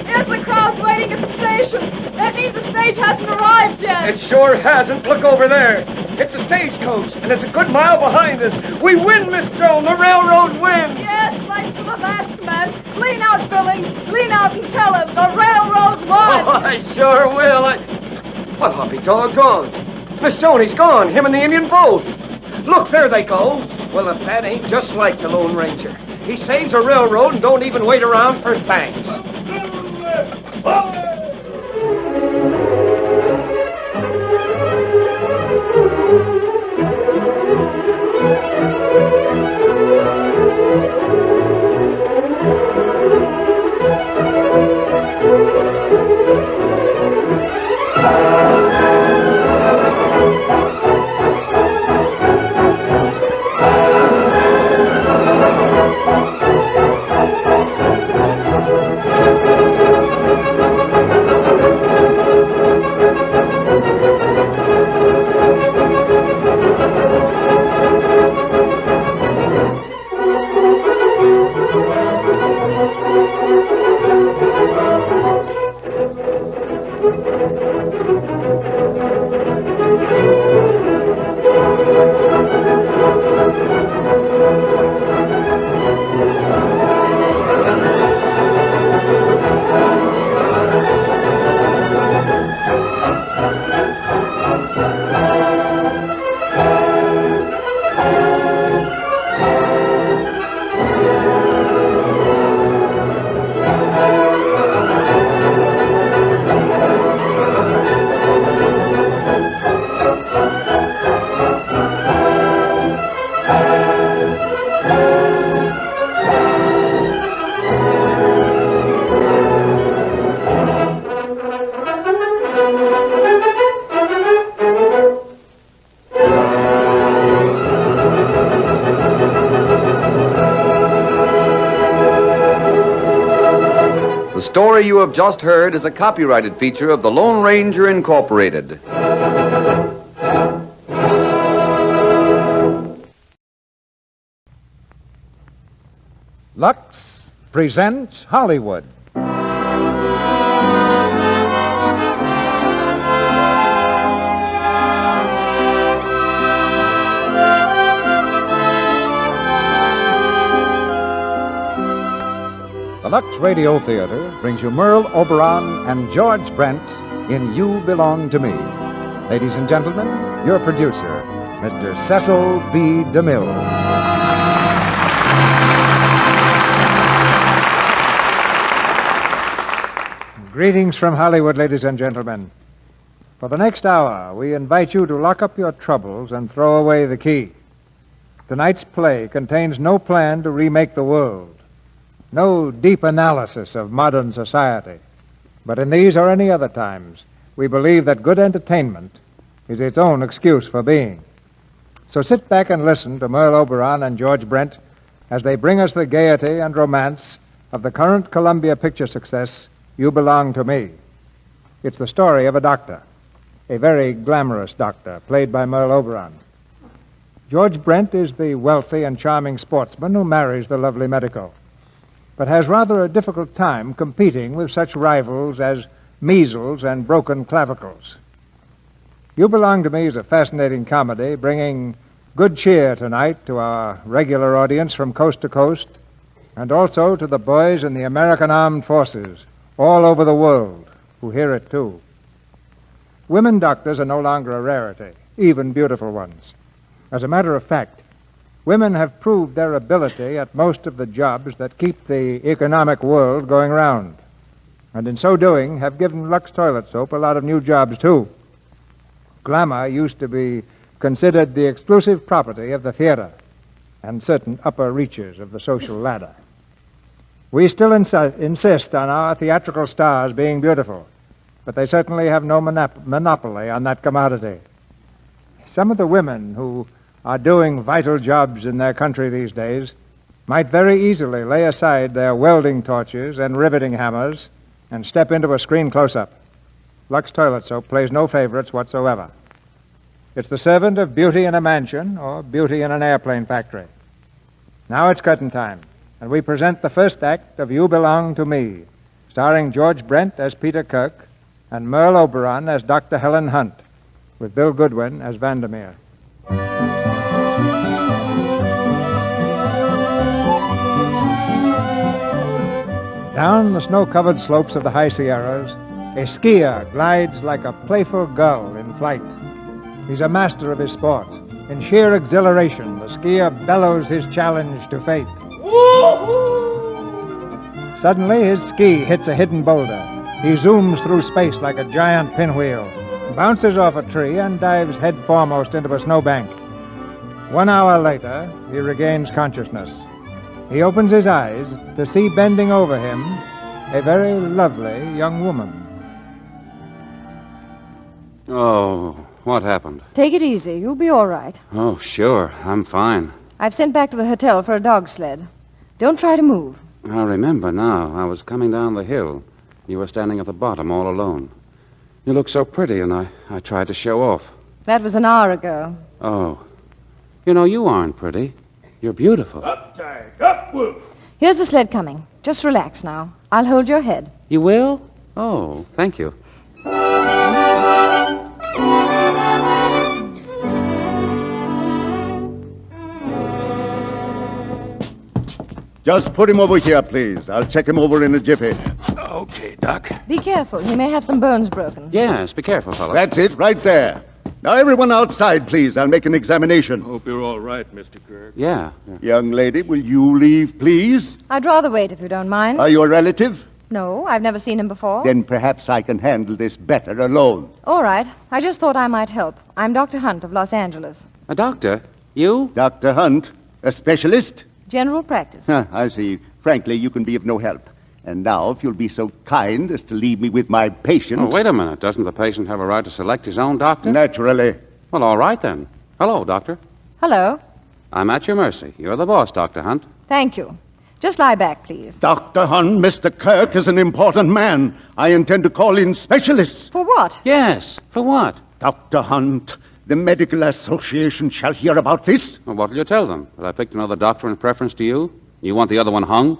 S2: Yes, the crowd's waiting at the station. That means the stage hasn't arrived yet.
S22: It sure hasn't. Look over there. It's the stagecoach, and it's a good mile behind us. We win, Miss Joan. The railroad wins.
S2: Yes, thanks to the masked man. Lean out, Billings. Lean out and tell him the railroad won.
S22: Oh, I sure will. Well, I'll be doggone. Miss Joan, he's gone. Him and the Indian both. Look, there they go. Well, if that ain't just like the Lone Ranger. He saves a railroad and don't even wait around for thanks.
S5: story you have just heard is a copyrighted feature of the Lone Ranger Incorporated.
S6: Lux presents Hollywood. The Lux Radio Theater brings you Merle Oberon and George Brent in You Belong to Me. Ladies and gentlemen, your producer, Mr. Cecil B. DeMille. Greetings from Hollywood, ladies and gentlemen. For the next hour, we invite you to lock up your troubles and throw away the key. Tonight's play contains no plan to remake the world, no deep analysis of modern society. But in these or any other times, we believe that good entertainment is its own excuse for being. So sit back and listen to Merle Oberon and George Brent as they bring us the gaiety and romance of the current Columbia picture success, You Belong to Me. It's the story of a doctor, a very glamorous doctor, played by Merle Oberon. George Brent is the wealthy and charming sportsman who marries the lovely medico, but has rather a difficult time competing with such rivals as measles and broken clavicles. You Belong to Me is a fascinating comedy, bringing good cheer tonight to our regular audience from coast to coast, and also to the boys in the American Armed Forces all over the world who hear it too. Women doctors are no longer a rarity, even beautiful ones. As a matter of fact, women have proved their ability at most of the jobs that keep the economic world going round, and in so doing have given Lux Toilet Soap a lot of new jobs too. Glamour used to be considered the exclusive property of the theater and certain upper reaches of the social ladder. We still insist on our theatrical stars being beautiful, but they certainly have no monopoly on that commodity. Some of the women who are doing vital jobs in their country these days might very easily lay aside their welding torches and riveting hammers and step into a screen close-up. Lux Toilet Soap plays no favorites whatsoever. It's the servant of beauty in a mansion or beauty in an airplane factory. Now it's curtain time, and we present the first act of You Belong to Me, starring George Brent as Peter Kirk and Merle Oberon as Dr. Helen Hunt, with Bill Goodwin as Vandermeer. Down the snow-covered slopes of the high Sierras, a skier glides like a playful gull in flight. He's a master of his sport. In sheer exhilaration, the skier bellows his challenge to fate. Suddenly, his ski hits a hidden boulder. He zooms through space like a giant pinwheel, bounces off a tree, and dives head foremost into a snowbank. 1 hour later, he regains consciousness. He opens his eyes to see bending over him a very lovely young woman.
S13: Oh, what happened?
S15: Take it easy. You'll be all right.
S13: Oh, sure. I'm fine.
S15: I've sent back to the hotel for a dog sled. Don't try to move.
S13: I remember now. I was coming down the hill. You were standing at the bottom all alone. You looked so pretty, and I tried to show off.
S15: That was an hour ago.
S13: Oh. You know, you aren't pretty. You're beautiful.
S8: Up, Tag. Up, Wolf.
S15: Here's the sled coming. Just relax now. I'll hold your head.
S13: You will? Oh, thank you.
S19: Just put him over here, please. I'll check him over in a jiffy.
S8: Okay, Doc.
S15: Be careful. He may have some bones broken.
S13: Yes, be careful, fellow.
S19: That's it, right there. Now, everyone outside, please. I'll make an examination.
S9: Hope you're all right, Mr. Kirk.
S13: Yeah.
S19: Young lady, will you leave, please?
S15: I'd rather wait if you don't mind.
S19: Are you a relative?
S15: No, I've never seen him before.
S19: Then perhaps I can handle this better alone.
S15: All right. I just thought I might help. I'm Dr. Hunt of Los Angeles.
S13: A doctor? You?
S19: Dr. Hunt, a specialist?
S15: General practice.
S19: I see. Frankly, you can be of no help. And now, if you'll be so kind as to leave me with my patient...
S13: Oh, wait a minute. Doesn't the patient have a right to select his own doctor?
S19: Naturally.
S13: Well, all right, then. Hello, doctor.
S15: Hello.
S13: I'm at your mercy. You're the boss, Dr. Hunt.
S15: Thank you. Just lie back, please.
S19: Dr. Hunt, Mr. Kirk is an important man. I intend to call in specialists.
S15: For what?
S13: Yes, for what?
S19: Dr. Hunt, the Medical Association shall hear about this.
S13: Well, what will you tell them? That I picked another doctor in preference to you? You want the other one hung?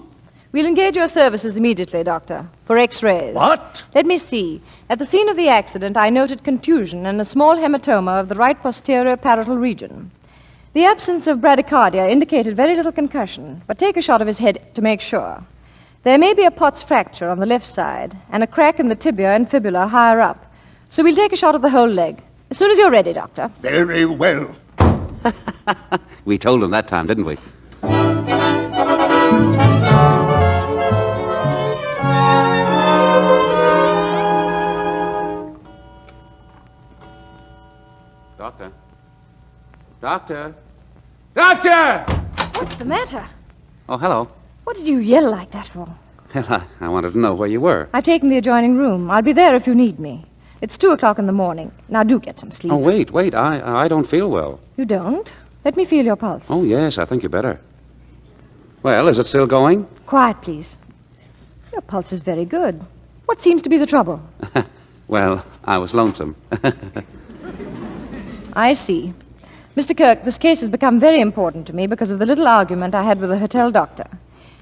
S15: We'll engage your services immediately, Doctor, for X-rays.
S19: What?
S15: Let me see. At the scene of the accident, I noted contusion and a small hematoma of the right posterior parietal region. The absence of bradycardia indicated very little concussion, but take a shot of his head to make sure. There may be a Pott's fracture on the left side and a crack in the tibia and fibula higher up. So we'll take a shot of the whole leg. As soon as you're ready, Doctor.
S19: Very well.
S13: We told him that time, didn't we? Doctor? Doctor? Doctor!
S15: What's the matter?
S13: Oh, hello.
S15: What did you yell like that for?
S13: Well, I wanted to know where you were.
S15: I've taken the adjoining room. I'll be there if you need me. It's 2:00 in the morning. Now do get some sleep.
S13: Oh, wait. I don't feel well.
S15: You don't? Let me feel your pulse.
S13: Oh, yes, I think you better. Well, is it still going?
S15: Quiet, please. Your pulse is very good. What seems to be the trouble?
S13: Well, I was lonesome.
S15: I see. Mr. Kirk, this case has become very important to me because of the little argument I had with the hotel doctor.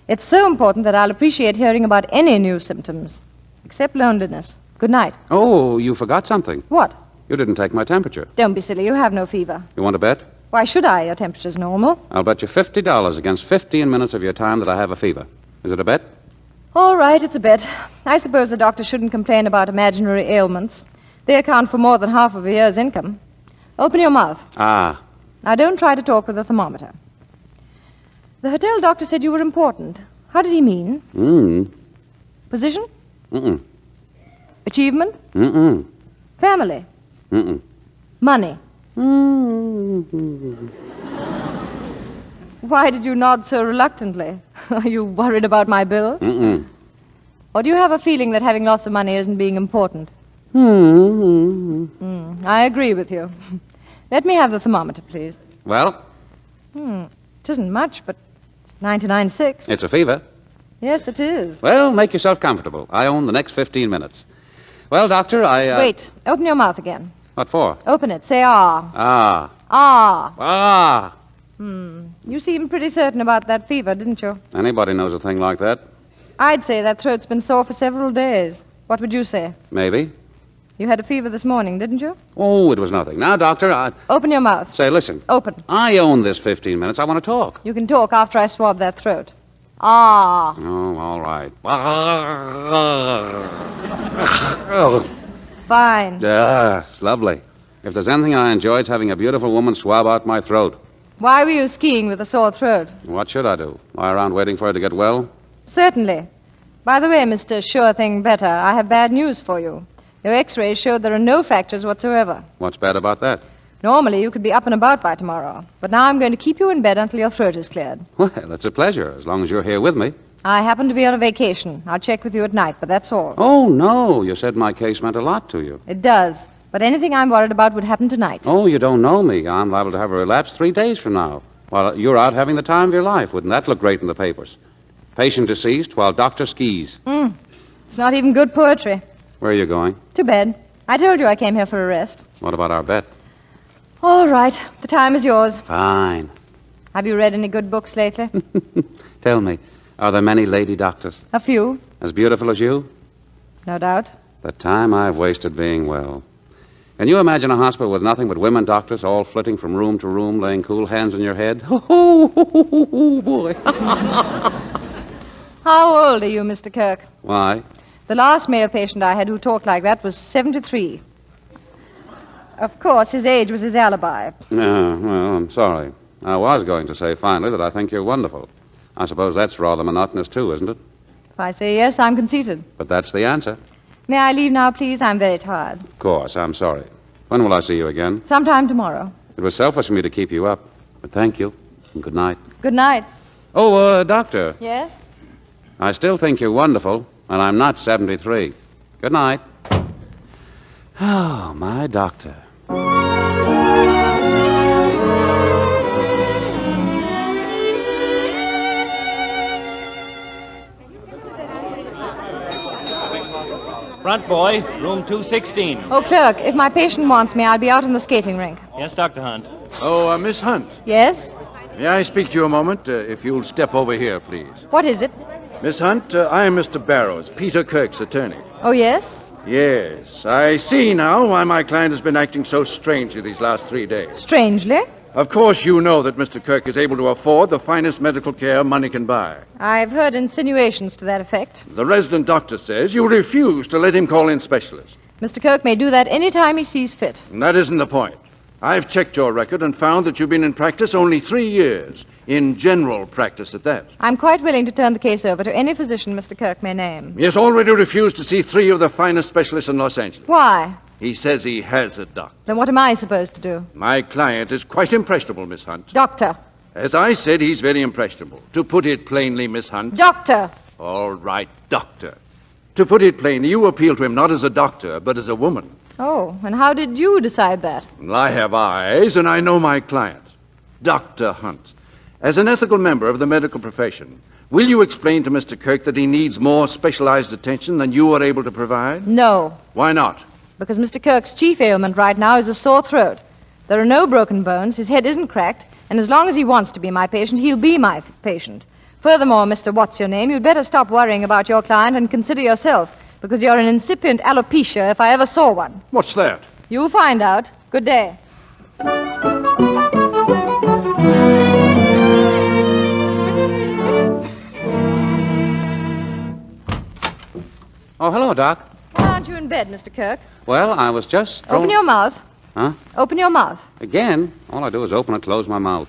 S15: It's so important that I'll appreciate hearing about any new symptoms, except loneliness. Good night.
S13: Oh, you forgot something.
S15: What?
S13: You didn't take my temperature.
S15: Don't be silly. You have no fever.
S13: You want to bet?
S15: Why should I? Your temperature's normal.
S13: I'll bet you $50 against 15 minutes of your time that I have a fever. Is it a bet?
S15: All right, it's a bet. I suppose the doctor shouldn't complain about imaginary ailments. They account for more than half of a year's income. Open your mouth.
S13: Ah.
S15: Now, don't try to talk with a thermometer. The hotel doctor said you were important. How did he mean? Position? Achievement? Family? Money? Why did you nod so reluctantly? Are you worried about my bill? Or do you have a feeling that having lots of money isn't being important? I agree with you. Let me have the thermometer, please.
S13: Well?
S15: It isn't much, but it's 99.6.
S13: It's a fever.
S15: Yes, it is.
S13: Well, make yourself comfortable. I own the next 15 minutes. Well, Doctor,
S15: Wait. Open your mouth again.
S13: What for?
S15: Open it. Say ah.
S13: Ah.
S15: Ah.
S13: Ah.
S15: You seemed pretty certain about that fever, didn't you?
S13: Anybody knows a thing like that.
S15: I'd say that throat's been sore for several days. What would you say?
S13: Maybe.
S15: You had a fever this morning, didn't you?
S13: Oh, it was nothing. Now, Doctor,
S15: Open your mouth.
S13: Say, listen.
S15: Open.
S13: I own this 15 minutes. I want to talk.
S15: You can talk after I swab that throat. Ah.
S13: Oh, all right.
S15: Fine.
S13: Yes, lovely. If there's anything I enjoy, it's having a beautiful woman swab out my throat.
S15: Why were you skiing with a sore throat?
S13: What should I do? Lie around waiting for her to get well?
S15: Certainly. By the way, Mr. Sure Thing Better, I have bad news for you. Your x-rays showed there are no fractures whatsoever.
S13: What's bad about that?
S15: Normally, you could be up and about by tomorrow. But now I'm going to keep you in bed until your throat is cleared.
S13: Well, it's a pleasure, as long as you're here with me.
S15: I happen to be on a vacation. I'll check with you at night, but that's all.
S13: Oh, no. You said my case meant a lot to you.
S15: It does. But anything I'm worried about would happen tonight.
S13: Oh, you don't know me. I'm liable to have a relapse 3 days from now. While you're out having the time of your life. Wouldn't that look great in the papers? Patient deceased while doctor skis.
S15: It's not even good poetry.
S13: Where are you going?
S15: To bed. I told you I came here for a rest.
S13: What about our bet?
S15: All right. The time is yours.
S13: Fine.
S15: Have you read any good books lately?
S13: Tell me, are there many lady doctors?
S15: A few.
S13: As beautiful as you?
S15: No doubt.
S13: The time I've wasted being well. Can you imagine a hospital with nothing but women doctors all flitting from room to room, laying cool hands on your head? Oh, boy.
S15: How old are you, Mr. Kirk?
S13: Why?
S15: The last male patient I had who talked like that was 73. Of course, his age was his alibi.
S13: Yeah, well, I'm sorry. I was going to say finally that I think you're wonderful. I suppose that's rather monotonous, too, isn't it?
S15: If I say yes, I'm conceited.
S13: But that's the answer.
S15: May I leave now, please? I'm very tired.
S13: Of course, I'm sorry. When will I see you again?
S15: Sometime tomorrow.
S13: It was selfish of me to keep you up. But thank you, and good night.
S15: Good night.
S13: Oh, Doctor.
S15: Yes?
S13: I still think you're wonderful, and I'm not 73. Good night. Oh, my doctor.
S7: Front, boy. Room 216.
S15: Oh, clerk, if my patient wants me, I'll be out in the skating rink.
S7: Yes, Dr. Hunt.
S12: Oh, Miss Hunt.
S15: Yes?
S12: May I speak to you a moment? If you'll step over here, please.
S15: What is it?
S12: Miss Hunt, I am Mr. Barrows, Peter Kirk's attorney.
S15: Oh, yes?
S12: Yes. I see now why my client has been acting so strangely these last 3 days.
S15: Strangely?
S12: Of course, you know that Mr. Kirk is able to afford the finest medical care money can buy.
S15: I've heard insinuations to that effect.
S12: The resident doctor says you refuse to let him call in specialists.
S15: Mr. Kirk may do that any time he sees fit.
S12: And that isn't the point. I've checked your record and found that you've been in practice only 3 years. In general practice at that.
S15: I'm quite willing to turn the case over to any physician Mr. Kirk may name.
S12: He has already refused to see 3 of the finest specialists in Los Angeles.
S15: Why?
S12: He says he has a doctor.
S15: Then what am I supposed to do?
S12: My client is quite impressionable, Miss Hunt.
S15: Doctor.
S12: As I said, he's very impressionable. To put it plainly, Miss Hunt.
S15: Doctor.
S12: All right, doctor. To put it plainly, you appeal to him not as a doctor, but as a woman.
S15: Oh, and how did you decide that?
S12: Well, I have eyes, and I know my client. Dr. Hunt. As an ethical member of the medical profession, will you explain to Mr. Kirk that he needs more specialized attention than you are able to provide?
S15: No.
S12: Why not?
S15: Because Mr. Kirk's chief ailment right now is a sore throat. There are no broken bones, his head isn't cracked, and as long as he wants to be my patient, he'll be my patient. Furthermore, Mr. What's-Your-Name, you'd better stop worrying about your client and consider yourself, because you're an incipient alopecia if I ever saw one.
S12: What's that?
S15: You'll find out. Good day.
S13: Oh, hello, Doc.
S15: Why aren't you in bed, Mr. Kirk?
S13: Well, I was just...
S15: Open your mouth.
S13: Huh?
S15: Open your mouth.
S13: Again? All I do is open and close my mouth.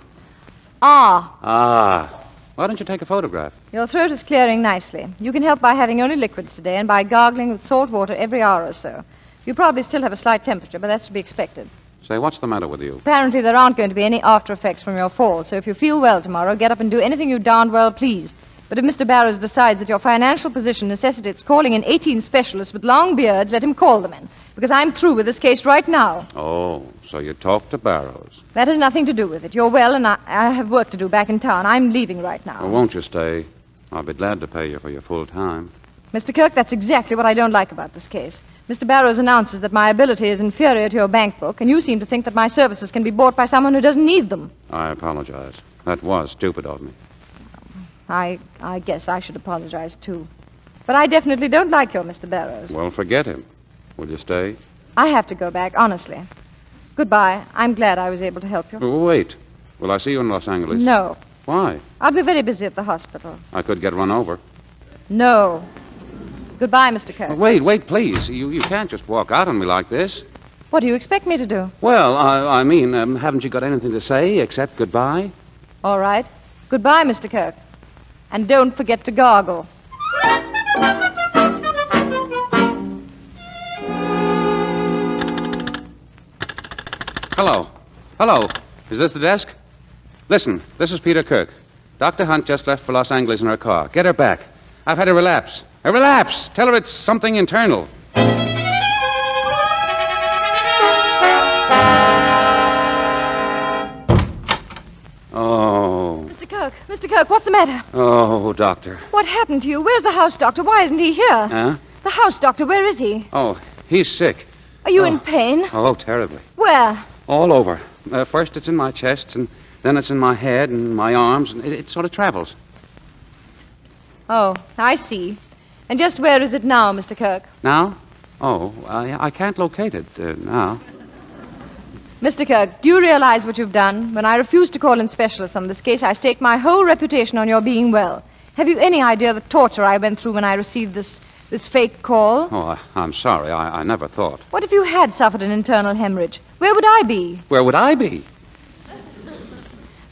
S15: Ah.
S13: Why don't you take a photograph?
S15: Your throat is clearing nicely. You can help by having only liquids today and by gargling with salt water every hour or so. You probably still have a slight temperature, but that's to be expected.
S13: Say, what's the matter with you?
S15: Apparently there aren't going to be any after effects from your fall, so if you feel well tomorrow, get up and do anything you darned well please. But if Mr. Barrows decides that your financial position necessitates calling in 18 specialists with long beards, let him call them in, because I'm through with this case right now.
S13: Oh, so you talked to Barrows.
S15: That has nothing to do with it. You're well, and I have work to do back in town. I'm leaving right now.
S13: Well, won't you stay? I'll be glad to pay you for your full time.
S15: Mr. Kirk, that's exactly what I don't like about this case. Mr. Barrows announces that my ability is inferior to your bank book, and you seem to think that my services can be bought by someone who doesn't need them.
S13: I apologize. That was stupid of me.
S15: I guess I should apologize, too. But I definitely don't like your Mr. Barrows.
S13: Well, forget him. Will you stay?
S15: I have to go back, honestly. Goodbye. I'm glad I was able to help you.
S13: Oh, wait. Will I see you in Los Angeles?
S15: No.
S13: Why?
S15: I'll be very busy at the hospital.
S13: I could get run over.
S15: No. Goodbye, Mr. Kirk.
S13: Wait, please. You can't just walk out on me like this.
S15: What do you expect me to do?
S13: Well, I mean, haven't you got anything to say except goodbye?
S15: All right. Goodbye, Mr. Kirk. And don't forget to gargle.
S13: Hello. Is this the desk? Listen, this is Peter Kirk. Dr. Hunt just left for Los Angeles in her car. Get her back. I've had a relapse. A relapse! Tell her it's something internal. Oh.
S15: Mr. Kirk, what's the matter?
S13: Oh, doctor.
S15: What happened to you? Where's the house doctor? Why isn't he here?
S13: Huh?
S15: The house doctor, where is he?
S13: Oh, he's sick.
S15: Are you in pain?
S13: Oh, terribly.
S15: Where?
S13: All over. First it's in my chest, and then it's in my head and my arms, and it sort of travels.
S15: Oh, I see. And just where is it now, Mr. Kirk?
S13: Now? Oh, I can't locate it now.
S15: Mr. Kirk, do you realize what you've done? When I refused to call in specialists on this case, I staked my whole reputation on your being well. Have you any idea the torture I went through when I received this fake call?
S13: Oh, I'm sorry. I never thought.
S15: What if you had suffered an internal hemorrhage? Where would I be?
S13: Where would I be?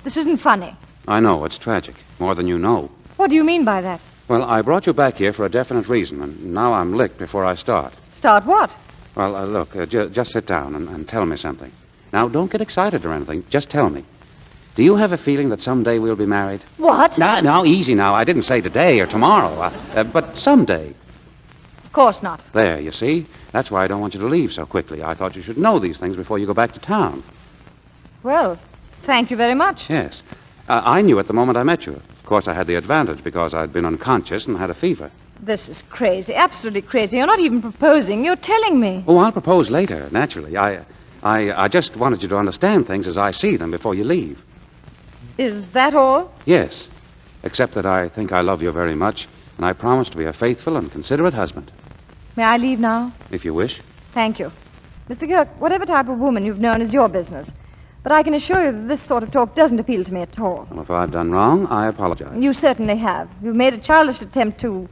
S15: This isn't funny.
S13: I know. It's tragic. More than you know.
S15: What do you mean by that?
S13: Well, I brought you back here for a definite reason, and now I'm licked before I start.
S15: Start what?
S13: Well, look, just sit down and tell me something. Now, don't get excited or anything. Just tell me. Do you have a feeling that someday we'll be married?
S15: What?
S13: Now, easy now. I didn't say today or tomorrow, but someday.
S15: Of course not.
S13: There, you see? That's why I don't want you to leave so quickly. I thought you should know these things before you go back to town.
S15: Well, thank you very much.
S13: Yes. I knew at the moment I met you. Of course, I had the advantage because I'd been unconscious and had a fever.
S15: This is crazy, absolutely crazy. You're not even proposing. You're telling me.
S13: Oh, I'll propose later, naturally. I just wanted you to understand things as I see them before you leave.
S15: Is that all?
S13: Yes, except that I think I love you very much, and I promise to be a faithful and considerate husband.
S15: May I leave now?
S13: If you wish.
S15: Thank you. Mr. Kirk, whatever type of woman you've known is your business. But I can assure you that this sort of talk doesn't appeal to me at all.
S13: Well, if I've done wrong, I apologize.
S15: You certainly have. You've made a childish attempt to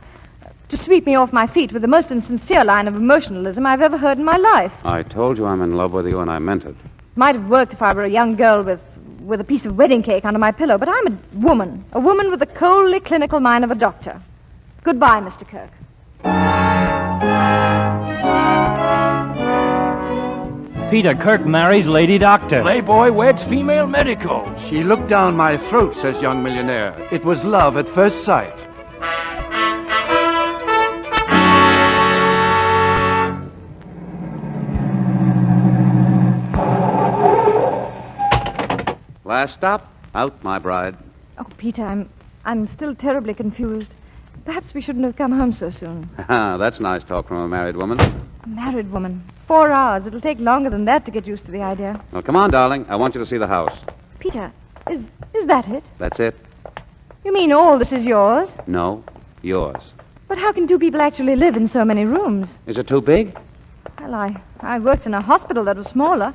S15: sweep me off my feet with the most insincere line of emotionalism I've ever heard in my life.
S13: I told you I'm in love with you, and I meant it.
S15: Might have worked if I were a young girl with a piece of wedding cake under my pillow, but I'm a woman with the coldly clinical mind of a doctor. Goodbye, Mr. Kirk.
S7: Peter Kirk marries Lady Doctor.
S12: Playboy weds female medico. She looked down my throat, says young millionaire. It was love at first sight.
S13: Last stop, out, my bride.
S15: Oh, Peter, I'm still terribly confused. Perhaps we shouldn't have come home so soon.
S13: That's nice talk from a married woman.
S15: A married woman. 4 hours. It'll take longer than that to get used to the idea.
S13: Well, come on, darling. I want you to see the house.
S15: Peter, is that it?
S13: That's it?
S15: You mean all this is yours?
S13: No, yours.
S15: But how can 2 people actually live in so many rooms?
S13: Is it too big?
S15: Well, I worked in a hospital that was smaller.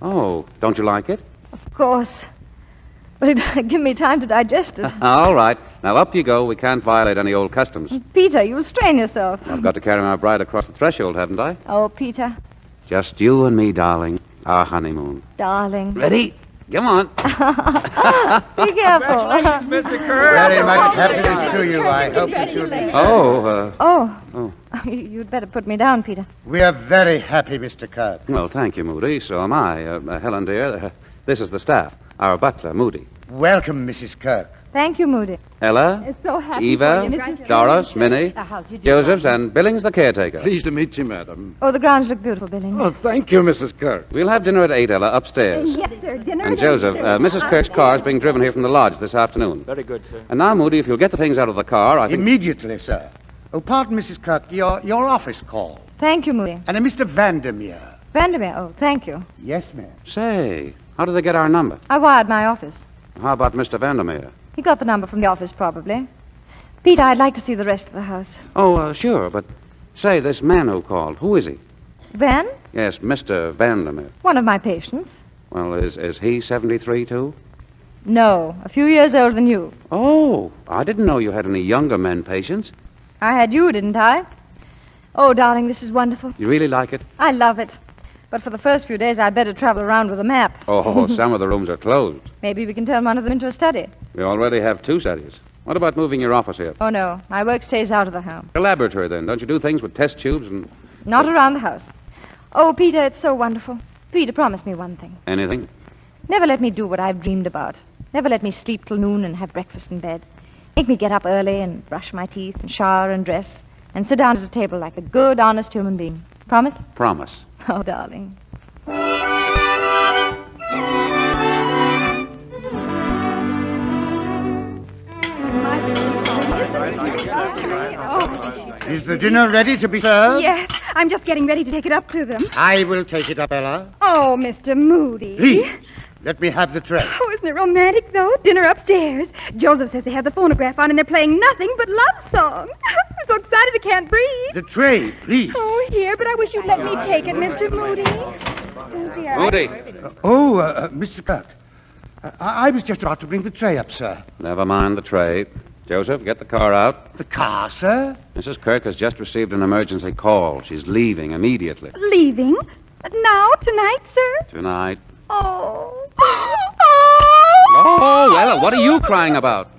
S13: Oh, don't you like it?
S15: Of course. But it'd give me time to digest it.
S13: All right. Now, up you go. We can't violate any old customs.
S15: Peter, you'll strain yourself.
S13: I've got to carry my bride across the threshold, haven't I?
S15: Oh, Peter.
S13: Just you and me, darling. Our honeymoon.
S15: Darling.
S13: Ready? Come on.
S15: Be careful.
S8: Congratulations, Mr. Kerr.
S6: Very much happiness to you. I hope that you'll be...
S15: Oh. You'd better put me down, Peter.
S6: We are very happy, Mr. Kirk.
S13: Well, thank you, Moody. So am I. Helen, dear, this is the staff. Our butler, Moody.
S6: Welcome, Mrs. Kirk.
S15: Thank you, Moody.
S13: Ella,
S15: It's so happy
S13: Eva,
S15: for you, Mrs.
S13: Doris, Minnie, Josephs, and Billings, the caretaker.
S12: Pleased to meet you, madam.
S15: Oh, the grounds look beautiful, Billings.
S12: Oh, thank you, Mrs. Kirk.
S13: We'll have dinner at 8, Ella, upstairs.
S15: Yes, sir. Dinner.
S13: And Joseph, Mrs. Kirk's car is being driven here from the lodge this afternoon.
S7: Very good, sir.
S13: And now, Moody, if you'll get the things out of the car, I think...
S6: Immediately, sir. Oh, pardon, Mrs. Kirk, your office call.
S15: Thank you, Moody.
S6: And a Mr. Vandermeer.
S15: Vandermeer. Oh, thank you.
S6: Yes, ma'am.
S13: Say, how did they get our number?
S15: I wired my office.
S13: How about Mr. Vandermeer?
S15: He got the number from the office, probably. Peter, I'd like to see the rest of the house.
S13: Oh, sure, but say, this man who called, who is he?
S15: Van?
S13: Yes, Mr. Vandermeer.
S15: One of my patients.
S13: Well, is he 73, too?
S15: No, a few years older than you.
S13: Oh, I didn't know you had any younger men patients.
S15: I had you, didn't I? Oh, darling, this is wonderful.
S13: You really like it?
S15: I love it. But for the first few days, I'd better travel around with a map.
S13: Oh, some of the rooms are closed.
S15: Maybe we can turn one of them into a study.
S13: We already have 2 studies. What about moving your office here?
S15: Oh, no. My work stays out of the home.
S13: A laboratory, then. Don't you do things with test tubes and...
S15: Not around the house. Oh, Peter, it's so wonderful. Peter, promise me one thing.
S13: Anything?
S15: Never let me do what I've dreamed about. Never let me sleep till noon and have breakfast in bed. Make me get up early and brush my teeth and shower and dress and sit down at a table like a good, honest human being. Promise?
S13: Promise.
S15: Oh, darling.
S6: Is the dinner ready to be served?
S11: Yes, I'm just getting ready to take it up to them.
S6: I will take it up, Ella.
S11: Oh, Mr. Moody.
S6: Please, let me have the tray.
S11: Oh, isn't it romantic, though? Dinner upstairs. Joseph says they have the phonograph on and they're playing nothing but love songs. I'm so excited I can't breathe.
S6: The tray, please.
S11: Oh, here, but I wish you'd let me take it, Mr. Moody. Oh, dear.
S13: Moody.
S6: Mr. Kirk. I was just about to bring the tray up, sir.
S13: Never mind the tray. Joseph, get the car out.
S6: The car, sir?
S13: Mrs. Kirk has just received an emergency call. She's leaving immediately.
S11: Leaving? Now? Tonight, sir?
S13: Tonight.
S11: Oh.
S13: Oh, Ella, what are you crying about?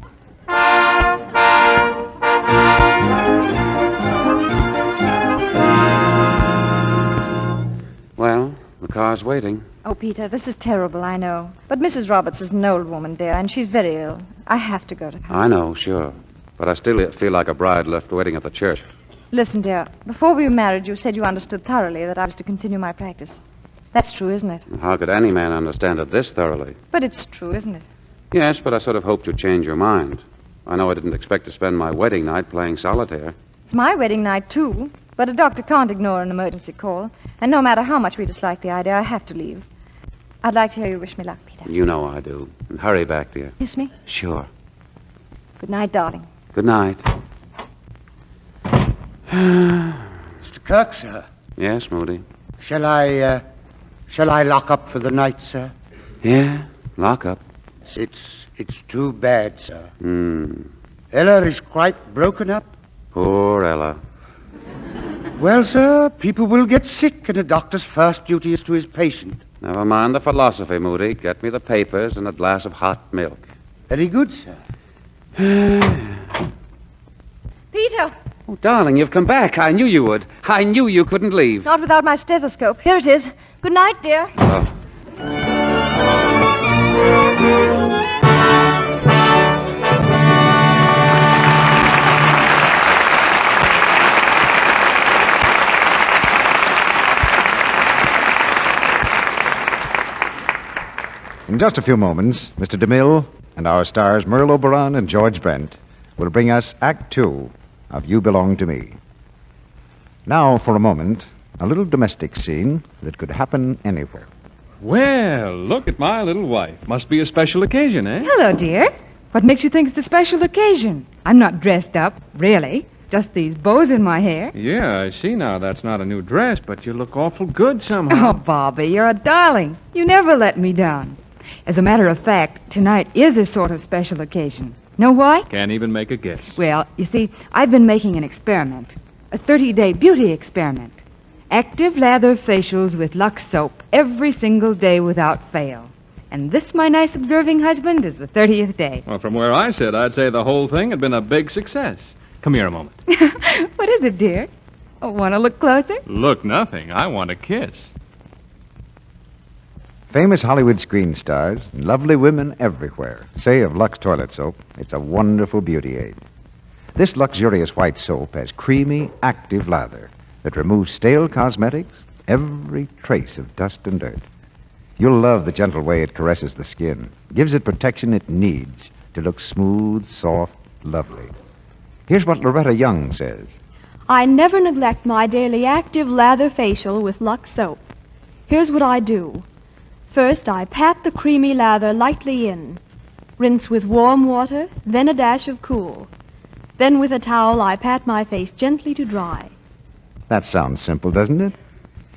S13: Well, the car's waiting.
S15: Oh, Peter, this is terrible, I know. But Mrs. Roberts is an old woman, dear, and she's very ill. I have to go to her.
S13: I know, sure. But I still feel like a bride left waiting at the church.
S15: Listen, dear, before we were married, you said you understood thoroughly that I was to continue my practice. That's true, isn't it?
S13: How could any man understand it this thoroughly?
S15: But it's true, isn't it?
S13: Yes, but I sort of hoped you'd change your mind. I know I didn't expect to spend my wedding night playing solitaire.
S15: It's my wedding night, too. But a doctor can't ignore an emergency call. And no matter how much we dislike the idea, I have to leave. I'd like to hear you wish me luck, Peter.
S13: You know I do. And hurry back, dear.
S15: Kiss me?
S13: Sure.
S15: Good night, darling.
S13: Good night.
S17: Mr. Kirk, sir.
S13: Yes, Moody?
S17: Shall I lock up for the night, sir?
S13: Yeah, lock up.
S17: It's too bad, sir.
S13: Hmm.
S17: Ella is quite broken up.
S13: Poor Ella.
S17: Well, sir, people will get sick, and a doctor's first duty is to his patient.
S13: Never mind the philosophy, Moody. Get me the papers and a glass of hot milk.
S17: Very good, sir.
S15: Peter!
S13: Oh, darling, you've come back. I knew you would. I knew you couldn't leave.
S15: Not without my stethoscope. Here it is. Good night, dear.
S13: Oh.
S6: In just a few moments, Mr. DeMille and our stars Merle Oberon and George Brent will bring us Act Two of You Belong to Me. Now, for a moment, a little domestic scene that could happen anywhere.
S18: Well, look at my little wife. Must be a special occasion, eh?
S21: Hello, dear. What makes you think it's a special occasion? I'm not dressed up, really. Just these bows in my hair.
S18: Yeah, I see now that's not a new dress, but you look awful good somehow.
S21: Oh, Bobby, you're a darling. You never let me down. As a matter of fact, tonight is a sort of special occasion. Know why?
S18: Can't even make a guess.
S21: Well, you see, I've been making an experiment. A 30-day beauty experiment. Active lather facials with Lux soap every single day without fail. And this, my nice observing husband, is the 30th day.
S18: Well, from where I sit, I'd say the whole thing had been a big success. Come here a moment.
S21: What is it, dear? Oh, want to look closer?
S18: Look, nothing. I want a kiss.
S6: Famous Hollywood screen stars and lovely women everywhere say of Lux toilet soap, it's a wonderful beauty aid. This luxurious white soap has creamy, active lather that removes stale cosmetics, every trace of dust and dirt. You'll love the gentle way it caresses the skin, gives it protection it needs to look smooth, soft, lovely. Here's what Loretta Young says.
S23: I never neglect my daily active lather facial with Lux soap. Here's what I do. First, I pat the creamy lather lightly in. Rinse with warm water, then a dash of cool. Then with a towel, I pat my face gently to dry.
S6: That sounds simple, doesn't it?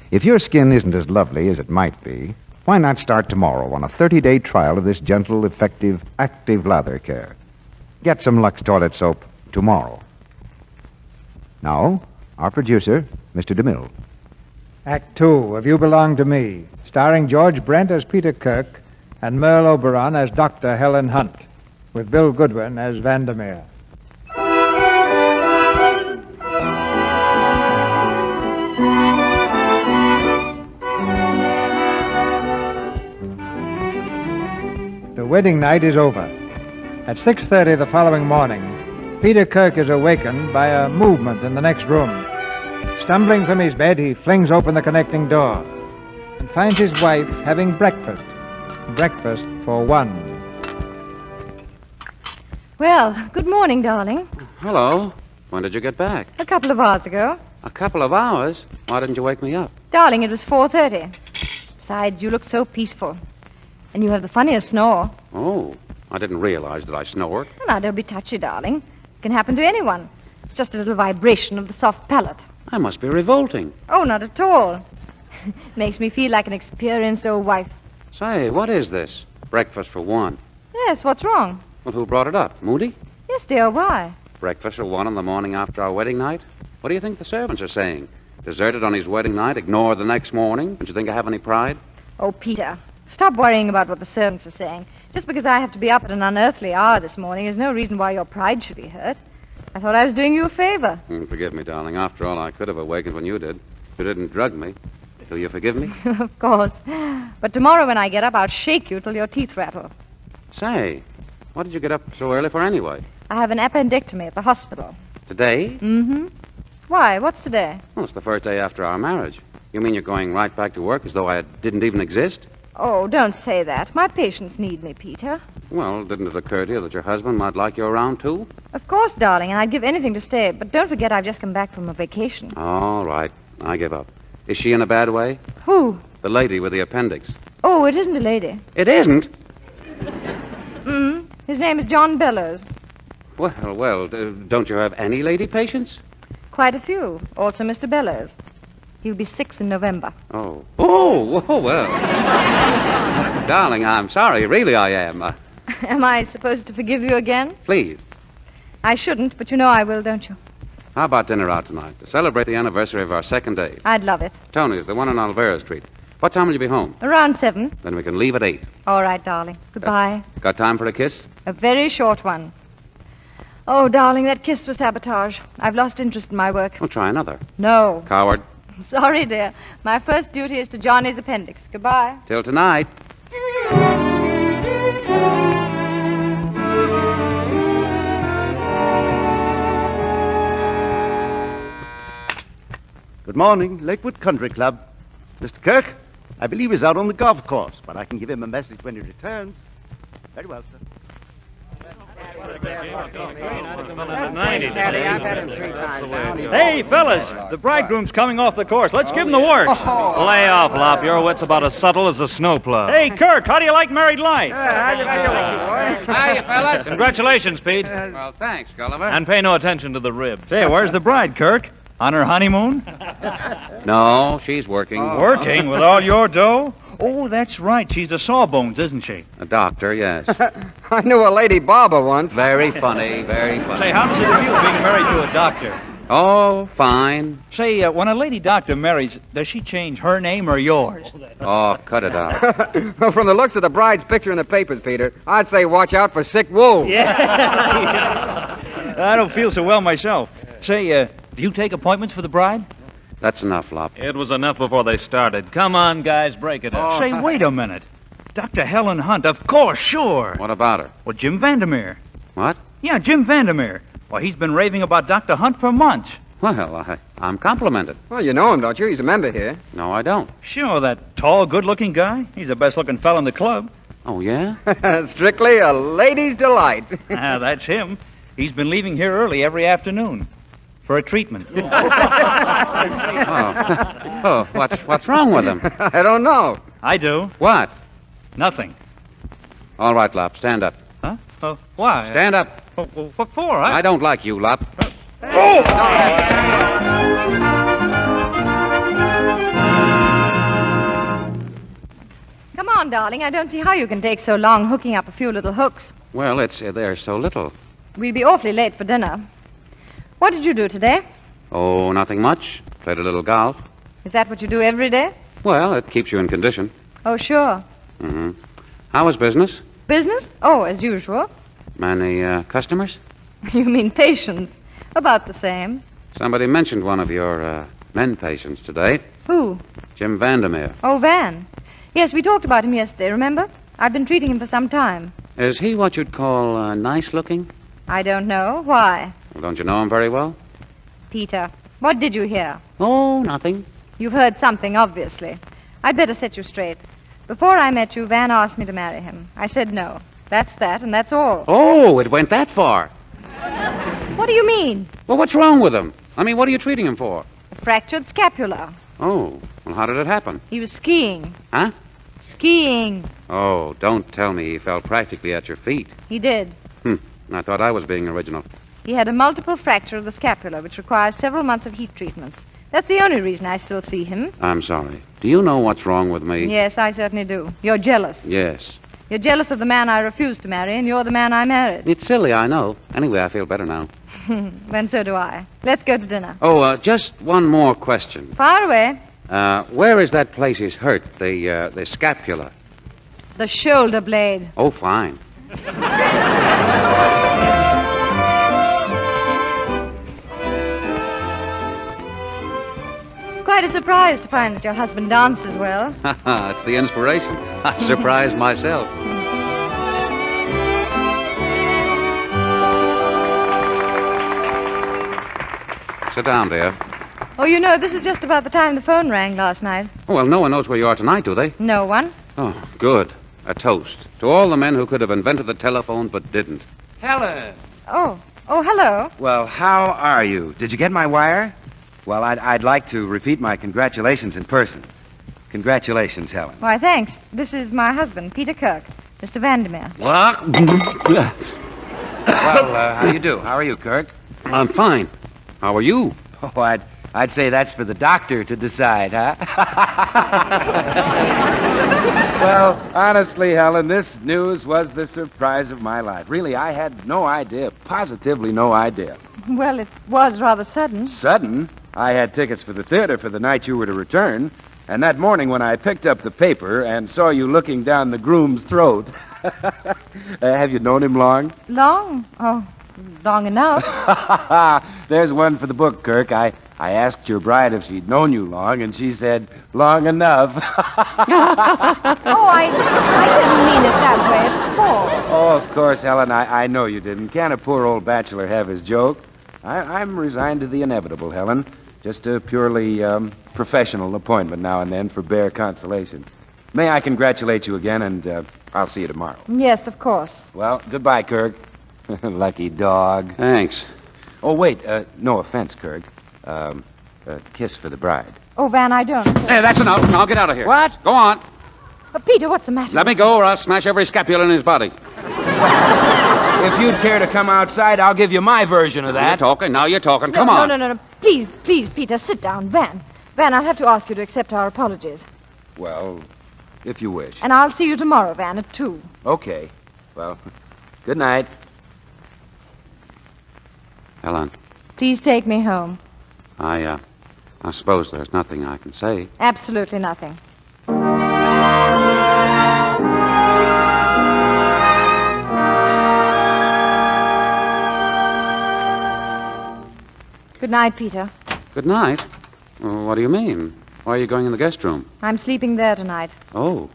S6: If your skin isn't as lovely as it might be, why not start tomorrow on a 30-day trial of this gentle, effective, active lather care? Get some Lux toilet soap tomorrow. Now, our producer, Mr. DeMille. Act Two of You Belong to Me, starring George Brent as Peter Kirk and Merle Oberon as Dr. Helen Hunt, with Bill Goodwin as Vandermeer. The wedding night is over. At 6:30 the following morning, Peter Kirk is awakened by a movement in the next room. Stumbling from his bed, he flings open the connecting door and finds his wife having breakfast. Breakfast for one.
S15: Well, good morning, darling.
S13: Hello. When did you get back?
S15: A couple of hours ago.
S13: A couple of hours? Why didn't you wake me up?
S15: Darling, it was 4:30. Besides, you look so peaceful. And you have the funniest snore.
S13: Oh, I didn't realize that I snored.
S15: Well, now, don't be touchy, darling. It can happen to anyone. It's just a little vibration of the soft palate.
S13: I must be revolting.
S15: Oh, not at all. Makes me feel like an experienced old wife.
S13: Say, what is this? Breakfast for one.
S15: Yes, what's wrong?
S13: Well, who brought it up? Moody?
S15: Yes, dear, why?
S13: Breakfast for one on the morning after our wedding night? What do you think the servants are saying? Deserted on his wedding night, ignored the next morning? Don't you think I have any pride?
S15: Oh, Peter, stop worrying about what the servants are saying. Just because I have to be up at an unearthly hour this morning is no reason why your pride should be hurt. I thought I was doing you a favor.
S13: Forgive me, darling. After all, I could have awakened when you did. You didn't drug me. Do you forgive me?
S15: Of course. But tomorrow when I get up, I'll shake you till your teeth rattle.
S13: Say, what did you get up so early for anyway?
S15: I have an appendectomy at the hospital.
S13: Today?
S15: Mm-hmm. Why? What's today?
S13: Well, it's the first day after our marriage. You mean you're going right back to work as though I didn't even exist?
S15: Oh, don't say that. My patients need me, Peter.
S13: Well, didn't it occur to you that your husband might like you around, too?
S15: Of course, darling, and I'd give anything to stay. But don't forget I've just come back from a vacation.
S13: All right. I give up. Is she in a bad way?
S15: Who?
S13: The lady with the appendix.
S15: Oh, it isn't a lady.
S13: It isn't?
S15: His name is John Bellows.
S13: Well, don't you have any lady patients?
S15: Quite a few. Also Mr. Bellows. He'll be 6 in November.
S13: Oh, well. Darling, I'm sorry. Really, I am.
S15: Am I supposed to forgive you again?
S13: Please.
S15: I shouldn't, but you know I will, don't you?
S13: How about dinner out tonight to celebrate the anniversary of our second date?
S15: I'd love it.
S13: Tony's, the one on Olvera Street. What time will you be home?
S15: Around 7.
S13: Then we can leave at 8.
S15: All right, darling. Goodbye.
S13: Got time for a kiss?
S15: A very short one. Oh, darling, that kiss was sabotage. I've lost interest in my work.
S13: Well, try another.
S15: No.
S13: Coward.
S15: Sorry, dear. My first duty is to Johnny's appendix. Goodbye.
S13: Till tonight.
S19: Good morning, Lakewood Country Club. Mr. Kirk, I believe he's out on the golf course, but I can give him a message when he returns. Very well, sir.
S7: Hey, fellas, the bridegroom's coming off the course. Let's give him the works. Lay off, Lop. Your wit's about as subtle as a snowplow. Hey, Kirk, how do you like married life?
S13: Hiya, fellas.
S7: Congratulations, Pete.
S13: Well, thanks, Gulliver.
S7: And pay no attention to the ribs. Hey, where's the bride, Kirk? On her honeymoon?
S13: No, she's working.
S7: Working with all your dough? Oh, that's right. She's a sawbones, isn't she?
S13: A doctor, yes.
S1: I knew a lady barber once.
S13: Very funny, very funny.
S7: Say, how does it feel being married to a doctor?
S13: Oh, fine.
S7: Say, when a lady doctor marries, does she change her name or yours?
S13: Oh, cut it out.
S1: Well, from the looks of the bride's picture in the papers, Peter, I'd say watch out for sick wolves.
S7: Yeah. I don't feel so well myself. Say, do you take appointments for the bride?
S13: That's enough, Lop.
S7: It was enough before they started. Come on, guys, break it up. Say, wait a minute. Dr. Helen Hunt, of course, sure.
S13: What about her?
S7: Well, Jim Vandermeer.
S13: What?
S7: Yeah, Jim Vandermeer. Well, he's been raving about Dr. Hunt for months.
S13: Well, I'm complimented.
S1: Well, you know him, don't you? He's a member here.
S13: No, I don't.
S7: Sure, that tall, good-looking guy. He's the best-looking fellow in the club.
S13: Oh, yeah?
S1: Strictly a lady's delight.
S7: That's him. He's been leaving here early every afternoon. For a treatment.
S13: What's wrong with him?
S1: I don't know.
S7: I do.
S13: What?
S7: Nothing.
S13: All right, Lop, stand up.
S7: Huh? Why?
S13: Stand up.
S7: What for?
S13: I don't like you, Lop.
S7: Oh!
S15: Come on, darling. I don't see how you can take so long hooking up a few little hooks.
S13: Well, they're so little.
S15: We'll be awfully late for dinner. What did you do today?
S13: Oh, nothing much. Played a little golf.
S15: Is that what you do every day?
S13: Well, it keeps you in condition.
S15: Oh, sure.
S13: Mm-hmm. How was business?
S15: Business? Oh, as usual.
S13: Many customers?
S15: You mean patients. About the same.
S13: Somebody mentioned one of your men patients today.
S15: Who?
S13: Jim Vandermeer.
S15: Oh, Van. Yes, we talked about him yesterday, remember? I've been treating him for some time.
S13: Is he what you'd call nice-looking?
S15: I don't know. Why?
S13: Well, don't you know him very well?
S15: Peter, what did you hear?
S13: Oh, nothing.
S15: You've heard something, obviously. I'd better set you straight. Before I met you, Van asked me to marry him. I said no. That's that, and that's all.
S13: Oh, it went that far.
S15: What do you mean?
S13: Well, what's wrong with him? I mean, what are you treating him for?
S15: A fractured scapula.
S13: Oh, well, how did it happen?
S15: He was skiing.
S13: Huh?
S15: Skiing.
S13: Oh, don't tell me he fell practically at your feet.
S15: He did.
S13: I thought I was being original.
S15: He had a multiple fracture of the scapula, which requires several months of heat treatments. That's the only reason I still see him.
S13: I'm sorry. Do you know what's wrong with me?
S15: Yes, I certainly do. You're jealous.
S13: Yes.
S15: You're jealous of the man I refused to marry, and you're the man I married.
S13: It's silly, I know. Anyway, I feel better now.
S15: Then so do I. Let's go to dinner.
S13: Oh, just one more question.
S15: Fire away.
S13: Where is that place he's hurt? The scapula.
S15: The shoulder blade.
S13: Oh, fine.
S15: It's quite a surprise to find that your husband dances well.
S13: It's the inspiration. I surprised myself. Sit down, dear.
S15: Oh, you know, this is just about the time the phone rang last night.
S13: Oh, well, no one knows where you are tonight, do they?
S15: No one.
S13: Oh, good. A toast to all the men who could have invented the telephone but didn't.
S3: Helen!
S15: Oh, hello.
S3: Well, how are you? Did you get my wire? Well, I'd like to repeat my congratulations in person. Congratulations, Helen.
S15: Why, thanks. This is my husband, Peter Kirk, Mr. Vandermeer.
S3: What? Well, how you do? How are you, Kirk?
S13: I'm fine. How are you?
S3: Oh, I'd say that's for the doctor to decide, huh? Well, honestly, Helen, this news was the surprise of my life. Really, I had no idea, positively no idea.
S15: Well, it was rather sudden.
S3: Sudden? I had tickets for the theater for the night you were to return, and that morning when I picked up the paper and saw you looking down the groom's throat... have you known him long?
S15: Long? Oh, long enough.
S3: There's one for the book, Kirk. I asked your bride if she'd known you long, and she said, long enough.
S15: Oh, I didn't mean it that way at all.
S3: Oh, of course, Helen, I know you didn't. Can't a poor old bachelor have his joke? I'm resigned to the inevitable, Helen. Just a purely professional appointment now and then for bare consolation. May I congratulate you again, and I'll see you tomorrow.
S15: Yes, of course.
S3: Well, goodbye, Kirk. Lucky dog.
S13: Thanks.
S3: Oh, wait. No offense, Kirk. A kiss for the bride.
S15: Oh, Van, I don't.
S13: Hey, that's enough. Now get out of here.
S3: What?
S13: Go on.
S15: Peter, what's the matter?
S13: Let me go, or I'll smash every scapula in his body.
S3: If you'd care to come outside, I'll give you my version of that.
S13: Now you're talking. Come on.
S15: No. Please, Peter, sit down. Van, I'll have to ask you to accept our apologies.
S3: Well, if you wish.
S15: And I'll see you tomorrow, Van, at 2.
S3: Okay. Well, good night.
S13: Helen,
S15: Please take me home.
S13: I suppose there's nothing I can say.
S15: Absolutely nothing. Good night, Peter.
S13: Good night. Well, what do you mean? Why are you going in the guest room?
S15: I'm sleeping there tonight.
S13: Oh.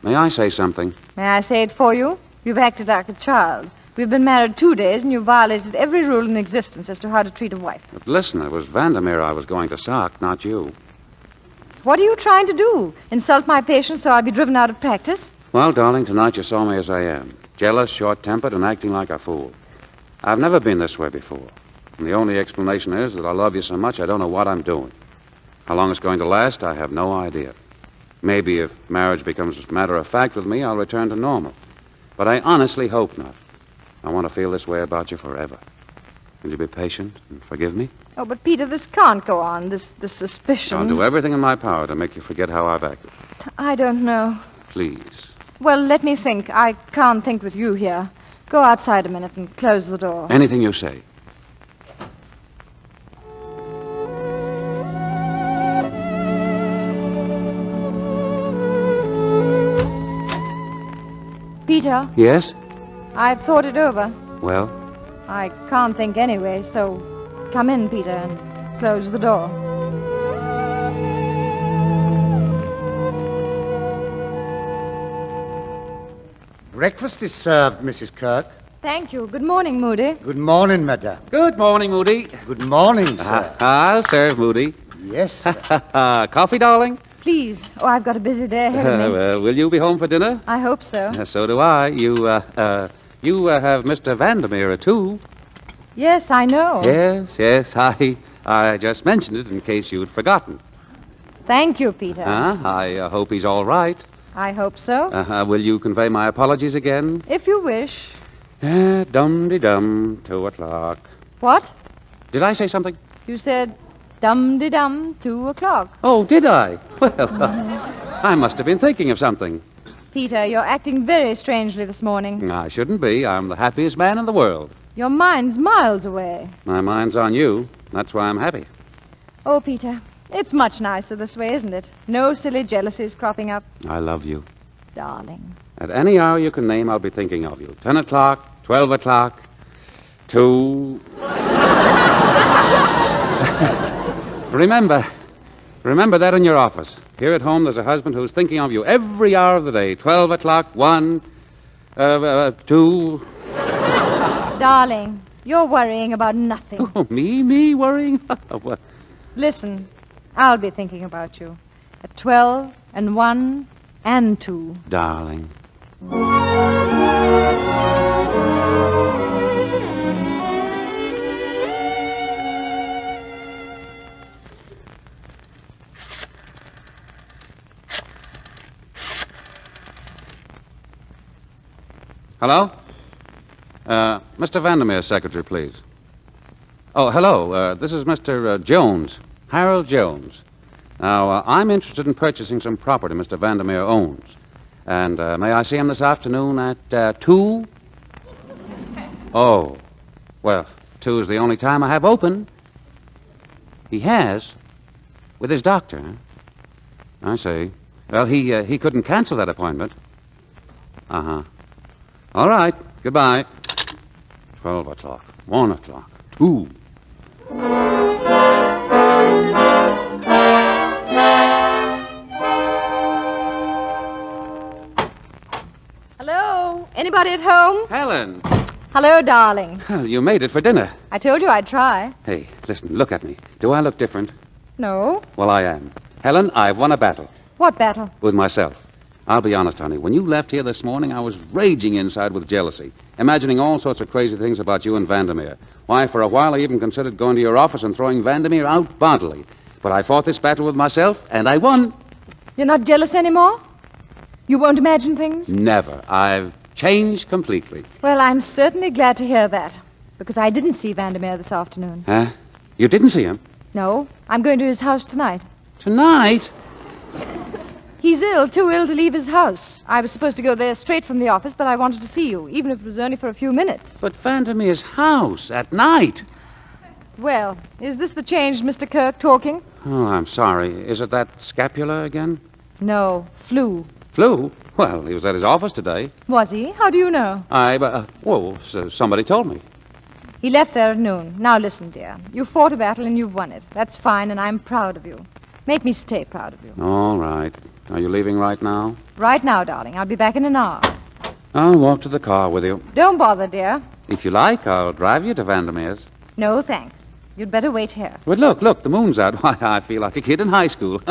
S13: May I say something?
S15: May I say it for you? You've acted like a child. We've been married 2 days, and you've violated every rule in existence as to how to treat a wife.
S13: But listen, it was Vandermeer I was going to sock, not you.
S15: What are you trying to do? Insult my patience so I'll be driven out of practice?
S13: Well, darling, tonight you saw me as I am. Jealous, short-tempered, and acting like a fool. I've never been this way before. And the only explanation is that I love you so much I don't know what I'm doing. How long it's going to last, I have no idea. Maybe if marriage becomes a matter of fact with me, I'll return to normal. But I honestly hope not. I want to feel this way about you forever. Will you be patient and forgive me?
S15: Oh, but Peter, this can't go on, this suspicion.
S13: I'll do everything in my power to make you forget how I've acted.
S15: I don't know.
S13: Please.
S15: Well, let me think. I can't think with you here. Go outside a minute and close the door.
S13: Anything you say.
S15: Peter,
S13: Yes?
S15: I've thought it over.
S13: Well?
S15: I can't think anyway, so come in, Peter, and close the door.
S17: Breakfast is served, Mrs. Kirk.
S15: Thank you. Good morning, Moody.
S17: Good morning, madame.
S13: Good morning, Moody.
S17: Good morning, sir.
S13: I'll serve, Moody.
S17: Yes, sir.
S13: Coffee, darling?
S15: Please. Oh, I've got a busy day ahead of me.
S13: Well, will you be home for dinner?
S15: I hope so.
S13: So do I. You have Mr. Vandermeer, too.
S15: Yes, I know.
S13: Yes. I just mentioned it in case you'd forgotten.
S15: Thank you, Peter.
S13: I hope he's all right.
S15: I hope so.
S13: Will you convey my apologies again?
S15: If you wish.
S13: Dum-de-dum, 2 o'clock.
S15: What?
S13: Did I say something?
S15: You said dum-de-dum, 2 o'clock.
S13: Oh, did I? Well, I must have been thinking of something.
S15: Peter, you're acting very strangely this morning.
S13: I shouldn't be. I'm the happiest man in the world.
S15: Your mind's miles away.
S13: My mind's on you. That's why I'm happy.
S15: Oh, Peter, it's much nicer this way, isn't it? No silly jealousies cropping up.
S13: I love you.
S15: Darling.
S13: At any hour you can name, I'll be thinking of you. 10 o'clock, 12 o'clock, 2... Remember that in your office. Here at home, there's a husband who's thinking of you every hour of the day. 12 o'clock, 1, 2...
S15: Darling, you're worrying about nothing.
S13: Oh, me worrying? What?
S15: Listen, I'll be thinking about you. At 12 and 1 And 2.
S13: Darling. Hello? Mr. Vandermeer's secretary, please. Oh, hello. This is Mr. Jones, Harold Jones. Now, I'm interested in purchasing some property Mr. Vandermeer owns. And may I see him this afternoon at 2? Oh, well, 2 is the only time I have open. He has? With his doctor, huh? I see. Well, he couldn't cancel that appointment. Uh-huh. All right. Goodbye. 12 o'clock. 1 o'clock. 2.
S15: Hello? Anybody at home?
S13: Helen.
S15: Hello, darling.
S13: Well, you made it for dinner.
S15: I told you I'd try.
S13: Hey, listen, look at me. Do I look different?
S15: No.
S13: Well, I am. Helen, I've won a battle.
S15: What battle?
S13: With myself. I'll be honest, honey. When you left here this morning, I was raging inside with jealousy, imagining all sorts of crazy things about you and Vandermeer. Why, for a while, I even considered going to your office and throwing Vandermeer out bodily. But I fought this battle with myself, and I won.
S15: You're not jealous anymore? You won't imagine things?
S13: Never. I've changed completely.
S15: Well, I'm certainly glad to hear that, because I didn't see Vandermeer this afternoon.
S13: Huh? You didn't see him?
S15: No, I'm going to his house tonight.
S13: Tonight?
S15: He's ill, too ill to leave his house. I was supposed to go there straight from the office, but I wanted to see you, even if it was only for a few minutes.
S13: But Vandermeer's house at night?
S15: Well, is this the changed Mr. Kirk talking?
S13: Oh, I'm sorry. Is it that scapula again?
S15: No, flu.
S13: Flu? Well, he was at his office today.
S15: Was he? How do you know?
S13: Somebody told me.
S15: He left there at noon. Now listen, dear. You fought a battle and you've won it. That's fine, and I'm proud of you. Make me stay proud of you.
S13: All right. Are you leaving right now?
S15: Right now, darling. I'll be back in an hour.
S13: I'll walk to the car with you.
S15: Don't bother, dear.
S13: If you like, I'll drive you to Vandermeer's.
S15: No, thanks. You'd better wait here.
S13: But look, the moon's out. Why, I feel like a kid in high school.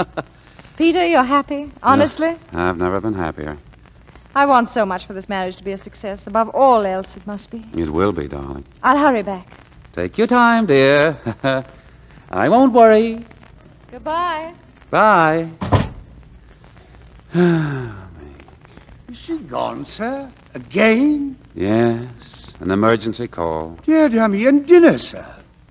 S15: Peter, you're happy? Honestly?
S13: No, I've never been happier.
S15: I want so much for this marriage to be a success. Above all else, it must be.
S13: It will be, darling.
S15: I'll hurry back.
S13: Take your time, dear. I won't worry.
S15: Goodbye.
S13: Bye.
S17: Is she gone, sir? Again?
S13: Yes, an emergency call.
S17: Dear me, and dinner, sir.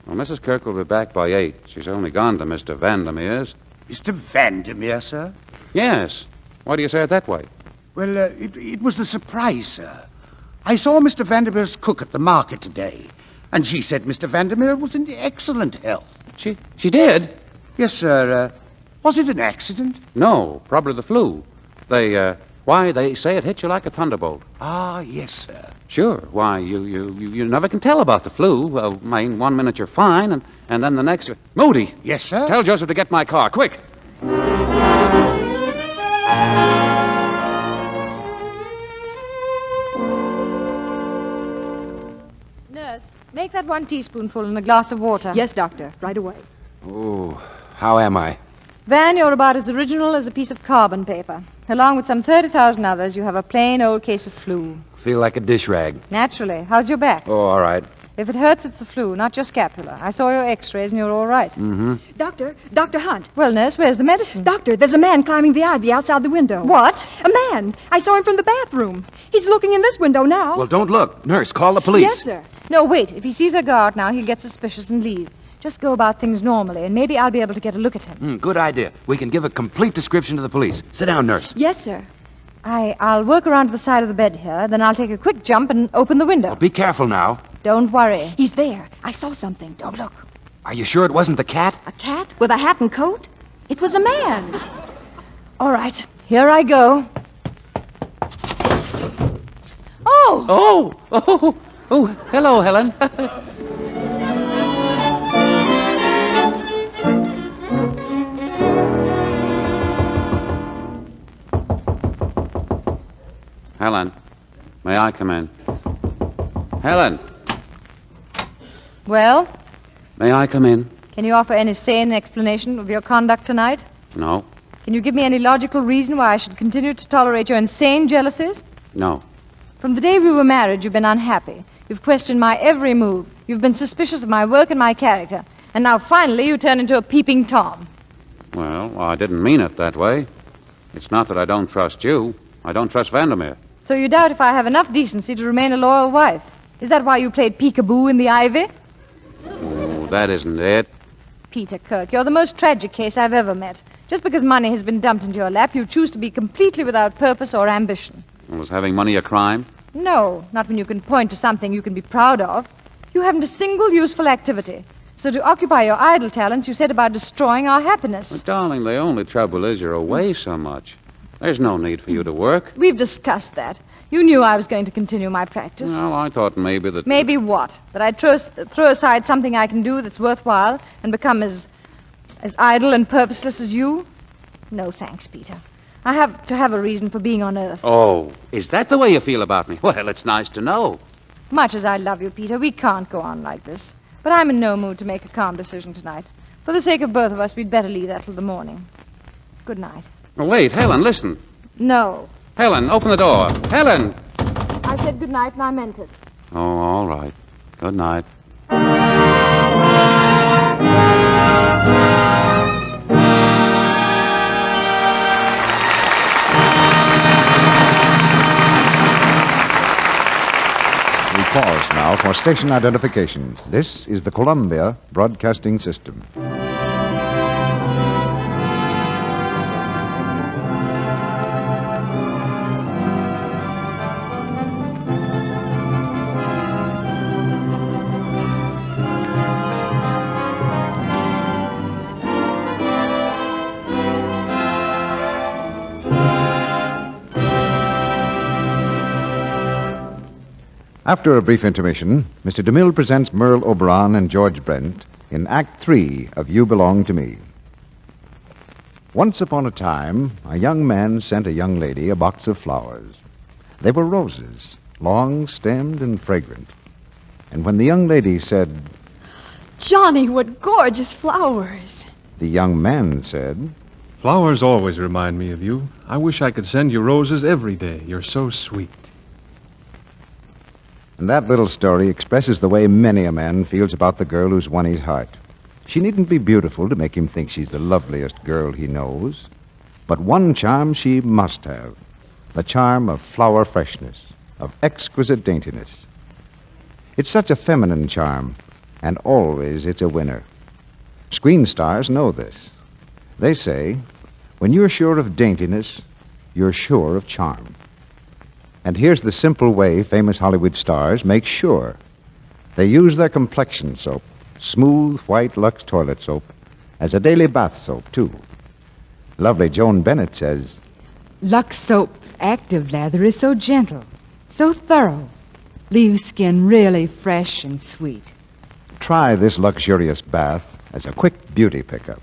S13: Well, Mrs. Kirk will be back by 8. She's only gone to Mr. Vandermeer's.
S17: Mr. Vandermeer, sir?
S13: Yes. Why do you say it that way?
S17: Well, it was the surprise, sir. I saw Mr. Vandermeer's cook at the market today, and she said Mr. Vandermeer was in excellent health.
S13: She did?
S17: Yes, sir. Was it an accident?
S13: No, probably the flu. They say it hit you like a thunderbolt.
S17: Ah, yes, sir.
S13: Sure. Why, you never can tell about the flu. Well, 1 minute you're fine, and then the next... Moody!
S17: Yes, sir?
S13: Tell Joseph to get my car, quick!
S15: Nurse, make that 1 teaspoonful in a glass of water.
S2: Yes, Doctor. Right away.
S3: Oh, how am I?
S15: Van, you're about as original as a piece of carbon paper. Along with some 30,000 others, you have a plain old case of flu.
S3: Feel like a dish rag.
S15: Naturally. How's your back?
S3: Oh, all right.
S15: If it hurts, it's the flu, not your scapula. I saw your x-rays and you're all right.
S3: Mm-hmm.
S2: Dr. Hunt.
S15: Well, nurse, where's the medicine?
S2: Doctor, there's a man climbing the ivy outside the window.
S15: What?
S2: A man. I saw him from the bathroom. He's looking in this window now.
S3: Well, don't look. Nurse, call the police.
S2: Yes, sir.
S15: No, wait. If he sees her go out now, he'll get suspicious and leave. Just go about things normally, and maybe I'll be able to get a look at him.
S3: Good idea. We can give a complete description to the police. Sit down, nurse.
S2: Yes, sir.
S15: I'll work around to the side of the bed here, then I'll take a quick jump and open the window.
S3: Well, be careful now.
S15: Don't worry.
S2: He's there. I saw something. Don't look.
S3: Are you sure it wasn't the cat?
S2: A cat with a hat and coat? It was a man.
S15: All right. Here I go.
S13: Oh, hello, Helen. Helen, may I come in? Helen,
S15: Well,
S13: may I come in?
S15: can you offer any sane explanation of your conduct tonight?
S13: No.
S15: Can you give me any logical reason why I should continue to tolerate your insane jealousies?
S13: No.
S15: From the day we were married, you've been unhappy. You've questioned my every move. You've been suspicious of my work and my character. And now, finally, you turn into a peeping Tom.
S13: Well, I didn't mean it that way. It's not that I don't trust you. I don't trust Vandermeer.
S15: So you doubt if I have enough decency to remain a loyal wife. Is that why you played peekaboo in the ivy?
S13: Oh, that isn't it.
S15: Peter Kirk, you're the most tragic case I've ever met. Just because money has been dumped into your lap, you choose to be completely without purpose or ambition.
S13: Was having money a crime?
S15: No, not when you can point to something you can be proud of. You haven't a single useful activity. So to occupy your idle talents, you set about destroying our happiness.
S13: But, darling, the only trouble is you're away so much. There's no need for you to work.
S15: We've discussed that. You knew I was going to continue my practice.
S13: Well, I thought maybe that...
S15: Maybe what? That I'd throw aside something I can do that's worthwhile and become as idle and purposeless as you? No, thanks, Peter. I have to have a reason for being on Earth.
S13: Oh, is that the way you feel about me? Well, it's nice to know.
S15: Much as I love you, Peter, we can't go on like this. But I'm in no mood to make a calm decision tonight. For the sake of both of us, we'd better leave that till the morning. Good night.
S13: Oh, wait, Helen, listen.
S15: No.
S13: Helen, open the door. Helen!
S15: I said good night, and I meant it.
S13: Oh, all right. Good night.
S4: We pause now for station identification. This is the Columbia Broadcasting System. After a brief intermission, Mr. DeMille presents Merle Oberon and George Brent in Act 3 of You Belong to Me. Once upon a time, a young man sent a young lady a box of flowers. They were roses, long-stemmed and fragrant. And when the young lady said,
S23: Johnny, what gorgeous flowers.
S4: The young man said,
S18: Flowers always remind me of you. I wish I could send you roses every day. You're so sweet.
S4: And that little story expresses the way many a man feels about the girl who's won his heart. She needn't be beautiful to make him think she's the loveliest girl he knows. But one charm she must have. The charm of flower freshness, of exquisite daintiness. It's such a feminine charm, and always it's a winner. Screen stars know this. They say, when you're sure of daintiness, you're sure of charm. And here's the simple way famous Hollywood stars make sure. They use their complexion soap, smooth white Lux toilet soap, as a daily bath soap, too. Lovely Joan Bennett says,
S21: Lux Soap's active lather is so gentle, so thorough, leaves skin really fresh and sweet.
S4: Try this luxurious bath as a quick beauty pickup.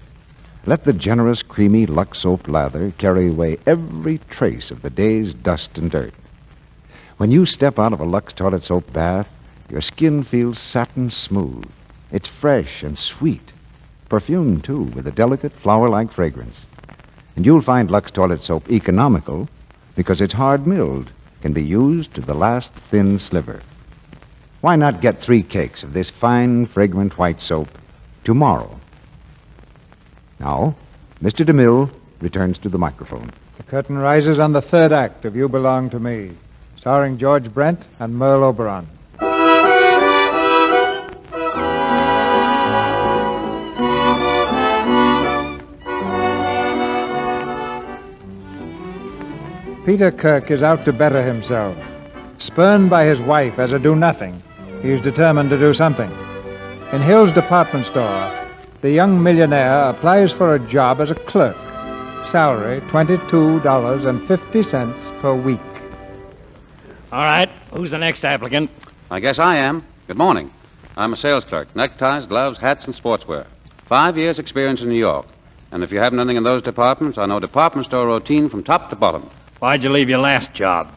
S4: Let the generous, creamy Lux Soap lather carry away every trace of the day's dust and dirt. When you step out of a Lux toilet soap bath, your skin feels satin smooth. It's fresh and sweet. Perfumed, too, with a delicate flower-like fragrance. And you'll find Lux toilet soap economical because it's hard-milled, can be used to the last thin sliver. Why not get 3 cakes of this fine, fragrant white soap tomorrow? Now, Mr. DeMille returns to the microphone.
S6: The curtain rises on the third act of You Belong to Me, starring George Brent and Merle Oberon. Peter Kirk is out to better himself. Spurned by his wife as a do-nothing, he is determined to do something. In Hill's department store, the young millionaire applies for a job as a clerk. Salary, $22.50 per week.
S7: All right. Who's the next applicant?
S13: I guess I am. Good morning. I'm a sales clerk. Neckties, gloves, hats, and sportswear. 5 years' experience in New York. And if you have nothing in those departments, I know department store routine from top to bottom.
S7: Why'd you leave your last job?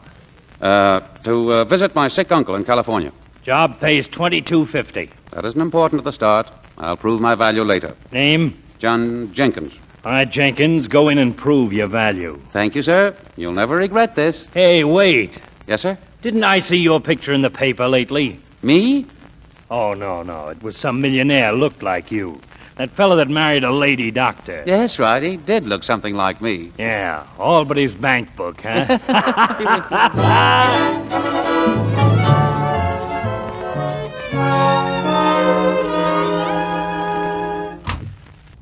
S13: To visit my sick uncle in California.
S7: Job pays $22.50.
S13: That isn't important at the start. I'll prove my value later.
S7: Name?
S13: John Jenkins.
S7: All right, Jenkins, go in and prove your value.
S13: Thank you, sir. You'll never regret this.
S7: Hey, wait.
S13: Yes, sir?
S7: Didn't I see your picture in the paper lately?
S13: Me?
S7: Oh, no. It was some millionaire looked like you. That fellow that married a lady doctor.
S13: Yes, right. He did look something like me.
S7: Yeah, all but his bank book, huh?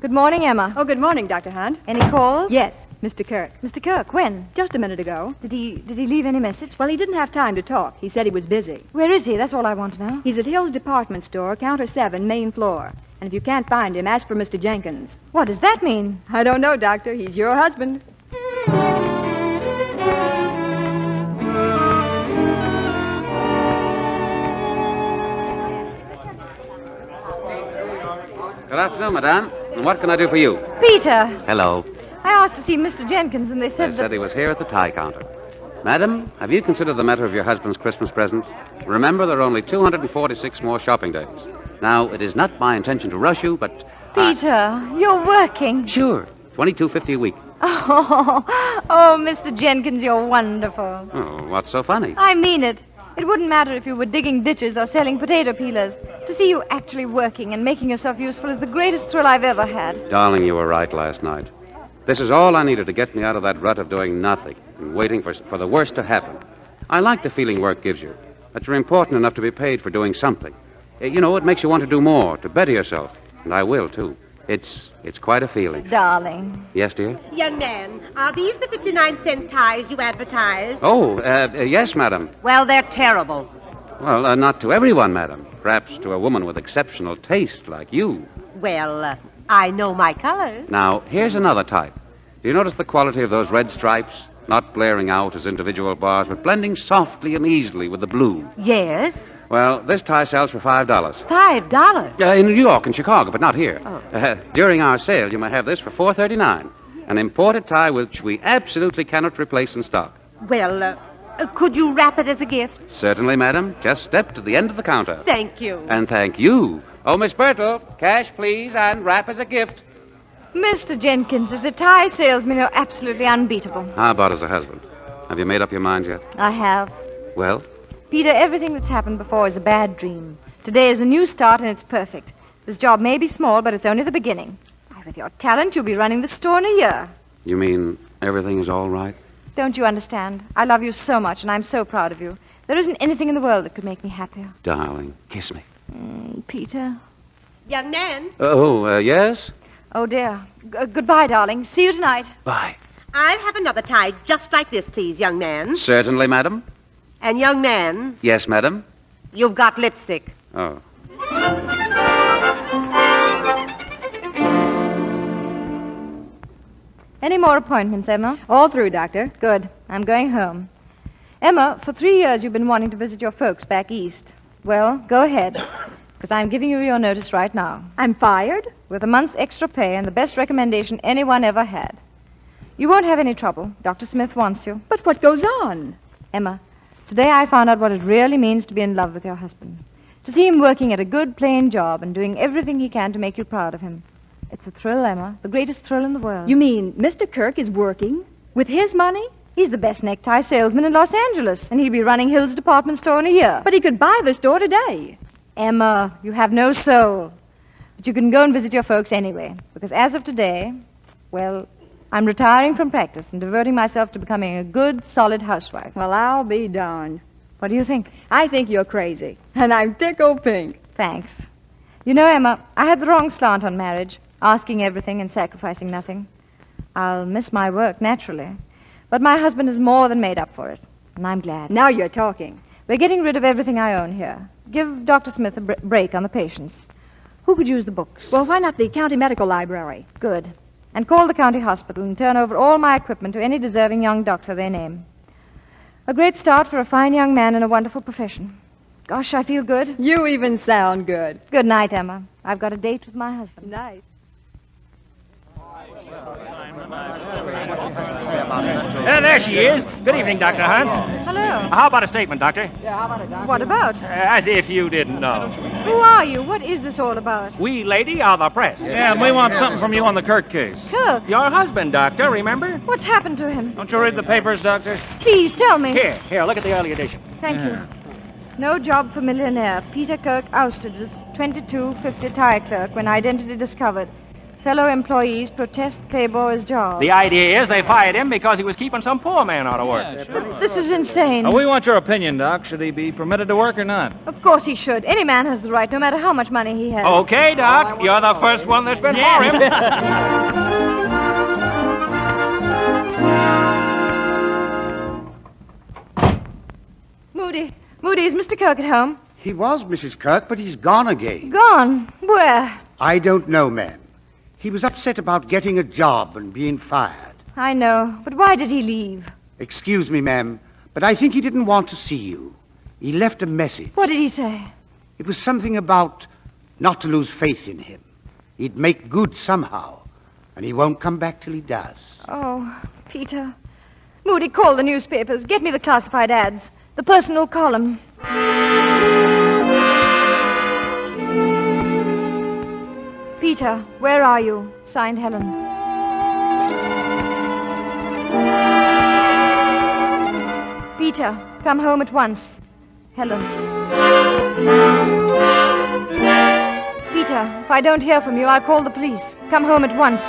S15: Good morning, Emma.
S10: Oh, good morning, Dr. Hunt.
S15: Any calls?
S10: Yes, Mr. Kirk.
S15: Mr. Kirk, when?
S10: Just a minute ago.
S15: Did he leave any message?
S10: Well, he didn't have time to talk. He said he was busy.
S15: Where is he? That's all I want to know.
S10: He's at Hill's Department Store, counter 7, main floor. And if you can't find him, ask for Mr. Jenkins.
S15: What does that mean?
S10: I don't know, Doctor. He's your husband.
S13: Good afternoon, madame. And what can I do for you?
S15: Peter,
S13: Hello.
S15: I asked to see Mr. Jenkins, and they
S13: They
S15: said
S13: said he was here at the tie counter. Madam, have you considered the matter of your husband's Christmas present? Remember, there are only 246 more shopping days. Now, it is not my intention to rush you, but...
S15: Peter, you're working.
S13: Sure. $22.50 a week.
S15: Oh, Mr. Jenkins, you're wonderful.
S13: Oh, what's so funny?
S15: I mean it. It wouldn't matter if you were digging ditches or selling potato peelers. To see you actually working and making yourself useful is the greatest thrill I've ever had.
S13: Darling, you were right last night. This is all I needed to get me out of that rut of doing nothing and waiting for the worst to happen. I like the feeling work gives you, that you're important enough to be paid for doing something. You know, it makes you want to do more, to better yourself. And I will, too. It's quite a feeling.
S15: Darling.
S13: Yes, dear?
S14: Young man, are these the 59-cent ties you advertise?
S13: Oh, yes, madam.
S14: Well, they're terrible.
S13: Well, not to everyone, madam. Perhaps to a woman with exceptional taste like you.
S14: Well, I know my colors.
S13: Now, here's another type. Do you notice the quality of those red stripes? Not blaring out as individual bars, but blending softly and easily with the blue.
S14: Yes?
S13: Well, this tie sells for $5.
S14: $5?
S13: In New York and Chicago, but not here. Oh. During our sale, you may have this for $4.39. An imported tie which we absolutely cannot replace in stock.
S14: Well, could you wrap it as a gift?
S13: Certainly, madam. Just step to the end of the counter.
S14: Thank you.
S13: And thank you. Oh, Miss Bertle, cash, please, and wrap as a gift.
S15: Mr. Jenkins, as a tie salesman, you're absolutely unbeatable.
S13: How about as a husband? Have you made up your mind yet?
S15: I have.
S13: Well?
S15: Peter, everything that's happened before is a bad dream. Today is a new start, and it's perfect. This job may be small, but it's only the beginning. With your talent, you'll be running the store in a year.
S13: You mean everything is all right?
S15: Don't you understand? I love you so much, and I'm so proud of you. There isn't anything in the world that could make me happier.
S13: Darling, kiss me.
S15: Peter.
S14: Young man?
S13: Yes?
S15: Oh, dear. Goodbye, darling. See you tonight.
S13: Bye.
S14: I'll have another tie just like this, please, young man.
S13: Certainly, madam.
S14: And young man?
S13: Yes, madam.
S14: You've got lipstick.
S13: Oh.
S15: Any more appointments, Emma?
S10: All through, Doctor.
S15: Good. I'm going home. Emma, for 3 years you've been wanting to visit your folks back east. Well, go ahead, because I'm giving you your notice right now.
S10: I'm fired?
S15: With a month's extra pay and the best recommendation anyone ever had. You won't have any trouble. Dr. Smith wants you.
S10: But what goes on?
S15: Emma, today I found out what it really means to be in love with your husband. To see him working at a good, plain job and doing everything he can to make you proud of him. It's a thrill, Emma. The greatest thrill in the world.
S10: You mean Mr. Kirk is working? With his money?
S15: He's the best necktie salesman in Los Angeles, and he'll be running Hill's department store in a year.
S10: But he could buy the store today.
S15: Emma, you have no soul. But you can go and visit your folks anyway, because as of today, well, I'm retiring from practice and devoting myself to becoming a good, solid housewife.
S10: Well, I'll be darned.
S15: What do you think?
S10: I think you're crazy, and I'm tickled pink.
S15: Thanks. You know, Emma, I had the wrong slant on marriage, asking everything and sacrificing nothing. I'll miss my work, naturally, but my husband has more than made up for it, and I'm glad.
S10: Now you're talking.
S15: We're getting rid of everything I own here. Give Dr. Smith a break on the patients. Who could use the books?
S10: Well, why not the county medical library?
S15: Good. And call the county hospital and turn over all my equipment to any deserving young doctor they name. A great start for a fine young man in a wonderful profession. Gosh, I feel good.
S10: You even sound good.
S15: Good night, Emma. I've got a date with my husband.
S10: Night.
S7: There she is. Good evening, Dr. Hunt.
S15: Hello.
S7: How about a statement, Doctor?
S15: What about?
S7: As if you didn't know.
S15: Who are you? What is this all about?
S7: We, lady, are the press. Yeah, and we want something from you on the Kirk case.
S15: Kirk?
S7: Your husband, Doctor, remember?
S15: What's happened to him?
S7: Don't you read the papers, Doctor?
S15: Please tell me.
S7: Here, look at the early edition.
S15: Thank you. No job for millionaire. Peter Kirk ousted as 2250 tire clerk when identity discovered. Fellow employees protest pay boy's job.
S7: The idea is they fired him because he was keeping some poor man out of work.
S15: This is insane.
S7: We want your opinion, Doc. Should he be permitted to work or not?
S15: Of course he should. Any man has the right, no matter how much money he has.
S7: Okay, Doc. You're the first one that's been for him.
S15: Moody, is Mr. Kirk at home?
S17: He was, Mrs. Kirk, but he's gone again.
S15: Gone? Where?
S17: I don't know, ma'am. He was upset about getting a job and being fired.
S15: I know, but why did he leave?
S17: Excuse me, ma'am, but I think he didn't want to see you. He left a message.
S15: What did he say?
S17: It was something about not to lose faith in him. He'd make good somehow, and he won't come back till he does.
S15: Oh, Peter. Moody, call the newspapers. Get me the classified ads. The personal column. Peter, where are you? Signed, Helen. Peter, come home at once. Helen. Peter, if I don't hear from you, I'll call the police. Come home at once.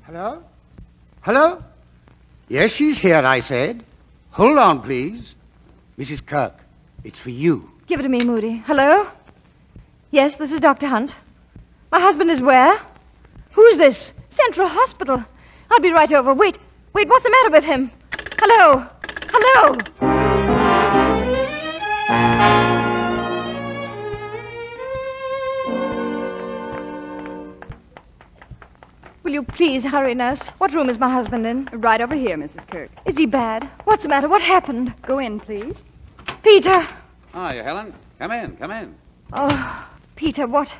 S17: Hello? Hello? Yes, she's here, I said. Hold on, please. Mrs. Kirk, it's for you.
S15: Give it to me, Moody. Hello? Yes, this is Dr. Hunt. My husband is where? Who's this? Central Hospital. I'll be right over. Wait, what's the matter with him? Hello? Will you please hurry, nurse? What room is my husband in?
S16: Right over here, Mrs. Kirk.
S15: Is he bad? What's the matter? What happened?
S16: Go in, please.
S15: Peter!
S13: Hi, Helen. Come in.
S15: Oh, Peter, what?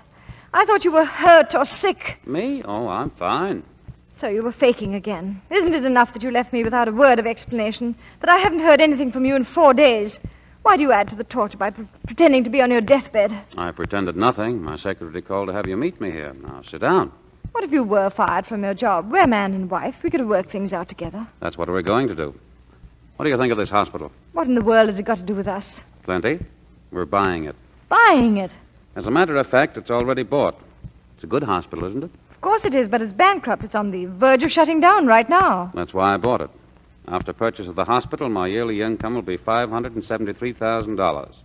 S15: I thought you were hurt or sick.
S13: Me? Oh, I'm fine.
S15: So you were faking again. Isn't it enough that you left me without a word of explanation? That I haven't heard anything from you in 4 days? Why do you add to the torture by pretending to be on your deathbed?
S13: I pretended nothing. My secretary called to have you meet me here. Now, sit down.
S15: What if you were fired from your job? We're man and wife. We could have worked things out together.
S13: That's what we're going to do. What do you think of this hospital?
S15: What in the world has it got to do with us?
S13: Plenty. We're buying it.
S15: Buying it?
S13: As a matter of fact, it's already bought. It's a good hospital, isn't it?
S15: Of course it is, but it's bankrupt. It's on the verge of shutting down right now.
S13: That's why I bought it. After purchase of the hospital, my yearly income will be $573,000.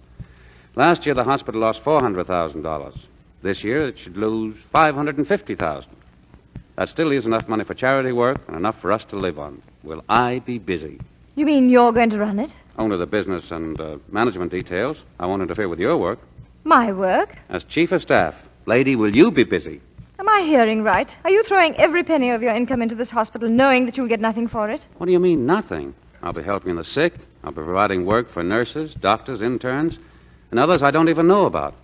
S13: Last year, the hospital lost $400,000. This year, it should lose $550,000. That still leaves enough money for charity work and enough for us to live on. Will I be busy?
S15: You mean you're going to run it?
S13: Only the business and management details. I won't interfere with your work.
S15: My work?
S13: As chief of staff, lady, will you be busy?
S15: Am I hearing right? Are you throwing every penny of your income into this hospital knowing that you'll get nothing for it?
S13: What do you mean, nothing? I'll be helping the sick. I'll be providing work for nurses, doctors, interns, and others I don't even know about.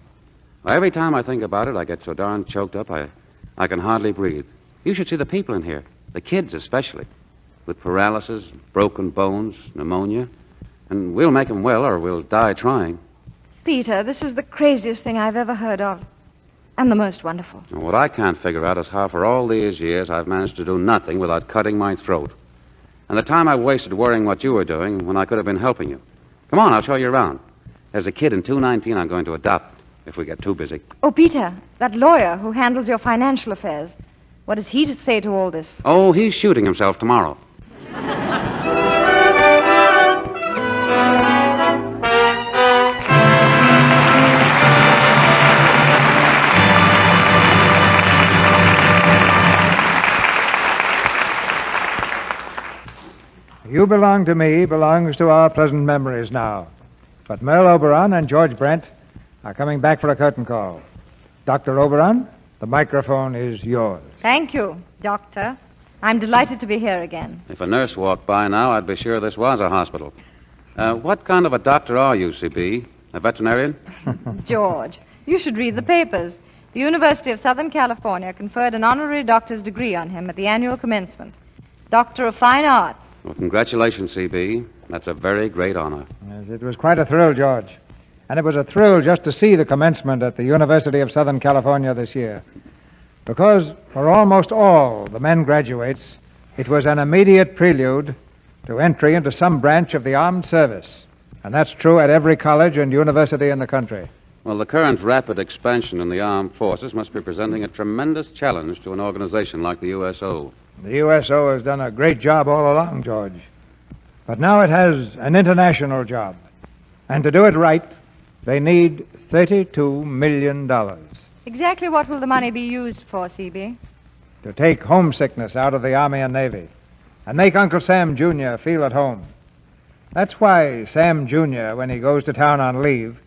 S13: Well, every time I think about it, I get so darn choked up I can hardly breathe. You should see the people in here, the kids especially, with paralysis, broken bones, pneumonia. And we'll make them well or we'll die trying.
S15: Peter, this is the craziest thing I've ever heard of. And the most wonderful.
S13: What I can't figure out is how for all these years I've managed to do nothing without cutting my throat. And the time I wasted worrying what you were doing when I could have been helping you. Come on, I'll show you around. There's a kid in 219 I'm going to adopt if we get too busy.
S15: Oh, Peter, that lawyer who handles your financial affairs. What does he say to all this?
S13: Oh, he's shooting himself tomorrow.
S6: You belong to me, belongs to our pleasant memories now. But Merle Oberon and George Brent are coming back for a curtain call. Dr. Oberon, the microphone is yours.
S15: Thank you, Doctor. I'm delighted to be here again.
S13: If a nurse walked by now, I'd be sure this was a hospital. What kind of a doctor are you, CB? A veterinarian?
S15: George, you should read the papers. The University of Southern California conferred an honorary doctor's degree on him at the annual commencement. Doctor of Fine Arts.
S13: Well, congratulations, C.B. That's a very great honor.
S6: Yes, it was quite a thrill, George. And it was a thrill just to see the commencement at the University of Southern California this year. Because for almost all the men graduates, it was an immediate prelude to entry into some branch of the armed service. And that's true at every college and university in the country.
S13: Well, the current rapid expansion in the armed forces must be presenting a tremendous challenge to an organization like the USO.
S6: The USO has done a great job all along, George. But now it has an international job. And to do it right, they need $32 million
S15: Exactly what will the money be used for, C.B.?
S6: to take homesickness out of the Army and Navy and make Uncle Sam Jr. feel at home. That's why Sam Jr., when he goes to town on leave,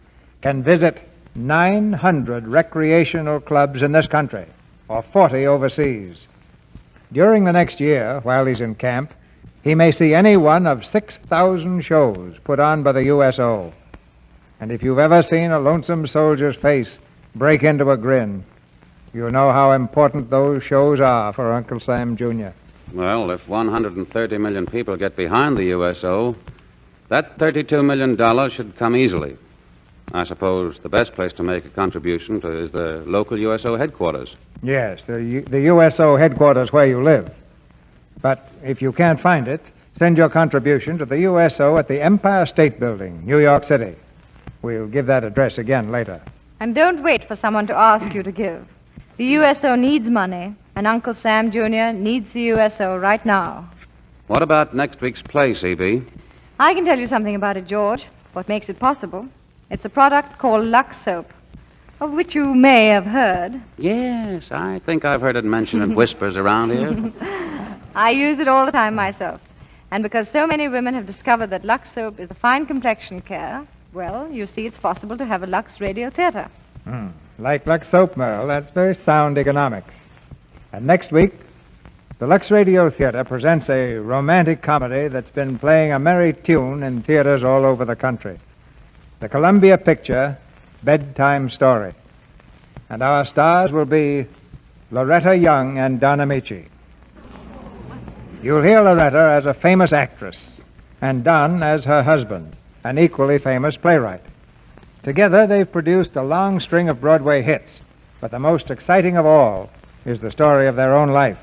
S6: can visit 900 recreational clubs in this country, or 40 overseas. During the next year, while he's in camp, he may see any one of 6,000 shows put on by the USO. And if you've ever seen a lonesome soldier's face break into a grin, you know how important those shows are for Uncle Sam Jr.
S13: Well, if 130 million people get behind the USO, that $32 million should come easily. I suppose the best place to make a contribution to is the local USO headquarters.
S6: Yes, the USO headquarters where you live. But if you can't find it, send your contribution to the USO at the Empire State Building, New York City. We'll give that address again later.
S15: And don't wait for someone to ask you to give. The USO needs money, and Uncle Sam Jr. needs the USO right now.
S13: What about next week's play, C.B.?
S15: I can tell you something about it, George, what makes it possible. It's a product called Lux Soap, of which you may have heard.
S13: Yes, I think I've heard it mentioned in whispers around here.
S15: I use it all the time myself. And because so many women have discovered that Lux Soap is a fine complexion care, well, you see it's possible to have a Lux Radio Theater.
S6: Like Lux Soap, Merle, that's very sound economics. And next week, the Lux Radio Theater presents a romantic comedy that's been playing a merry tune in theaters all over the country. The Columbia picture, Bedtime Story. And our stars will be Loretta Young and Don Amici. You'll hear Loretta as a famous actress, and Don as her husband, an equally famous playwright. Together, they've produced a long string of Broadway hits, but the most exciting of all is the story of their own life.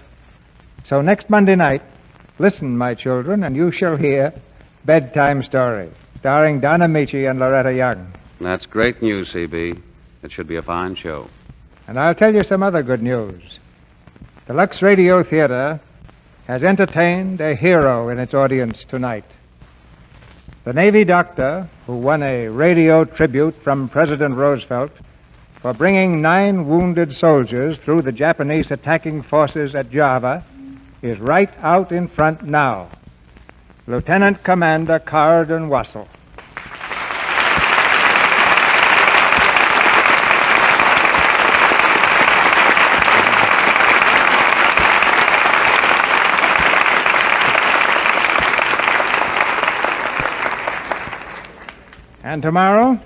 S6: So next Monday night, listen, my children, and you shall hear Bedtime Story, starring Don Amici and Loretta Young.
S13: That's great news, C.B. It should be a fine show.
S6: And I'll tell you some other good news. The Lux Radio Theater has entertained a hero in its audience tonight. The Navy doctor who won a radio tribute from President Roosevelt for bringing 9 wounded soldiers through the Japanese attacking forces at Java is right out in front now. Lieutenant Commander Carden Wassell. And tomorrow,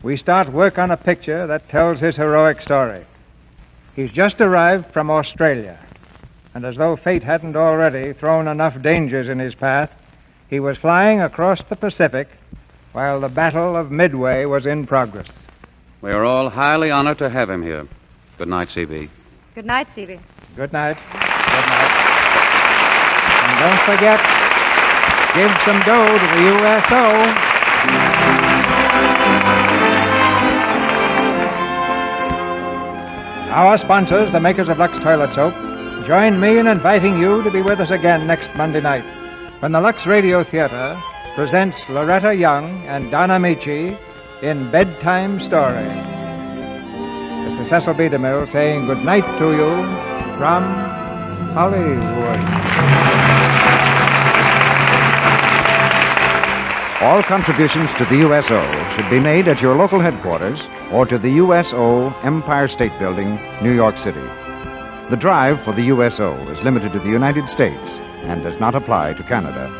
S6: we start work on a picture that tells his heroic story. He's just arrived from Australia, and as though fate hadn't already thrown enough dangers in his path, he was flying across the Pacific while the Battle of Midway was in progress.
S13: We are all highly honored to have him here. Good night, C.B.
S15: Good night, C.B.
S6: Good night. Good night. And don't forget, give some dough to the USO. Our sponsors, the makers of Lux Toilet Soap, join me in inviting you to be with us again next Monday night when the Lux Radio Theater presents Loretta Young and Don Amici in Bedtime Story. This is Cecil B. DeMille saying good night to you from Hollywood.
S4: All contributions to the USO should be made at your local headquarters or to the USO Empire State Building, New York City. The drive for the USO is limited to the United States and does not apply to Canada.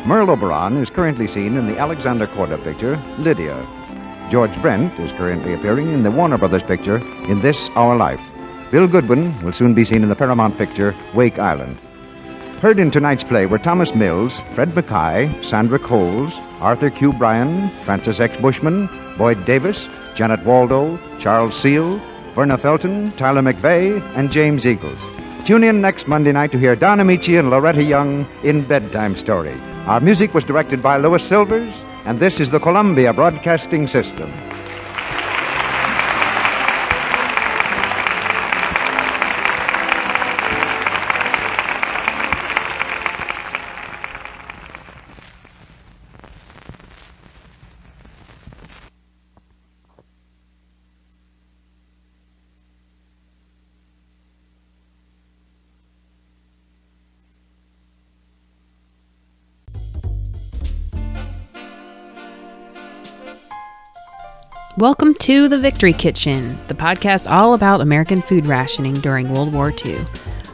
S4: Merle Oberon is currently seen in the Alexander Korda picture, Lydia. George Brent is currently appearing in the Warner Brothers picture In This Our Life. Bill Goodwin will soon be seen in the Paramount picture Wake Island. Heard in tonight's play were Thomas Mills, Fred McKay, Sandra Coles, Arthur Q. Bryan, Francis X. Bushman, Boyd Davis, Janet Waldo, Charles Seal, Verna Felton, Tyler McVeigh, and James Eagles. Tune in next Monday night to hear Don Amici and Loretta Young in Bedtime Story. Our music was directed by Louis Silvers, and this is the Columbia Broadcasting System.
S5: Welcome to The Victory Kitchen, the podcast all about American food rationing during World War II.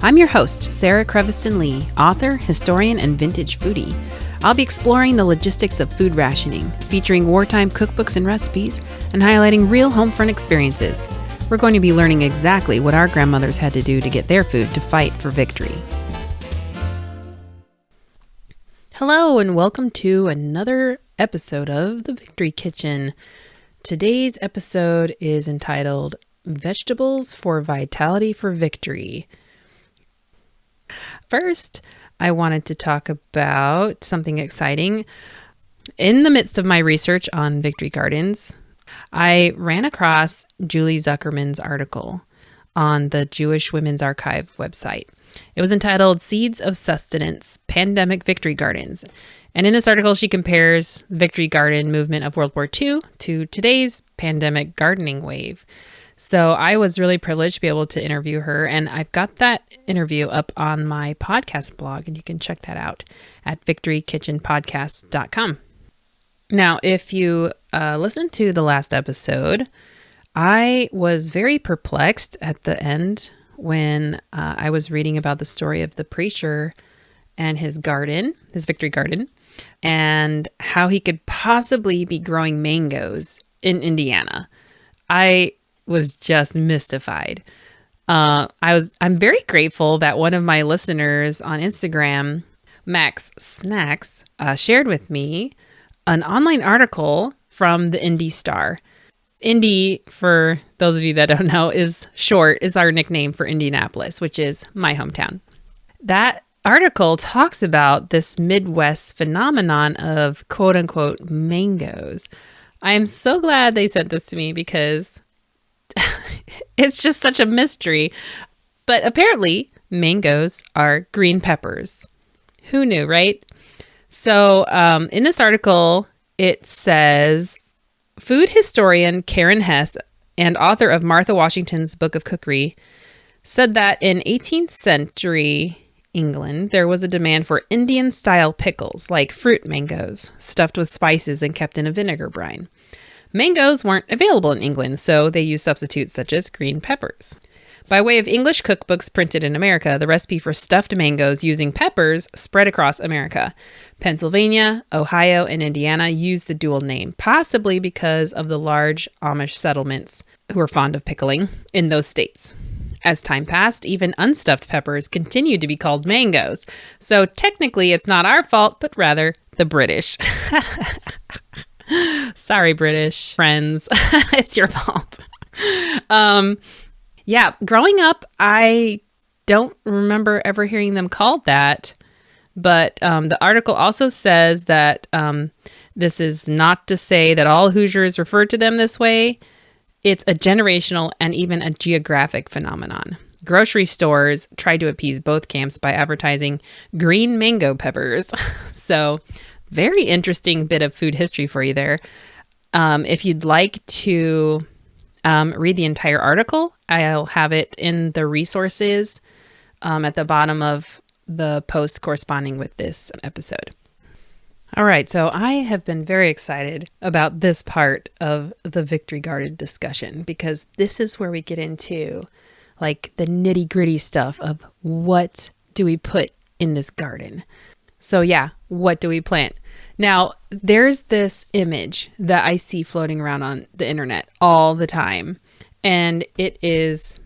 S5: I'm your host, Sarah Creviston Lee, author, historian, and vintage foodie. I'll be exploring the logistics of food rationing, featuring wartime cookbooks and recipes, and highlighting real home front experiences. We're going to be learning exactly what our grandmothers had to do to get their food to fight for victory. Hello, and welcome to another episode of The Victory Kitchen. Today's episode is entitled Vegetables for Vitality for Victory. First, I wanted to talk about something exciting. In the midst of my research on Victory Gardens, I ran across Julie Zuckerman's article on the Jewish Women's Archive website. It was entitled Seeds of Sustenance, Pandemic Victory Gardens. And in this article, she compares the Victory Garden movement of World War II to today's pandemic gardening wave. So I was really privileged to be able to interview her, and I've got that interview up on my podcast blog, and you can check that out at victorykitchenpodcast.com. Now, if you listened to the last episode, I was very perplexed at the end when I was reading about the story of the preacher and his garden, his Victory Garden, and how he could possibly be growing mangoes in Indiana. I was just mystified. I'm very grateful that one of my listeners on Instagram, Max Snacks, shared with me an online article from the Indy Star. Indy, for those of you that don't know, is our nickname for Indianapolis, which is my hometown. That article talks about this Midwest phenomenon of quote unquote mangoes. I am so glad they sent this to me because it's just such a mystery. But apparently mangoes are green peppers. Who knew, right? So in this article, it says food historian Karen Hess and author of Martha Washington's Book of Cookery said that in 18th century England, there was a demand for Indian-style pickles, like fruit mangoes, stuffed with spices and kept in a vinegar brine. Mangoes weren't available in England, so they used substitutes such as green peppers. By way of English cookbooks printed in America, the recipe for stuffed mangoes using peppers spread across America. Pennsylvania, Ohio, and Indiana used the dual name, possibly because of the large Amish settlements who were fond of pickling in those states. As time passed, even unstuffed peppers continued to be called mangoes. So technically, it's not our fault, but rather the British. Sorry, British friends. It's your fault. Yeah, growing up, I don't remember ever hearing them called that. But the article also says that this is not to say that all Hoosiers refer to them this way. It's a generational and even a geographic phenomenon. Grocery stores tried to appease both camps by advertising green mango peppers. So, very interesting bit of food history for you there. If you'd like to read the entire article, I'll have it in the resources at the bottom of the post corresponding with this episode. All right, so I have been very excited about this part of the Victory Garden discussion because this is where we get into like the nitty gritty stuff of what do we put in this garden. So yeah, what do we plant? Now, there's this image that I see floating around on the internet all the time, and it is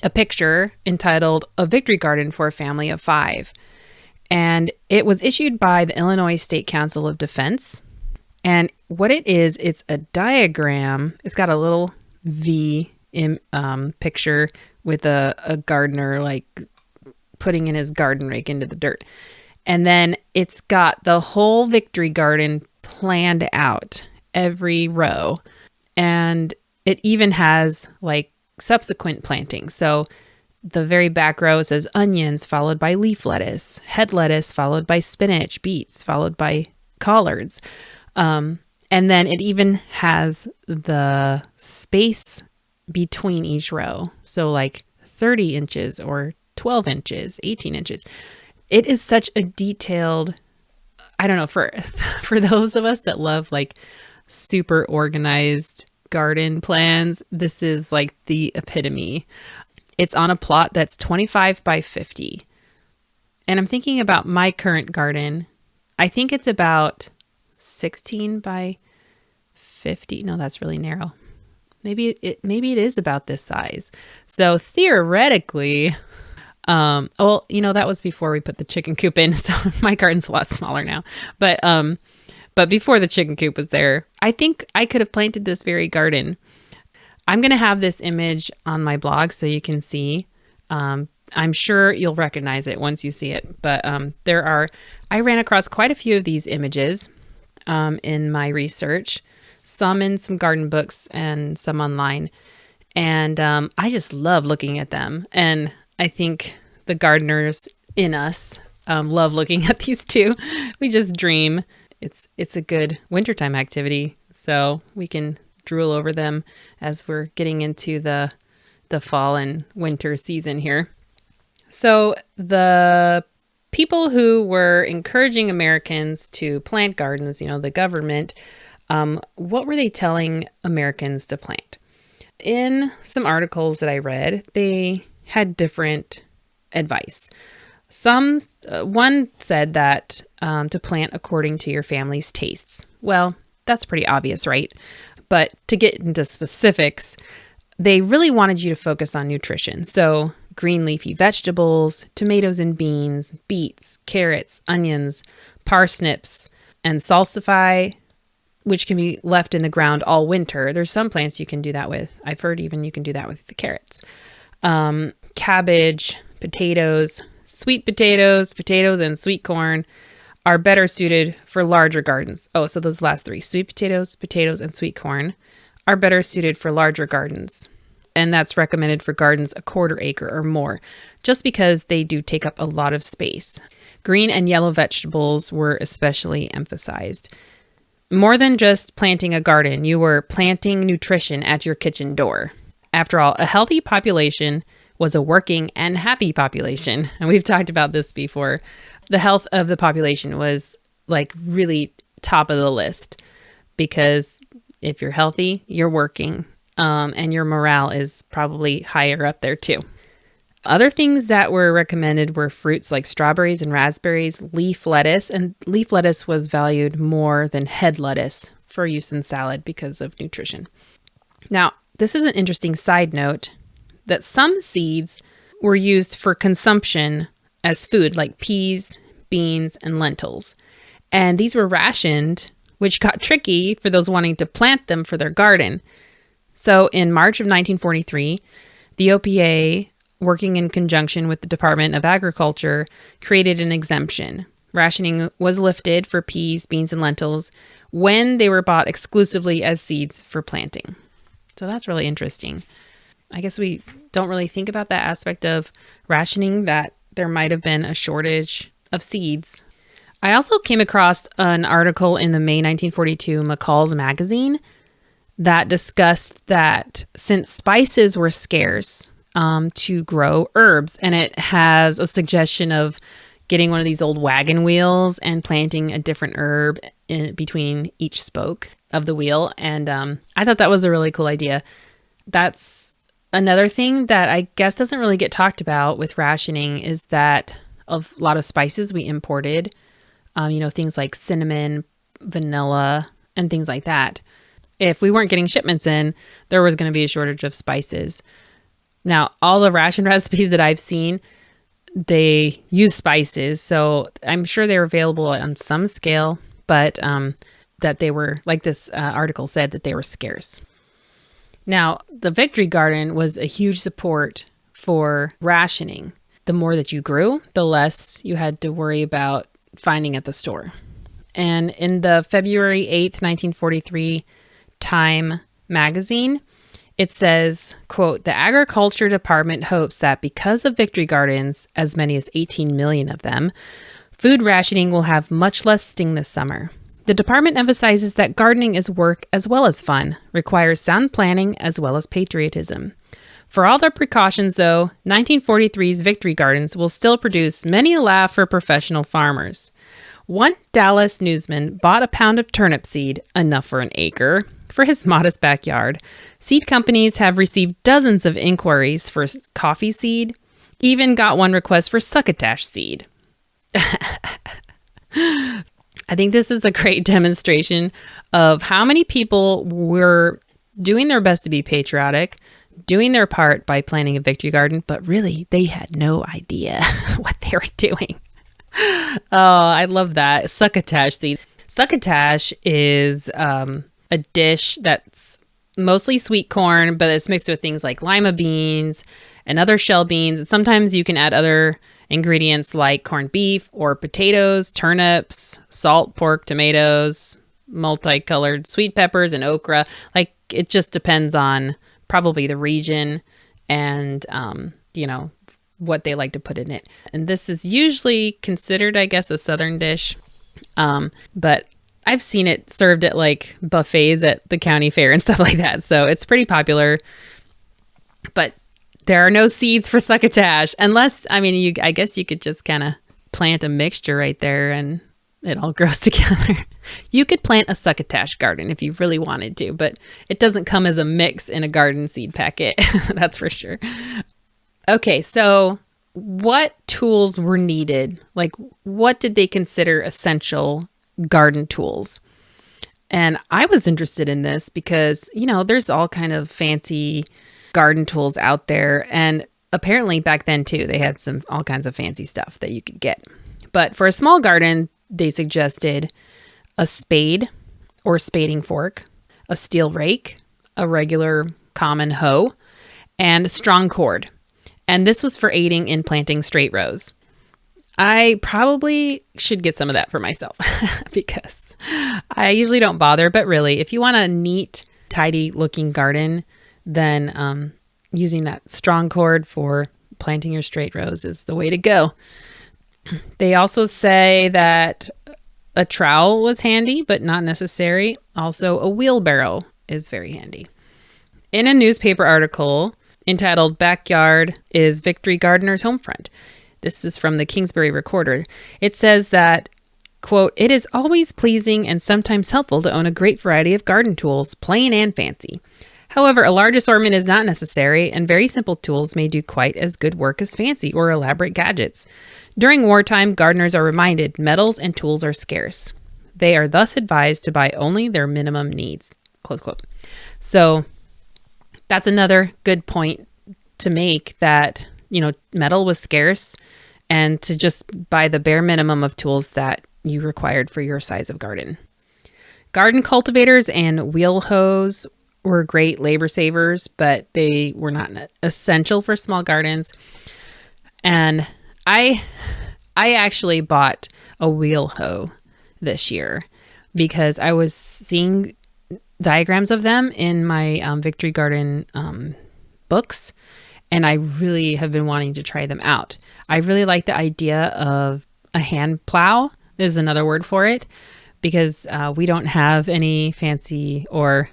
S5: a picture entitled "A Victory Garden for a Family of 5." And it was issued by the Illinois State Council of Defense. And what it is, it's a diagram. It's got a little V picture with a gardener like putting in his garden rake into the dirt. And then it's got the whole victory garden planned out, every row. And it even has like subsequent planting. So the very back row says onions, followed by leaf lettuce, head lettuce, followed by spinach, beets, followed by collards. And then it even has the space between each row. So like 30 inches or 12 inches, 18 inches. It is such a detailed, I don't know, for those of us that love like super organized garden plans, this is like the epitome. It's on a plot that's 25 by 50. And I'm thinking about my current garden. I think it's about 16 by 50. No, that's really narrow. Maybe it is about this size. So theoretically, well, you know, that was before we put the chicken coop in. So my garden's a lot smaller now. But before the chicken coop was there, I think I could have planted this very garden. I'm going to have this image on my blog so you can see. I'm sure you'll recognize it once you see it. But I ran across quite a few of these images in my research, some in some garden books and some online. And I just love looking at them. And I think the gardeners in us love looking at these too. We just dream. It's a good wintertime activity, so we can drool over them as we're getting into the fall and winter season here. So the people who were encouraging Americans to plant gardens, you know, the government, what were they telling Americans to plant? In some articles that I read, they had different advice. One said that to plant according to your family's tastes. Well, that's pretty obvious, right? But to get into specifics, they really wanted you to focus on nutrition. So green leafy vegetables, tomatoes and beans, beets, carrots, onions, parsnips, and salsify, which can be left in the ground all winter. There's some plants you can do that with. I've heard even you can do that with the carrots. Cabbage, potatoes, sweet potatoes, and sweet corn are better suited for larger gardens. Oh, so those last three, sweet potatoes, and sweet corn, are better suited for larger gardens. And that's recommended for gardens a quarter acre or more, just because they do take up a lot of space. Green and yellow vegetables were especially emphasized. More than just planting a garden, you were planting nutrition at your kitchen door. After all, a healthy population was a working and happy population. And we've talked about this before. The health of the population was like really top of the list, because if you're healthy, you're working, and your morale is probably higher up there too. Other things that were recommended were fruits like strawberries and raspberries, leaf lettuce, and leaf lettuce was valued more than head lettuce for use in salad because of nutrition. Now, this is an interesting side note that some seeds were used for consumption as food, like peas, beans, and lentils. And these were rationed, which got tricky for those wanting to plant them for their garden. So in March of 1943, the OPA, working in conjunction with the Department of Agriculture, created an exemption. Rationing was lifted for peas, beans, and lentils when they were bought exclusively as seeds for planting. So that's really interesting. I guess we don't really think about that aspect of rationing, that there might have been a shortage of seeds. I also came across an article in the May 1942 McCall's magazine that discussed that since spices were scarce to grow herbs, and it has a suggestion of getting one of these old wagon wheels and planting a different herb in between each spoke of the wheel. And I thought that was a really cool idea. That's another thing that I guess doesn't really get talked about with rationing, is that a lot of spices we imported, things like cinnamon, vanilla and things like that. If we weren't getting shipments in, there was going to be a shortage of spices. Now, all the ration recipes that I've seen, they use spices. So I'm sure they're available on some scale, but that they were, like this article said, that they were scarce. Now, the Victory Garden was a huge support for rationing. The more that you grew, the less you had to worry about finding at the store. And in the February 8th, 1943 Time magazine, it says, quote, "The Agriculture Department hopes that because of Victory Gardens, as many as 18 million of them, food rationing will have much less sting this summer. The department emphasizes that gardening is work as well as fun, requires sound planning as well as patriotism. For all their precautions, though, 1943's Victory Gardens will still produce many a laugh for professional farmers. One Dallas newsman bought a pound of turnip seed, enough for an acre, for his modest backyard. Seed companies have received dozens of inquiries for coffee seed, even got one request for succotash seed." I think this is a great demonstration of how many people were doing their best to be patriotic, doing their part by planting a Victory Garden, but really they had no idea what they were doing. Oh, I love that. Succotash seed. Succotash is a dish that's mostly sweet corn, but it's mixed with things like lima beans and other shell beans. And sometimes you can add other ingredients like corned beef or potatoes, turnips, salt, pork, tomatoes, multicolored sweet peppers, and okra. Like, it just depends on probably the region and, what they like to put in it. And this is usually considered, I guess, a Southern dish. But I've seen it served at like buffets at the county fair and stuff like that. So it's pretty popular. But there are no seeds for succotash unless, I guess you could just kind of plant a mixture right there and it all grows together. You could plant a succotash garden if you really wanted to, but it doesn't come as a mix in a garden seed packet. That's for sure. Okay, so what tools were needed? Like, what did they consider essential garden tools? And I was interested in this because, there's all kind of fancy garden tools out there. And apparently back then too, they had all kinds of fancy stuff that you could get. But for a small garden, they suggested a spade or spading fork, a steel rake, a regular common hoe, and a strong cord. And this was for aiding in planting straight rows. I probably should get some of that for myself because I usually don't bother. But really, if you want a neat, tidy looking garden, then using that strong cord for planting your straight rows is the way to go. They also say that a trowel was handy, but not necessary. Also, a wheelbarrow is very handy. In a newspaper article entitled "Backyard is Victory Gardener's Homefront," this is from the Kingsbury Recorder, it says that, quote, "It is always pleasing and sometimes helpful to own a great variety of garden tools, plain and fancy. However, a large assortment is not necessary, and very simple tools may do quite as good work as fancy or elaborate gadgets. During wartime, gardeners are reminded metals and tools are scarce. They are thus advised to buy only their minimum needs," close quote. So that's another good point to make, that, metal was scarce, and to just buy the bare minimum of tools that you required for your size of garden. Garden cultivators and wheel hoes were great labor savers, but they were not essential for small gardens. And I actually bought a wheel hoe this year because I was seeing diagrams of them in my Victory Garden books, and I really have been wanting to try them out. I really like the idea of a hand plow, is another word for it, because we don't have any fancy or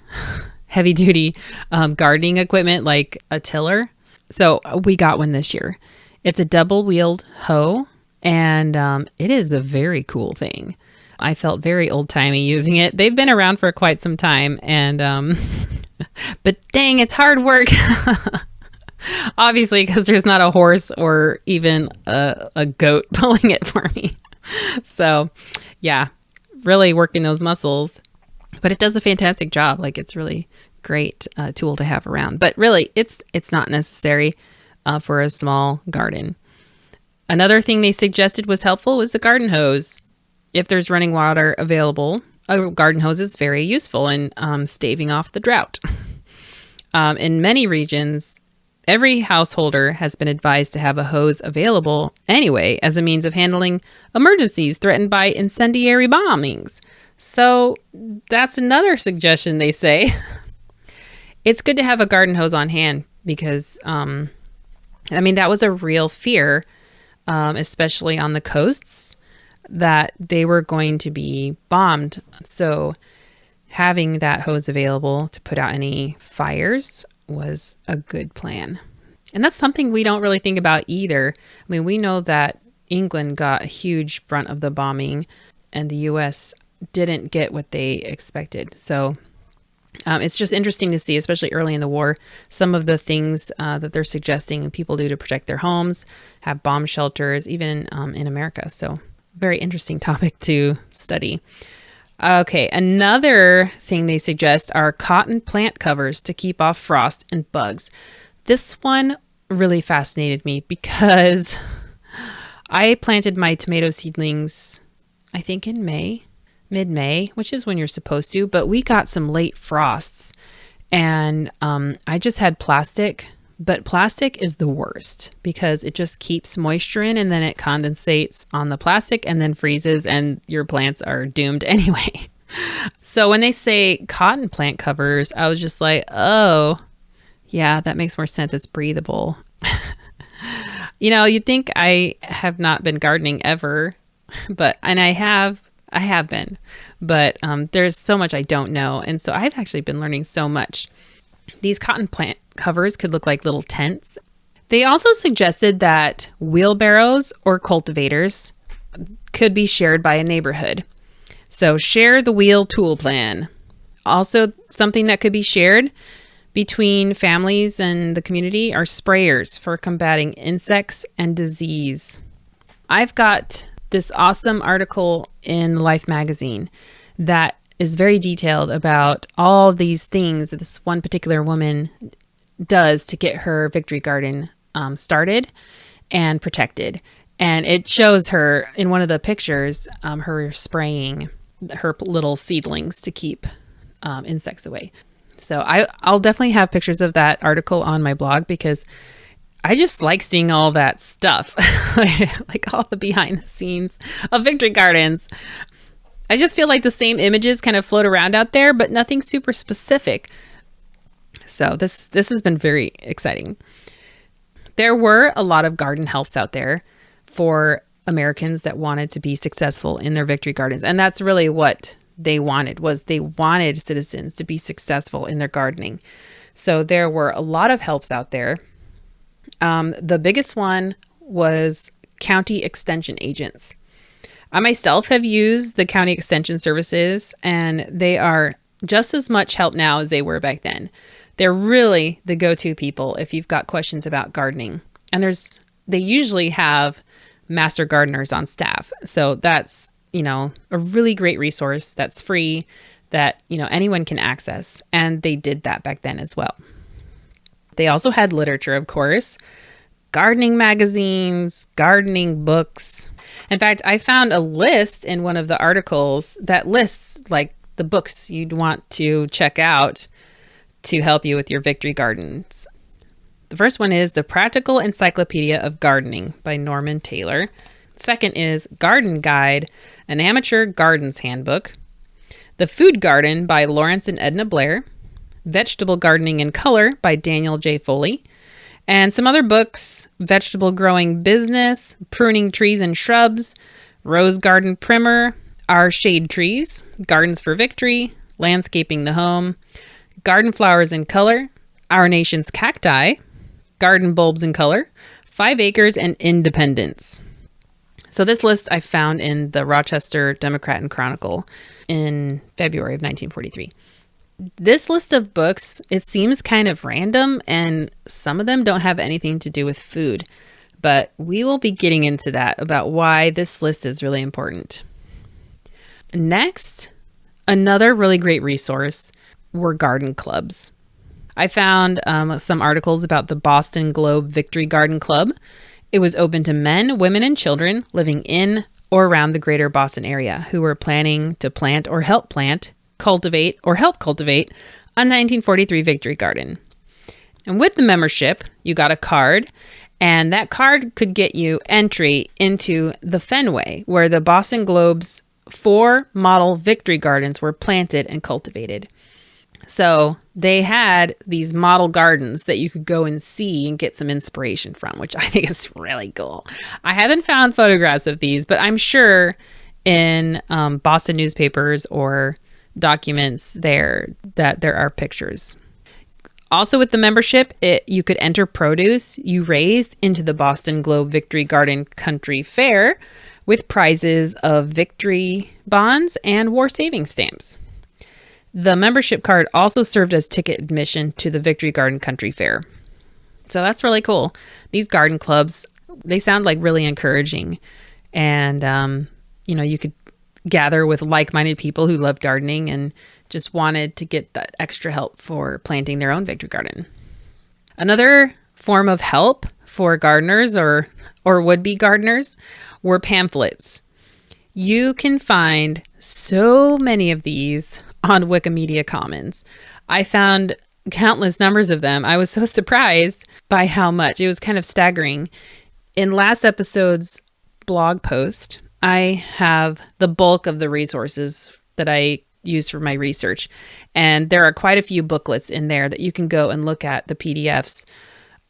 S5: heavy duty gardening equipment like a tiller. So we got one this year. It's a double wheeled hoe, and it is a very cool thing. I felt very old timey using it. They've been around for quite some time, and but dang, it's hard work. Obviously, because there's not a horse or even a goat pulling it for me. So yeah, really working those muscles. But it does a fantastic job. Like, it's really great tool to have around. But really, it's not necessary for a small garden. Another thing they suggested was helpful was a garden hose. If there's running water available, a garden hose is very useful in staving off the drought. In many regions, every householder has been advised to have a hose available anyway as a means of handling emergencies threatened by incendiary bombings. So that's another suggestion they say. It's good to have a garden hose on hand because, that was a real fear, especially on the coasts, that they were going to be bombed. So having that hose available to put out any fires was a good plan. And that's something we don't really think about either. I mean, we know that England got a huge brunt of the bombing and the U.S. didn't get what they expected. So it's just interesting to see, especially early in the war, some of the things that they're suggesting people do to protect their homes, have bomb shelters, even in America. So very interesting topic to study. Okay, another thing they suggest are cotton plant covers to keep off frost and bugs. This one really fascinated me because I planted my tomato seedlings, I think in mid-May, which is when you're supposed to, but we got some late frosts and I just had plastic, but plastic is the worst because it just keeps moisture in and then it condensates on the plastic and then freezes and your plants are doomed anyway. So when they say cotton plant covers, I was just like, oh, yeah, that makes more sense. It's breathable. You'd think I have not been gardening ever, and I have been, but there's so much I don't know. And so I've actually been learning so much. These cotton plant covers could look like little tents. They also suggested that wheelbarrows or cultivators could be shared by a neighborhood. So share the wheel tool plan. Also, something that could be shared between families and the community are sprayers for combating insects and disease. I've got this awesome article in Life magazine that is very detailed about all these things that this one particular woman does to get her victory garden started and protected. And it shows her in one of the pictures, her spraying her little seedlings to keep insects away. So I'll definitely have pictures of that article on my blog because I just like seeing all that stuff, like all the behind the scenes of victory gardens. I just feel like the same images kind of float around out there, but nothing super specific. So this has been very exciting. There were a lot of garden helps out there for Americans that wanted to be successful in their victory gardens. And that's really what they wanted citizens to be successful in their gardening. So there were a lot of helps out there. The biggest one was county extension agents. I myself have used the county extension services, and they are just as much help now as they were back then. They're really the go-to people if you've got questions about gardening. And they usually have master gardeners on staff. So that's, a really great resource that's free that, anyone can access. And they did that back then as well. They also had literature, of course, gardening magazines, gardening books. In fact, I found a list in one of the articles that lists like the books you'd want to check out to help you with your victory gardens. The first one is The Practical Encyclopedia of Gardening by Norman Taylor. Second is Garden Guide, an Amateur Garden's Handbook. The Food Garden by Lawrence and Edna Blair. Vegetable Gardening in Color by Daniel J. Foley. And some other books, Vegetable Growing Business, Pruning Trees and Shrubs, Rose Garden Primer, Our Shade Trees, Gardens for Victory, Landscaping the Home, Garden Flowers in Color, Our Nation's Cacti, Garden Bulbs in Color, 5 Acres, and Independence. So this list I found in the Rochester Democrat and Chronicle in February of 1943. This list of books, it seems kind of random, and some of them don't have anything to do with food, but we will be getting into that about why this list is really important. Next, another really great resource were garden clubs. I found some articles about the Boston Globe Victory Garden Club. It was open to men, women, and children living in or around the greater Boston area who were planning to plant or help plant, cultivate, or help cultivate a 1943 Victory Garden. And with the membership, you got a card, and that card could get you entry into the Fenway, where the Boston Globe's 4 model Victory Gardens were planted and cultivated. So they had these model gardens that you could go and see and get some inspiration from, which I think is really cool. I haven't found photographs of these, but I'm sure in Boston newspapers or documents there that there are pictures. Also with the membership, you could enter produce you raised into the Boston Globe Victory Garden Country Fair with prizes of victory bonds and war savings stamps. The membership card also served as ticket admission to the Victory Garden Country Fair. So that's really cool. These garden clubs, they sound like really encouraging. And, you could gather with like-minded people who love gardening and just wanted to get that extra help for planting their own victory garden. Another form of help for gardeners or would-be gardeners were pamphlets. You can find so many of these on Wikimedia Commons. I found countless numbers of them. I was so surprised by how much. It was kind of staggering. In last episode's blog post, I have the bulk of the resources that I used for my research. And there are quite a few booklets in there that you can go and look at the PDFs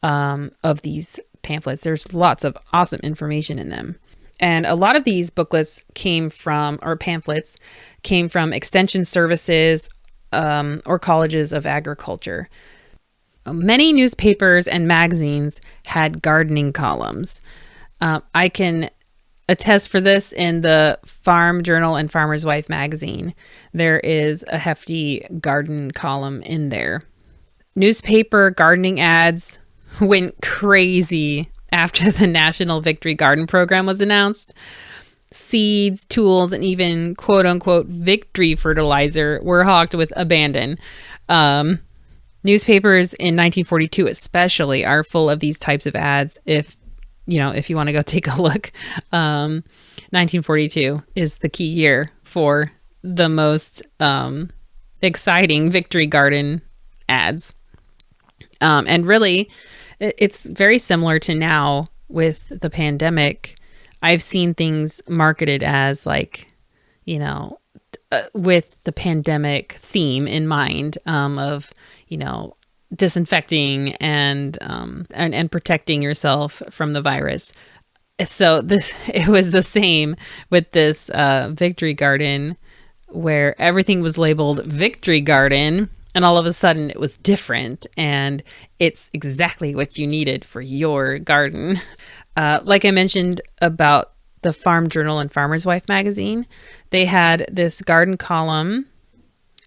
S5: of these pamphlets. There's lots of awesome information in them. And a lot of these booklets pamphlets came from extension services or colleges of agriculture. Many newspapers and magazines had gardening columns. I can attest for this in the Farm Journal and Farmer's Wife magazine. There is a hefty garden column in there. Newspaper gardening ads went crazy after the National Victory Garden Program was announced. Seeds, tools, and even quote-unquote victory fertilizer were hawked with abandon. Newspapers in 1942 especially are full of these types of ads. If you want to go take a look, 1942 is the key year for the most exciting victory garden ads. And really, it's very similar to now with the pandemic. I've seen things marketed as with the pandemic theme in mind of, disinfecting and protecting yourself from the virus. So it was the same with this victory garden where everything was labeled Victory Garden. And all of a sudden it was different, and it's exactly what you needed for your garden. Like I mentioned about the Farm Journal and Farmer's Wife magazine, they had this garden column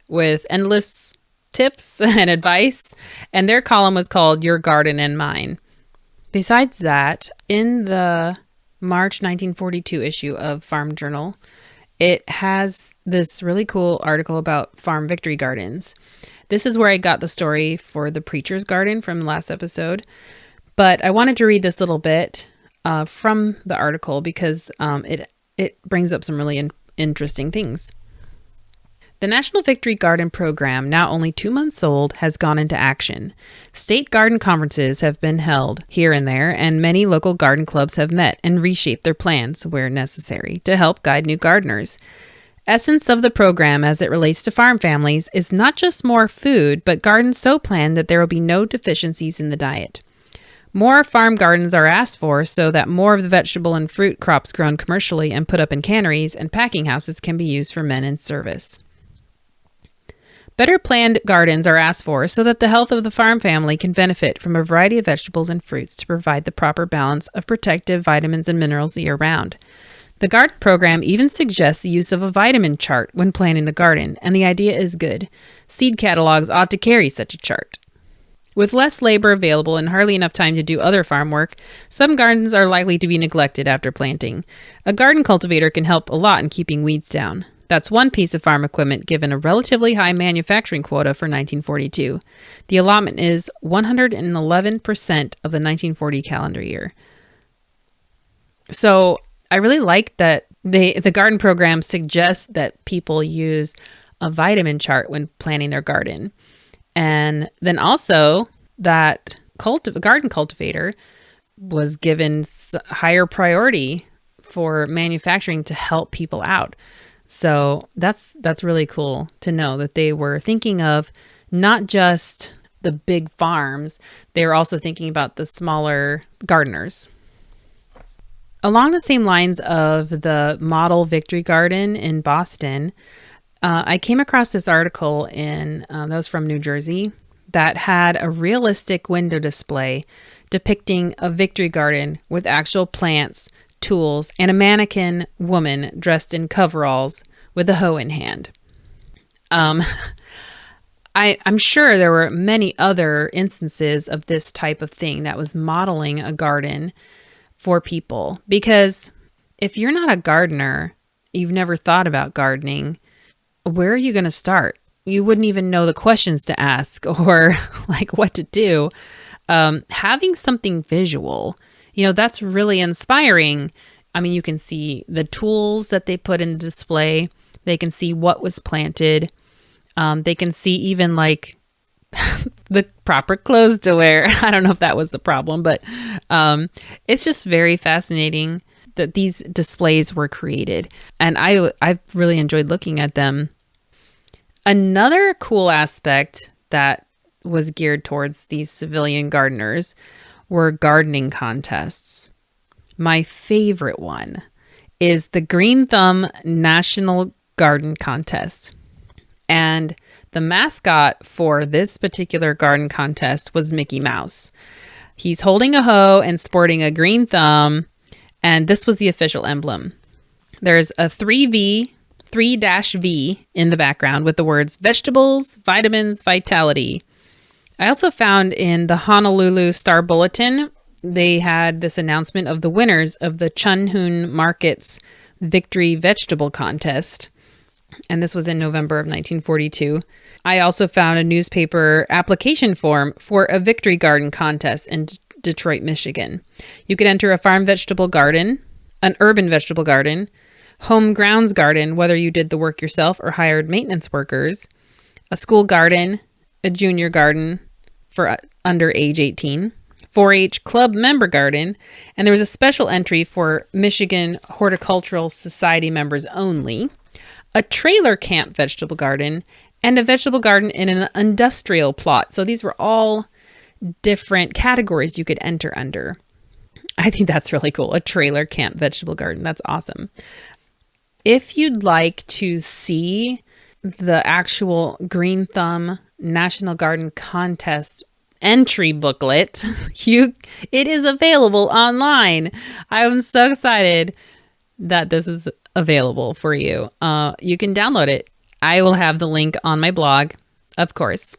S5: with endless tips and advice, and their column was called Your Garden and Mine. Besides that, in the March 1942 issue of Farm Journal, it has this really cool article about farm victory gardens. This is where I got the story for the Preacher's Garden from the last episode. But I wanted to read this little bit from the article because it brings up some really interesting things. The National Victory Garden Program, now only 2 months old, has gone into action. State garden conferences have been held here and there, and many local garden clubs have met and reshaped their plans where necessary to help guide new gardeners. Essence of the program as it relates to farm families is not just more food, but gardens so planned that there will be no deficiencies in the diet. More farm gardens are asked for so that more of the vegetable and fruit crops grown commercially and put up in canneries and packing houses can be used for men in service. Better planned gardens are asked for so that the health of the farm family can benefit from a variety of vegetables and fruits to provide the proper balance of protective vitamins and minerals year-round. The garden program even suggests the use of a vitamin chart when planning the garden, and the idea is good. Seed catalogs ought to carry such a chart. With less labor available and hardly enough time to do other farm work, some gardens are likely to be neglected after planting. A garden cultivator can help a lot in keeping weeds down. That's one piece of farm equipment given a relatively high manufacturing quota for 1942. The allotment is 111% of the 1940 calendar year. So I really like that the garden program suggests that people use a vitamin chart when planting their garden. And then also that garden cultivator was given higher priority for manufacturing to help people out. So that's really cool to know that they were thinking of not just the big farms, they were also thinking about the smaller gardeners. Along the same lines of the model Victory Garden in Boston, I came across this article that was from New Jersey that had a realistic window display depicting a Victory Garden with actual plants, tools, and a mannequin woman dressed in coveralls with a hoe in hand. I'm sure there were many other instances of this type of thing that was modeling a garden for people. Because if you're not a gardener, you've never thought about gardening, where are you going to start? You wouldn't even know the questions to ask or like what to do. Having something visual, that's really inspiring. I mean, you can see the tools that they put in the display. They can see what was planted. They can see even like the proper clothes to wear. I don't know if that was the problem, but it's just very fascinating that these displays were created. And I've really enjoyed looking at them. Another cool aspect that was geared towards these civilian gardeners were gardening contests. My favorite one is the Green Thumb National Garden Contest. And the mascot for this particular garden contest was Mickey Mouse. He's holding a hoe and sporting a green thumb, and this was the official emblem. There's a 3V in the background with the words vegetables, vitamins, vitality. I also found in the Honolulu Star Bulletin, they had this announcement of the winners of the Chunhoon Market's Victory Vegetable Contest. And this was in November of 1942. I also found a newspaper application form for a Victory Garden contest in Detroit, Michigan. You could enter a farm vegetable garden, an urban vegetable garden, home grounds garden, whether you did the work yourself or hired maintenance workers, a school garden, a junior garden for under age 18, 4-H club member garden, and there was a special entry for Michigan Horticultural Society members only, a trailer camp vegetable garden, and a vegetable garden in an industrial plot. So these were all different categories you could enter under. I think that's really cool. A trailer camp vegetable garden. That's awesome. If you'd like to see the actual Green Thumb National Garden Contest entry booklet, it is available online. I'm so excited that this is available for you. You can download it. I will have the link on my blog, of course.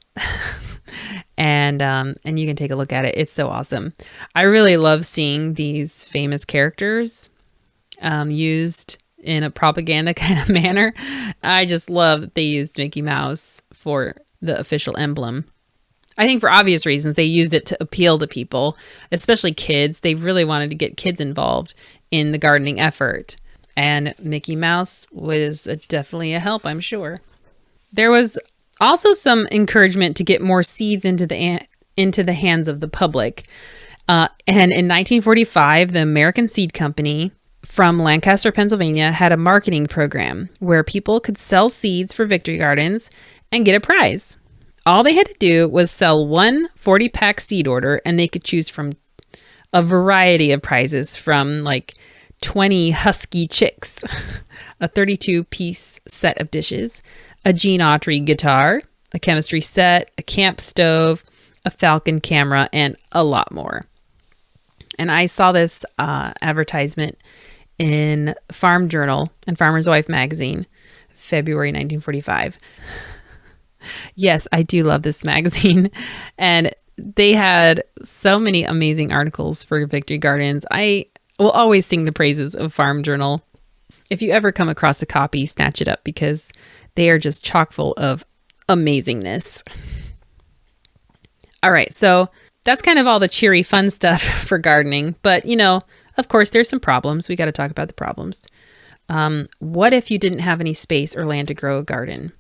S5: And you can take a look at it. It's so awesome. I really love seeing these famous characters used in a propaganda kind of manner. I just love that they used Mickey Mouse for the official emblem. I think for obvious reasons, they used it to appeal to people, especially kids. They really wanted to get kids involved in the gardening effort. And Mickey Mouse was definitely a help, I'm sure. There was also some encouragement to get more seeds into the hands of the public. And in 1945, the American Seed Company from Lancaster, Pennsylvania, had a marketing program where people could sell seeds for Victory Gardens and get a prize. All they had to do was sell one 40-pack seed order, and they could choose from a variety of prizes from like 20 husky chicks, a 32-piece set of dishes, a Gene Autry guitar, a chemistry set, a camp stove, a Falcon camera, and a lot more. And I saw this advertisement in Farm Journal and Farmer's Wife magazine, February 1945. Yes, I do love this magazine. And they had so many amazing articles for Victory Gardens. I will always sing the praises of Farm Journal. If you ever come across a copy, snatch it up because they are just chock full of amazingness. All right, so that's kind of all the cheery, fun stuff for gardening. But, of course, there's some problems. We got to talk about the problems. What if you didn't have any space or land to grow a garden?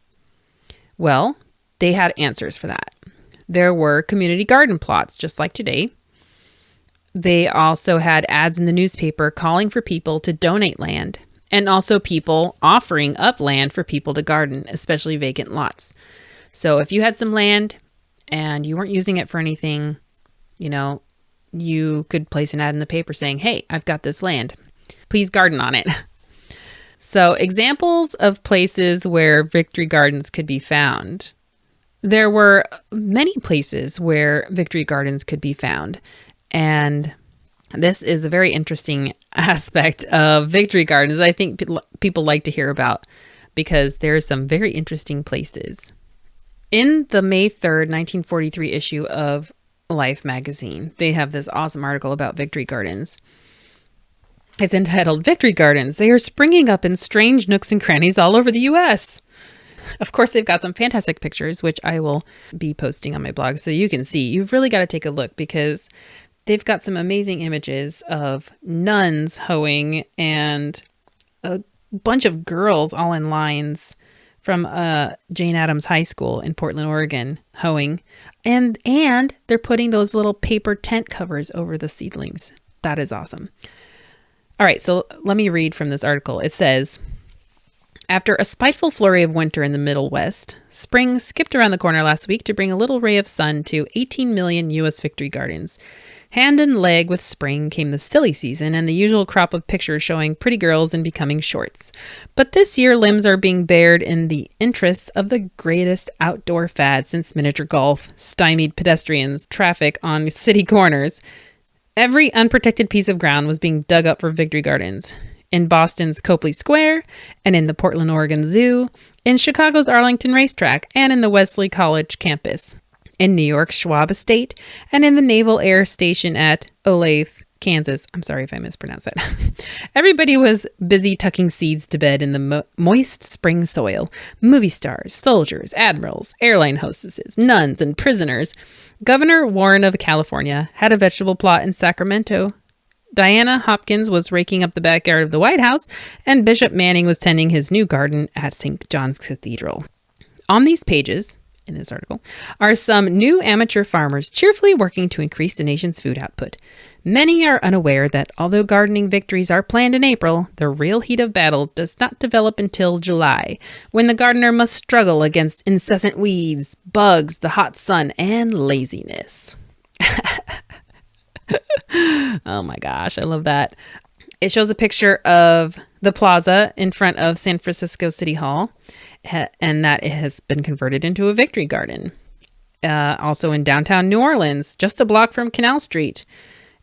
S5: Well, they had answers for that. There were community garden plots, just like today. They also had ads in the newspaper calling for people to donate land, and also people offering up land for people to garden, especially vacant lots. So if you had some land and you weren't using it for anything, you could place an ad in the paper saying, hey, I've got this land. Please garden on it. So examples of places where victory gardens could be found. There were many places where victory gardens could be found. And this is a very interesting aspect of victory gardens I think people like to hear about because there are some very interesting places. In the May 3rd, 1943 issue of Life magazine, they have this awesome article about victory gardens. It's entitled, Victory Gardens. They are springing up in strange nooks and crannies all over the U.S. Of course, they've got some fantastic pictures, which I will be posting on my blog so you can see. You've really got to take a look because they've got some amazing images of nuns hoeing and a bunch of girls all in lines from Jane Addams High School in Portland, Oregon, hoeing. And they're putting those little paper tent covers over the seedlings. That is awesome. All right, so let me read from this article. It says, after a spiteful flurry of winter in the Middle West, spring skipped around the corner last week to bring a little ray of sun to 18 million U.S. victory gardens. Hand in leg with spring came the silly season and the usual crop of pictures showing pretty girls in becoming shorts. But this year, limbs are being bared in the interests of the greatest outdoor fad since miniature golf, stymied pedestrians, traffic on city corners. Every unprotected piece of ground was being dug up for victory gardens. In Boston's Copley Square, and in the Portland, Oregon Zoo, in Chicago's Arlington Racetrack, and in the Wesley College campus, in New York's Schwab Estate, and in the Naval Air Station at Olathe, Kansas. I'm sorry if I mispronounced that. Everybody was busy tucking seeds to bed in the moist spring soil. Movie stars, soldiers, admirals, airline hostesses, nuns, and prisoners. Governor Warren of California had a vegetable plot in Sacramento. Diana Hopkins was raking up the backyard of the White House, and Bishop Manning was tending his new garden at St. John's Cathedral. On these pages, in this article, are some new amateur farmers cheerfully working to increase the nation's food output. Many are unaware that although gardening victories are planned in April, the real heat of battle does not develop until July, when the gardener must struggle against incessant weeds, bugs, the hot sun, and laziness. Oh my gosh, I love that. It shows a picture of the plaza in front of San Francisco City Hall, and that it has been converted into a victory garden. Also in downtown New Orleans, just a block from Canal Street,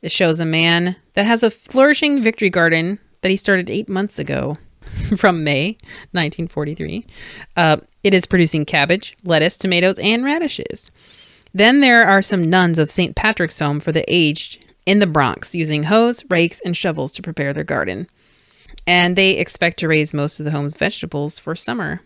S5: it shows a man that has a flourishing victory garden that he started 8 months ago from May 1943. It is producing cabbage, lettuce, tomatoes, and radishes. Then there are some nuns of St. Patrick's Home for the aged in the Bronx using hoes, rakes, and shovels to prepare their garden. And they expect to raise most of the home's vegetables for summer.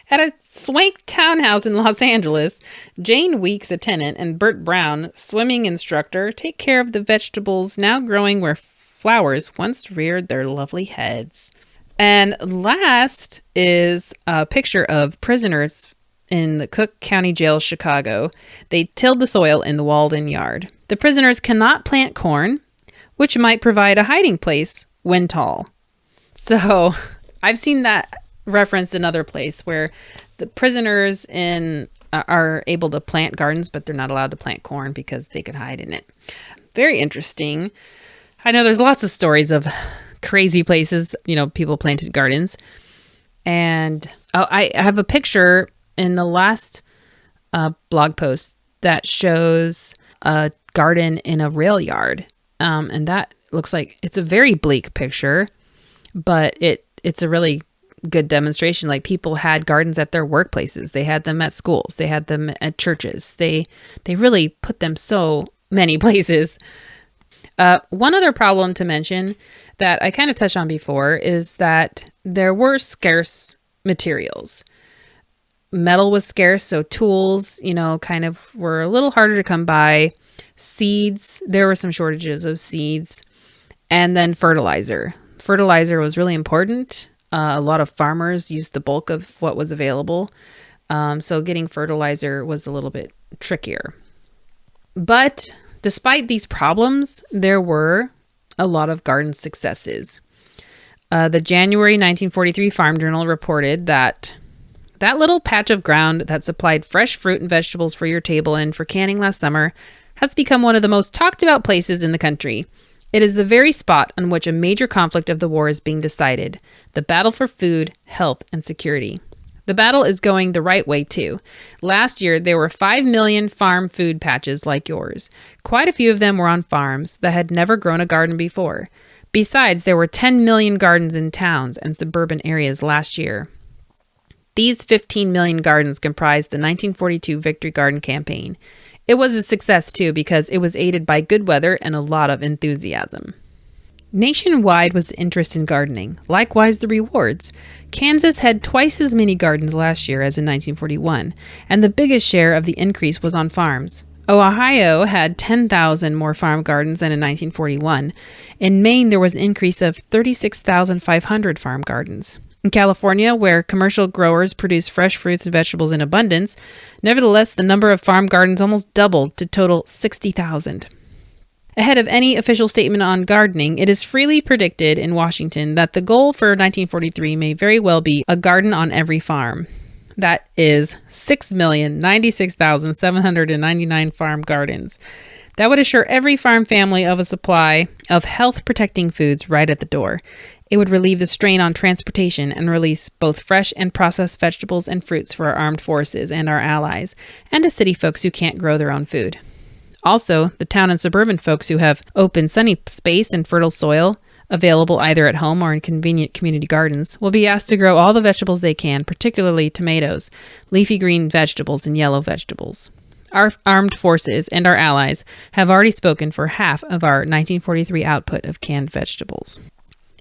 S5: At a swank townhouse in Los Angeles, Jane Weeks, a tenant, and Bert Brown, swimming instructor, take care of the vegetables now growing where flowers once reared their lovely heads. And last is a picture of prisoners in the Cook County Jail, Chicago. They tilled the soil in the walled-in yard. The prisoners cannot plant corn, which might provide a hiding place when tall. So I've seen that referenced another place where the prisoners are able to plant gardens, but they're not allowed to plant corn because they could hide in it. Very interesting. I know there's lots of stories of crazy places, people planted gardens. And I have a picture in the last blog post that shows a garden in a rail yard. And that looks like it's a very bleak picture, but it's a really good demonstration. Like, people had gardens at their workplaces. They had them at schools. They had them at churches. They really put them so many places. One other problem to mention that I kind of touched on before is that there were scarce materials. Metal was scarce, so tools, kind of were a little harder to come by. Seeds, there were some shortages of seeds. And then fertilizer. Fertilizer was really important. A lot of farmers used the bulk of what was available. So getting fertilizer was a little bit trickier. But despite these problems, there were a lot of garden successes. The January 1943 Farm Journal reported that little patch of ground that supplied fresh fruit and vegetables for your table and for canning last summer has become one of the most talked about places in the country. It is the very spot on which a major conflict of the war is being decided, the battle for food, health, and security. The battle is going the right way, too. Last year, there were 5 million farm food patches like yours. Quite a few of them were on farms that had never grown a garden before. Besides, there were 10 million gardens in towns and suburban areas last year. These 15 million gardens comprised the 1942 Victory Garden Campaign. It was a success, too, because it was aided by good weather and a lot of enthusiasm. Nationwide was the interest in gardening, likewise the rewards. Kansas had twice as many gardens last year as in 1941, and the biggest share of the increase was on farms. Ohio had 10,000 more farm gardens than in 1941. In Maine, there was an increase of 36,500 farm gardens. In California, where commercial growers produce fresh fruits and vegetables in abundance, nevertheless, the number of farm gardens almost doubled to total 60,000. Ahead of any official statement on gardening, it is freely predicted in Washington that the goal for 1943 may very well be a garden on every farm. That is 6,096,799 farm gardens. That would assure every farm family of a supply of health-protecting foods right at the door. It would relieve the strain on transportation and release both fresh and processed vegetables and fruits for our armed forces and our allies, and to city folks who can't grow their own food. Also, the town and suburban folks who have open sunny space and fertile soil, available either at home or in convenient community gardens, will be asked to grow all the vegetables they can, particularly tomatoes, leafy green vegetables, and yellow vegetables. Our armed forces and our allies have already spoken for half of our 1943 output of canned vegetables.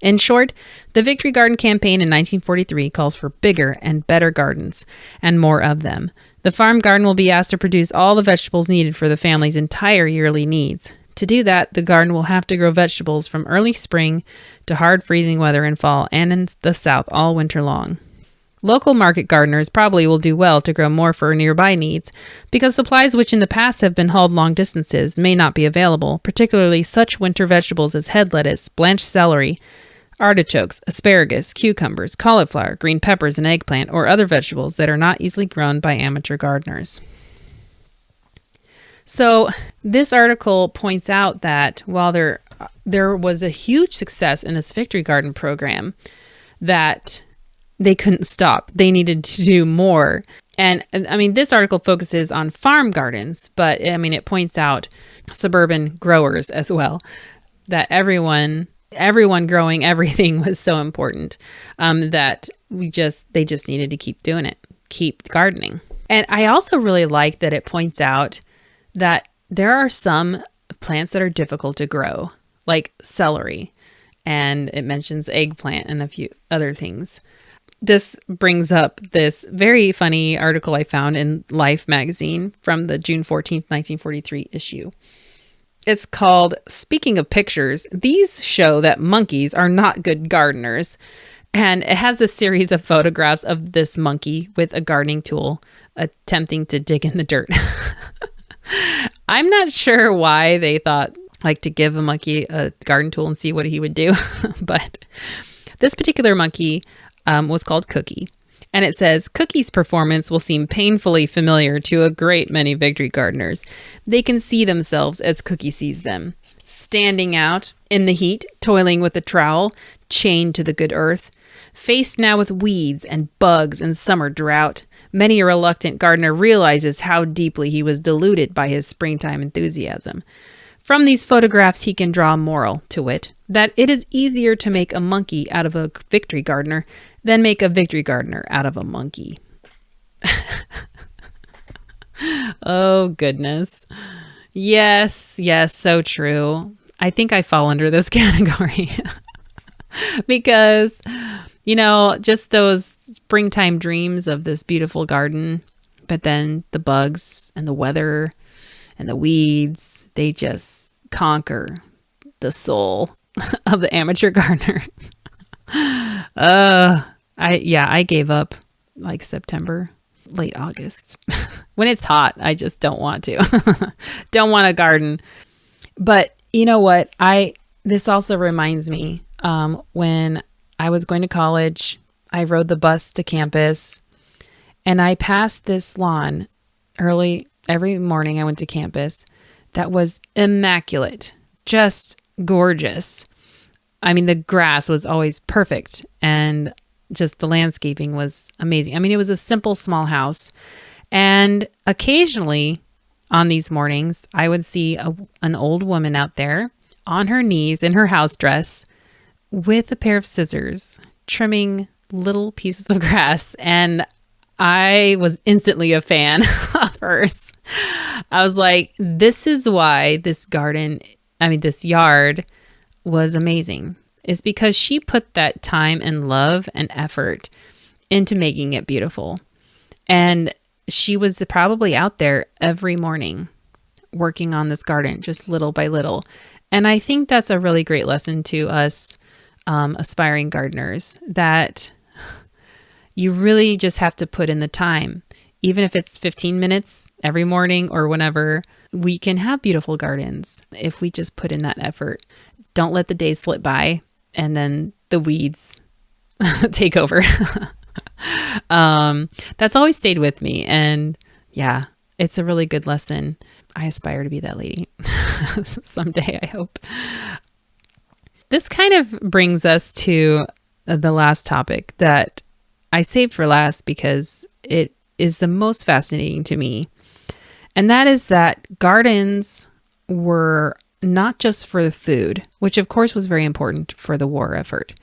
S5: In short, the Victory Garden Campaign in 1943 calls for bigger and better gardens, and more of them. The farm garden will be asked to produce all the vegetables needed for the family's entire yearly needs. To do that, the garden will have to grow vegetables from early spring to hard freezing weather in fall, and in the south all winter long. Local market gardeners probably will do well to grow more for nearby needs, because supplies which in the past have been hauled long distances may not be available, particularly such winter vegetables as head lettuce, blanched celery, artichokes, asparagus, cucumbers, cauliflower, green peppers, and eggplant, or other vegetables that are not easily grown by amateur gardeners. So this article points out that while there was a huge success in this Victory Garden program, that they couldn't stop. They needed to do more. And I mean, this article focuses on farm gardens, but I mean, it points out suburban growers as well, that everyone growing everything was so important, that they just needed to keep doing it, keep gardening. And I also really like that it points out that there are some plants that are difficult to grow, like celery, and it mentions eggplant and a few other things. This brings up this very funny article I found in Life magazine from the June 14th, 1943 issue. It's called, "Speaking of Pictures, These Show That Monkeys Are Not Good Gardeners." And it has this series of photographs of this monkey with a gardening tool attempting to dig in the dirt. I'm not sure why they thought to give a monkey a garden tool and see what he would do. But this particular monkey was called Cookie. And it says, "Cookie's performance will seem painfully familiar to a great many Victory gardeners. They can see themselves as Cookie sees them, standing out in the heat, toiling with a trowel, chained to the good earth. Faced now with weeds and bugs and summer drought, many a reluctant gardener realizes how deeply he was deluded by his springtime enthusiasm. From these photographs he can draw a moral, to wit, that it is easier to make a monkey out of a Victory gardener than make a Victory gardener out of a monkey." Oh, goodness. Yes, so true. I think I fall under this category because, just those springtime dreams of this beautiful garden, but then the bugs and the weather and the weeds, they just conquer the soul of the amateur gardener. I gave up like September, late August. When it's hot, I just don't want to. Don't want to garden. But you know what? This also reminds me, when I was going to college, I rode the bus to campus and I passed this lawn early every morning. I went to campus that was immaculate, just gorgeous. I mean, the grass was always perfect and just the landscaping was amazing. I mean, it was a simple, small house. And occasionally on these mornings, I would see an old woman out there on her knees in her house dress with a pair of scissors, trimming little pieces of grass. And I was instantly a fan of hers. I was like, this is why this yard was amazing. Is because she put that time and love and effort into making it beautiful. And she was probably out there every morning working on this garden, just little by little. And I think that's a really great lesson to us aspiring gardeners, that you really just have to put in the time. Even if it's 15 minutes every morning or whenever, we can have beautiful gardens if we just put in that effort. Don't let the days slip by and then the weeds take over. That's always stayed with me. And yeah, it's a really good lesson. I aspire to be that lady someday, I hope. This kind of brings us to the last topic that I saved for last because it is the most fascinating to me. And that is that gardens were not just for the food, which of course was very important for the war effort,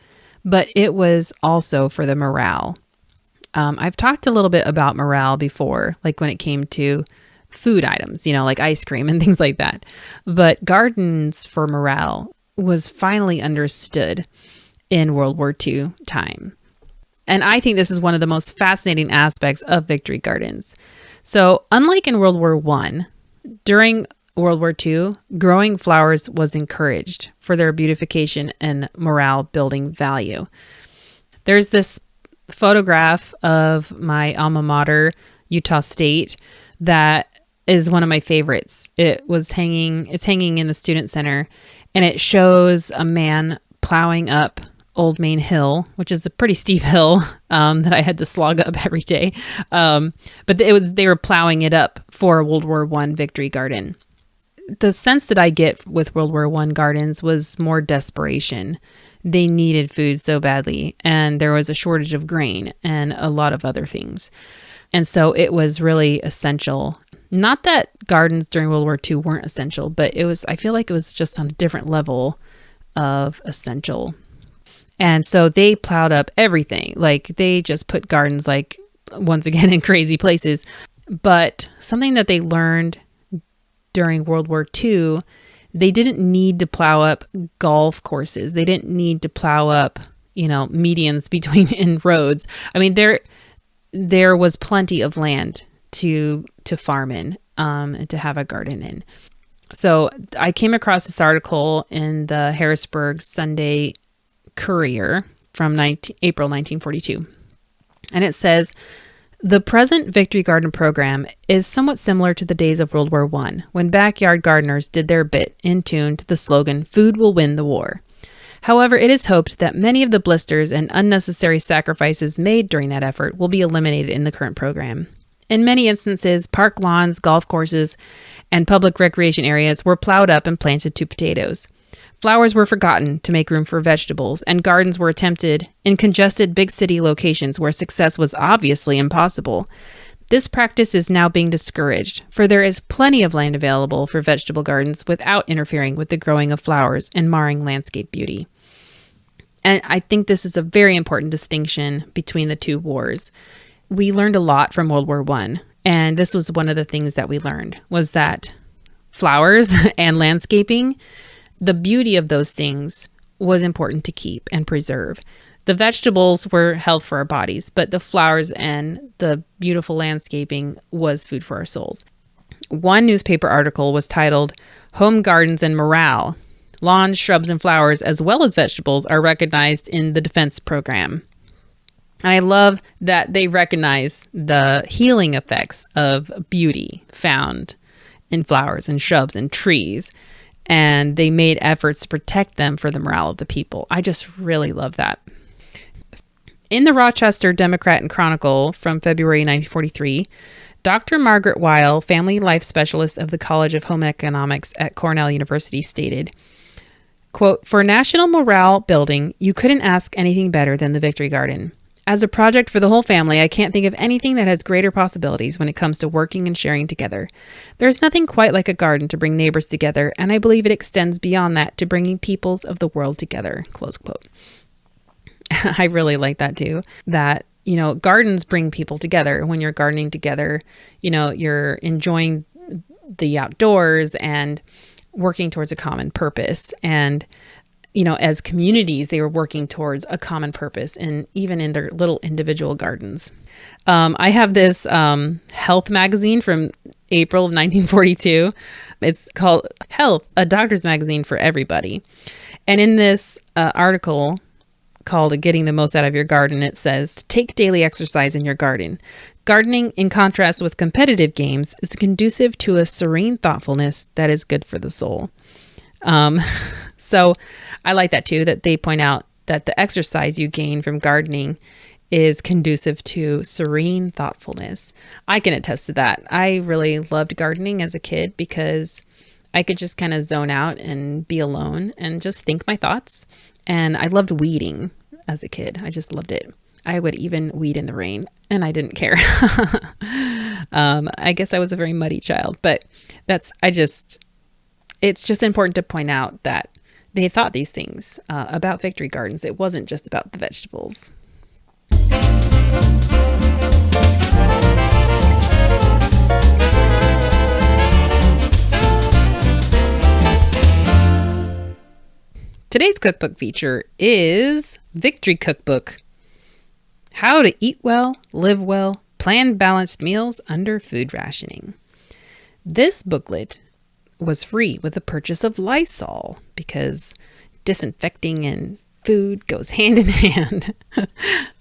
S5: but it was also for the morale. I've talked a little bit about morale before, like when it came to food items, like ice cream and things like that. But gardens for morale was finally understood in World War II time. And I think this is one of the most fascinating aspects of victory gardens. So unlike in World War I, during World War II, growing flowers was encouraged for their beautification and morale building value. There's this photograph of my alma mater, Utah State, that is one of my favorites. It's hanging in the student center, and it shows a man plowing up Old Main Hill, which is a pretty steep hill that I had to slog up every day. But they were plowing it up for a World War I victory garden. The sense that I get with World War I gardens was more desperation. They needed food so badly, and there was a shortage of grain and a lot of other things. And so it was really essential. Not that gardens during World War II weren't essential, but I feel like it was just on a different level of essential. And so they plowed up everything. Like they just put gardens, like, once again, in crazy places. But something that they learned during World War II, they didn't need to plow up golf courses. They didn't need to plow up, medians in roads. I mean, there was plenty of land to farm in, and to have a garden in. So I came across this article in the Harrisburg Sunday Courier from April 1942. And it says, the present Victory Garden program is somewhat similar to the days of World War I, when backyard gardeners did their bit in tune to the slogan, "Food will win the war." However, it is hoped that many of the blisters and unnecessary sacrifices made during that effort will be eliminated in the current program. In many instances, park lawns, golf courses, and public recreation areas were plowed up and planted to potatoes. Flowers were forgotten to make room for vegetables, and gardens were attempted in congested big city locations where success was obviously impossible. This practice is now being discouraged, for there is plenty of land available for vegetable gardens without interfering with the growing of flowers and marring landscape beauty. And I think this is a very important distinction between the two wars. We learned a lot from World War I, and this was one of the things that we learned, was that flowers and landscaping the beauty of those things was important to keep and preserve. The vegetables were health for our bodies, but the flowers and the beautiful landscaping was food for our souls. One newspaper article was titled, "Home Gardens and Morale. Lawns, shrubs, and flowers, as well as vegetables, are recognized in the defense program." And I love that they recognize the healing effects of beauty found in flowers and shrubs and trees. And they made efforts to protect them for the morale of the people. I just really love that. In the Rochester Democrat and Chronicle from February 1943, Dr. Margaret Weil, family life specialist of the College of Home Economics at Cornell University, stated, quote, "For national morale building, you couldn't ask anything better than the Victory Garden. As a project for the whole family, I can't think of anything that has greater possibilities when it comes to working and sharing together. There's nothing quite like a garden to bring neighbors together, and I believe it extends beyond that to bringing peoples of the world together," close quote. I really like that too, that, gardens bring people together. When you're gardening together, you're enjoying the outdoors and working towards a common purpose. And as communities, they were working towards a common purpose, and even in their little individual gardens. I have this health magazine from April of 1942. It's called Health, a doctor's magazine for everybody. And in this article called "Getting the Most Out of Your Garden," it says, "Take daily exercise in your garden. Gardening, in contrast with competitive games, is conducive to a serene thoughtfulness that is good for the soul." So I like that too, that they point out that the exercise you gain from gardening is conducive to serene thoughtfulness. I can attest to that. I really loved gardening as a kid because I could just kind of zone out and be alone and just think my thoughts. And I loved weeding as a kid. I just loved it. I would even weed in the rain, and I didn't care. I guess I was a very muddy child, but it's just important to point out that they thought these things about Victory Gardens. It wasn't just about the vegetables. Today's cookbook feature is Victory Cookbook: How to Eat Well, Live Well, Plan Balanced Meals Under Food Rationing. This booklet was free with the purchase of Lysol, because disinfecting and food goes hand in hand.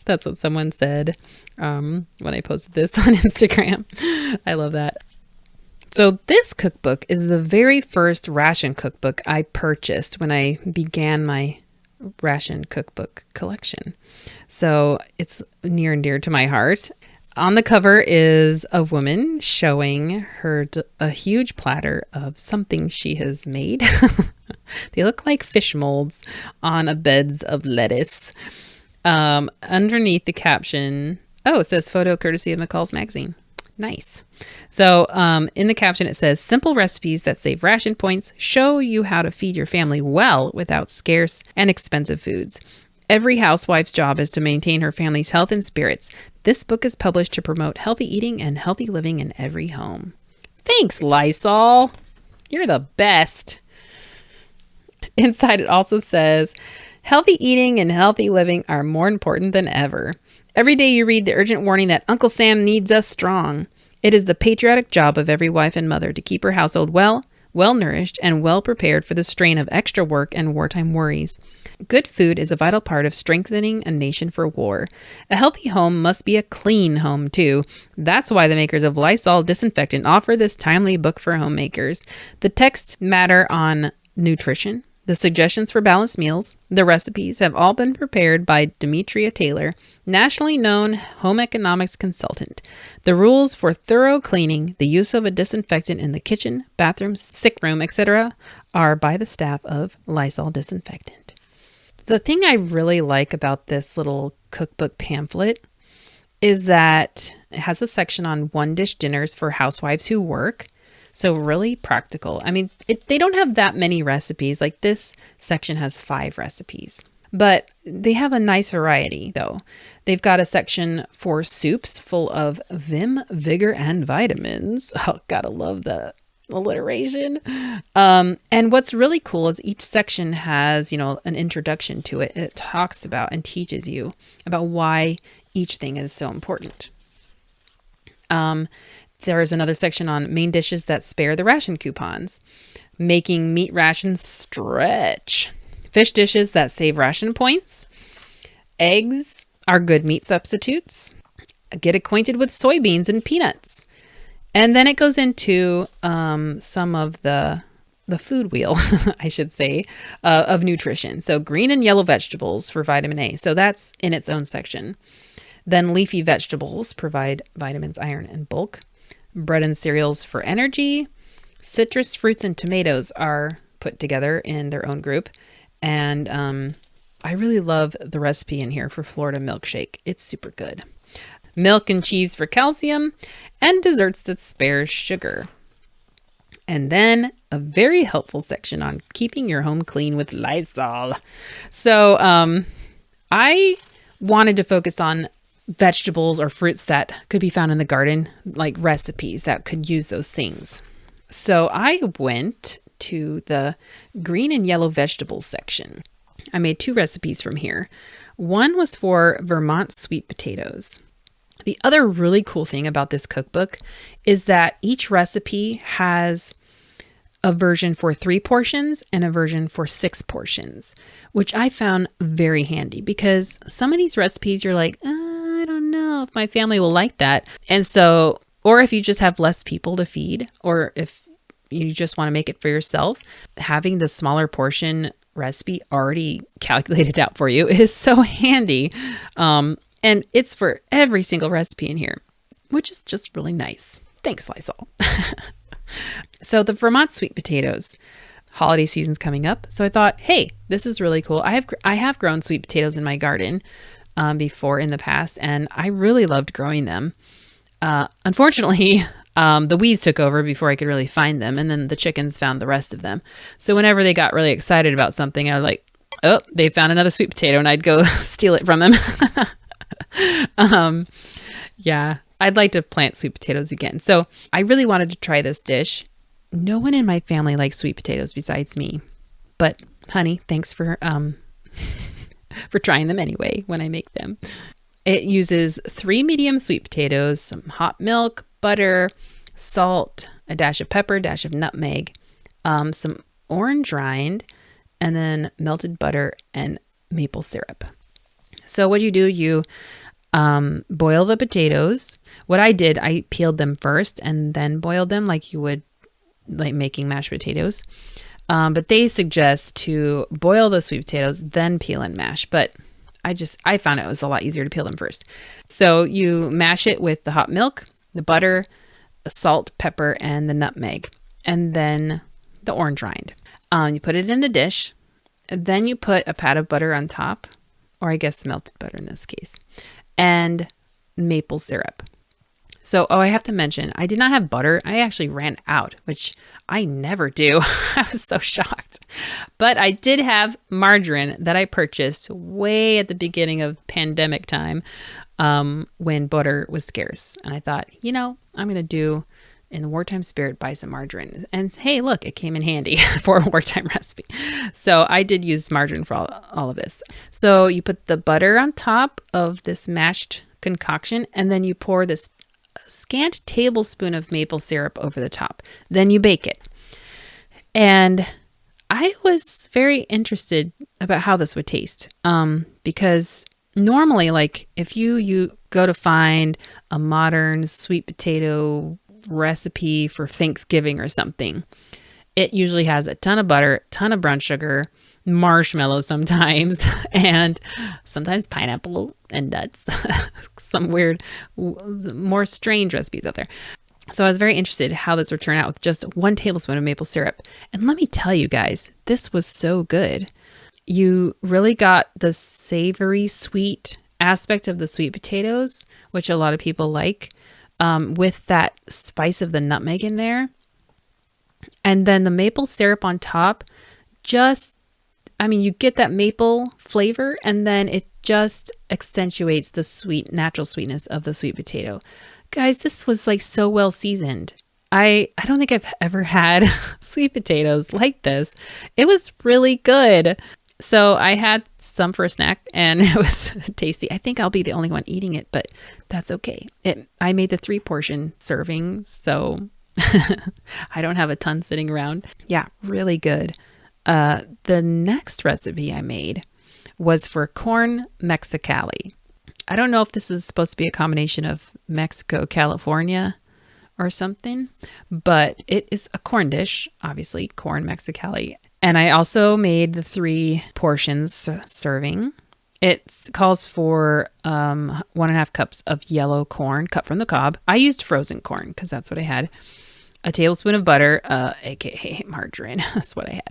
S5: That's what someone said when I posted this on Instagram. I love that. So this cookbook is the very first ration cookbook I purchased when I began my ration cookbook collection. So it's near and dear to my heart. On the cover is a woman showing a huge platter of something she has made. They look like fish molds on a beds of lettuce. Underneath the caption, it says photo courtesy of McCall's magazine. Nice. So in the caption, it says, "Simple recipes that save ration points, show you how to feed your family well without scarce and expensive foods. Every housewife's job is to maintain her family's health and spirits. This book is published to promote healthy eating and healthy living in every home." Thanks, Lysol. You're the best. Inside it also says, "Healthy eating and healthy living are more important than ever. Every day you read the urgent warning that Uncle Sam needs us strong. It is the patriotic job of every wife and mother to keep her household well-nourished, and well-prepared for the strain of extra work and wartime worries. Good food is a vital part of strengthening a nation for war. A healthy home must be a clean home, too. That's why the makers of Lysol Disinfectant offer this timely book for homemakers. The text matter on nutrition, the suggestions for balanced meals, the recipes have all been prepared by Demetria Taylor, nationally known home economics consultant. The rules for thorough cleaning, the use of a disinfectant in the kitchen, bathroom, sick room, etc., are by the staff of Lysol Disinfectant." The thing I really like about this little cookbook pamphlet is that it has a section on one-dish dinners for housewives who work. So really practical. I mean, they don't have that many recipes. Like this section has 5 recipes, but they have a nice variety though. They've got a section for soups full of vim, vigor, and vitamins. Oh, gotta love the alliteration. And what's really cool is each section has, an introduction to it. It talks about and teaches you about why each thing is so important. There's another section on main dishes that spare the ration coupons, making meat rations stretch, fish dishes that save ration points, eggs are good meat substitutes, get acquainted with soybeans and peanuts. And then it goes into some of the food wheel, I should say, of nutrition. So green and yellow vegetables for vitamin A. So that's in its own section. Then leafy vegetables provide vitamins, iron, and bulk. Bread and cereals for energy. Citrus fruits and tomatoes are put together in their own group. And I really love the recipe in here for Florida milkshake. It's super good. Milk and cheese for calcium, and desserts that spare sugar. And then a very helpful section on keeping your home clean with Lysol. So I wanted to focus on vegetables or fruits that could be found in the garden, like recipes that could use those things. So I went to the green and yellow vegetables section. I made 2 recipes from here. One was for Vermont sweet potatoes. The other really cool thing about this cookbook is that each recipe has a version for 3 portions and a version for 6 portions, which I found very handy because some of these recipes you're like, I don't know if my family will like that. And so, or if you just have less people to feed, or if you just want to make it for yourself, having the smaller portion recipe already calculated out for you is so handy. And it's for every single recipe in here, which is just really nice. Thanks, Lysol. So the Vermont sweet potatoes, holiday season's coming up. So I thought, hey, this is really cool. I have grown sweet potatoes in my garden before in the past, and I really loved growing them. Unfortunately, the weeds took over before I could really find them, and then the chickens found the rest of them. So whenever they got really excited about something, I was like, oh, they found another sweet potato, and I'd go steal it from them. Yeah, I'd like to plant sweet potatoes again. So I really wanted to try this dish. No one in my family likes sweet potatoes besides me. But honey, thanks for for trying them anyway when I make them. It uses 3 medium sweet potatoes, some hot milk, butter, salt, a dash of pepper, dash of nutmeg, some orange rind, and then melted butter and maple syrup. So what you do, you boil the potatoes. What I did, I peeled them first and then boiled them like you would like making mashed potatoes. But they suggest to boil the sweet potatoes, then peel and mash. But I found it was a lot easier to peel them first. So you mash it with the hot milk, the butter, the salt, pepper, and the nutmeg, and then the orange rind. You put it in a dish. Then you put a pat of butter on top, or I guess melted butter in this case, and maple syrup. So, I have to mention, I did not have butter. I actually ran out, which I never do. I was so shocked. But I did have margarine that I purchased way at the beginning of pandemic time when butter was scarce. And I thought, I'm going to do, in the wartime spirit, buy some margarine. And hey, look, it came in handy for a wartime recipe. So I did use margarine for all of this. So you put the butter on top of this mashed concoction, and then you pour this scant tablespoon of maple syrup over the top. Then you bake it. And I was very interested about how this would taste because normally, like if you go to find a modern sweet potato recipe for Thanksgiving or something, it usually has a ton of butter, ton of brown sugar, marshmallows sometimes, and sometimes pineapple and nuts. Some weird, more strange recipes out there. So I was very interested how this would turn out with just 1 tablespoon of maple syrup. And let me tell you guys, this was so good. You really got the savory, sweet aspect of the sweet potatoes, which a lot of people like, with that spice of the nutmeg in there. And then the maple syrup on top, you get that maple flavor, and then it just accentuates the sweet, natural sweetness of the sweet potato. Guys, this was like so well seasoned. I don't think I've ever had sweet potatoes like this. It was really good. So I had some for a snack and it was tasty. I think I'll be the only one eating it, but that's okay. I made the 3-portion serving, so I don't have a ton sitting around. Yeah, really good. The next recipe I made was for corn Mexicali. I don't know if this is supposed to be a combination of Mexico, California, or something, but it is a corn dish, obviously, corn Mexicali. And I also made the 3 portions serving. It calls for 1.5 cups of yellow corn cut from the cob. I used frozen corn because that's what I had. A tablespoon of butter, aka margarine. That's what I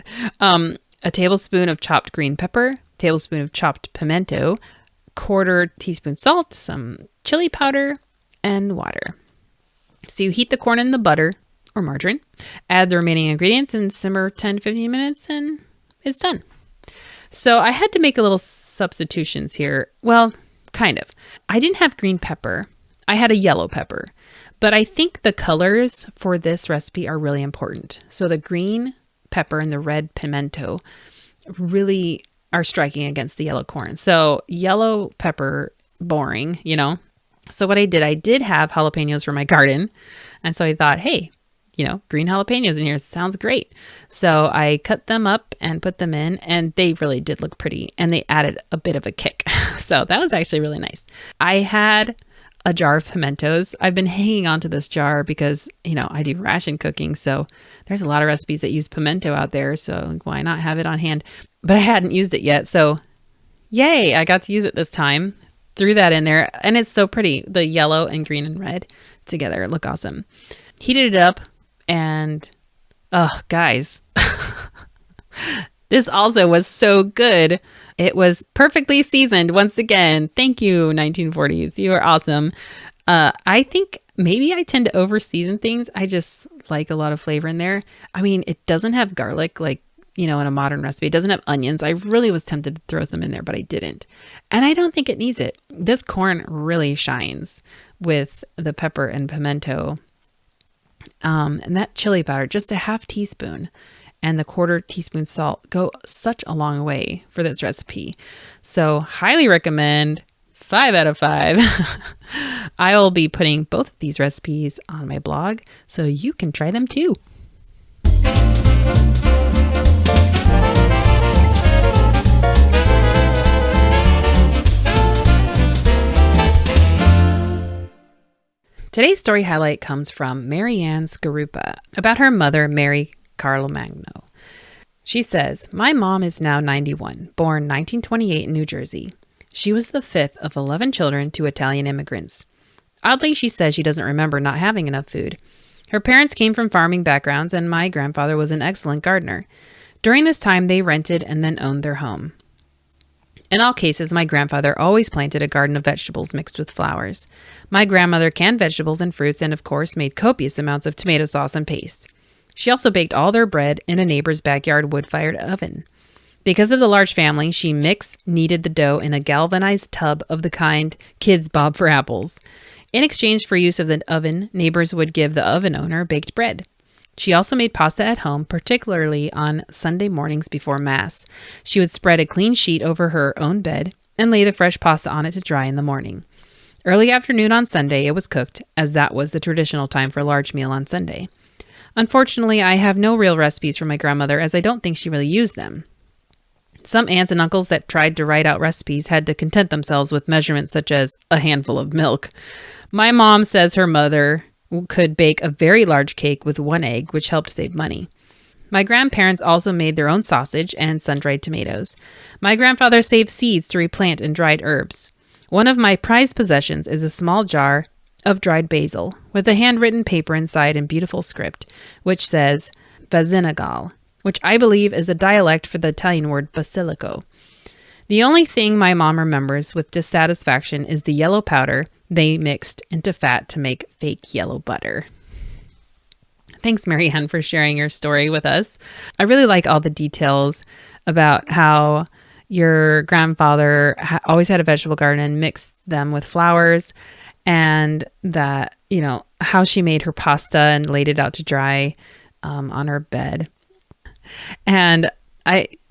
S5: had. A tablespoon of chopped green pepper, tablespoon of chopped pimento, 1/4 teaspoon salt, some chili powder, and water. So you heat the corn in the butter or margarine, add the remaining ingredients and simmer 10 to 15 minutes and it's done. So I had to make a little substitutions here. Well, kind of. I didn't have green pepper. I had a yellow pepper, but I think the colors for this recipe are really important. So the green pepper and the red pimento really are striking against the yellow corn. So yellow pepper, boring, So what I did have jalapenos from my garden. And so I thought, hey, green jalapenos in here sounds great. So I cut them up and put them in, and they really did look pretty, and they added a bit of a kick. So that was actually really nice. I had a jar of pimentos. I've been hanging on to this jar because, I do ration cooking. So there's a lot of recipes that use pimento out there. So why not have it on hand? But I hadn't used it yet. So yay, I got to use it this time. Threw that in there, and it's so pretty. The yellow and green and red together look awesome. Heated it up, and guys, this also was so good. It was perfectly seasoned once again. Thank you, 1940s. You are awesome. I think maybe I tend to over season things. I just like a lot of flavor in there. I mean, it doesn't have garlic like, in a modern recipe. It doesn't have onions. I really was tempted to throw some in there, but I didn't. And I don't think it needs it. This corn really shines with the pepper and pimento. And that chili powder, just a 1/2 teaspoon, and the 1/4 teaspoon salt go such a long way for this recipe. So highly recommend. 5 out of 5. I will be putting both of these recipes on my blog so you can try them too. Today's story highlight comes from Mary Ann Skarupa about her mother, Mary Carlomagno. She says, "My mom is now 91, born 1928 in New Jersey. She was the 5th of 11 children to Italian immigrants. Oddly, she says she doesn't remember not having enough food. Her parents came from farming backgrounds, and my grandfather was an excellent gardener. During this time, they rented and then owned their home. In all cases, my grandfather always planted a garden of vegetables mixed with flowers. My grandmother canned vegetables and fruits and, of course, made copious amounts of tomato sauce and paste. She also baked all their bread in a neighbor's backyard wood-fired oven. Because of the large family, she kneaded the dough in a galvanized tub of the kind kids bob for apples. In exchange for use of the oven, neighbors would give the oven owner baked bread. She also made pasta at home, particularly on Sunday mornings before Mass. She would spread a clean sheet over her own bed and lay the fresh pasta on it to dry in the morning. Early afternoon on Sunday, it was cooked, as that was the traditional time for a large meal on Sunday. Unfortunately, I have no real recipes from my grandmother, as I don't think she really used them. Some aunts and uncles that tried to write out recipes had to content themselves with measurements such as a handful of milk. My mom says her mother could bake a very large cake with 1 egg, which helped save money. My grandparents also made their own sausage and sun-dried tomatoes. My grandfather saved seeds to replant and dried herbs. One of my prized possessions is a small jar of dried basil with a handwritten paper inside in beautiful script, which says Vazinagal, which I believe is a dialect for the Italian word basilico. The only thing my mom remembers with dissatisfaction is the yellow powder they mixed into fat to make fake yellow butter." Thanks, Mary Ann, for sharing your story with us. I really like all the details about how your grandfather always had a vegetable garden and mixed them with flowers, and that how she made her pasta and laid it out to dry on her bed. And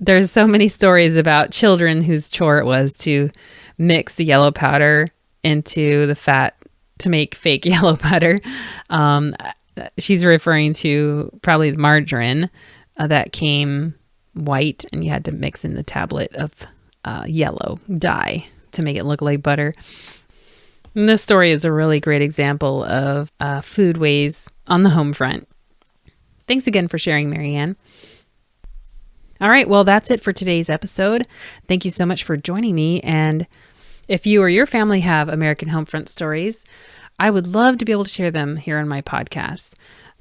S5: there's so many stories about children whose chore it was to mix the yellow powder into the fat to make fake yellow butter. She's referring to probably the margarine that came white, and you had to mix in the tablet of yellow dye to make it look like butter. And this story is a really great example of food ways on the home front. Thanks again for sharing, Marianne. All right, well, that's it for today's episode. Thank you so much for joining me. And if you or your family have American homefront stories, I would love to be able to share them here on my podcast.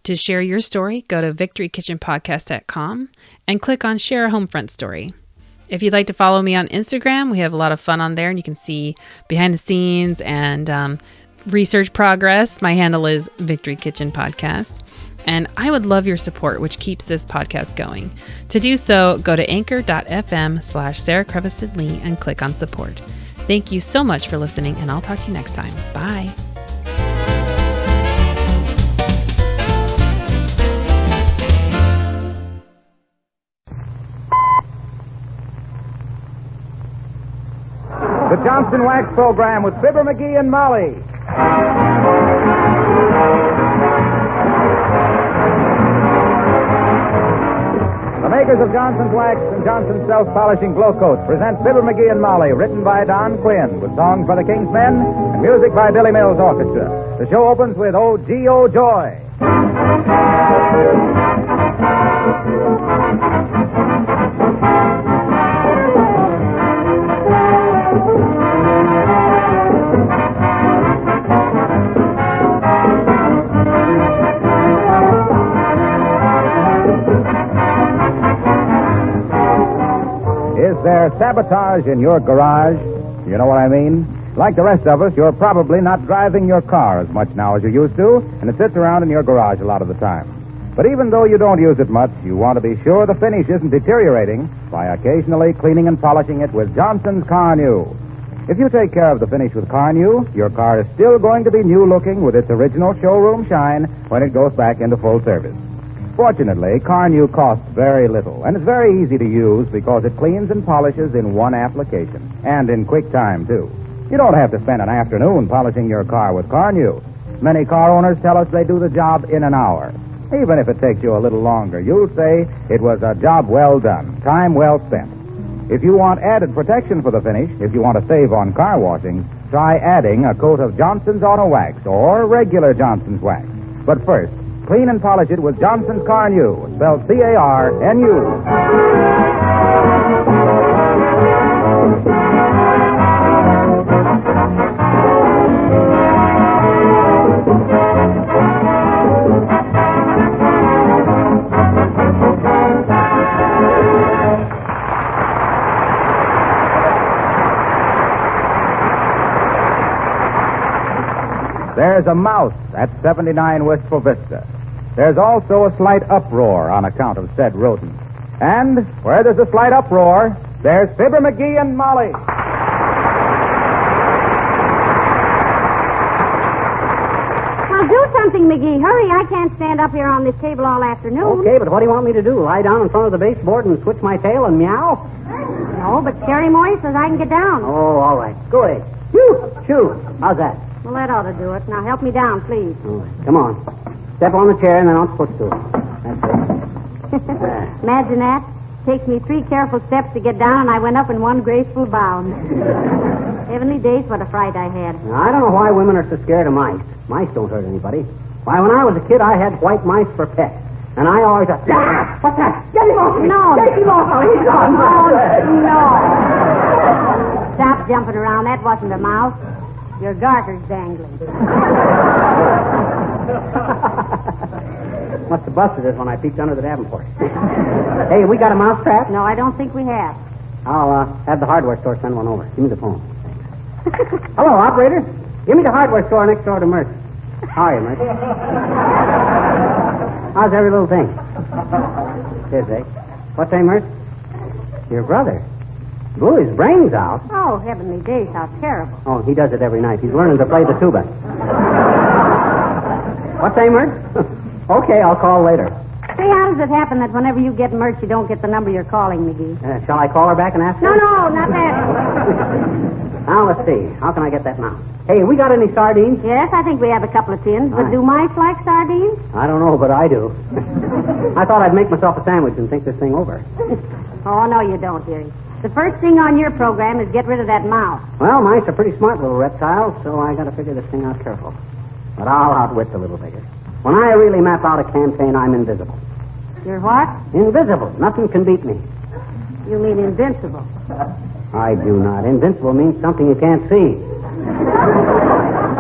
S5: To share your story, go to victorykitchenpodcast.com and click on Share a Homefront Story. If you'd like to follow me on Instagram, we have a lot of fun on there, and you can see behind the scenes and research progress. My handle is Victory Kitchen Podcast. And I would love your support, which keeps this podcast going. To do so, go to anchor.fm/Sarah Creviston Lee and click on support. Thank you so much for listening, and I'll talk to you next time. Bye.
S9: The Johnson Wax Program with Fibber, McGee, and Molly. The makers of Johnson's Wax and Johnson's Self-Polishing Glow Coat present Fibber, McGee, and Molly, written by Don Quinn, with songs by the King's Men and music by Billy Mills Orchestra. The show opens with O G O Joy. Is there sabotage in your garage? You know what I mean? Like the rest of us, you're probably not driving your car as much now as you used to, and it sits around in your garage a lot of the time. But even though you don't use it much, you want to be sure the finish isn't deteriorating by occasionally cleaning and polishing it with Johnson's Car New. If you take care of the finish with Car New, your car is still going to be new-looking with its original showroom shine when it goes back into full service. Fortunately, Car New costs very little, and it's very easy to use because it cleans and polishes in one application, and in quick time, too. You don't have to spend an afternoon polishing your car with Car New. Many car owners tell us they do the job in an hour. Even if it takes you a little longer, you'll say it was a job well done, time well spent. If you want added protection for the finish, if you want to save on car washing, try adding a coat of Johnson's Auto Wax or regular Johnson's Wax. But first, clean and polish it with Johnson's Car New, spelled C-A-R-N-U. There's a mouse at 79 Wistful Vista. There's also a slight uproar on account of said rodent. And where there's a slight uproar, there's Fibber, McGee, and Molly.
S14: Now do something, McGee. Hurry, I can't stand up here on this table all afternoon.
S20: Okay, but what do you want me to do? Lie down in front of the baseboard and switch my tail and meow?
S14: No, but Sherry Morey says I can get down.
S20: Oh, all right. Go ahead. Shoo. How's that?
S14: Well, that ought to do it. Now help me down, please.
S20: All right. Come on. Step on the chair and then on the footstool. That's it.
S14: Imagine that. Takes me 3 careful steps to get down, and I went up in one graceful bound. Heavenly days, what a fright I had.
S20: Now, I don't know why women are so scared of mice. Mice don't hurt anybody. Why, when I was a kid, I had white mice for pets. And I always thought, ah! What's that? Get him off me!
S14: No.
S20: Get him off me! He's on my leg!
S14: No. Stop jumping around. That wasn't a mouse. Your garter's dangling.
S20: Must have busted us when I peeked under the Davenport. Hey, we got a mouse trap?
S14: No, I don't think we have.
S20: I'll have the hardware store send one over. Give me the phone. Hello, operator. Give me the hardware store next door to Merch. How are you, Merch? How's every little thing? Tis, eh? What's that, Merch? Your brother. Blew his brains out.
S14: Oh, heavenly days, how terrible.
S20: Oh, he does it every night. He's learning to play the tuba. What say, Mert? Okay, I'll call later.
S14: Say, how does it happen that whenever you get Mert, you don't get the number you're calling, McGee?
S20: Shall I call her back and ask her?
S14: No, not that.
S20: Now, let's see. How can I get that now? Hey, we got any sardines?
S14: Yes, I think we have a couple of tins. But do mice like sardines?
S20: I don't know, but I do. I thought I'd make myself a sandwich and think this thing over.
S14: Oh, no, you don't, dearie. The first thing on your program is get rid of that mouse.
S20: Well, mice are pretty smart little reptiles, so I gotta figure this thing out careful. But I'll outwit the little beggar. When I really map out a campaign, I'm invisible.
S14: You're what?
S20: Invisible. Nothing can beat me.
S14: You mean invincible.
S20: I do not. Invincible means something you can't see.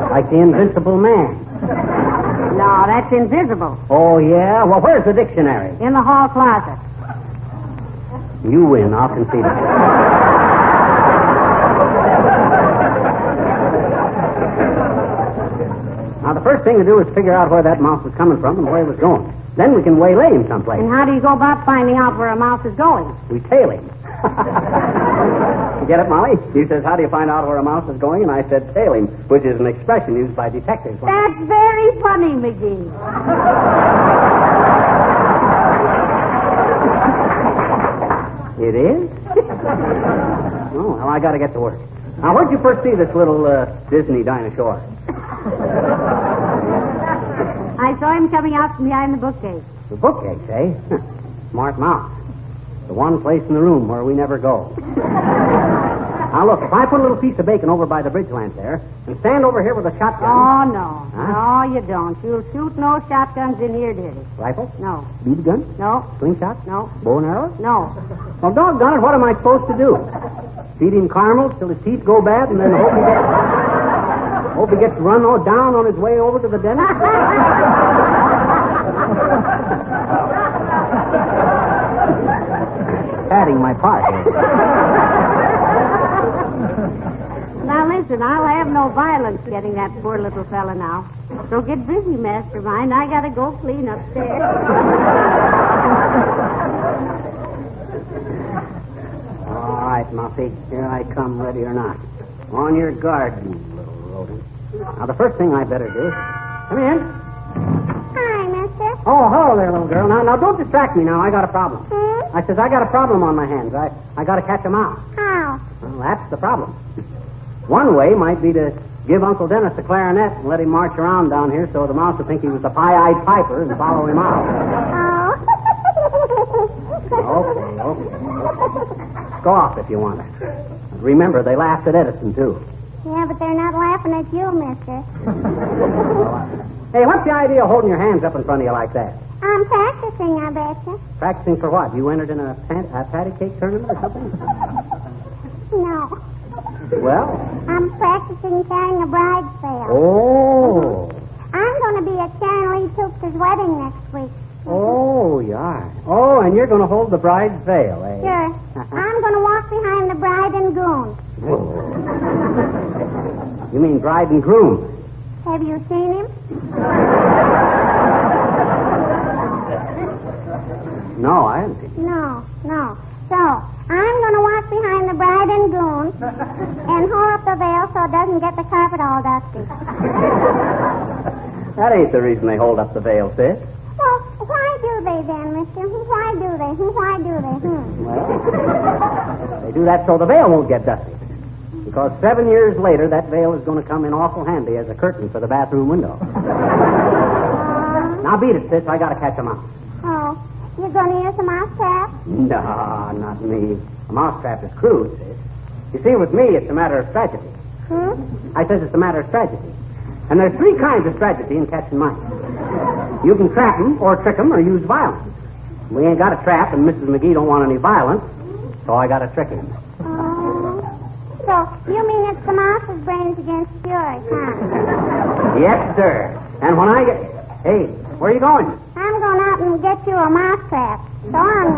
S20: Like the Invincible Man.
S14: No, that's invisible.
S20: Oh, yeah? Well, where's the dictionary?
S14: In the hall closet.
S20: You win. I'll concede it. Now, the first thing to do is figure out where that mouse was coming from and where he was going. Then we can waylay him someplace.
S14: And how do you go about finding out where a mouse is going?
S20: We tail him. You get it, Molly? He says, how do you find out where a mouse is going? And I said, tail him, which is an expression used by detectives.
S14: That's very funny, McGee.
S20: It is? Oh, well, I got to get to work. Now, where'd you first see this little Disney dinosaur?
S14: I saw him coming out from behind the bookcase.
S20: The bookcase, eh? Smart mouse. The one place in the room where we never go. Now, look, if I put a little piece of bacon over by the bridge lamp there and stand over here with a shotgun...
S14: Oh, no.
S20: Huh?
S14: No, you don't. You'll shoot no shotguns in here, dearie.
S20: Rifle?
S14: No.
S20: BB gun?
S14: No.
S20: Slingshot?
S14: No.
S20: Bow and arrow?
S14: No.
S20: Well, doggone it, what am I supposed to do? Feed him caramels till his teeth go bad and then hope he gets run down on his way over to the dentist? Padding my part.
S14: Now, listen, I'll have no violence getting that poor little fella now. So get busy, mastermind. I gotta go clean upstairs.
S20: All right, Muffy. Here I come, ready or not. On your guard, you little rodent. Now, the first thing I better do... Come in.
S14: Hi, mister.
S20: Oh, hello there, little girl. Now, don't distract me now. I got a problem. I says, I got a problem on my hands. I got to catch a mouse.
S14: How?
S20: Well, that's the problem. One way might be to give Uncle Dennis a clarinet and let him march around down here so the mouse would think he was the pie-eyed piper and follow him out.
S14: Oh.
S20: Okay. Go off if you want to. Remember, they laughed at Edison, too.
S14: Yeah, but they're not laughing at you, mister.
S20: Hey, what's the idea of holding your hands up in front of you like that?
S14: I'm practicing, I betcha.
S20: Practicing for what? You entered in a patty cake tournament or something?
S14: No.
S20: Well?
S14: I'm practicing carrying a bride's veil.
S20: Oh.
S14: I'm going to be at Karen Lee Toop's wedding next week.
S20: Oh, you are. Oh, and you're going to hold the bride's veil, eh?
S14: Sure. I'm going to walk behind the bride and groom.
S20: You mean bride and groom?
S14: Have you seen him?
S20: No, I haven't seen him.
S14: No. So, I'm going to walk behind the bride and groom and hold up the veil so it doesn't get the carpet all dusty.
S20: That ain't the reason they hold up the veil, sis.
S14: Well, why do they then, mister? Why do they? Why do they?
S20: Well, they do that so the veil won't get dusty. Because 7 years later, that veil is going to come in awful handy as a curtain for the bathroom window. Now beat it, sis. I got to catch a mouse.
S14: Oh, you're going to use a mouse trap?
S20: No, not me. A mouse trap is crude, sis. You see, with me, it's a matter of strategy. I says it's a matter of strategy. And there's 3 kinds of strategy in catching mice. You can trap them, or trick them, or use violence. We ain't got a trap, and Mrs. McGee don't want any violence, so I got to trick him.
S14: So, you mean it's the mouse's brains against yours, huh?
S20: Yes, sir. And when I get... Hey, where are you going?
S14: I'm going out and get you a mouse trap. So on,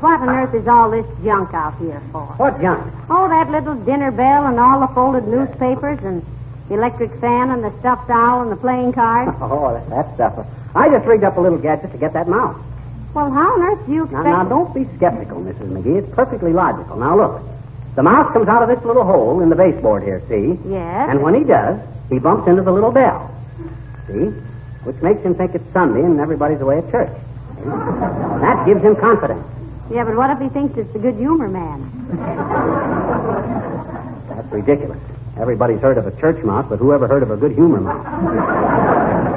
S14: what on earth is all this junk out here for?
S20: What junk?
S14: Oh, that little dinner bell and all the folded newspapers and the electric fan and the stuffed owl and the playing cards.
S20: Oh, that stuff. I just rigged up a little gadget to get that mouse.
S14: Well, how on earth do you expect...
S20: Now, don't be skeptical, Mrs. McGee. It's perfectly logical. Now, look. The mouse comes out of this little hole in the baseboard here, see?
S14: Yes.
S20: And when he does, he bumps into the little bell. See? Which makes him think it's Sunday and everybody's away at church. See? That gives him confidence.
S14: Yeah, but what if he thinks it's the good humor man?
S20: That's ridiculous. Everybody's heard of a church mouse, but who ever heard of a good humor mouse?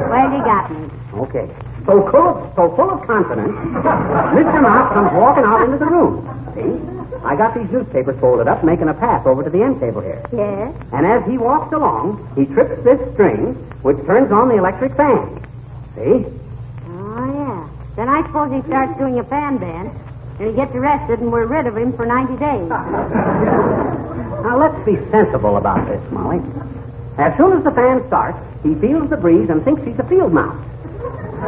S14: Well, you got me.
S20: Okay. So full of confidence, Mr. Mouse comes walking out into the room. See? I got these newspapers folded up, making a path over to the end table here.
S14: Yes?
S20: And as he walks along, he trips this string, which turns on the electric fan. See?
S14: Oh, yeah. Then I suppose he starts doing a fan dance, and he gets arrested, and we're rid of him for 90 days.
S20: Now, let's be sensible about this, Molly. As soon as the fan starts, he feels the breeze and thinks he's a field mouse.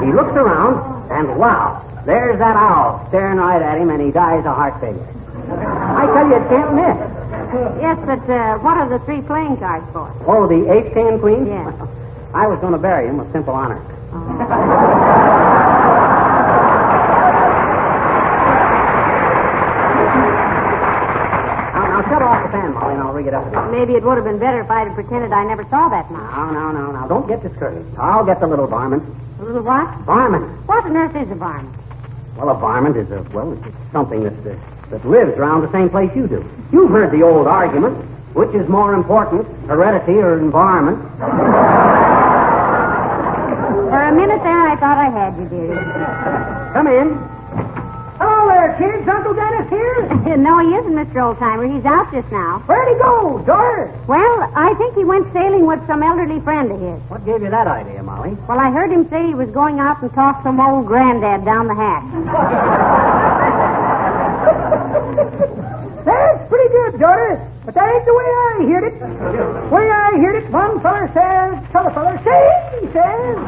S20: He looks around, and wow, there's that owl staring right at him, and he dies of heart failure. I tell you, it can't miss.
S14: Yes, but what are the 3 playing cards for?
S20: Oh, the ace, king, and queen?
S14: Yes.
S20: I was going to bury him with simple honor. Now, shut off the fan, Molly, and I'll rig it up again.
S14: Maybe it would have been better if I'd have pretended I never saw that mouse.
S20: No. Don't get discouraged. I'll get the little varmint.
S14: A little what?
S20: Varmint.
S14: What on earth is a varmint?
S20: Well, a varmint is it's something that lives around the same place you do. You've heard the old argument, which is more important, heredity or environment?
S14: For a minute there, I thought I had you, dearie.
S20: Come in.
S14: Hello there, kids. Uncle Dennis here? No, he isn't, Mr. Oldtimer. He's out just now.
S20: Where'd he go, Doris?
S14: Well, I think he went sailing with some elderly friend of his.
S20: What gave you that idea, Molly?
S14: Well, I heard him say he was going out and talk some old granddad down the hatch.
S8: That's pretty good, Doris. But that ain't the way I heard it. The way I heard it, one feller says, t'other feller, say, he says.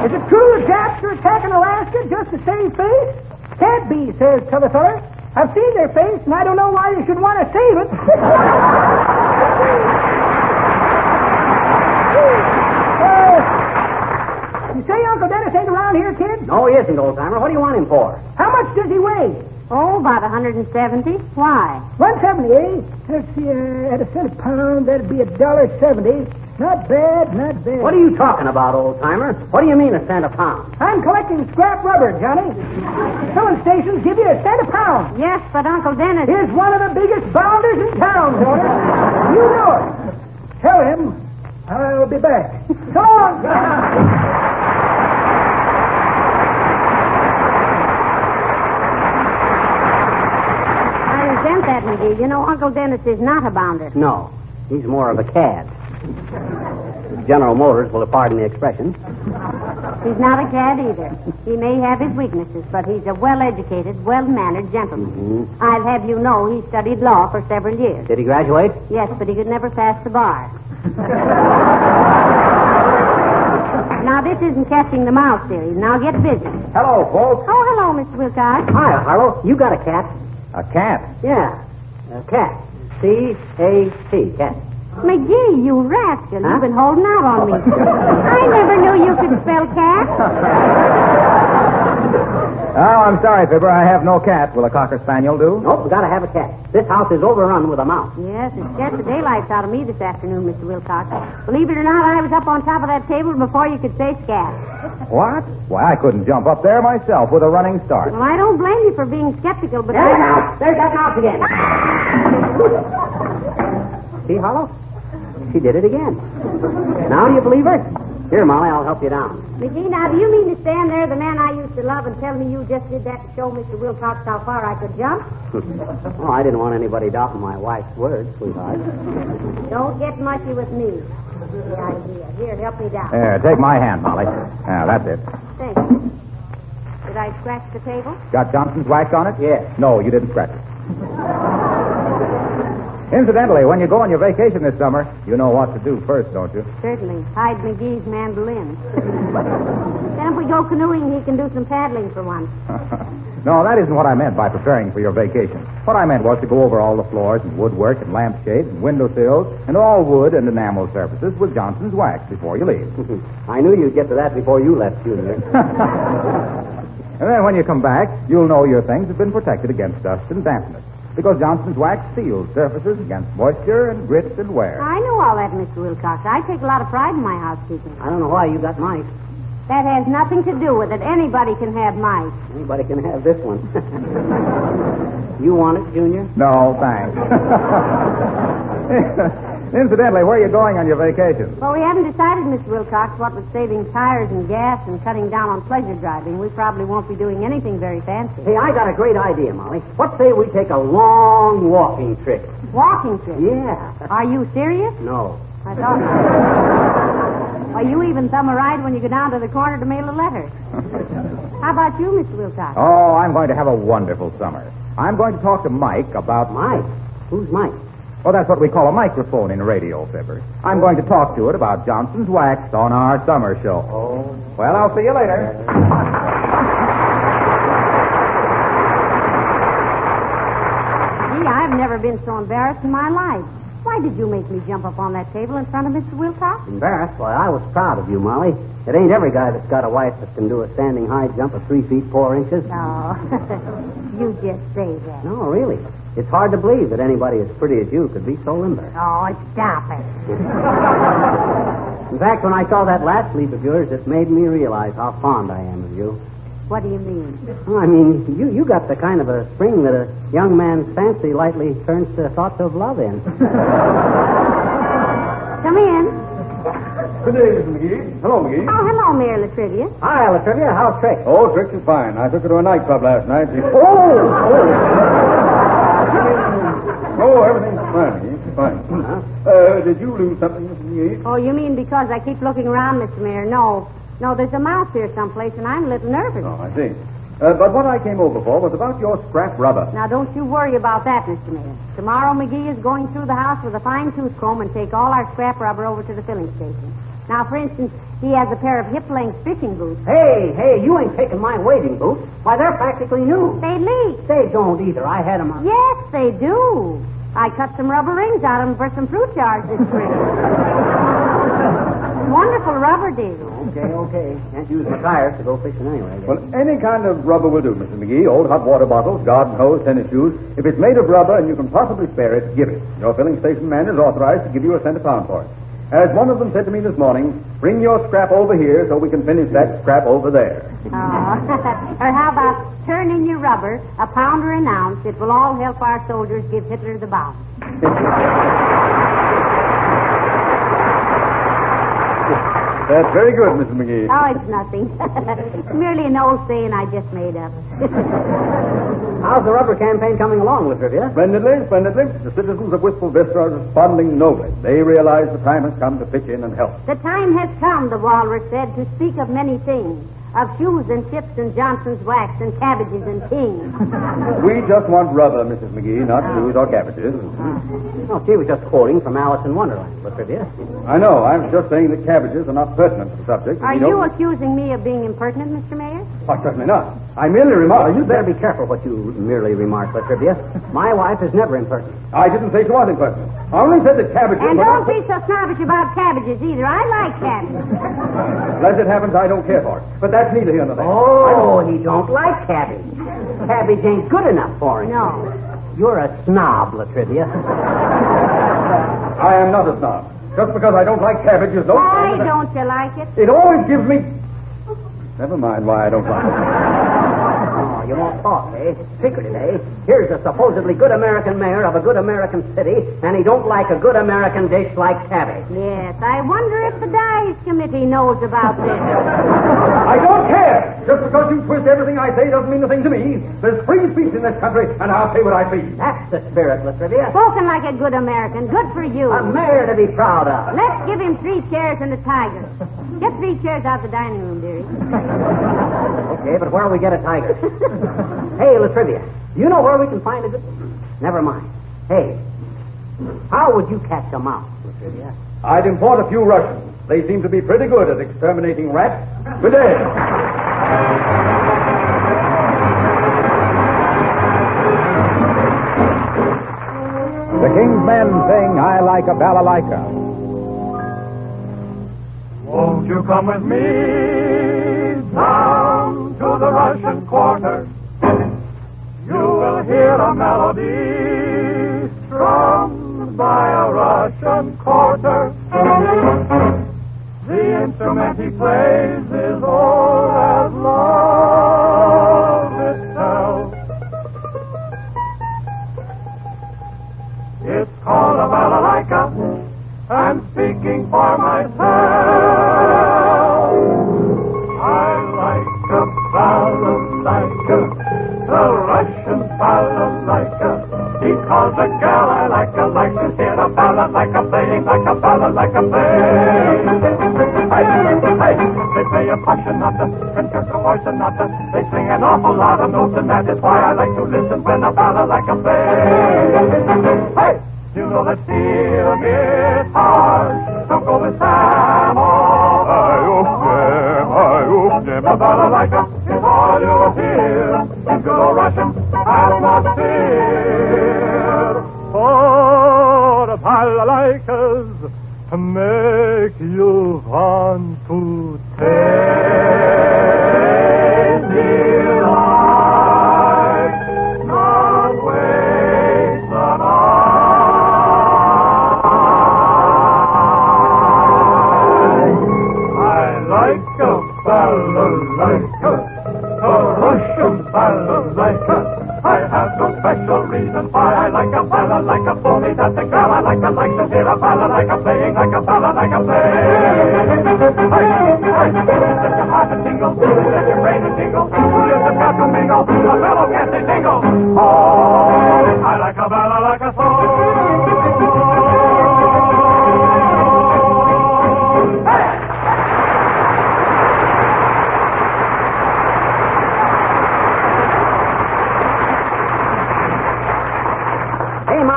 S8: Is it true the Japs are attacking Alaska just to save face? Can't be, says t'other feller. I've seen their face, and I don't know why you should want to save it. You say Uncle Dennis ain't around here, kid?
S20: No, he isn't, old-timer. What do you want him for?
S8: How much does he weigh?
S14: Oh, about 170. Why?
S8: 170, eh? Let's see, at a cent a pound, that'd be $1.70. Not bad, not bad.
S20: What are you talking about, old-timer? What do you mean a cent a pound?
S8: I'm collecting scrap rubber, Johnny. Filling stations give you a cent a pound.
S14: Yes, but Uncle Dennis...
S8: He's one of the biggest bounders in town, daughter. You know it. Tell him I'll be back. Come on.
S14: That, McGee. You know, Uncle Dennis is not a bounder.
S20: No, he's more of a cad. General Motors will pardon the expression.
S14: He's not a cad either. He may have his weaknesses, but he's a well-educated, well-mannered gentleman.
S20: Mm-hmm.
S14: I'll have you know he studied law for several years.
S20: Did he graduate?
S14: Yes, but he could never pass the bar. Now, this isn't catching the mouse series. Now, get busy.
S20: Hello, folks.
S14: Oh, hello, Mr. Wilcox.
S20: Hi, Harlow. You got a cat?
S9: A cat?
S20: Yeah, a cat. C-A-T, cat.
S14: McGee, you rascal. Huh? You've been holding out on me. I never knew you could spell cat.
S9: Oh, I'm sorry, Fibber. I have no cat. Will a Cocker Spaniel do?
S20: Nope, we gotta have a cat. This house is overrun with a mouse.
S14: Yes, it scared the daylights out of me this afternoon, Mr. Wilcox. Believe it or not, I was up on top of that table before you could say scat.
S9: What? Why, I couldn't jump up there myself with a running start.
S14: Well, I don't blame you for being skeptical, but...
S20: There's that mouse again. See, Harlow? She did it again. Now do you believe her? Here, Molly, I'll help you down.
S14: McGee, now, do you mean to stand there, the man I used to love, and tell me you just did that to show Mr. Wilcox how far I could jump?
S20: Oh, I didn't want anybody doubting my wife's word, sweetheart.
S14: Don't get mushy with me. The idea. Here, help me down.
S9: There, take my hand, Molly. Yeah, that's it.
S14: Thank you. Did I scratch the table?
S9: Got Johnson's wax on it?
S20: Yes.
S9: No, you didn't scratch it. Incidentally, when you go on your vacation this summer, you know what to do first, don't you?
S14: Certainly. Hide McGee's mandolin. Then if we go canoeing, he can do some paddling for once.
S9: No, that isn't what I meant by preparing for your vacation. What I meant was to go over all the floors and woodwork and lampshades and windowsills and all wood and enamel surfaces with Johnson's wax before you leave.
S20: I knew you'd get to that before you left, Junior.
S9: And then when you come back, you'll know your things have been protected against dust and dampness. Because Johnson's wax seals surfaces against moisture and grit and wear.
S14: I know all that, Mr. Wilcox. I take a lot of pride in my housekeeping.
S20: I don't know why you got mice.
S14: That has nothing to do with it. Anybody can have mice.
S20: Anybody can have this one. You want it, Junior?
S9: No, thanks. Incidentally, where are you going on your vacation?
S14: Well, we haven't decided, Mr. Wilcox, what with saving tires and gas and cutting down on pleasure driving. We probably won't be doing anything very fancy.
S20: Hey, I got a great idea, Molly. What say we take a long walking trip?
S14: Walking trip?
S20: Yeah.
S14: Are you serious?
S20: No.
S14: I thought not. Why, you even thumb a ride when you go down to the corner to mail a letter. How about you, Mr. Wilcox?
S9: Oh, I'm going to have a wonderful summer. I'm going to talk to Mike about...
S20: Mike? Who's Mike?
S9: Well, that's what we call a microphone in radio, Fibber. I'm going to talk to it about Johnson's wax on our summer show.
S20: Oh.
S9: Well, I'll see you later.
S14: Gee, I've never been so embarrassed in my life. Why did you make me jump up on that table in front of Mr. Wilcox?
S20: Embarrassed? Why, I was proud of you, Molly. It ain't every guy that's got a wife that can do a standing high jump of 3 feet 4 inches.
S14: No. You just say that.
S20: No, really. It's hard to believe that anybody as pretty as you could be so limber.
S14: Oh, stop it.
S20: In fact, when I saw that last leap of yours, it made me realize how fond I am of you.
S14: What do you mean?
S20: Well, I mean, you got the kind of a spring that a young man's fancy lightly turns to thoughts of love in.
S14: Come in.
S11: Good day, Mr. McGee. Hello, McGee.
S14: Oh, hello, Mayor Latrivia.
S20: Hi, Latrivia. How's Trix?
S11: Oh, Trix is fine. I took her to a nightclub last night. Oh, everything's fine. Fine. Did you lose something, Mr. McGee?
S14: Oh, you mean because I keep looking around, Mr. Mayor? No, there's a mouse here someplace, and I'm a little nervous.
S11: Oh, I see. But what I came over for was about your scrap rubber.
S14: Now, don't you worry about that, Mr. Mayor. Tomorrow, McGee is going through the house with a fine-tooth comb and take all our scrap rubber over to the filling station. Now, for instance, he has a pair of hip-length fishing boots.
S20: Hey, you ain't taking my wading boots. Why, they're practically new.
S14: They leak.
S20: They don't either. I had them on.
S14: Yes, they do. I cut some rubber rings out of them for some fruit jars this spring. Wonderful rubber, Davy.
S20: Okay. Can't use my tires to go fishing anyway.
S11: Well, any kind of rubber will do, Mr. McGee. Old hot water bottles, garden hose, tennis shoes. If it's made of rubber and you can possibly spare it, give it. Your filling station man is authorized to give you a cent a pound for it. As one of them said to me this morning, bring your scrap over here so we can finish that scrap over there.
S14: Oh. Or how about turn in your rubber, a pound or an ounce. It will all help our soldiers give Hitler the bounce.
S11: That's very good, Mr. McGee.
S14: Oh, it's nothing. It's merely an old saying I just made up.
S20: How's the rubber campaign coming along, Latrivia?
S11: Splendidly. The citizens of Wistful Vista are responding nobly. They realize the time has come to pitch in and help.
S14: The time has come, the walrus said, to speak of many things. Of shoes and chips and Johnson's wax and cabbages and kings.
S11: We just want rubber, Mrs. McGee, not shoes or cabbages.
S20: Oh, she was just quoting from Alice in Wonderland, Latrivia.
S11: I know. I'm just saying that cabbages are not pertinent to the subject.
S14: Are you accusing me of being impertinent, Mr. Mayor?
S11: Oh, certainly not. I merely remarked...
S20: You better be careful what you merely remark, Latrivia. My wife is never impertinent.
S11: I didn't say she was impertinent. I only said that cabbages...
S14: And don't be so snobbish about cabbages either. I like cabbages.
S11: As it happens, I don't care for it. But that's neither here nor there.
S20: Oh, he don't like cabbage. Cabbage ain't good enough for him.
S14: No.
S20: You're a snob, Latrivia.
S11: I am not a snob. Just because I don't like cabbages, don't...
S14: Why don't you like it?
S11: It always gives me... Never mind why I don't like it.
S20: Oh, you won't talk, eh? Secretive, eh? Here's a supposedly good American mayor of a good American city, and he don't like a good American dish like cabbage.
S14: Yes, I wonder if the Dice Committee knows about this.
S11: I don't care! Just because you twist everything I say doesn't mean a thing to me. There's free speech in this country, and I'll say what I please.
S20: That's the spirit, Latrivia.
S14: Spoken like a good American. Good for you.
S20: A mayor to be proud of.
S14: Let's give him 3 chairs and a tiger. Get 3 chairs out the dining room, dearie.
S20: Okay, but where will we get a tiger? Hey, Latrivia, do you know where we can find a good... Never mind. Hey, How would you catch a mouse, Latrivia?
S11: I'd import a few Russians. They seem to be pretty good at exterminating rats. Good day.
S9: The King's Men sing I Like a Balalaika.
S12: Won't you come with me down to the Russian quarter? You will hear a melody strummed by a Russian quarter. The instrument he plays is old as love itself. It's called a balalaika. I'm speaking for myself. I like a balalaika, the Russian balalaika, because a gal I like to hear a balalaika playing like a balalaika play. They play a passionata, concerto or sonata. They sing an awful lot of notes, and that is why I like to listen when a balalaika play. Hey! You know that steel guitars don't go with Sam or them. A balalaika is all you'll hear in good old Russian atmosphere. For the balalaikas to make you want to take delight, not waste the night. I like a balalaika, a Russian balalaika. I have no special reason why I like a balalaika. Only that the girl I like to hear a balalaika playing like a balalaika play. Let your heart a tingle, let your brain a tingle, let the got to mingle, a fellow can't say tingle. Oh, I like a balalaika song.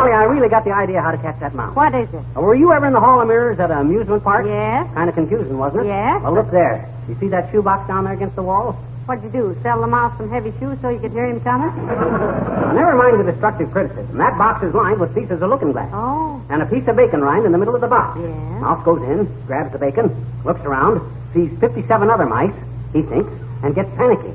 S20: I really got the idea how to catch that mouse.
S14: What is it?
S20: Were you ever in the Hall of Mirrors at an amusement park?
S14: Yes.
S20: Kind of confusing, wasn't it?
S14: Yes.
S20: Well, look there. You see that shoebox down there against the wall?
S14: What'd you do, sell the mouse some heavy shoes so you could hear him coming?
S20: Now, never mind the destructive criticism. That box is lined with pieces of looking glass.
S14: Oh.
S20: And a piece of bacon rind in the middle of the box.
S14: Yeah.
S20: Mouse goes in, grabs the bacon, looks around, sees 57 other mice, he thinks, and gets panicky.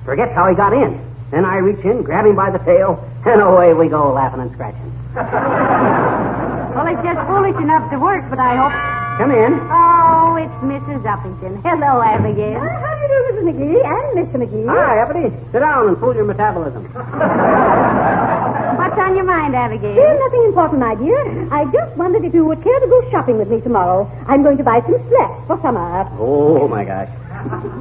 S20: Forgets how he got in. Then I reach in, grab him by the tail, and away we go, laughing and scratching.
S14: Well, it's just foolish enough to work, but I hope...
S20: Come in.
S14: Oh, it's Mrs. Uppington. Hello, Abigail.
S19: How do you do, Mrs. McGee and Mr. McGee?
S20: Hi, Uppity. Sit down and fool your metabolism.
S14: What's on your mind, Abigail?
S19: Nothing important, my dear. I just wondered if you would care to go shopping with me tomorrow. I'm going to buy some slacks for summer.
S20: Oh, my gosh.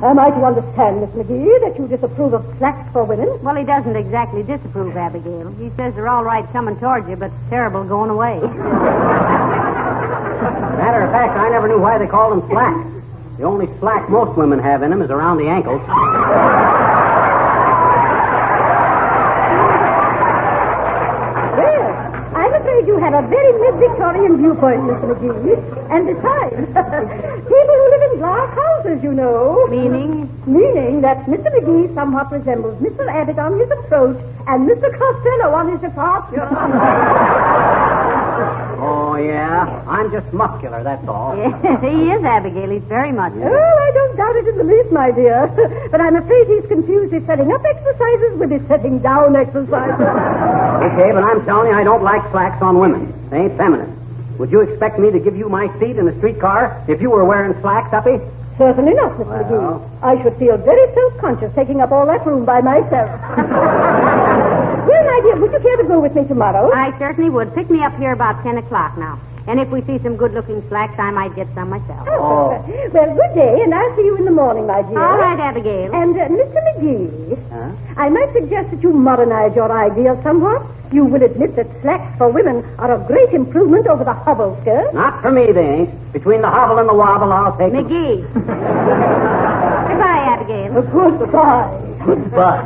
S19: Am I to understand, Miss McGee, that you disapprove of slacks for women?
S14: Well, he doesn't exactly disapprove, Abigail. He says they're all right coming towards you, but terrible going away.
S20: Matter of fact, I never knew why they called them slacks. The only slack most women have in them is around the ankles.
S19: Well, I'm afraid you have a very mid-Victorian viewpoint, Mr. McGee. And besides, people who live in glass houses, you know.
S14: Meaning?
S19: Meaning that Mr. McGee somewhat resembles Mr. Abbott on his approach and Mr. Costello on his departure.
S20: Oh, yeah? I'm just muscular, that's all.
S14: Yes, he is, Abigail. He's very much.
S19: Oh, I don't doubt it in the least, my dear. But I'm afraid he's confused his setting up exercises with his setting down exercises.
S20: Okay, but I'm telling you, I don't like slacks on women. They ain't feminine. Would you expect me to give you my seat in the streetcar if you were wearing slacks, Uppy?
S19: Certainly not, Mr. McGee. I should feel very self-conscious taking up all that room by myself. Well, my dear, would you care to go with me tomorrow?
S14: I certainly would. Pick me up here about 10 o'clock now. And if we see some good-looking slacks, I might get some myself.
S19: Oh. Well, good day, and I'll see you in the morning, my dear.
S14: All right, Abigail.
S19: And, Mr. McGee,
S20: Huh?
S19: I might suggest that you modernize your ideas somewhat. You will admit that slacks for women are a great improvement over the hobble skirt.
S20: Not for me, they ain't. Between the hobble and the wobble, I'll take them.
S14: McGee. Goodbye, Abigail.
S19: Goodbye.
S20: Goodbye.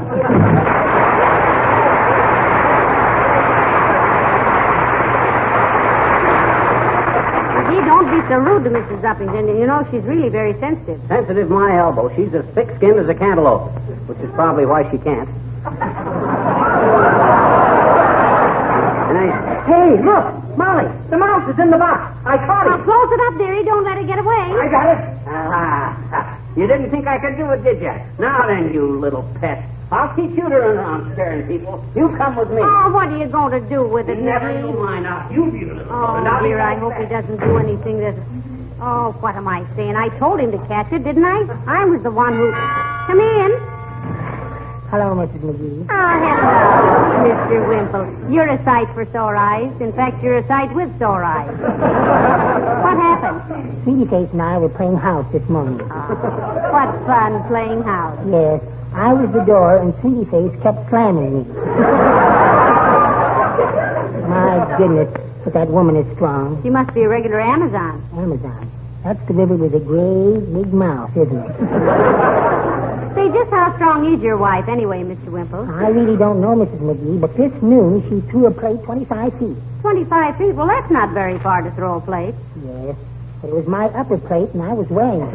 S14: don't be so rude to Mrs. Uppington. You know, she's really very sensitive.
S20: Sensitive my elbow. She's as thick-skinned as a cantaloupe, which is probably why she can't. Hey, look! Molly, the mouse is in the box. I caught
S14: Now,
S20: it.
S14: close it up, dearie. Don't let her get away.
S20: I got it. You didn't think I could do it, did you? Now then, you little pest. I'll teach you to run around scaring people. You come with me.
S14: Oh, what are you going to do with it,
S20: Never
S14: McGee?
S20: you mind. Now, you be the little
S14: Oh,
S20: brother.
S14: dear, I hope he doesn't do anything that... Oh, what am I saying? I told him to catch it, didn't I? I was the one who... Come in.
S8: Hello, Mrs. McGee.
S14: Oh, hello, Mr. Wimple. You're a sight for sore eyes. In fact, you're a sight with sore eyes. What happened?
S8: Sweetie Face and I were playing house this morning.
S14: What fun playing house.
S8: Yes, I was the door and Sweetie Face kept slamming me. My goodness, but that woman is strong.
S14: She must be a regular Amazon.
S8: Amazon. That's the river with a great big mouth, isn't it?
S14: Say, just how strong is your wife anyway, Mr. Wimple?
S8: I really don't know, Mrs. McGee, but this noon she threw a plate 25 feet.
S14: 25 feet? Well, that's not very far to throw a plate.
S8: Yes, but it was my upper plate and I was weighing it.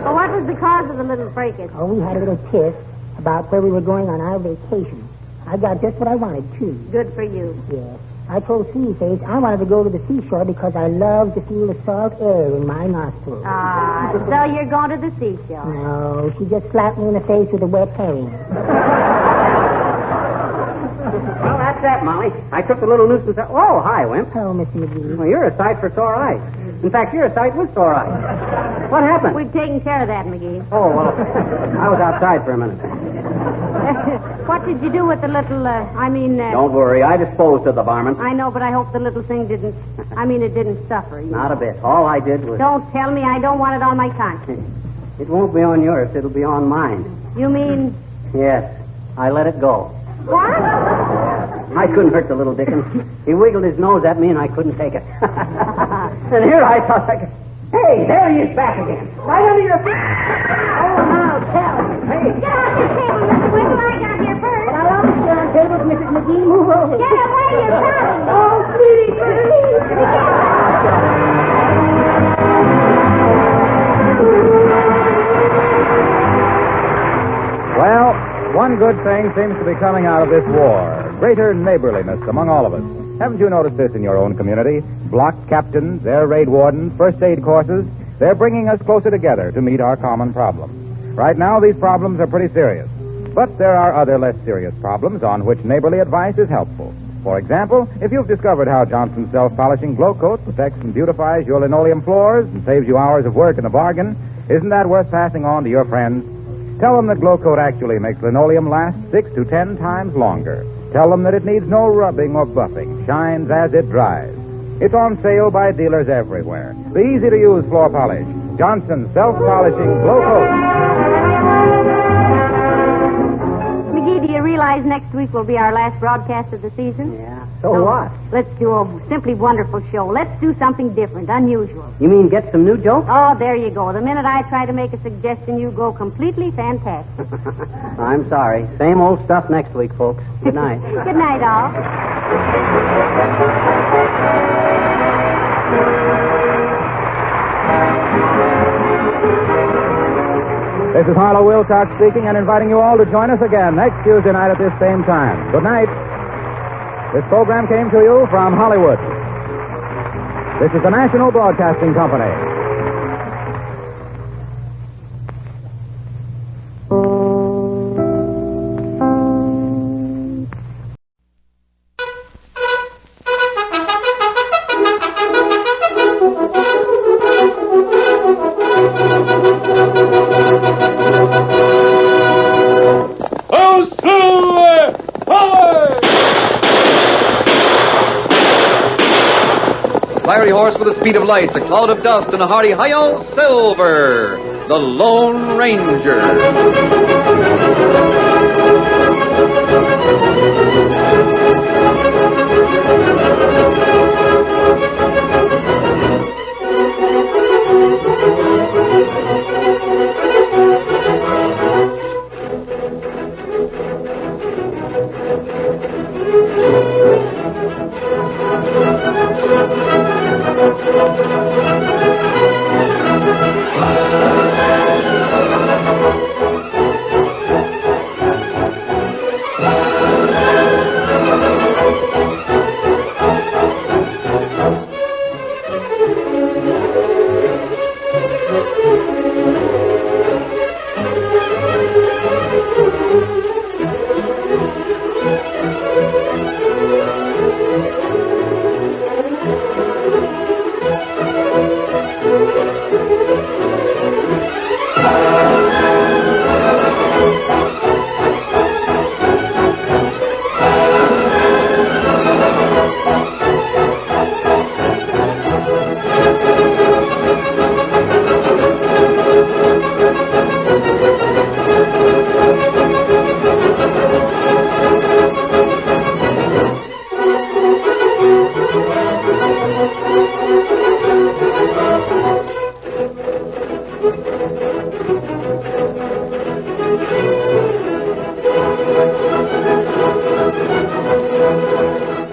S14: Well, what was the cause of the little fracas?
S8: Oh, we had a little tiff about where we were going on our vacation. I got just what I wanted, too.
S14: Good for you.
S8: Yes. I told Sweetie Face I wanted to go to the seashore because I love to feel the salt air in my nostrils.
S14: Ah, so you're going to the seashore.
S8: No, she just slapped me in the face with a wet herring.
S20: Well, that's that, Molly. I took the little nuisance out. Oh, hi, Wimp.
S8: Hello, Mr. McGee.
S20: Well, you're a sight for sore eyes. In fact, you're a sight with sore eyes. What happened?
S14: We've taken care of that, McGee.
S20: Oh, well, I was outside for a minute.
S14: What did you do with the little,
S20: Don't worry, I disposed of the varmint.
S14: I know, but I hope the little thing didn't, it didn't suffer.
S20: Not a bit. All I did was...
S14: Don't tell me. I don't want it on my conscience.
S20: It won't be on yours. It'll be on mine.
S14: You mean...
S20: Yes. I let it go.
S14: What?
S20: I couldn't hurt the little dickens. He wiggled his nose at me and I couldn't take it. And here I thought I could... Hey, there he is back again. Right under your feet. Oh, now, tell. Hey.
S14: Get off this table, Mr. Wimple. I got here first.
S8: But I love to sit on tables, Mrs. McGee. Move over.
S14: Get away, you son.
S8: Oh, sweetie, please.
S9: Well, one good thing seems to be coming out of this war. Greater neighborliness among all of us. Haven't you noticed this in your own community? Block captains, air raid wardens, first aid courses, they're bringing us closer together to meet our common problems. Right now, these problems are pretty serious. But there are other less serious problems on which neighborly advice is helpful. For example, if you've discovered how Johnson's self-polishing glow coat protects and beautifies your linoleum floors and saves you hours of work in the bargain, isn't that worth passing on to your friends? Tell them that glow coat actually makes linoleum last 6 to 10 times longer. Tell them that it needs no rubbing or buffing, shines as it dries. It's on sale by dealers everywhere. The easy-to-use floor polish, Johnson's self-polishing glow coat.
S14: McGee, do you realize next week will be our last broadcast of the season?
S20: Yeah. So what?
S14: Let's do a simply wonderful show. Let's do something different, unusual.
S20: You mean get some new jokes?
S14: Oh, there you go. The minute I try to make a suggestion, you go completely fantastic.
S20: I'm sorry. Same old stuff next week, folks. Good night.
S14: Good night, all.
S9: This is Harlow Wilcox speaking and inviting you all to join us again next Tuesday night at this same time. Good night. This program came to you from Hollywood. This is the National Broadcasting Company.
S1: Fiery horse with the speed of light, a cloud of dust, and a hearty hi-yo, Silver, the Lone Ranger.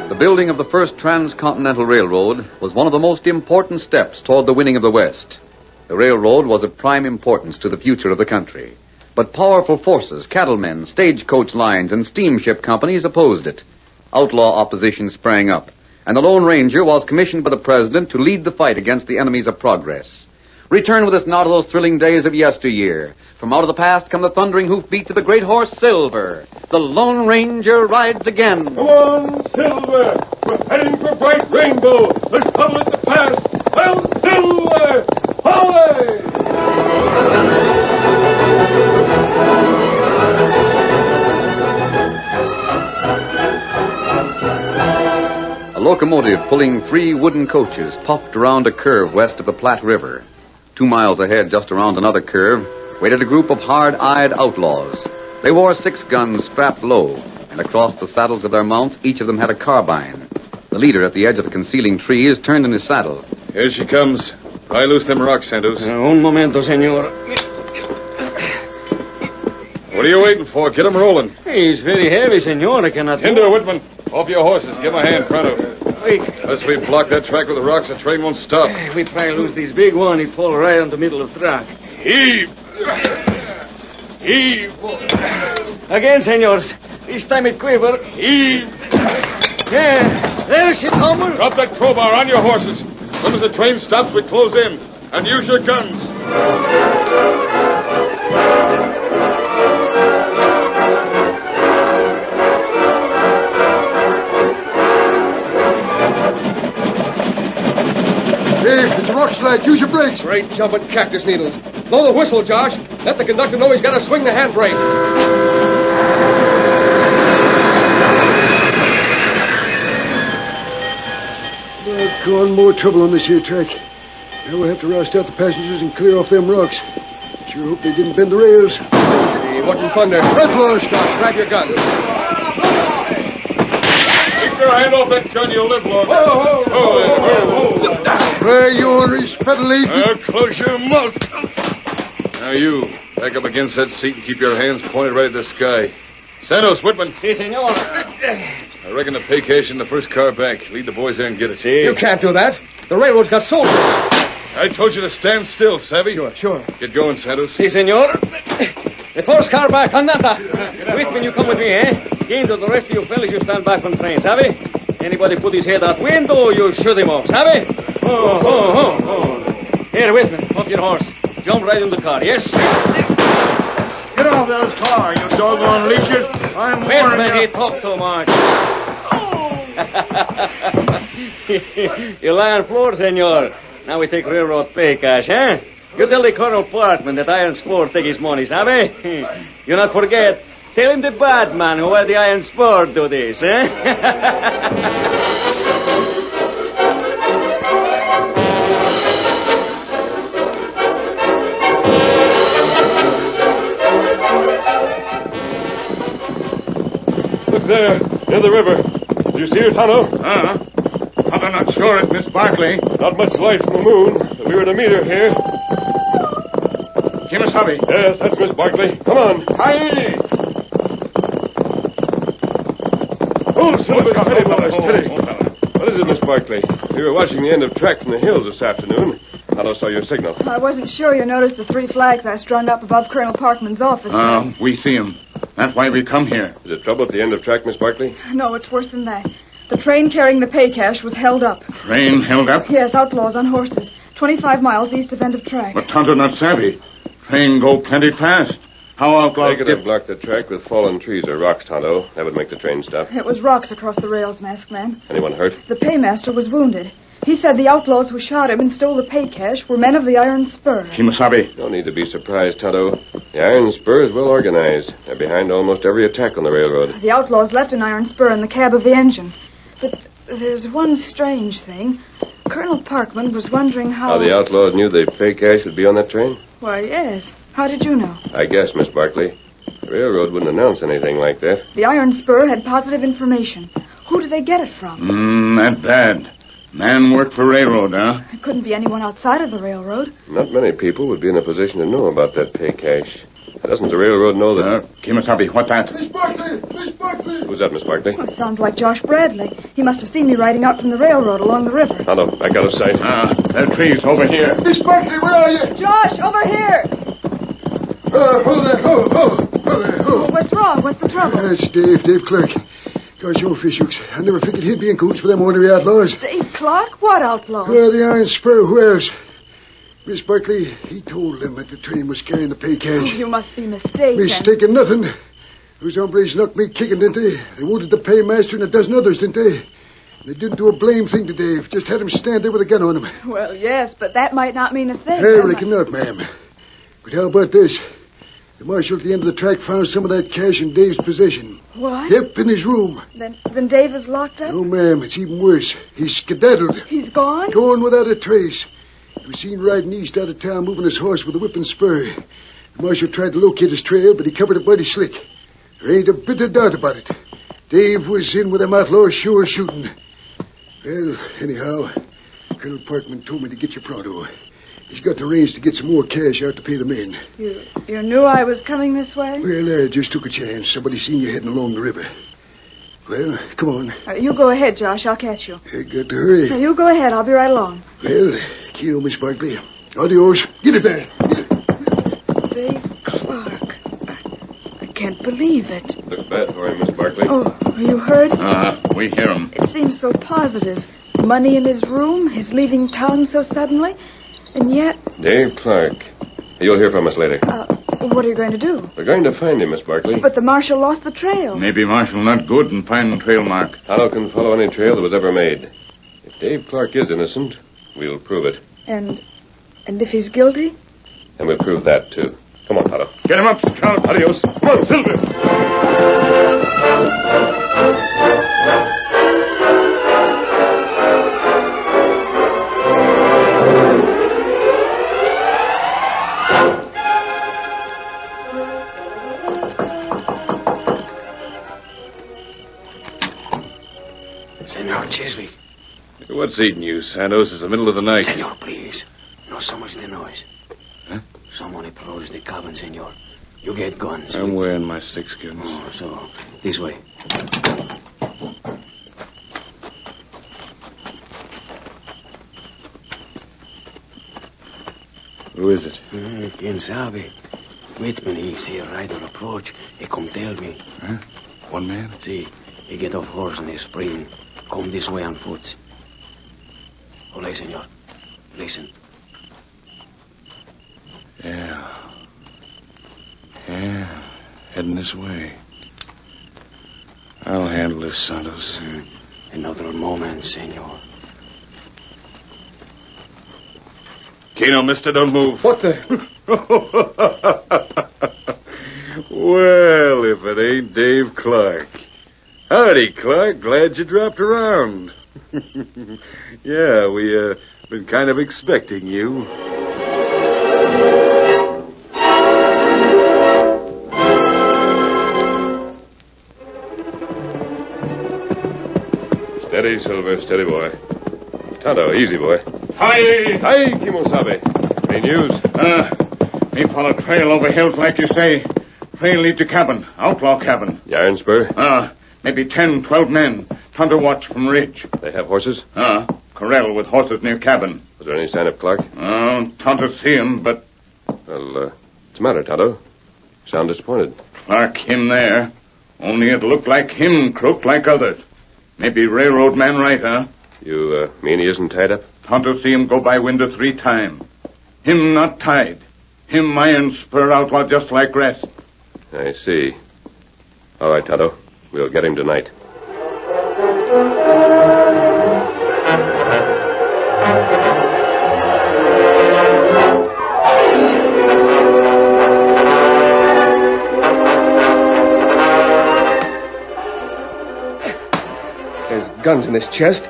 S1: The building of the first transcontinental railroad was one of the most important steps toward the winning of the West. The railroad was of prime importance to the future of the country. But powerful forces, cattlemen, stagecoach lines, and steamship companies opposed it. Outlaw opposition sprang up, and the Lone Ranger was commissioned by the President to lead the fight against the enemies of progress. Return with us now to those thrilling days of yesteryear. From out of the past come the thundering hoofbeats of the great horse Silver. The Lone Ranger rides again.
S12: Come on, Silver! We're heading for Bright Rainbow. There's trouble at the pass. Well, Silver! Away!
S1: A locomotive pulling 3 wooden coaches puffed around a curve west of the Platte River. 2 miles ahead, just around another curve, waited a group of hard-eyed outlaws. They wore 6 guns strapped low, and across the saddles of their mounts, each of them had a carbine. The leader at the edge of the concealing trees turned in his saddle.
S2: Here she comes. Pry loose them rocks, Santos.
S3: Un momento, senor.
S2: What are you waiting for? Get him rolling.
S3: He's very heavy, senor. I cannot...
S2: Hinder, Whitman. Off your horses. Give him a hand, pronto.
S3: Wait.
S2: Unless we block that track with the rocks, the train won't stop.
S3: We try to lose this big one, he'd fall right on the middle of the track.
S2: Heave! Heave!
S3: Again, senors. This time it quiver.
S2: Heave!
S3: Yeah, there she comes.
S2: Drop that crowbar on your horses. As soon as the train stops, we close in. And use your guns.
S22: Hey, it's a rock slide. Use your brakes.
S3: Great jumping cactus needles. Blow the whistle, Josh. Let the conductor know he's got to swing the handbrake.
S22: Gone more trouble on this here track. Now we'll have to roust out the passengers and clear off them rocks. Sure hope they didn't bend the rails.
S3: Hey, what in thunder?
S22: Red flash.
S3: Josh, grab your gun.
S2: Keep your hand off that gun, you'll live long.
S22: Hey, you ornery spittle agent.
S2: Close your mouth. Now you, back up against that seat and keep your hands pointed right at the sky. Santos, Whitman.
S3: Si, senor.
S2: I reckon the pay cash in the first car back. Lead the boys there and get it. See?
S3: You can't do that. The railroad's got soldiers.
S2: I told you to stand still, savvy?
S3: Sure.
S2: Get going, Santos.
S3: Si, senor. The first car back, andata. Whitman, you come with me, eh? Game to the rest of you fellas, you stand back from the train, savvy? Anybody put his head out window, you shoot him off, savvy? Oh. Here, Whitman, off your horse. Jump right in the car, yes?
S22: Get off those car, you doggone leeches. I'm warning
S3: Whitman,
S22: you.
S3: he talked too much. You lie on floor, senor. Now we take railroad pay cash, eh? You tell the Colonel Parkman that Iron Spur take his money, savvy? You not forget. Tell him the bad man who had the Iron Spur do this, eh?
S2: There, near the river. Do you see her, Tonto?
S22: I'm not sure it, Miss Barkley.
S2: Not much light from the moon, but we were to meet her here.
S22: Kimasabi.
S2: Yes, that's Miss Barkley. Come on.
S22: Hi.
S2: Oh, Silver, steady, fellas, steady. What is it, Miss Barkley? We were watching the end of track from the hills this afternoon. Tonto saw your signal.
S16: I wasn't sure you noticed the 3 flags I strung up above Colonel Parkman's office.
S17: We see him. That's why we come here.
S2: Is it trouble at the end of track, Miss Barkley?
S16: No, it's worse than that. The train carrying the pay cash was held up.
S17: Train held up?
S16: Yes, outlaws on horses. 25 miles east of end of track.
S17: But Tonto not savvy. Train go plenty fast. How outlaws
S2: They could have blocked the track with fallen trees or rocks, Tonto. That would make the train stop.
S16: It was rocks across the rails, masked man.
S2: Anyone hurt?
S16: The paymaster was wounded. He said the outlaws who shot him and stole the pay cash were men of the Iron Spur.
S17: Kimasabi.
S2: No need to be surprised, Tonto. The Iron Spur is well organized. They're behind almost every attack on the railroad.
S16: The outlaws left an Iron Spur in the cab of the engine. But there's one strange thing. Colonel Parkman was wondering how...
S2: How the outlaws knew the pay cash would be on that train?
S16: Why, yes. How did you know?
S2: I guess, Miss Barkley. The railroad wouldn't announce anything like that.
S16: The Iron Spur had positive information. Who did they get it from?
S17: Not bad. Man worked for railroad, huh?
S16: It couldn't be anyone outside of the railroad.
S2: Not many people would be in a position to know about that pay cash. Doesn't the railroad know that...
S17: Kimasabi, what's that?
S22: Miss Barkley! Miss Barkley!
S2: Who's that, Miss Barkley?
S16: Oh, sounds like Josh Bradley. He must have seen me riding out from the railroad along the river.
S2: Tonto, back out of sight.
S17: There are trees over here.
S22: Miss Barkley, where are you?
S16: Josh, over here!
S22: Hold there.
S16: What's wrong? What's the trouble?
S22: That's Dave Clark. Gosh, old fishhooks. I never figured he'd be in cahoots for them ornery outlaws.
S16: Dave Clark? What outlaws?
S22: The Iron Spur. Who else? Miss Barkley, he told them that the train was carrying the pay cash.
S16: Oh, you must be mistaken.
S22: Mistaken nothing. Those hombres knocked me kicking, didn't they? They wounded the paymaster and a dozen others, didn't they? They didn't do a blame thing to Dave. Just had him stand there with a gun on him.
S16: Well, yes, but that might not mean a thing.
S22: I reckon not, ma'am. But how about this? The marshal at the end of the track found some of that cash in Dave's possession.
S16: What?
S22: Yep, in his room.
S16: Then Dave is locked up?
S22: No, ma'am. It's even worse. He's skedaddled.
S16: He's gone?
S22: Gone without a trace. He was seen riding east out of town, moving his horse with a whip and spur. The marshal tried to locate his trail, but he covered it mighty slick. There ain't a bit of doubt about it. Dave was in with them outlaws, sure shooting. Well, anyhow, Colonel Parkman told me to get you pronto. He's got the reins to get some more cash out to pay the men.
S16: You knew I was coming this way?
S22: Well, I just took a chance. Somebody seen you heading along the river. Well, come on.
S16: You go ahead, Josh. I'll catch you.
S22: I got to hurry.
S16: Now, you go ahead. I'll be right along.
S22: Well, kilo, Miss Barkley. Adios. Get it back.
S16: Dave Clark. I can't believe it.
S2: Looks bad for him, Miss Barkley.
S16: Oh, you heard?
S17: We hear him.
S16: It seems so positive. Money in his room, his leaving town so suddenly, and yet...
S2: Dave Clark. You'll hear from us later.
S16: What are you going to do?
S2: We're going to find him, Miss Barkley.
S16: But the marshal lost the trail.
S17: Maybe Marshal not good in finding trail mark.
S2: Tonto can follow any trail that was ever made. If Dave Clark is innocent, we'll prove it.
S16: And if he's guilty?
S2: And we'll prove that, too. Come on, Tonto.
S17: Get him up, Scout.
S2: Adios. Come on, Silver.
S18: Senor Chiswick.
S2: What's eating you, Santos? It's the middle of the night.
S18: Senor, please. Not so much the noise.
S2: Huh?
S18: Someone approached the cabin, senor. You get guns.
S2: I'm wearing my 6 guns.
S18: Oh, so, this way.
S2: Who is it?
S18: Quien sabe. Whitman, he see a rider approach. He come tell me.
S2: Huh? One man?
S18: See, he get off horse in his spring. Come this way on foot. Ole, senor. Listen.
S2: Yeah. Heading this way. I'll handle this, Santos.
S18: Another moment, senor.
S2: Keno, mister, don't move.
S18: What the...
S2: Well, if it ain't Dave Clark. Howdy, Clark. Glad you dropped around. Yeah, we, been kind of expecting you. Steady, Silver. Steady, boy. Tonto, easy, boy.
S17: Hi,
S2: Kimosabe. Any news?
S17: Me follow trail over hills like you say. Trail lead to cabin. Outlaw cabin.
S2: The Iron Spur?
S17: Maybe 10, 12 men.
S2: Tonto watch from ridge.
S13: They have horses?
S2: Corral with horses near cabin.
S13: Was there any sign of Clark?
S2: Tonto see him, but...
S13: Well, what's the matter, Tonto? You sound disappointed.
S2: Clark him there. Only it looked like him crook like others. Maybe railroad man right, huh?
S13: You mean he isn't tied up?
S2: Tonto see him go by window 3 times. Him not tied. Him iron spur outlaw just like rest.
S13: I see. All right, Tonto. We'll get him tonight.
S10: There's guns in this chest.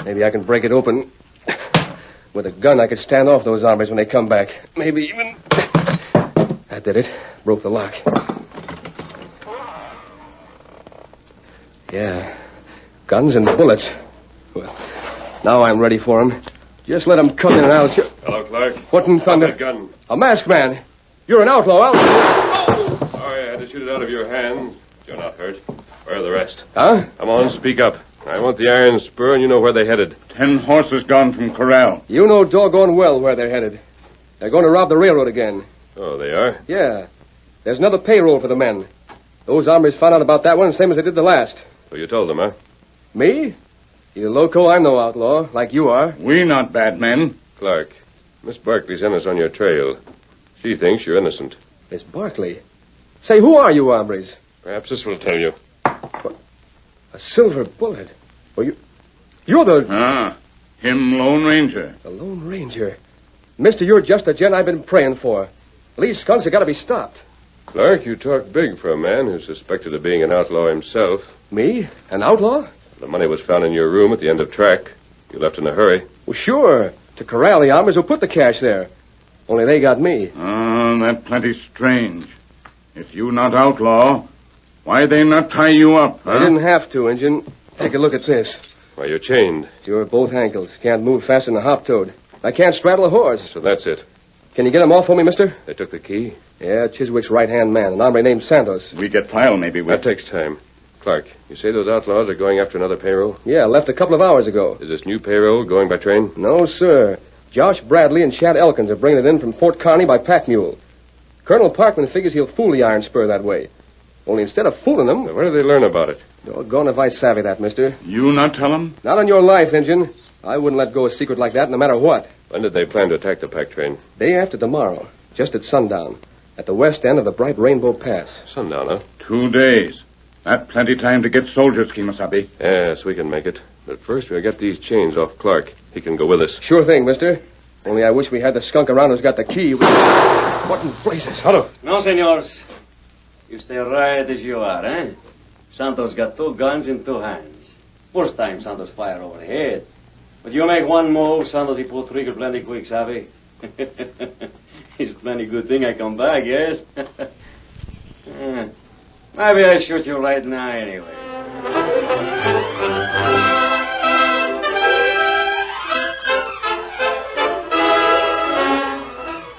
S10: Maybe I can break it open. With a gun, I could stand off those hombres when they come back. Maybe even... That did it. Broke the lock. Yeah. Guns and bullets. Well, now I'm ready for them. Just let them come in and I'll...
S13: Hello, Clark.
S10: What in thunder?
S13: That gun.
S10: A masked man. You're an outlaw.
S13: Sorry, I had to shoot it out of your hands. You're not hurt. Where are the rest?
S10: Huh?
S13: Come on, speak up. I want the iron spur, and you know where they headed.
S2: 10 horses gone from corral.
S10: You know doggone well where they're headed. They're going to rob the railroad again.
S13: Oh, they are?
S10: Yeah. There's another payroll for the men. Those hombres found out about that one same as they did the last.
S13: So you told them, huh?
S10: Me? You loco, I'm no outlaw, like you are.
S2: We not bad men.
S13: Clark, Miss Barkley sent us on your trail. She thinks you're innocent.
S10: Miss Barkley? Say, who are you hombres?
S13: Perhaps this will tell you.
S10: What? A silver bullet? Well, you're the...
S2: Him Lone Ranger.
S10: The Lone Ranger? Mister, you're just the gent I've been praying for. These skunks have got to be stopped.
S13: Clark, you talk big for a man who's suspected of being an outlaw himself.
S10: Me? An outlaw?
S13: The money was found in your room at the end of track. You left in a hurry.
S10: Well, sure. To corral the hombres who put the cash there. Only they got me.
S2: That plenty strange. If you not outlaw, why they not tie you up, huh?
S10: I didn't have to, Injun. Take a look at this.
S13: Why, you're chained.
S10: Sure, both ankles. Can't move faster than a hop-toad. I can't straddle a horse.
S13: So that's it.
S10: Can you get them off for me, mister?
S13: They took the key?
S10: Yeah, Chiswick's right-hand man, an hombre named Santos.
S2: We get file maybe with...
S13: That takes time. Clark, you say those outlaws are going after another payroll?
S10: Yeah, left a couple of hours ago.
S13: Is this new payroll going by train?
S10: No, sir. Josh Bradley and Shad Elkins are bringing it in from Fort Kearney by pack mule. Colonel Parkman figures he'll fool the iron spur that way. Only instead of fooling them...
S13: Now, where did they learn about it?
S10: Doggone if I savvy that, mister.
S2: You not tell them?
S10: Not on your life, Injun. I wouldn't let go a secret like that no matter what.
S13: When did they plan to attack the pack train?
S10: Day after tomorrow, just at sundown, at the west end of the Bright Rainbow Pass.
S13: Sundown, huh?
S2: 2 days. That plenty time to get soldiers, Kimasabi.
S13: Yes, we can make it. But first we'll get these chains off Clark. He can go with us.
S10: Sure thing, mister. Only I wish we had the skunk around who's got the key. What in blazes?
S13: Hello.
S3: No, senors. You stay right as you are, eh? Santos got 2 guns in 2 hands. First time Santos fire over the head. But you make one move, Santos, he pull trigger plenty quick, savvy? It's plenty good thing I come back, yes? Maybe I shoot you right now anyway.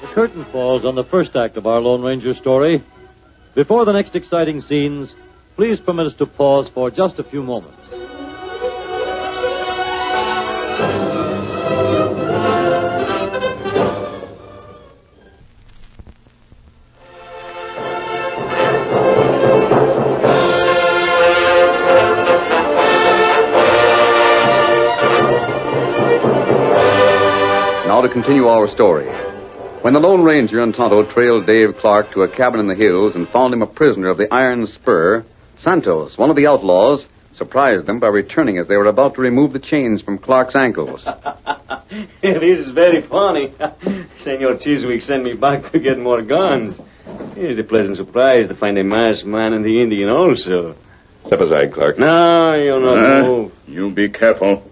S21: The curtain falls on the first act of our Lone Ranger story. Before the next exciting scenes, please permit us to pause for just a few moments.
S1: Now to continue our story. When the Lone Ranger and Tonto trailed Dave Clark to a cabin in the hills and found him a prisoner of the iron spur, Santos, one of the outlaws, surprised them by returning as they were about to remove the chains from Clark's ankles.
S3: This is very funny. Senor Chiswick sent me back to get more guns. It's a pleasant surprise to find a masked man and the Indian also.
S13: Step aside, Clark.
S3: No, you not move.
S2: You be careful.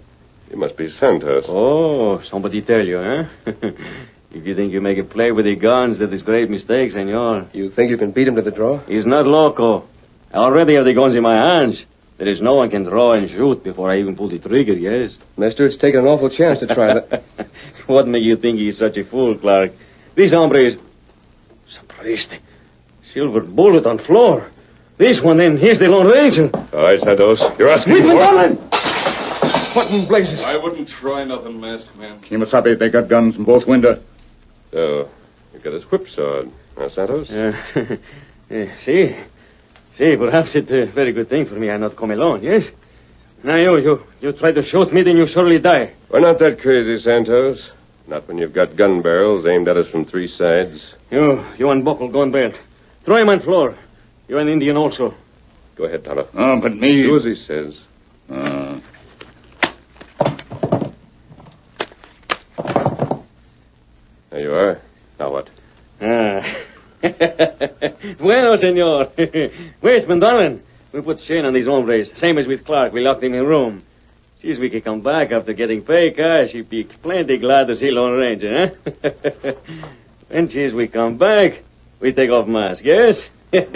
S13: You must be Santos.
S3: Oh, somebody tell you, huh? If you think you make a play with the guns, that is great mistake, senor.
S10: You think you can beat him to the draw?
S3: He's not loco. I already have the guns in my hands. There is no one can draw and shoot before I even pull the trigger, yes?
S10: Mister, it's taken an awful chance to try that.
S3: What make you think he's such a fool, Clark? These hombres... Sapristi. Silver bullet on floor. This one, then. Here's the Lone Ranger.
S2: All right, Santos. You're asking
S3: Whitman
S2: for...
S3: Donlin! What in blazes?
S2: I wouldn't try nothing, masked man.
S7: Kimasabi, they got guns in both windows.
S2: So, you got his whipsaw, Santos?
S3: See, perhaps it's a very good thing for me I not come alone, yes? Now, you try to shoot me, then you surely die.
S2: We're not that crazy, Santos. Not when you've got gun barrels aimed at us from three sides.
S3: You unbuckle gun belt. Throw him on floor. You're an Indian also.
S2: Go ahead, Tonto.
S7: Oh, but me...
S2: Do as he says. There you are. Now what?
S3: Bueno, senor. Wait, Donlin. We put chain on these hombres. Same as with Clark. We locked him in a room. Sees we can come back after getting pay cash. She'd be plenty glad to see Lone Ranger, eh? When she's we come back, we take off mask, yes?
S10: Look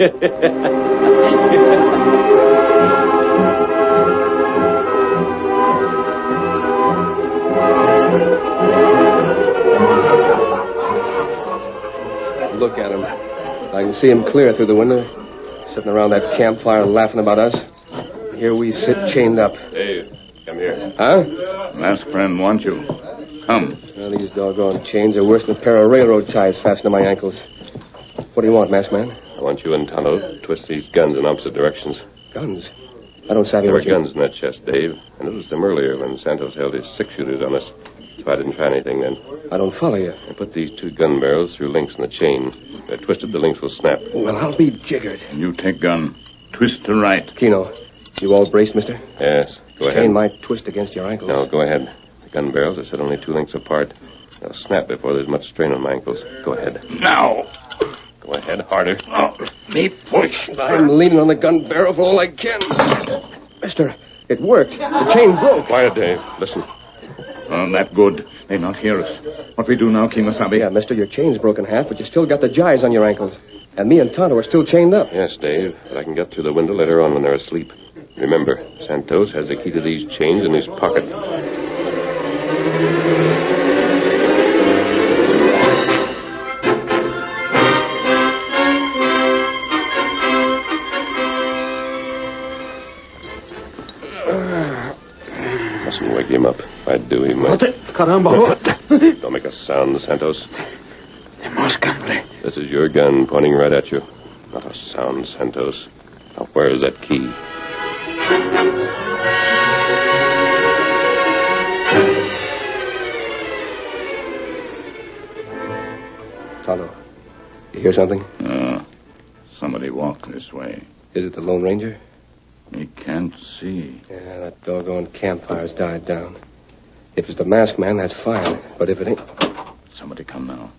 S10: at him. I can see him clear through the window, sitting around that campfire laughing about us. Here we sit chained up.
S2: Dave, come here.
S10: Huh?
S7: Masked friend wants you. Come.
S10: Well, these doggone chains are worse than a pair of railroad ties fastened to my ankles. What do you want, masked man?
S2: I want you and Tonto to twist these guns in opposite directions.
S10: Guns? I don't savvy
S2: There were
S10: what you...
S2: guns in that chest, Dave. I noticed them earlier when Santos held his six-shooters on us. So I didn't try anything then.
S10: I don't follow you.
S2: I put these two gun barrels through links in the chain. If they're twisted, the links will snap.
S10: Well, I'll be jiggered.
S7: You take gun. Twist to right.
S10: Keno, you all braced, mister?
S2: Yes, go ahead.
S10: Chain might twist against your ankles.
S2: No, go ahead. The gun barrels are set only 2 links apart. They'll snap before there's much strain on my ankles. Go ahead.
S7: Now.
S2: Go ahead, harder.
S7: Oh, me push.
S10: I'm leaning on the gun barrel for all I can. Mister, it worked. The chain broke.
S2: Quiet, Dave. Listen.
S7: Oh, that good. They not hear us. What we do now, Kimasabi?
S10: Yeah, mister, your chain's broken half, but you still got the gyves on your ankles. And me and Tonto are still chained up.
S2: Yes, Dave, but I can get through the window later on when they're asleep. Remember, Santos has the key to these chains in his pocket. Mustn't wake him up. If I do, he might...
S3: Caramba.
S2: Don't make a sound, Santos.
S3: The mask gun.
S2: This is your gun pointing right at you. Not a sound, Santos. Now, where is that key?
S10: Tonto, you hear something?
S7: Somebody walked this way.
S10: Is it the Lone Ranger?
S7: He can't see.
S10: Yeah, that doggone campfire's died down. If it's the masked man, that's fine. But if it ain't...
S7: Somebody come now.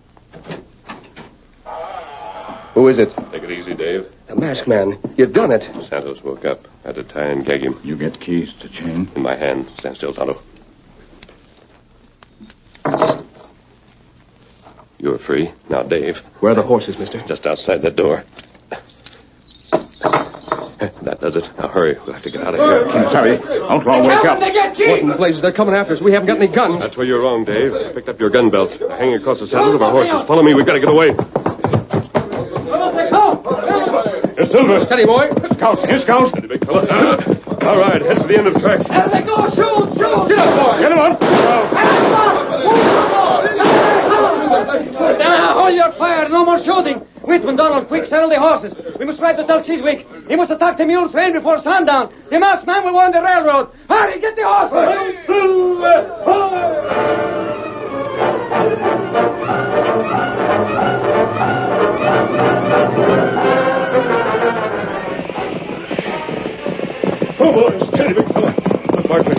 S10: Who is it?
S2: Take it easy, Dave.
S10: The masked man. You've done it.
S2: Santos woke up. Had to tie and gag him.
S7: You get keys to chain?
S2: In my hand. Stand still, Tonto. You're free. Now, Dave.
S10: Where are the horses, mister?
S2: Just outside that door. That does it. Now, hurry. We'll have to get out of here.
S7: Sorry. Outlaw, wake up.
S10: What in the blazes? They're coming after us. We haven't got any guns.
S2: That's where you're wrong, Dave. I picked up your gun belts. They're hanging across the saddles of our horses. Follow me. We've got to get away. Here's Silver.
S10: Steady, boy.
S7: Scout. Here, Scout.
S2: Steady, big fella. All right. Head for the end of the track.
S8: There they go. Shoot.
S10: Get up, boy.
S2: Get him on.
S3: Now, hold your fire. No more shooting. Whitman, Donald, quick, saddle the horses. We must ride to Del Chiswick. He must attack the mule train before sundown. The masked man will go on the railroad. Hurry, get the horses.
S2: Oh, boy. Steady, big fella. Miss Barkley.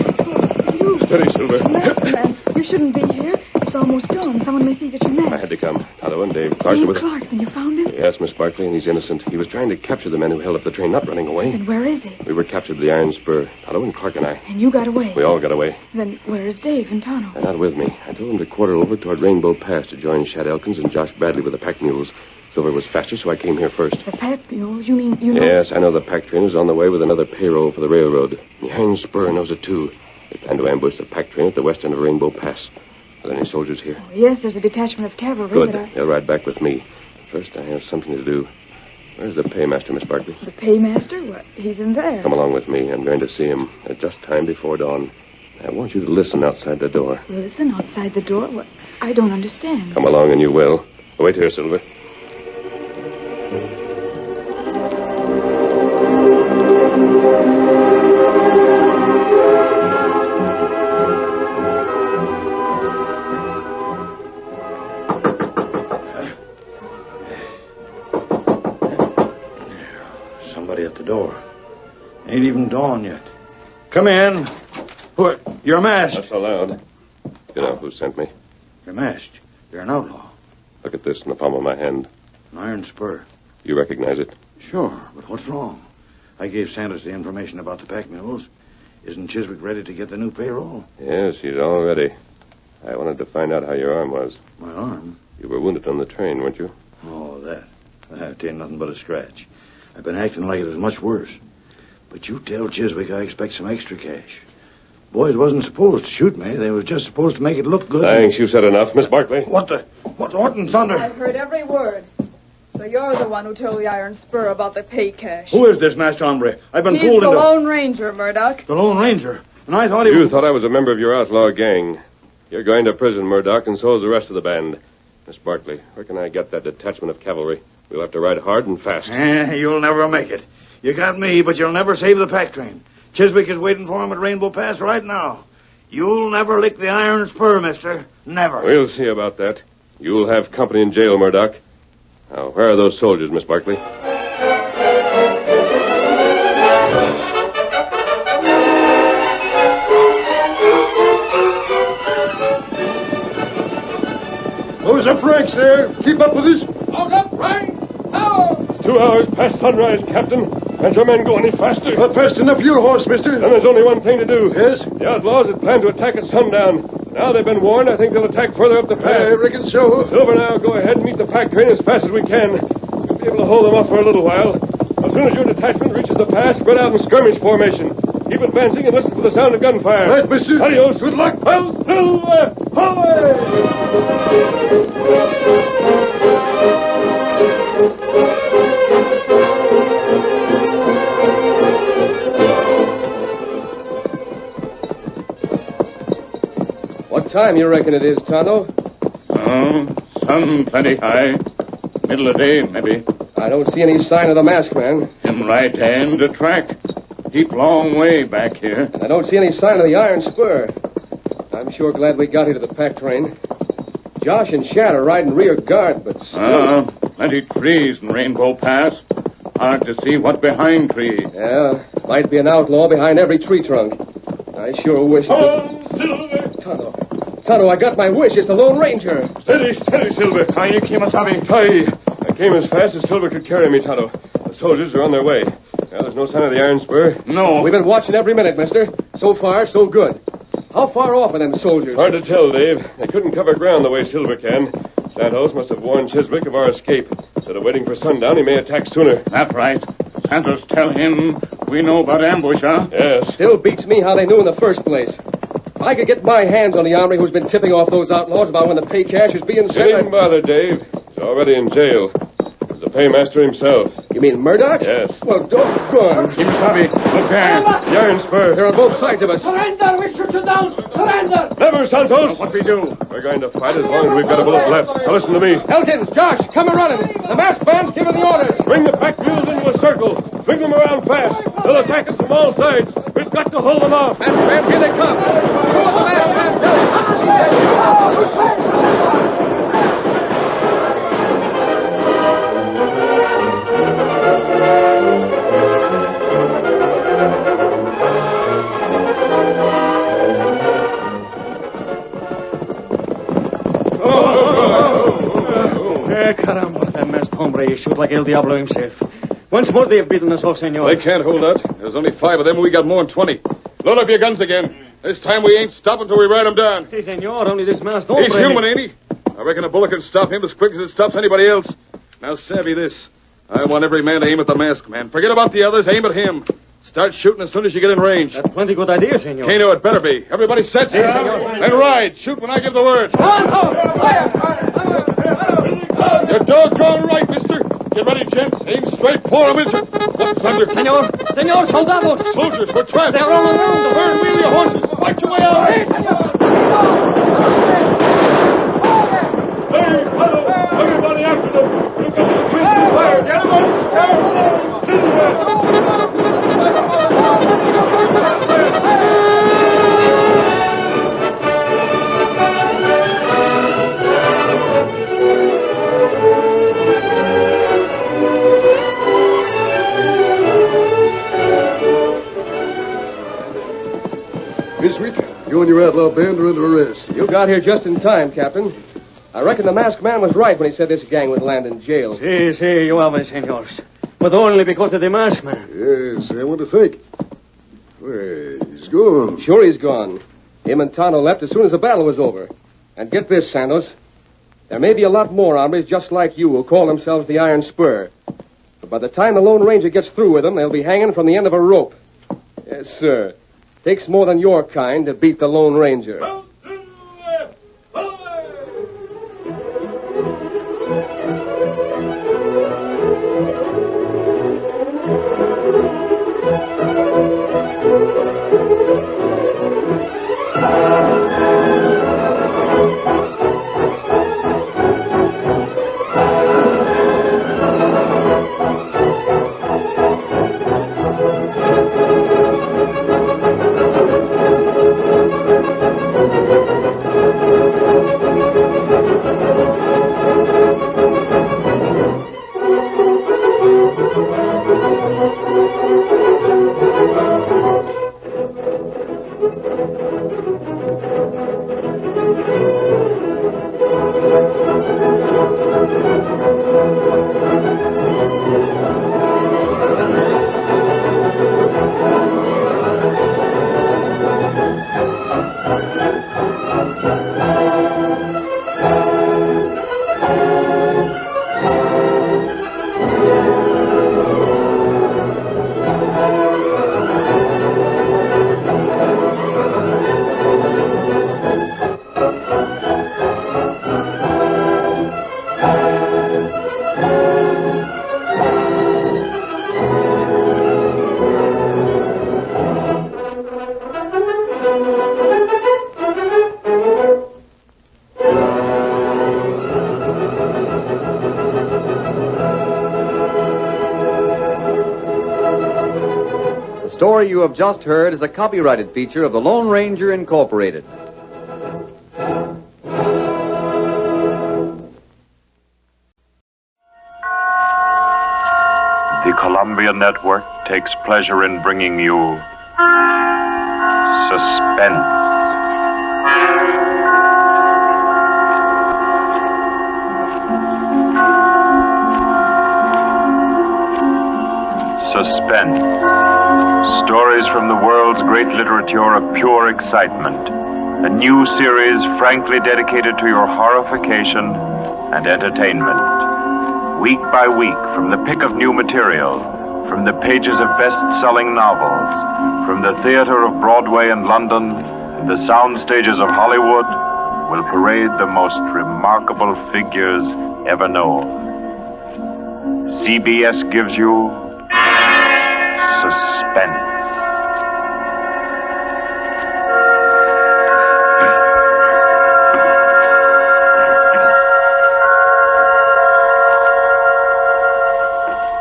S16: You...
S2: Steady, Silver.
S16: Masked man, you shouldn't be here. It's almost dawn. Someone may see that you're
S2: I
S16: masked.
S2: had to come. Tonto and Dave Clark
S16: Dave
S2: with...
S16: Clark, then you found him?
S2: Yes, Miss Barkley, and he's innocent. He was trying to capture the men who held up the train, not running away.
S16: Then where is he?
S2: We were captured at the Iron Spur. Tonto and Clark and I.
S16: And you got away?
S2: We all got away.
S16: Then where is Dave and Tonto?
S2: They're not with me. I told them to quarter over toward Rainbow Pass to join Shad Elkins and Josh Bradley with the pack mules. Silver was faster, so I came here first.
S16: The pack mules? You mean you know...
S2: Yes, I know the pack train is on the way with another payroll for the railroad. The Iron Spur knows it, too. They plan to ambush the pack train at the west end of Rainbow Pass. Are there any soldiers here?
S16: Oh, yes, there's a detachment of cavalry,
S2: Good.
S16: but
S2: They'll ride back with me. First, I have something to do.
S10: Where's the paymaster, Miss Barkley?
S16: The paymaster? What? He's in there.
S10: Come along with me. I'm going to see him at just time before dawn. I want you to listen outside the door.
S16: Listen, outside the door? What? I don't understand.
S10: Come along and you will. Wait here, Silver.
S6: Somebody at the door. Ain't even dawn yet. Come in. You're masked.
S10: Not so loud. You know who sent me?
S6: You're masked. You're an outlaw.
S10: Look at this in the palm of my hand.
S6: An iron spur.
S10: You recognize it?
S6: Sure, but what's wrong? I gave Sanders the information about the pack mules. Isn't Chiswick ready to get the new payroll?
S10: Yes, he's all ready. I wanted to find out how your arm was.
S6: My arm?
S10: You were wounded on the train, weren't you?
S6: Oh, that. That ain't nothing but a scratch. I've been acting like it was much worse. But you tell Chiswick I expect some extra cash. Boys wasn't supposed to shoot me. They was just supposed to make it look good.
S10: Thanks, you said enough. Miss Barkley.
S6: What in thunder?
S16: I've heard every word. So you're the one who told the Iron Spur about the pay cash.
S6: Who is this masked hombre? I've been
S16: He's
S6: fooled
S16: the
S6: into...
S16: Lone Ranger, Murdoch.
S6: The Lone Ranger? And I thought he
S10: You
S6: was...
S10: thought I was a member of your outlaw gang. You're going to prison, Murdoch, and so is the rest of the band. Miss Barkley, where can I get that detachment of cavalry? We'll have to ride hard and fast.
S6: You'll never make it. You got me, but you'll never save the pack train. Chiswick is waiting for him at Rainbow Pass right now. You'll never lick the Iron Spur, mister. Never.
S10: We'll see about that. You'll have company in jail, Murdoch. Now, where are those soldiers, Miss Barkley?
S22: Close up ranks there. Keep up with us.
S12: Hold up, ranks. Out.
S10: 2 hours past sunrise, Captain. Can't your men go any faster?
S22: Not fast enough for your horse, mister.
S10: Then there's only one thing to do.
S22: Yes?
S10: The outlaws had planned to attack at sundown. Now they've been warned. I think they'll attack further up the path.
S22: I reckon so.
S10: Silver, now go ahead and meet the pack train as fast as we can. We'll be able to hold them off for a little while. As soon as your detachment reaches the pass, spread out in skirmish formation. Keep advancing and listen for the sound of gunfire.
S22: Right, mister.
S10: Adios.
S22: Good luck.
S10: Well, Silver! Away! What time you reckon it is, Tonto?
S7: Oh, sun plenty high. Middle of day, maybe.
S10: I don't see any sign of the masked man.
S7: Him right hand the track. Deep long way back here.
S10: And I don't see any sign of the Iron Spur. I'm sure glad we got here to the pack train. Josh and Shad are riding rear guard, but still...
S7: Plenty trees in Rainbow Pass. Hard to see what behind trees.
S10: Yeah, might be an outlaw behind every tree trunk. I sure wish
S7: Oh, Silver!
S10: Tonto, I got my wish. It's the Lone Ranger.
S7: Steady, Silver.
S10: Hi, Kimasabi. I came as fast as Silver could carry me, Tonto. The soldiers are on their way. Well, there's no sign of the Iron Spur.
S7: No.
S10: We've been watching every minute, mister. So far, so good. How far off are them soldiers? Hard to tell, Dave. They couldn't cover ground the way Silver can. Santos must have warned Chiswick of our escape. Instead of waiting for sundown, he may attack sooner.
S7: That's right. Santos tell him we know about ambush, huh?
S10: Yes. Still beats me how they knew in the first place. If I could get my hands on the hombre who's been tipping off those outlaws about when the pay cash is being sent... Don't bother, Dave. He's already in jail. He's the paymaster himself. You mean Murdoch? Yes. Well, doggone.
S7: Kimasabi, look there.
S10: The Iron Spur. They're on both sides of us.
S12: Surrender! We shoot you down! Surrender!
S10: Never, Santos.
S7: What we do?
S10: We're going to fight as long as we've got a bullet left. Now listen to me. Elkins, Josh, come a running. The masked band's giving the orders. Bring the pack mules into a circle. Swing them around fast. They'll attack us from all sides. We've got to hold them off. Masked band, here they come. Do what the masked band tells you.
S3: Caramba, that masked hombre shoot like El Diablo himself. Once more they have beaten us off, senor.
S2: They can't hold out. There's only 5 of them, and we got more than 20. Load up your guns again. This time we ain't stopping till we ride them down.
S3: Si, senor, only this masked hombre...
S2: He's human, ain't he? I reckon a bullet can stop him as quick as it stops anybody else. Now, savvy this. I want every man to aim at the masked man. Forget about the others. Aim at him. Start shooting as soon as you get in range.
S3: That's plenty good idea, senor.
S2: Kano, it better be. Everybody set?
S3: Si, senor.
S2: Then ride. Shoot when I give the word.
S12: Fire!
S2: You're doggone right, mister. Get ready, gents. Aim
S10: straight for him, is it? What's under?
S3: Senor, soldados.
S10: Soldiers, we're trapped.
S3: They're all around us.
S10: Turn wheel your horses. Fight your way out. Hey, fellow! Everybody after them. We've got the prison fire. Get them up.
S22: Biswick, you and your outlaw band are under arrest.
S11: You got here just in time, Captain. I reckon the masked man was right when he said this gang would land in jail.
S3: Si, you have, senors. But only because of the masked man.
S22: Yes, I want to think. Well, he's gone.
S11: Sure he's gone. Him and Tano left as soon as the battle was over. And get this, Santos. There may be a lot more hombres just like you who call themselves the Iron Spur. But by the time the Lone Ranger gets through with them, they'll be hanging from the end of a rope. Yes, sir. Takes more than your kind to beat the Lone Ranger.
S1: The story you have just heard is a copyrighted feature of the Lone Ranger Incorporated.
S4: The Columbia Network takes pleasure in bringing you Suspense. Suspense. Stories from the world's great literature of pure excitement. A new series frankly dedicated to your horrification and entertainment. Week by week, from the pick of new material, from the pages of best-selling novels, from the theater of Broadway and London, and the sound stages of Hollywood, will parade the most remarkable figures ever known. CBS gives you Suspense.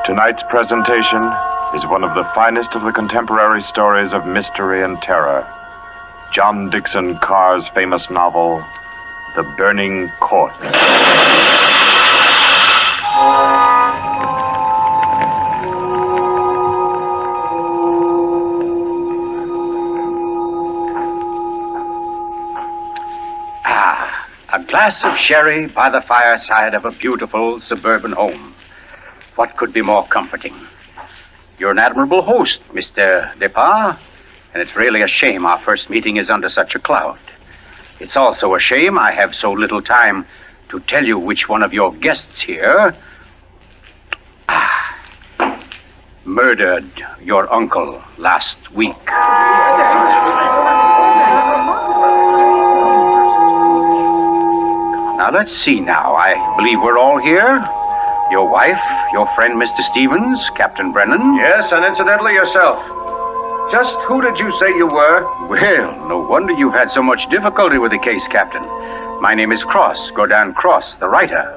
S4: Tonight's presentation is one of the finest of the contemporary stories of mystery and terror. John Dixon Carr's famous novel, The Burning Court.
S15: A glass of sherry by the fireside of a beautiful suburban home. What could be more comforting? You're an admirable host, Mr. Depard, and it's really a shame our first meeting is under such a cloud. It's also a shame I have so little time to tell you which one of your guests here murdered your uncle last week. Now, let's see now. I believe we're all here. Your wife, your friend Mr. Stevens, Captain Brennan?
S5: Yes, and incidentally yourself. Just who did you say you were?
S15: Well, no wonder you've had so much difficulty with the case, Captain. My name is Cross, Gordon Cross, the writer.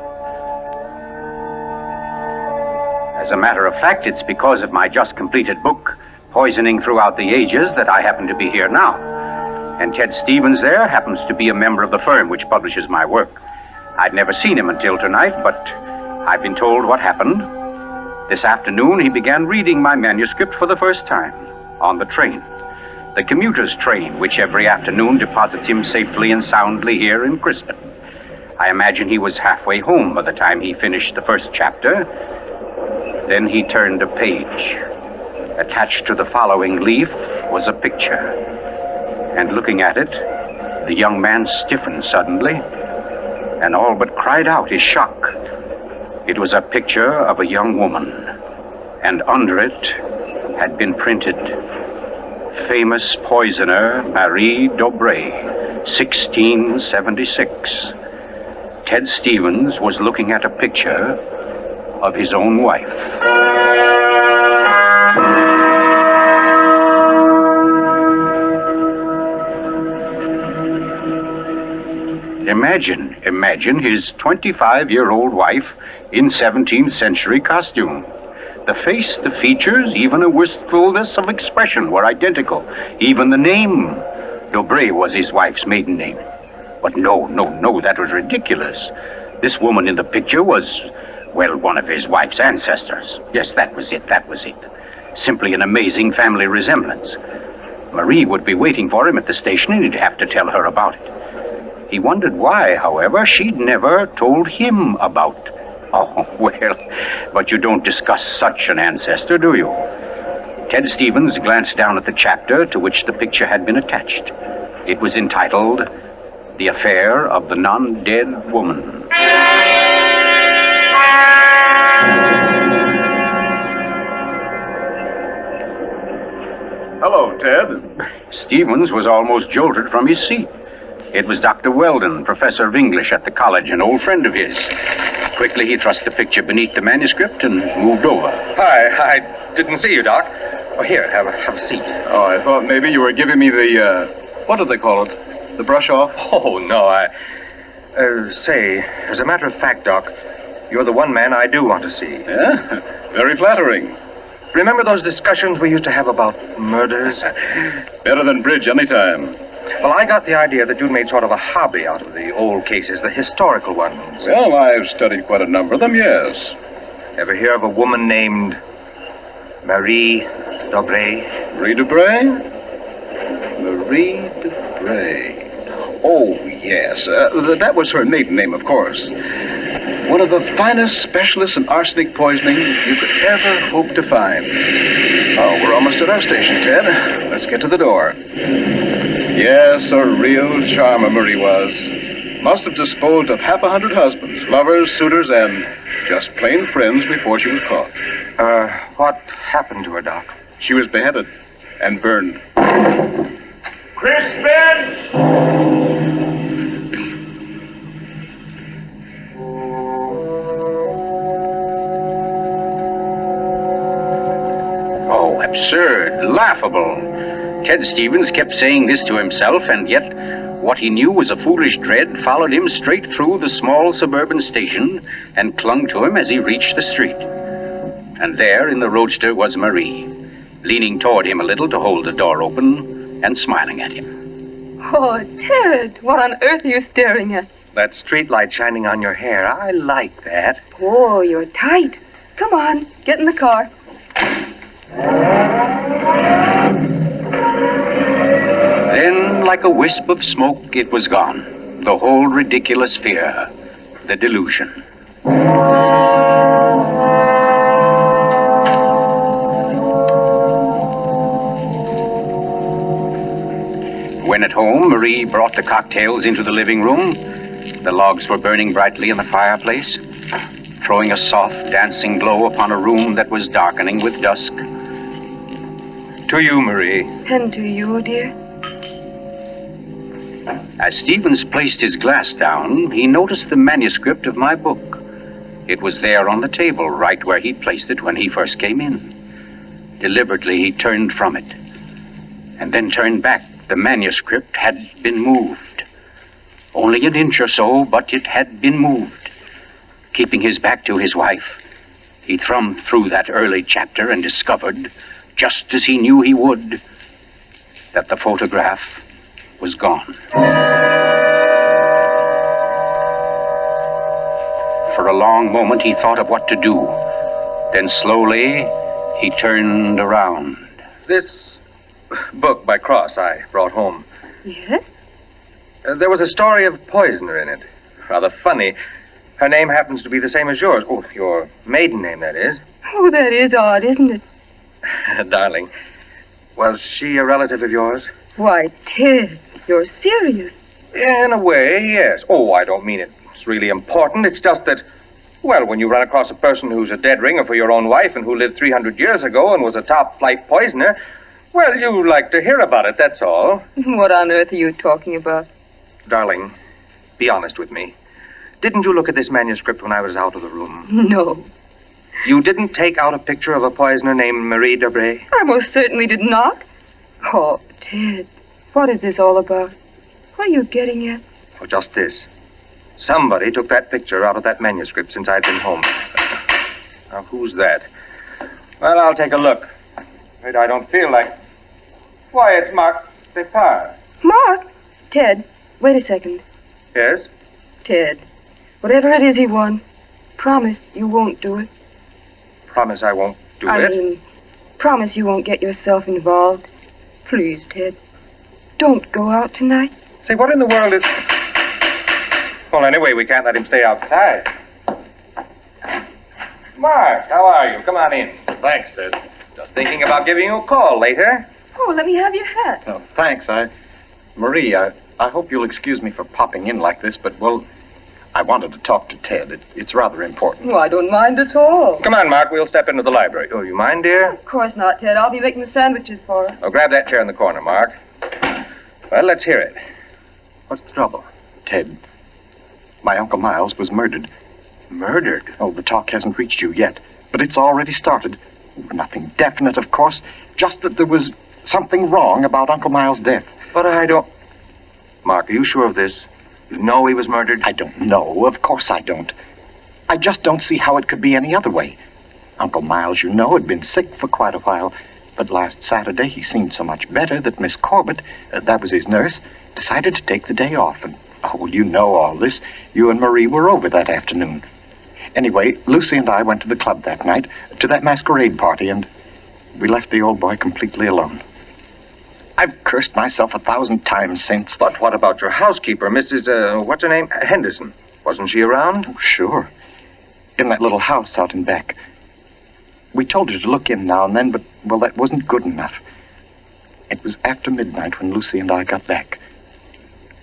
S15: As a matter of fact, it's because of my just completed book, Poisoning Throughout the Ages, that I happen to be here now. And Ted Stevens there happens to be a member of the firm which publishes my work. I'd never seen him until tonight, but I've been told what happened. This afternoon, he began reading my manuscript for the first time, on the train. The commuter's train, which every afternoon deposits him safely and soundly here in Crispin. I imagine he was halfway home by the time he finished the first chapter. Then he turned a page. Attached to the following leaf was a picture. And looking at it, the young man stiffened suddenly and all but cried out his shock. It was a picture of a young woman, and under it had been printed, famous poisoner Marie Dobré, 1676. Ted Stevens was looking at a picture of his own wife. Imagine his 25-year-old wife in 17th century costume. The face, the features, even a wistfulness of expression were identical. Even the name, Dobré, was his wife's maiden name. But no, that was ridiculous. This woman in the picture was, well, one of his wife's ancestors. Yes, that was it. Simply an amazing family resemblance. Marie would be waiting for him at the station, and he'd have to tell her about it. He wondered why, however, she'd never told him about. Oh, well, but you don't discuss such an ancestor, do you? Ted Stevens glanced down at the chapter to which the picture had been attached. It was entitled, The Affair of the Non-Dead Woman.
S5: Hello, Ted.
S15: Stevens was almost jolted from his seat. It was Dr. Weldon, professor of English at the college, an old friend of his. Quickly, he thrust the picture beneath the manuscript and moved over.
S5: Hi, I didn't see you, Doc. Oh, here, have a seat.
S19: Oh, I thought maybe you were giving me the, what do they call it? The brush off?
S5: Oh, no, say, as a matter of fact, Doc, you're the one man I do want to see.
S19: Yeah? Very flattering.
S5: Remember those discussions we used to have about murders?
S19: Better than bridge anytime.
S5: Well, I got the idea that you'd made sort of a hobby out of the old cases, the historical ones.
S19: Well, I've studied quite a number of them, yes.
S5: Ever hear of a woman named Marie Dobré?
S19: Marie Dobré? Marie Dobré. Oh, yes. That was her maiden name, of course. One of the finest specialists in arsenic poisoning you could ever hope to find. Oh, we're almost at our station, Ted. Let's get to the door. Yes, a real charmer Marie was. Must have disposed of 100 husbands, lovers, suitors, and just plain friends before she was caught.
S5: What happened to her, Doc?
S19: She was beheaded and burned.
S12: Crispin!
S15: Oh, absurd, laughable. Ted Stevens kept saying this to himself, and yet what he knew was a foolish dread followed him straight through the small suburban station and clung to him as he reached the street. And there in the roadster was Marie, leaning toward him a little to hold the door open and smiling at him.
S23: Oh, Ted, what on earth are you staring at?
S5: That streetlight shining on your hair. I like that.
S23: Oh, you're tight. Come on, get in the car.
S15: Then, like a wisp of smoke, it was gone. The whole ridiculous fear, the delusion. When at home, Marie brought the cocktails into the living room. The logs were burning brightly in the fireplace, throwing a soft, dancing glow upon a room that was darkening with dusk. To you, Marie.
S23: And to you, dear.
S15: As Stevens placed his glass down, he noticed the manuscript of my book. It was there on the table, right where he'd placed it when he first came in. Deliberately, he turned from it, and then turned back. The manuscript had been moved. Only an inch or so, but it had been moved. Keeping his back to his wife, he thumbed through that early chapter and discovered, just as he knew he would, that the photograph was gone. For a long moment, he thought of what to do. Then slowly, he turned around.
S5: This book by Cross I brought home.
S23: Yes?
S5: There was a story of poisoner in it. Rather funny. Her name happens to be the same as yours. Oh, your maiden name, that is.
S23: Oh, that is odd, isn't it?
S5: Darling, was she a relative of yours?
S23: Why, Ted, you're serious.
S5: In a way, yes. Oh, I don't mean it's really important. It's just that, well, when you run across a person who's a dead ringer for your own wife and who lived 300 years ago and was a top-flight poisoner, well, you like to hear about it, that's all.
S23: What on earth are you talking about?
S5: Darling, be honest with me. Didn't you look at this manuscript when I was out of the room?
S23: No.
S5: You didn't take out a picture of a poisoner named Marie Debray?
S23: I most certainly did not. Oh, Ted, what is this all about? What are you getting at?
S5: Oh, just this. Somebody took that picture out of that manuscript since I've been home. Now, who's that? Well, I'll take a look. But I don't feel like... Why, it's Mark Depard.
S23: Mark? Ted, wait a second.
S5: Yes?
S23: Ted, whatever it is he wants, promise you won't do it.
S5: Promise I won't do it?
S23: I mean, promise you won't get yourself involved. Please, Ted, don't go out tonight.
S5: Say, what in the world is... Well, anyway, we can't let him stay outside. Mark, how are you? Come on in.
S9: Thanks, Ted.
S5: Just thinking about giving you a call later.
S23: Oh, let me have your hat.
S9: Oh, thanks. Marie, I hope you'll excuse me for popping in like this, but, well, I wanted to talk to Ted. It's rather important.
S23: Oh, I don't mind at all.
S5: Come on, Mark. We'll step into the library. Oh, you mind, dear?
S23: Of course not, Ted. I'll be making the sandwiches for her.
S5: Oh, grab that chair in the corner, Mark. Well, let's hear it.
S9: What's the trouble? Ted, my Uncle Miles was murdered.
S5: Murdered?
S9: Oh, the talk hasn't reached you yet, but it's already started. Nothing definite, of course, just that there was something wrong about Uncle Miles' death.
S5: But I don't... Mark, are you sure of this? You know he was murdered?
S9: I don't know. Of course I don't. I just don't see how it could be any other way. Uncle Miles, you know, had been sick for quite a while, but last Saturday he seemed so much better that Miss Corbett, that was his nurse, decided to take the day off. And, oh, well, you know all this. You and Marie were over that afternoon. Anyway, Lucy and I went to the club that night, to that masquerade party, and we left the old boy completely alone. I've cursed myself 1,000 times since.
S5: But what about your housekeeper, Mrs., what's her name? Henderson. Wasn't she around?
S9: Oh, sure. In that little house out in back. We told her to look in now and then, but, well, that wasn't good enough. It was after midnight when Lucy and I got back.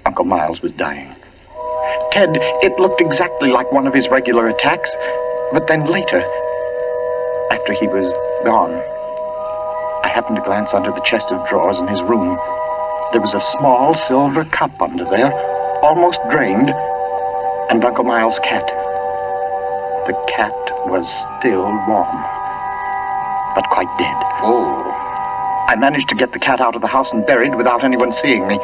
S9: Uncle Miles was dying. Ted, it looked exactly like one of his regular attacks, but then later, after he was gone, I happened to glance under the chest of drawers in his room. There was a small silver cup under there, almost drained, and Uncle Miles' cat. The cat was still warm, but quite dead.
S5: Oh.
S9: I managed to get the cat out of the house and buried without anyone seeing me.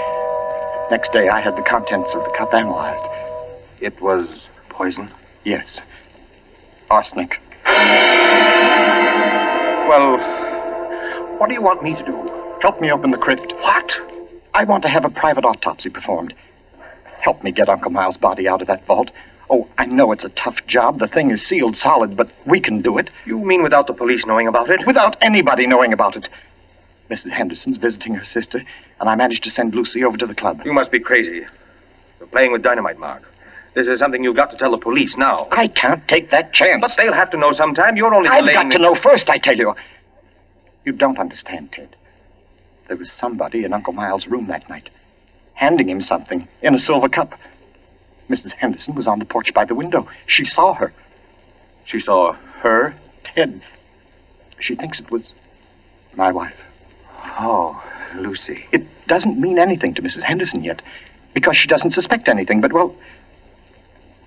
S9: Next day, I had the contents of the cup analyzed.
S5: It was poison?
S9: Yes. Arsenic.
S5: Well, what do you want me to do?
S9: Help me open the crypt.
S5: What?
S9: I want to have a private autopsy performed. Help me get Uncle Miles' body out of that vault. Oh, I know it's a tough job. The thing is sealed solid, but we can do it.
S5: You mean without the police knowing about it?
S9: Without anybody knowing about it. Mrs. Henderson's visiting her sister, and I managed to send Lucy over to the club.
S5: You must be crazy. You're playing with dynamite, Mark. This is something you've got to tell the police now.
S9: I can't take that chance.
S5: But they'll have to know sometime. You're only delaying...
S9: I've got to know first, I tell you. You don't understand, Ted. There was somebody in Uncle Miles' room that night, handing him something in a silver cup. Mrs. Henderson was on the porch by the window. She saw her.
S5: She saw her?
S9: Ted. She thinks it was my wife.
S5: Oh, Lucy.
S9: It doesn't mean anything to Mrs. Henderson yet, because she doesn't suspect anything, but, well,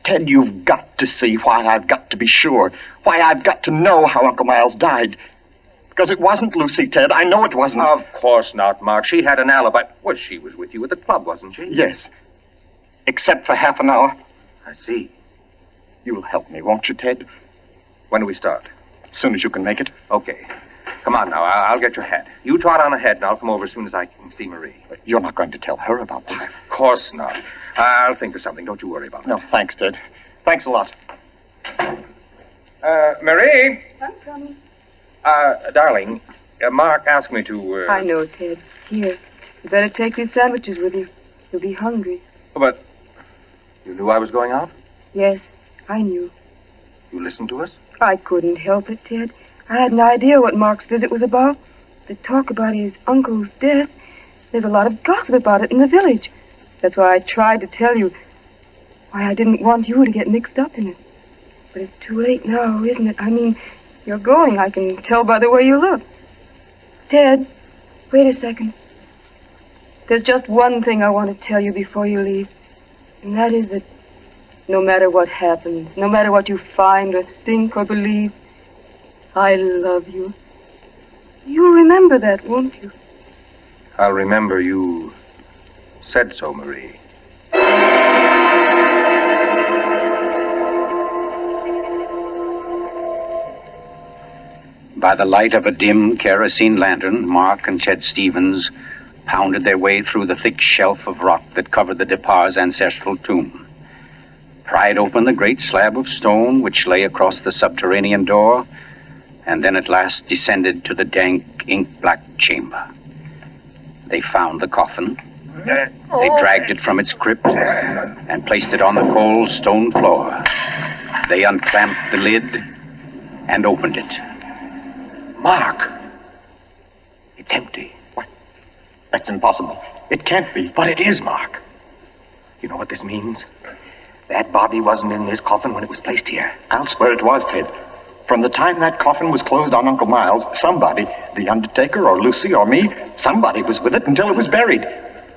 S9: Ted, you've got to see why I've got to be sure. Why I've got to know how Uncle Miles died. Because it wasn't Lucy, Ted. I know it wasn't.
S5: Of course not, Mark. She had an alibi. Well, she was with you at the club, wasn't she?
S9: Yes. Except for half an hour.
S5: I see.
S9: You'll help me, won't you, Ted?
S5: When do we start?
S9: As soon as you can make it.
S5: Okay. Come on now. I'll get your hat. You trot on ahead, and I'll come over as soon as I can see Marie.
S9: You're not going to tell her about this?
S5: Of course not. I'll think of something. Don't you worry about it.
S9: No, thanks, Ted. Thanks a lot.
S5: Marie?
S23: I'm coming.
S5: Darling, Mark asked me to,
S23: I know, Ted. Here. You better take these sandwiches with you. You'll be hungry.
S5: But you knew I was going out?
S23: Yes, I knew.
S5: You listened to us?
S23: I couldn't help it, Ted. I had an idea what Mark's visit was about. The talk about his uncle's death. There's a lot of gossip about it in the village. That's why I tried to tell you. Why I didn't want you to get mixed up in it. But it's too late now, isn't it? I mean, you're going. I can tell by the way you look. Ted, wait a second. There's just one thing I want to tell you before you leave. And that is that no matter what happens, no matter what you find or think or believe, I love you. You'll remember that, won't you?
S5: I'll remember you said so, Marie.
S15: By the light of a dim kerosene lantern, Mark and Chet Stevens pounded their way through the thick shelf of rock that covered the Depar's ancestral tomb, pried open the great slab of stone which lay across the subterranean door, and then at last descended to the dank, ink-black chamber. They found the coffin. They dragged it from its crypt and placed it on the cold stone floor. They unclamped the lid and opened it.
S5: Mark! It's empty.
S9: What? That's impossible. It can't be.
S5: But it is, Mark. You know what this means? That body wasn't in this coffin when it was placed here.
S9: I'll swear it was, Ted. From the time that coffin was closed on Uncle Miles, somebody, the undertaker or Lucy or me, somebody was with it until it was buried.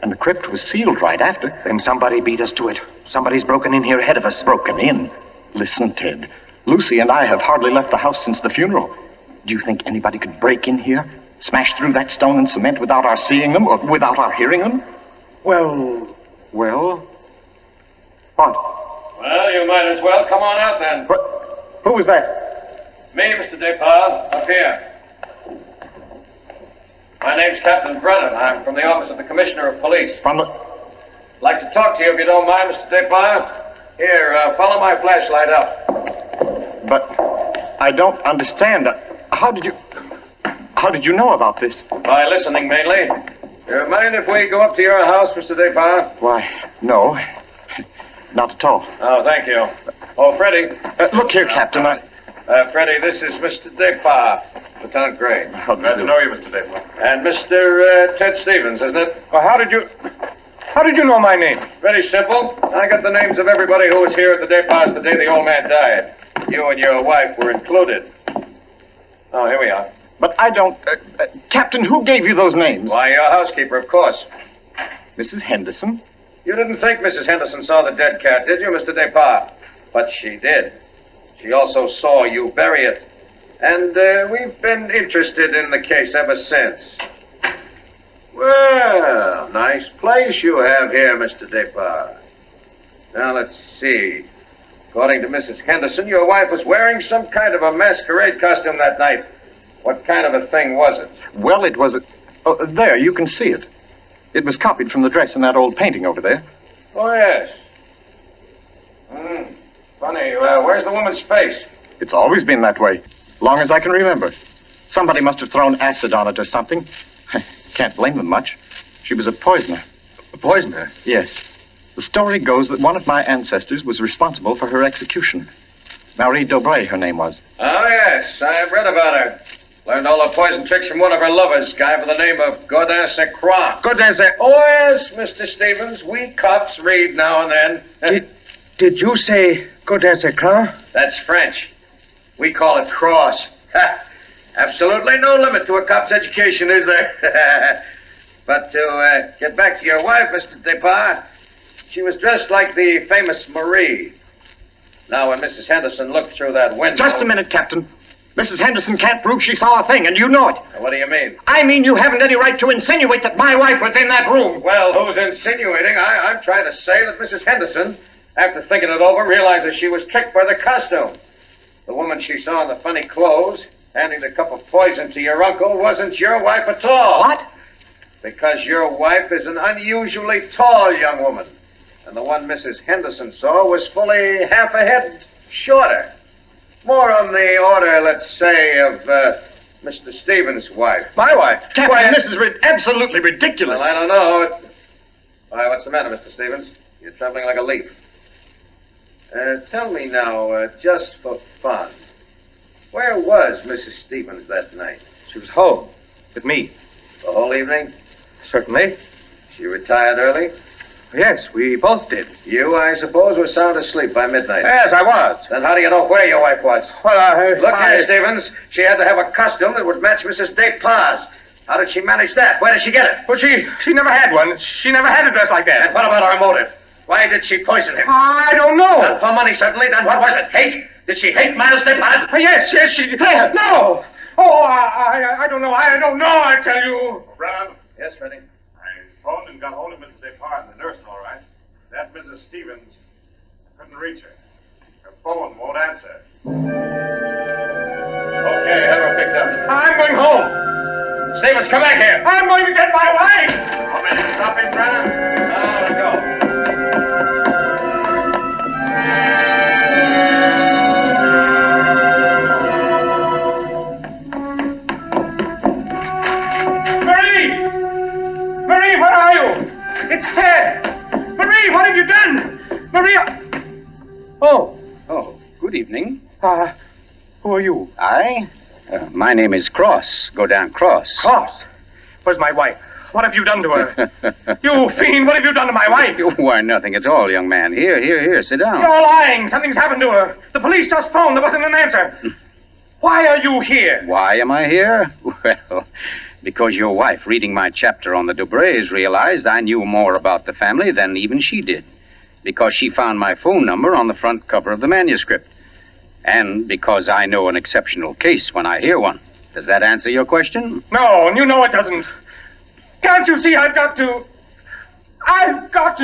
S9: And the crypt was sealed right after.
S5: Then somebody beat us to it. Somebody's broken in here ahead of us.
S9: Broken in? Listen, Ted. Lucy and I have hardly left the house since the funeral. Do you think anybody could break in here, smash through that stone and cement without our seeing them or without our hearing them?
S5: Well...
S9: What?
S3: Well, you might as well come on out then.
S9: Who was that?
S3: Me, Mr. Depar, up here. My name's Captain Brennan. I'm from the office of the Commissioner of Police. Like to talk to you if you don't mind, Mr. Depar. Here, follow my flashlight up.
S9: But I don't understand. How did you know about this?
S3: By listening, mainly. You mind if we go up to your house, Mr. Depar?
S9: Why, no. Not at all.
S3: Oh, thank you. Oh, Freddie.
S9: Look here, Captain.
S3: Freddie, this is Mr. Depar, Lieutenant Gray.
S10: Glad to know you, Mr. Depar.
S3: And Mr. Ted Stevens, isn't it?
S5: Well, how did you know my name?
S3: Very simple. I got the names of everybody who was here at the Depars the day the old man died. You and your wife were included. Oh, here we are.
S9: But I don't... Captain, who gave you those names?
S3: Why, your housekeeper, of course.
S9: Mrs. Henderson?
S3: You didn't think Mrs. Henderson saw the dead cat, did you, Mr. Depar? But she did. She also saw you bury it. And we've been interested in the case ever since. Well, nice place you have here, Mr. Depar. Now, let's see. According to Mrs. Henderson, your wife was wearing some kind of a masquerade costume that night. What kind of a thing was it?
S9: Well, it was a... Oh, there, you can see it. It was copied from the dress in that old painting over there.
S3: Oh, yes. Funny, where's the woman's face?
S9: It's always been that way, long as I can remember. Somebody must have thrown acid on it or something. Can't blame them much. She was a poisoner.
S5: A poisoner?
S9: Yes. The story goes that one of my ancestors was responsible for her execution. Marie Dobray, her name was.
S3: Oh, yes, I've read about her. Learned all her poison tricks from one of her lovers, guy by the name of Godin Secroix. Oh, yes, Mr. Stevens. We cops read now and then.
S5: Did you say Godin Secroix?
S3: That's French. We call it cross. Absolutely no limit to a cop's education, is there? But to get back to your wife, Mr. Depar, she was dressed like the famous Marie.
S5: Now, when Mrs. Henderson looked through that window...
S9: Just a minute, Captain. Mrs. Henderson can't prove she saw a thing, and you know it.
S5: What do you mean?
S9: I mean you haven't any right to insinuate that my wife was in that room.
S5: Well, who's insinuating? I'm trying to say that Mrs. Henderson, after thinking it over, realized that she was tricked by the costume. The woman she saw in the funny clothes, handing the cup of poison to your uncle, wasn't your wife at all.
S9: What?
S5: Because your wife is an unusually tall young woman. And the one Mrs. Henderson saw was fully half a head shorter. More on the order, let's say, of Mr. Stevens' wife.
S9: My wife? Captain, this is absolutely ridiculous.
S5: Well, I don't know. Why, what's the matter, Mr. Stevens? You're trembling like a leaf. Tell me now, just for fun, where was Mrs. Stevens that night? She was home with me. The whole evening?
S9: Certainly.
S5: She retired early?
S9: Yes, we both did.
S5: You, I suppose, were sound asleep by midnight.
S9: Yes, I was.
S5: Then how do you know where your wife was?
S9: Well,
S5: Look here, Stevens. She had to have a costume that would match Mrs. Despard's. How did she manage that? Where did she get it?
S9: Well, she never had one. She never had a dress like that.
S5: And what about her motive? Why did she poison him?
S9: I don't know.
S5: Not for money, certainly. Then what was it? Hate? Did she hate Miles Despard?
S9: Yes, she did. No. Oh, I don't know. I don't know, I tell you.
S14: Brown?
S5: Yes, Freddie?
S14: I phoned and got hold of Mrs. Despard and the nurse, all right. That Mrs. Stevens, I couldn't reach her. Her phone won't answer.
S5: Okay, have her picked up.
S9: I'm going home.
S5: Stevens, come back here.
S9: I'm going to get my wife.
S5: Want me to stop him, Brennan? No, go.
S9: Marie, where are you? It's Ted. Marie, what have you done? Maria. Oh,
S15: good evening.
S9: Who are you?
S15: I? My name is Cross. Go down Cross.
S9: Cross? Where's my wife? What have you done to her? You fiend, what have you done to my wife?
S15: Why, nothing at all, young man. Here, sit down.
S9: You're lying. Something's happened to her. The police just phoned. There wasn't an answer. Why are you here?
S15: Why am I here? Well, because your wife, reading my chapter on the Dubrays, realized I knew more about the family than even she did. Because she found my phone number on the front cover of the manuscript. And because I know an exceptional case when I hear one. Does that answer your question?
S9: No, and you know it doesn't. Can't you see I've got to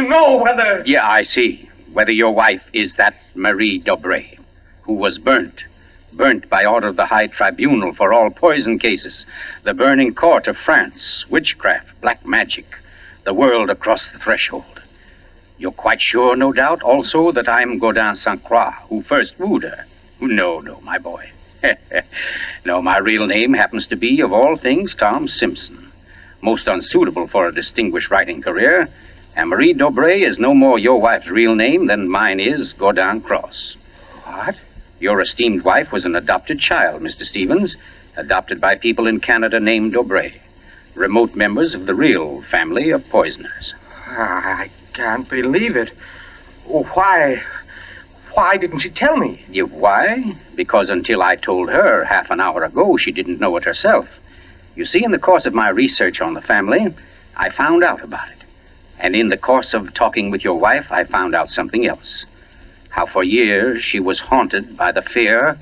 S9: know whether...
S15: Yeah, I see. Whether your wife is that Marie Dobray, who was burnt by order of the High Tribunal for all poison cases, the burning court of France, witchcraft, black magic, the world across the threshold. You're quite sure, no doubt, also, that I'm Gaudin St. Croix, who first wooed her. No, my boy. No, my real name happens to be, of all things, Tom Simpson. Most unsuitable for a distinguished writing career. And Marie Dobray is no more your wife's real name than mine is Gaudin Cross.
S9: What?
S15: Your esteemed wife was an adopted child, Mr. Stevens, adopted by people in Canada named Dobray, remote members of the real family of poisoners.
S9: I can't believe it. Why didn't she tell me?
S15: Why? Because until I told her half an hour ago, she didn't know it herself. You see, in the course of my research on the family, I found out about it. And in the course of talking with your wife, I found out something else. How for years she was haunted by the fear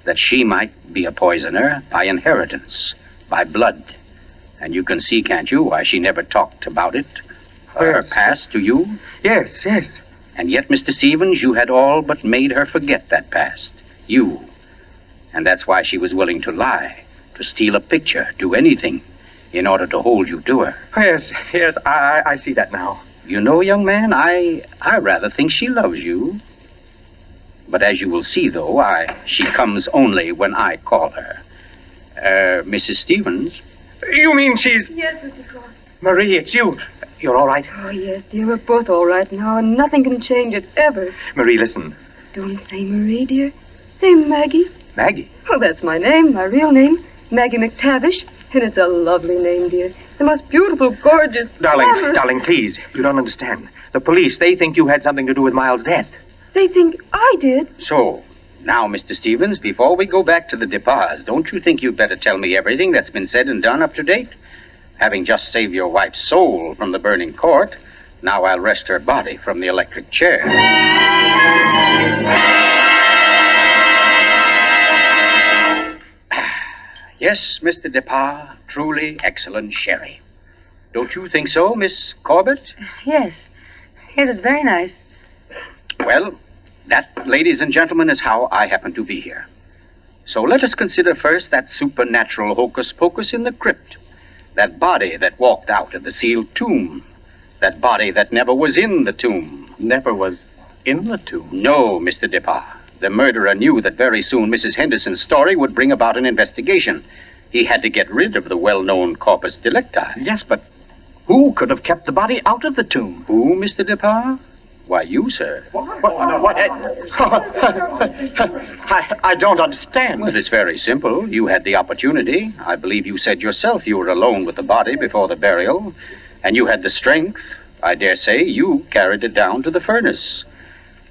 S15: that she might be a poisoner by inheritance, by blood. And you can see, can't you, why she never talked about it, her past to you?
S9: Yes.
S15: And yet, Mr. Stevens, you had all but made her forget that past. You. And that's why she was willing to lie, to steal a picture, do anything, in order to hold you to her.
S9: Yes, I see that now.
S15: You know, young man, I rather think she loves you. But as you will see, though, she comes only when I call her. Mrs. Stevens?
S9: You mean she's...
S23: Yes, Mr. Cross.
S9: Marie, it's you. You're all right?
S23: Oh, yes, dear. We're both all right now, and nothing can change it, ever.
S9: Marie, listen.
S23: Don't say Marie, dear. Say Maggie.
S9: Maggie?
S23: Oh, that's my name, my real name. Maggie McTavish. And it's a lovely name, dear. The most beautiful, gorgeous...
S9: Darling, please. You don't understand. The police, they think you had something to do with Miles' death.
S23: They think I did.
S15: So, now, Mr. Stevens, before we go back to the Despard's, don't you think you'd better tell me everything that's been said and done up to date? Having just saved your wife's soul from the burning court, now I'll wrest her body from the electric chair. Yes, Mr. DePauw, truly excellent sherry. Don't you think so, Miss Corbett?
S23: Yes. Yes, it's very nice.
S15: Well, that, ladies and gentlemen, is how I happen to be here. So let us consider first that supernatural hocus-pocus in the crypt. That body that walked out of the sealed tomb. That body that never was in the tomb.
S9: Never was in the tomb?
S15: No, Mr. DePauw. The murderer knew that very soon Mrs. Henderson's story would bring about an investigation. He had to get rid of the well-known corpus delicti.
S9: Yes, but who could have kept the body out of the tomb?
S15: Who, Mr. DePauw? Why, you, sir.
S9: What? I don't understand.
S15: Well, it's very simple. You had the opportunity. I believe you said yourself you were alone with the body before the burial. And you had the strength. I dare say you carried it down to the furnace,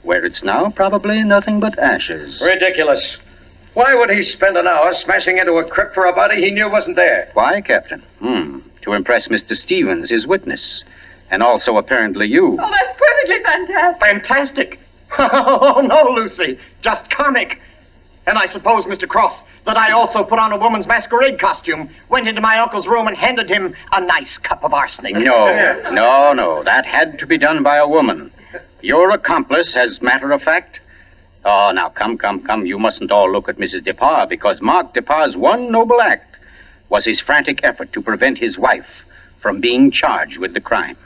S15: where it's now probably nothing but ashes.
S3: Ridiculous. Why would he spend an hour smashing into a crypt for a body he knew wasn't there?
S15: Why, Captain? To impress Mr. Stevens, his witness. And also, apparently, you.
S23: Oh, that's perfectly fantastic.
S9: Fantastic? Oh, no, Lucy. Just comic. And I suppose, Mr. Cross, that I also put on a woman's masquerade costume, went into my uncle's room and handed him a nice cup of arsenic.
S15: No. That had to be done by a woman. Your accomplice, as matter of fact. Oh, now, come. You mustn't all look at Mrs. DePauw, because Mark DePauw's one noble act was his frantic effort to prevent his wife from being charged with the crime.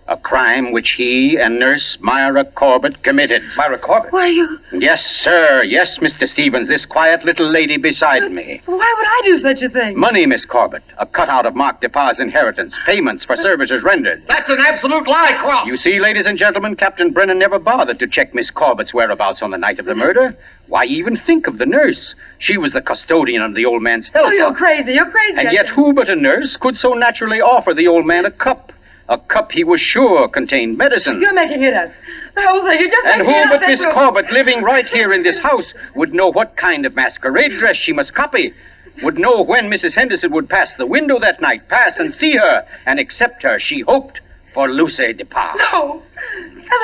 S15: A crime which he and Nurse Myra Corbett committed.
S3: Myra Corbett?
S23: Why, you...
S15: Yes, sir. Yes, Mr. Stevens, this quiet little lady beside me.
S23: Why would I do such a thing?
S15: Money, Miss Corbett. A cutout of Mark DePauw's inheritance. Payments for services rendered.
S9: That's an absolute lie, Cross.
S15: You see, ladies and gentlemen, Captain Brennan never bothered to check Miss Corbett's whereabouts on the night of the murder. Why even think of the nurse? She was the custodian of the old man's health.
S23: Oh, you're crazy.
S15: And yet who but a nurse could so naturally offer the old man a cup? A cup he was sure contained medicine.
S23: You're making it up. The whole thing, you're just
S15: And
S23: making it
S15: who
S23: up.
S15: but Miss Corbett, living right here in this house, would know what kind of masquerade dress she must copy? Would know when Mrs. Henderson would pass the window that night, pass and see her, and accept her, she hoped, for Lucy DePauw.
S23: No,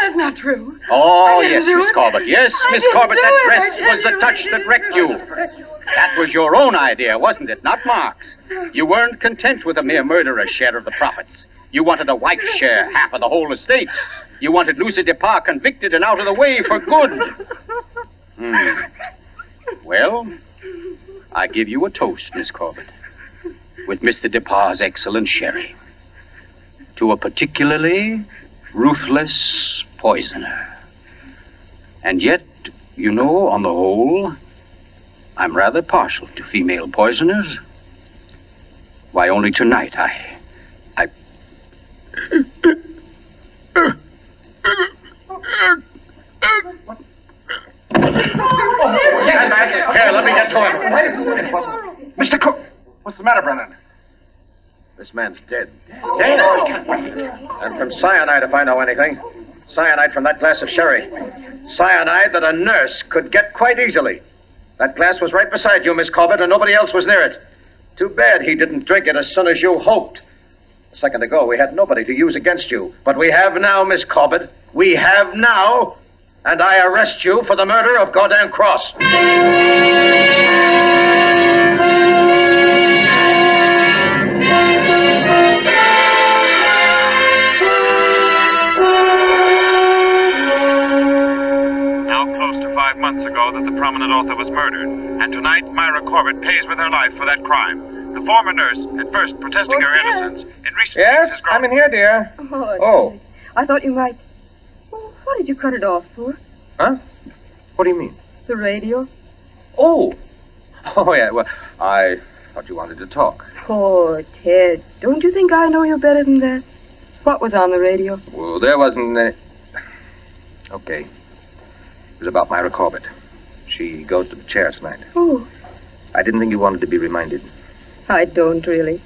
S23: that's not true.
S15: Oh, yes, Miss Corbett. Yes, Miss Corbett, that dress was the touch that wrecked you. That was your own idea, wasn't it? Not Mark's. You weren't content with a mere murderer's share of the profits. You wanted a wife's share, half of the whole estate. You wanted Lucy DePauw convicted and out of the way for good. Well, I give you a toast, Miss Corbett, with Mr. DePauw's excellent sherry. To a particularly ruthless poisoner. And yet, you know, on the whole, I'm rather partial to female poisoners. Why, only tonight I...
S3: Here, let me get to him.
S9: Mr. Cook, what's the matter, Brennan?
S3: This man's dead. Dead? And from cyanide, if I know anything. Cyanide from that glass of sherry. Cyanide that a nurse could get quite easily. That glass was right beside you, Miss Corbett, and nobody else was near it. Too bad he didn't drink it as soon as you hoped. A second ago, we had nobody to use against you. But we have now, Miss Corbett. We have now. And I arrest you for the murder of Gordon Cross.
S4: Now close to 5 months ago that the prominent author was murdered. And tonight, Myra Corbett pays with her life for that crime. The former nurse, at first protesting her innocence, in recent weeks has grown...
S5: I'm in here, dear.
S23: Oh. I thought you might... Well, what did you cut it off for?
S5: Huh? What do you mean?
S23: The radio.
S5: Oh, yeah, well, I thought you wanted to talk.
S23: Poor Ted. Don't you think I know you better than that? What was on the radio?
S5: Well, there wasn't... Okay. It was about Myra Corbett. She goes to the chair tonight.
S23: Oh.
S5: I didn't think you wanted to be reminded.
S23: I don't, really.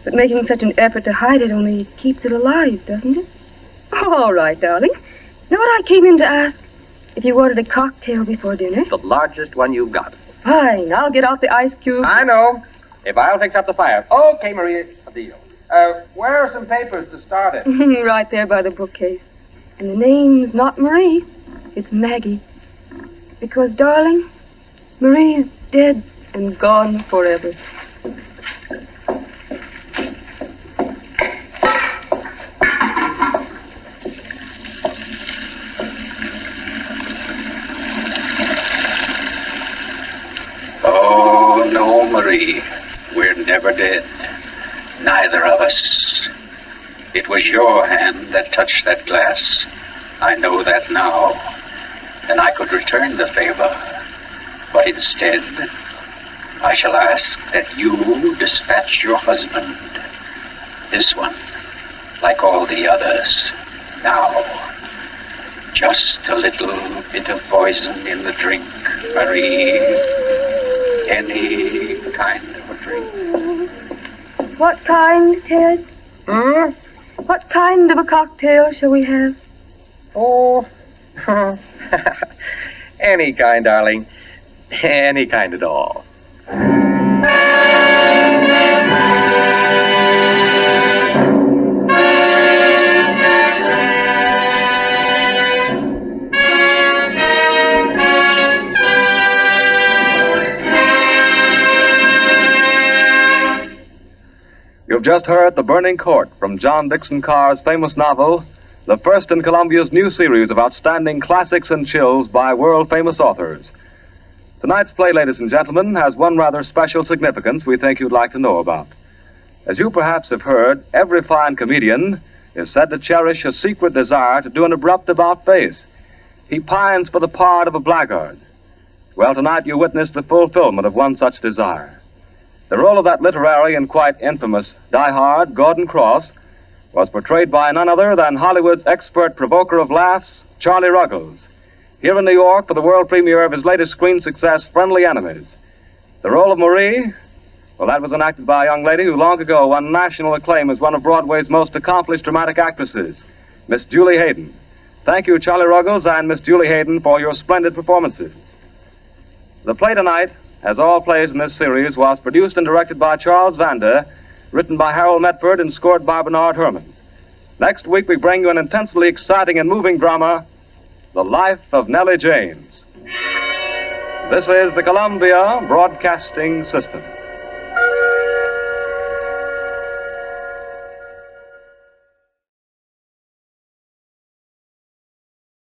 S23: But making such an effort to hide it only keeps it alive, doesn't it? All right, darling. Know what I came in to ask? If you wanted a cocktail before dinner?
S5: The largest one you've got.
S23: Fine. I'll get out the ice cube.
S5: I know. If I'll fix up the fire. Okay, Maria. A deal. Where are some papers to start it?
S23: Right there by the bookcase. And the name's not Marie. It's Maggie. Because, darling, Marie's dead and gone forever.
S15: Marie, we're never dead. Neither of us. It was your hand that touched that glass. I know that now. And I could return the favor. But instead, I shall ask that you dispatch your husband. This one, like all the others. Now, just a little bit of poison in the drink, Marie. Any kind of a drink.
S23: What kind, Ted? What kind of a cocktail shall we have?
S5: Oh, any kind, darling. Any kind at all.
S17: You've just heard The Burning Court from John Dixon Carr's famous novel, the first in Columbia's new series of outstanding classics and chills by world-famous authors. Tonight's play, ladies and gentlemen, has one rather special significance we think you'd like to know about. As you perhaps have heard, every fine comedian is said to cherish a secret desire to do an abrupt about-face. He pines for the part of a blackguard. Well, tonight you witness the fulfillment of one such desire. The role of that literary and quite infamous diehard, Gordon Cross, was portrayed by none other than Hollywood's expert provoker of laughs, Charlie Ruggles, here in New York for the world premiere of his latest screen success, Friendly Enemies. The role of Marie, well, that was enacted by a young lady who long ago won national acclaim as one of Broadway's most accomplished dramatic actresses, Miss Julie Hayden. Thank you, Charlie Ruggles and Miss Julie Hayden, for your splendid performances. The play tonight, as all plays in this series, was produced and directed by Charles Vander, written by Harold Medford and scored by Bernard Herrmann. Next week, we bring you an intensely exciting and moving drama, The Life of Nellie James. This is the Columbia Broadcasting System.